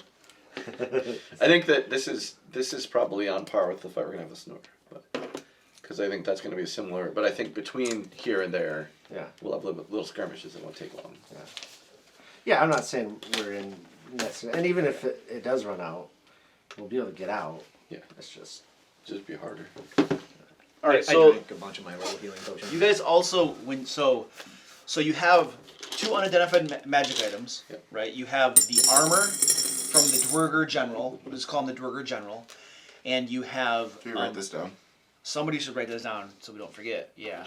I think that this is probably on par with the fight we're gonna have with Snook, but because I think that's gonna be similar. But I think between here and there, Yeah. we'll have little skirmishes that won't take long. Yeah, I'm not saying we're in necessarily, and even if it does run out, we'll be able to get out. Yeah. It's just Just be harder. All right, I so drank a bunch of my little healing potions. you guys also so you have 2 unidentified magic items, Yep. right? You have the armor from the Dwerger General. We'll just call him the Dwerger General, and you have Can you write this down? somebody should write this down so we don't forget. Yeah.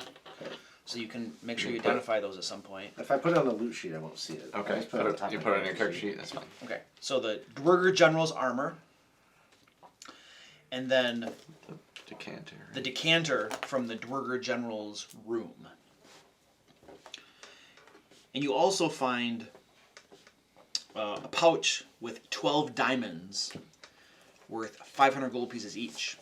So you can make sure you put it- identify those at some point. if I put it on the loot sheet, I won't see it. I Okay. just put it on top You of put it the on your character sheet. That's fine. Okay. So the Dwerger General's armor, and then Decanter. the decanter from the Dwerger General's room. And you also find a pouch with 12 diamonds worth 500 gold pieces each.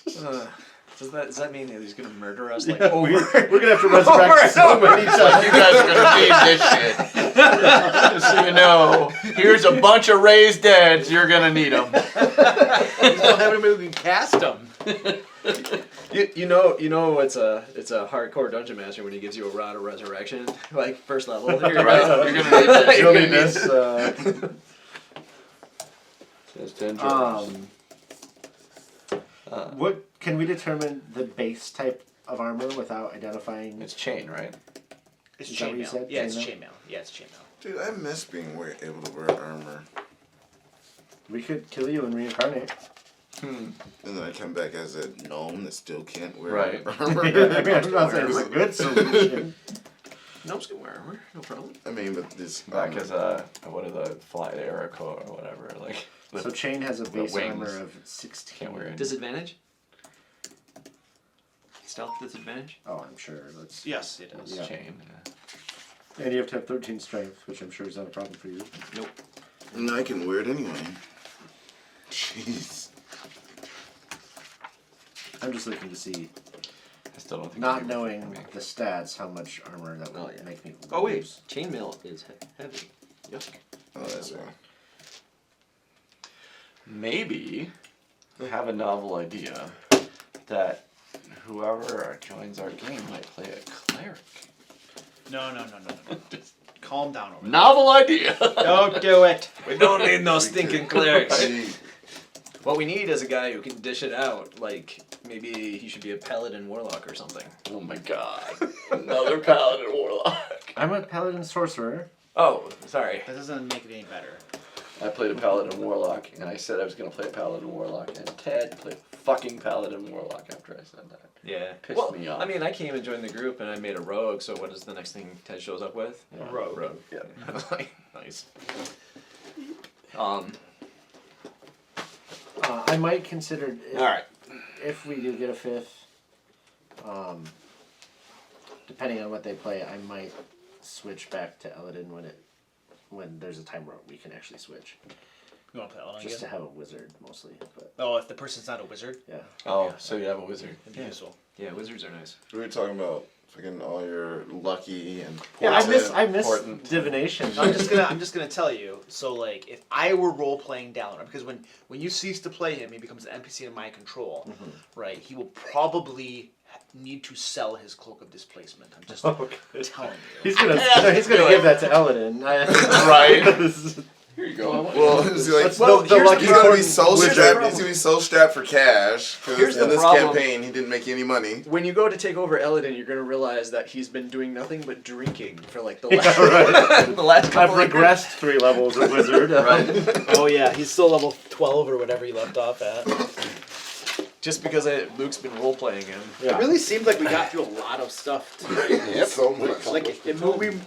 Does that mean that he's gonna murder us? Like, We're gonna have to resurrect so many You guys are gonna need this shit. Just so you know, here's a bunch of raised deads. You're gonna need them. You don't have anybody who can cast them. You know it's a hardcore dungeon master when he gives you a rod of resurrection, like first level. You're Right? You're gonna need this. You'll need this. Says 10 jars. What can we determine the base type of armor without identifying? It's chain, right? It's Is that what you chainmail. said? Yeah, it's Chainmail? chainmail. Yeah, it's chainmail. Dude, I miss being able to wear armor. We could kill you and reincarnate. And then I come back as a gnome that still can't wear Right. armor. I mean, I'm not saying it's a good solution. Gnomes can wear armor, no problem. I mean, but this Back as what are the flight arrow or whatever, like. So chain has a base wings. armor of 16. Can't wear it. Disadvantage? Stealth disadvantage? Oh, I'm sure. Let's. Yes, it does. Yeah. Chain. And you have to have 13 strength, which I'm sure is not a problem for you. Nope. And I can wear it anyway. Jeez. I'm just looking to see I still don't think. Not you knowing can make the stats, how much armor that would Oh, yeah. make me. Oh wait, lose. chainmail is heavy. Yuck. Oh, that's right. Maybe have a novel idea that whoever joins our game might play a cleric. No. Just Calm down over there. novel idea. Don't do it. We don't need no stinking clerics. Hey, What we need is a guy who can dish it out. Like, maybe he should be a paladin warlock or something. Oh my god. Another paladin warlock. I'm a paladin sorcerer. Oh, sorry. That doesn't make it any better. I played a paladin warlock, and I said I was gonna play a paladin warlock, and Ted played a fucking paladin warlock after I said that. Yeah. Pissed me off. I mean, I came and joined the group, and I made a rogue. So what is the next thing Ted shows up with? Yeah. Rogue. Rogue, yeah. I was like, nice. I might consider. If, Alright. If we do get a 5th, depending on what they play, I might switch back to Eladin when there's a time where we can actually switch. You want to play Eladin Just to again? have a wizard mostly, but Oh, if the person's not a wizard, yeah. Oh, so you have a wizard. it'd be useful. Yeah, wizards are nice. we were talking about fucking all your lucky and Yeah, I miss important- divination. I'm just gonna tell you. So like, if I were role playing Dalinar, because when you cease to play him, he becomes an NPC in my control, right? He will probably need to sell his cloak of displacement. I'm just telling you. He's gonna give that to Eladin. Right. Here you go. Well, it's like, That's well, the he's lucky gonna be important so wizard. strapped. He's gonna be so strapped for cash. Here's Because the in this problem. campaign, he didn't make any money. When you go to take over Eladin, you're gonna realize that he's been doing nothing but drinking for like the Yeah, last, right. the last couple I've of years. regressed 3 levels of wizard. Right. Oh yeah, he's still level 12 or whatever he left off at. Just because Luke's been role playing him. It really seemed like we got through a lot of stuff tonight. Yep. So much. Like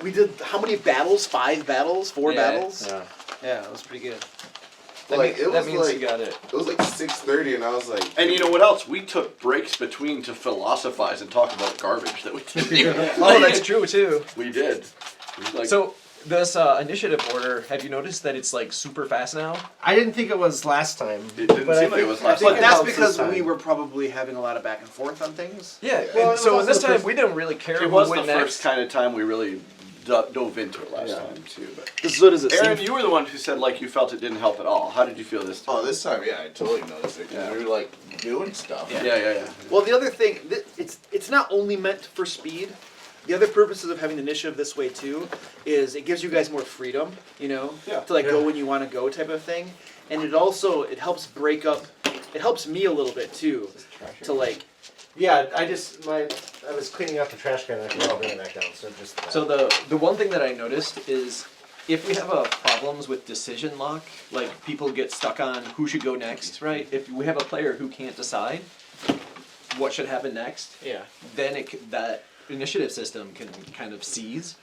we did how many battles? 5 battles? 4 Yeah. battles? Yeah. Yeah, it was pretty good. Like, it that was means like you got it. it was like 6:30, and I was like, And you know what else? We took breaks between to philosophize and talk about garbage that we didn't even Oh, that's true too. We did. Like, So this initiative order, have you noticed that it's like super fast now? I didn't think it was last time. it didn't but I seem like it think- was I last think time. it That's helps because this we time. were probably having a lot of back and forth on things. Yeah. Well, it and was so also in this the time, first- we didn't really care It who was the went first next. kind of time we really dove into it last time too. But So does it Aaron, you were the one who said like you felt it didn't help at all. How did you feel this time? oh, this time, yeah, I totally noticed it. 'Cause Yeah. we were like doing stuff. Yeah. Well, the other thing, it's not only meant for speed. The other purposes of having the initiative this way too is it gives you guys more freedom, to like go when you want to go type of thing, and it helps break up. It helps me a little bit too to like. Yeah, I was cleaning out the trash can. I forgot to bring it back down. So just. So the one thing that I noticed is if we have problems with decision lock, like people get stuck on who should go next, right? If we have a player who can't decide what should happen next, Yeah. then that initiative system can kind of seize,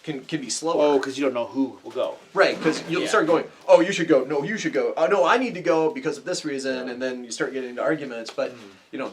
can be slower. Oh, because you don't know who will go. Right, because you'll start going, oh, you should go, no, you should go, oh, no, I need to go because of this reason, and then you start getting into arguments. But,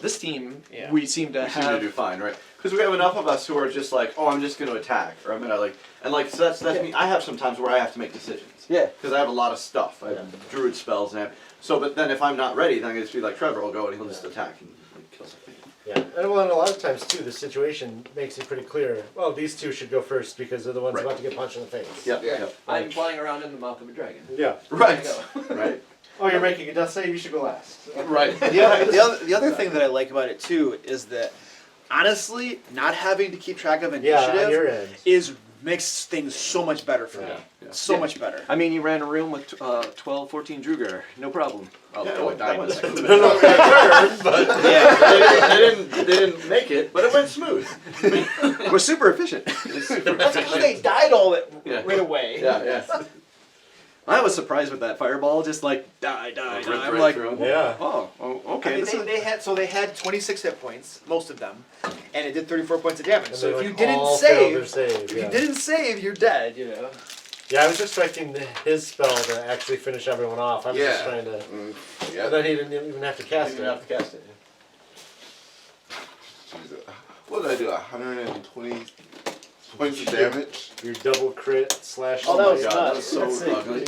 this team, we seem to We seem to have... do fine, right? Because we have enough of us who are just like, oh, I'm just going to attack, or I'm going to so that's me. I have some times where I have to make decisions. Yeah. Because I have a lot of stuff. I have druid spells, and but then if I'm not ready, then I just be like Trevor will go and he'll just attack and kill something. Yeah, and well, and a lot of times too, the situation makes it pretty clear. Well, these 2 should go first because they're the ones Right. about to get punched in the face. Yeah. I'm flying around in the mouth of a dragon. Yeah. Right. Right. Oh, you're making a death save. You should go last. Right. The other thing that I like about it too is that honestly, not having to keep track of Yeah, on initiative your end. makes things so much better for me. Yeah. So much better. I mean, you ran a room with 12, 14 Drugar, no problem. Oh, Yeah, I died in a second. But they didn't make it, but it went smooth. It was super efficient. It's super That's because efficient. they died all Yeah. right away. Yeah. I was surprised with that fireball, just like, die. Ripped I'm right like, through 'em. Yeah. oh, okay. They had 26 hit points, most of them, and it did 34 points of damage. And So they, if like, you didn't all failed their save, save, if yeah. you didn't save, you're dead. Yeah, I was expecting his spell to actually finish everyone off. I was just Yeah. trying to. Yeah. And then he didn't even have to cast You it. didn't have to cast it. What did I do? 120 points of damage. Your double crit slash. Oh, that was God, that was nuts. so ugly.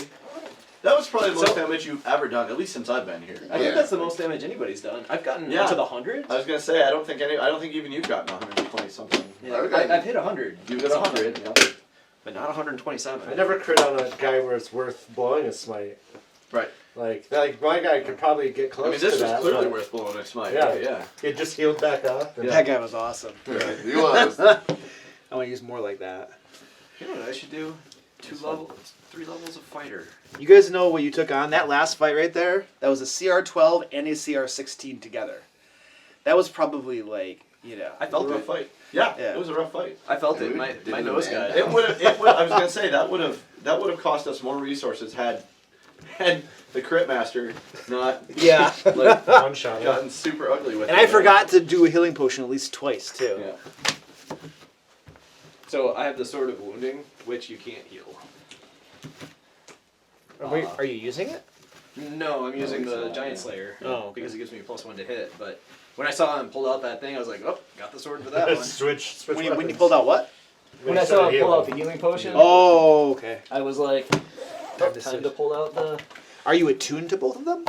That was probably the most damage you've ever done, at least since I've been here. I think that's the most damage anybody's done. I've gotten into the hundreds. I was gonna say I don't think even you've gotten 120 something. Yeah, I've hit 100. You've hit 100, yeah. But not 127. I never crit on a guy where it's worth blowing a smite. Right. Like my guy could probably get close I mean, this to was that. clearly but- worth blowing a smite. Yeah, Yeah. It just healed back up. And That guy was awesome. He was. I want to use more like that. You know what I should do? 3 levels of fighter. You guys know what you took on? That last fight right there, that was a CR12 and a CR16 together. That was probably like, I felt It was a rough fight. Yeah, it was a rough fight. I felt it. My nose got It would have. I was gonna say that would have cost us more resources had the crit master not like one shot. gotten super ugly with it. And I forgot to do a healing potion at least twice too. Yeah. So I have the Sword of Wounding, which you can't heal. Are you using it? No, I'm using the Giant Slayer. Oh, okay. Because it gives me +1 to hit. But when I saw him pull out that thing, I was like, oh, got the sword for that one. Switch When you weapons. pulled out what? When I saw him pull out the healing potion, Oh, okay. I was like, Time to time switch. to pull out the... Are you attuned to both of them?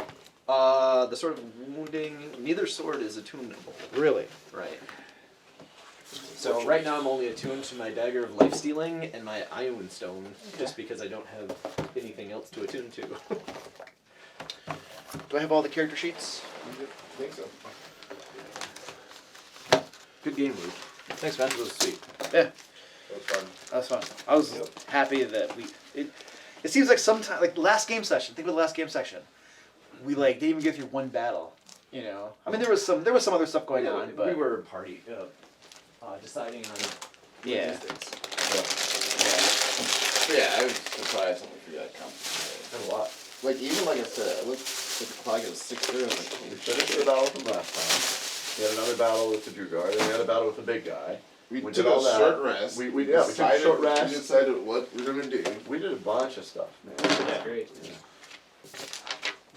The Sword of Wounding, neither sword is attunable. Really? Right. So right now I'm only attuned to my Dagger of Life Stealing and my Ion Stone, just because I don't have anything else to attune to. Do I have all the character sheets? I think so. Good game, Luke. Thanks, man. That was sweet. Yeah, That was fun. that's fun. I was happy that it seems like sometimes, like last game session, think of the last game session. We didn't even get through one battle, I mean, there was some other stuff going on, but we were party deciding on yeah. logistics. Yeah, I was surprised when we got complicated. A lot. Like even like I said, I looked at the clock at 6:30. I'm like, we finished the battle from last time. We had another battle with the Drew Guard, and we had a battle with the big guy. We We took did all a that. short rest. We took a short rest. We decided what we're gonna do. We did a bunch of stuff, man. Yeah, great.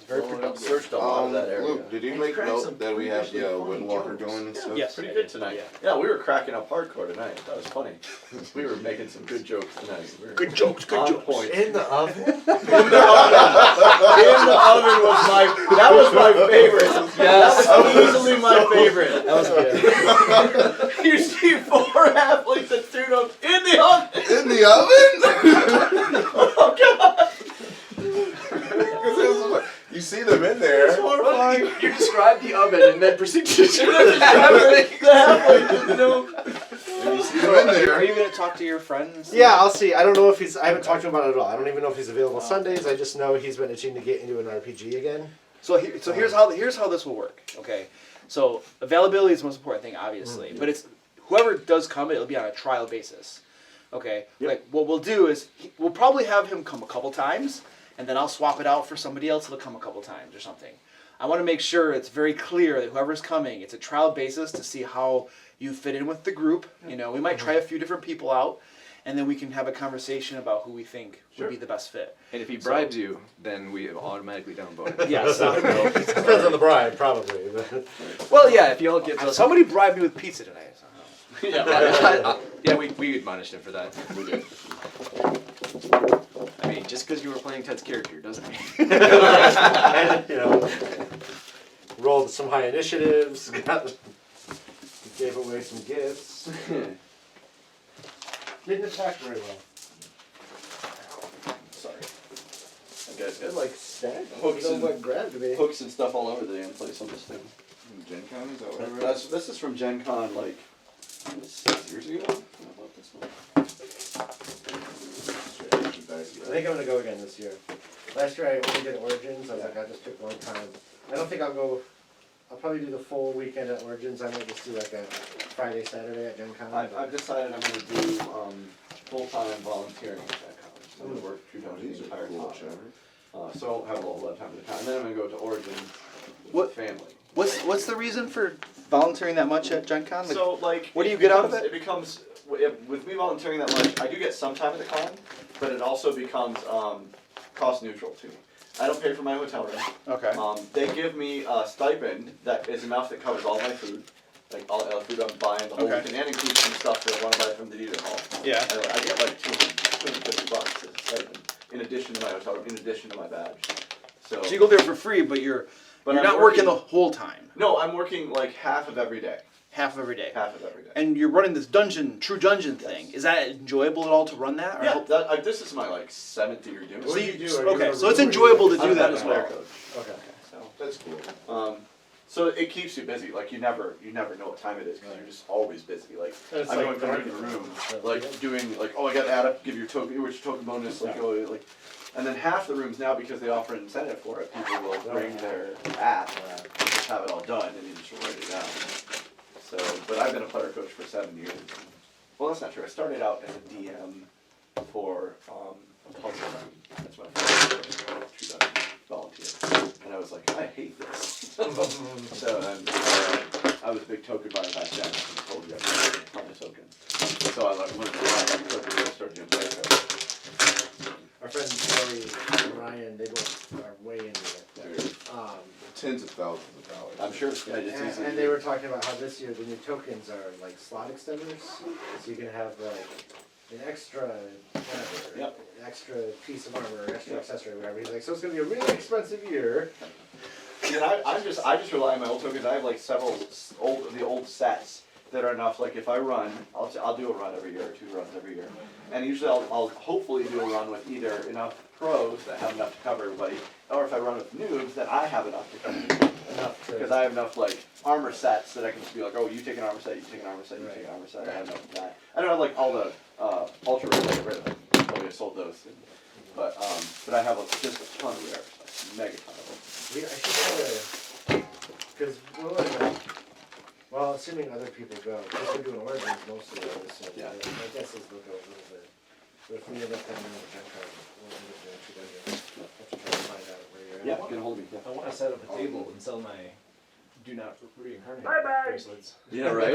Very searched a lot of that area. Luke, did you make note that we have the Windwalker going and stuff? Yes. Pretty good tonight. Yeah, we were cracking up hardcore tonight. That was funny. We were making some good jokes tonight. We were Good jokes, good on jokes. point. In the oven? In the oven was my favorite. Yes. That was easily my favorite. That was good. You see 4 halflings that threw them in the oven. In the oven? Oh god. You see them in there. It's horrifying. You described the oven and then proceed to describe The halfling didn't know. You see them in Are there. you gonna talk to your friends? Yeah, I'll see. I don't know if I haven't talked to him about it at all. I don't even know if he's available Sundays. I just know he's been itching to get into an RPG again. So here's how this will work. Okay, so availability is the most important thing, obviously, but it's whoever does come, it'll be on a trial basis. Okay, like what we'll do is we'll probably have him come a couple times, and then I'll swap it out for somebody else that'll come a couple times or something. I want to make sure it's very clear that whoever's coming, it's a trial basis to see how you fit in with the group. We might try a few different people out, and then we can have a conversation about who we think would be the best fit. And if he bribes you, then we automatically downvote it. Yes. Depends on the bride, probably. But Well, yeah, if y'all give us... Somebody bribed me with pizza today. So. Yeah, we admonished him for that. We did. I mean, just because you were playing Ted's character doesn't mean... and, rolled some high initiatives, gave away some gifts. Didn't attack very well. Sorry. That guy's got like Stag? hooks Don't and, like grabbed me. hooks and stuff all over the damn place on this thing. Gen Con, is that what I read? This is from Gen Con like 6 years ago. How about this one? I think I'm gonna go again this year. Last year I only did Origins. I was like, I just took one time. I don't think I'll go. I'll probably do the full weekend at Origins. I might just do like a Friday, Saturday at Gen Con. I've decided I'm going to do full-time volunteering at Gen Con. So I'm going to work 2 times the entire time. So I won't have a lot of time to time. And then I'm going to go to Origins with What- the family. What's the reason for volunteering that much at Gen Con? Like, So like, what do you get out of it? It becomes with me volunteering that much. I do get some time at the con, but it also becomes cost neutral to me. I don't pay for my hotel room. okay. They give me a stipend that is enough that covers all my food, like all the food I'm buying the whole Okay. weekend, and includes some stuff that I want to buy from the dealer hall. Yeah. I get like $250 as a stipend. in addition to my hotel room, in addition to my badge. So So you go there for free, but you're But you're I'm not working the working- whole time. No, I'm working like half of every day. Half of every day. Half of every day. And you're running this true dungeon thing. Is that enjoyable at all to run that? Or Yeah, this is my like 7th year doing What do it. you do? Are you Okay, a so it's room or enjoyable to you- do I'm that a as player well. coach. Okay. So That's cool. so it keeps you busy. Like you never know what time it is because you're just always busy. Like It's I'm like going from room to room, like doing like oh I got to add up, give your token, which token bonus, like oh like, and then half the rooms now because they offer an incentive for it, people will bring their app and just have it all done and you just write it down. So, but I've been a player coach for 7 years. Well, that's not true. I started out as a DM for a puzzle game. That's my first true dungeon volunteer, and I was like, I hate this. So I was a big token buyer back then. I told you I was a ton of tokens. So I like learned a lot about tokens and I started doing player coach. Our friends Joey and Ryan, they both are way into it. Tens of thousands of dollars. I'm sure. Yeah, it's easy. And they were talking about how this year the new tokens are like slot extenders, so you can have like an extra whatever, Yep. extra piece of armor, extra accessory, whatever. He's like, so it's gonna be a really expensive year. See, and I just rely on my old tokens. I have like several old sets that are enough. Like if I run, I'll do a run every year or 2 runs every year, and usually I'll hopefully do a run with either enough pros that have enough to cover everybody, or if I run with noobs that I have enough to cover everybody. Enough to. Because I have enough like armor sets that I can just be like, oh, you take an armor set, you take an armor set, you Right. take an armor set. I have enough of that. I don't have like all the ultra rares. I get rid of them. Probably I sold those. But I have just a ton of rares, like mega ton of them. I should try to, because well, assuming other people go, because we're doing origins most of those, so Yeah. my guess is they'll go a little bit. But if we end up having another gen card, we'll end up doing 2 dungeons. Have to try to find out where you're at. Yeah, get a hold of me. Yeah. I want to set up a table and sell my do not reincarnate Bye-bye. bracelets. Yeah, right.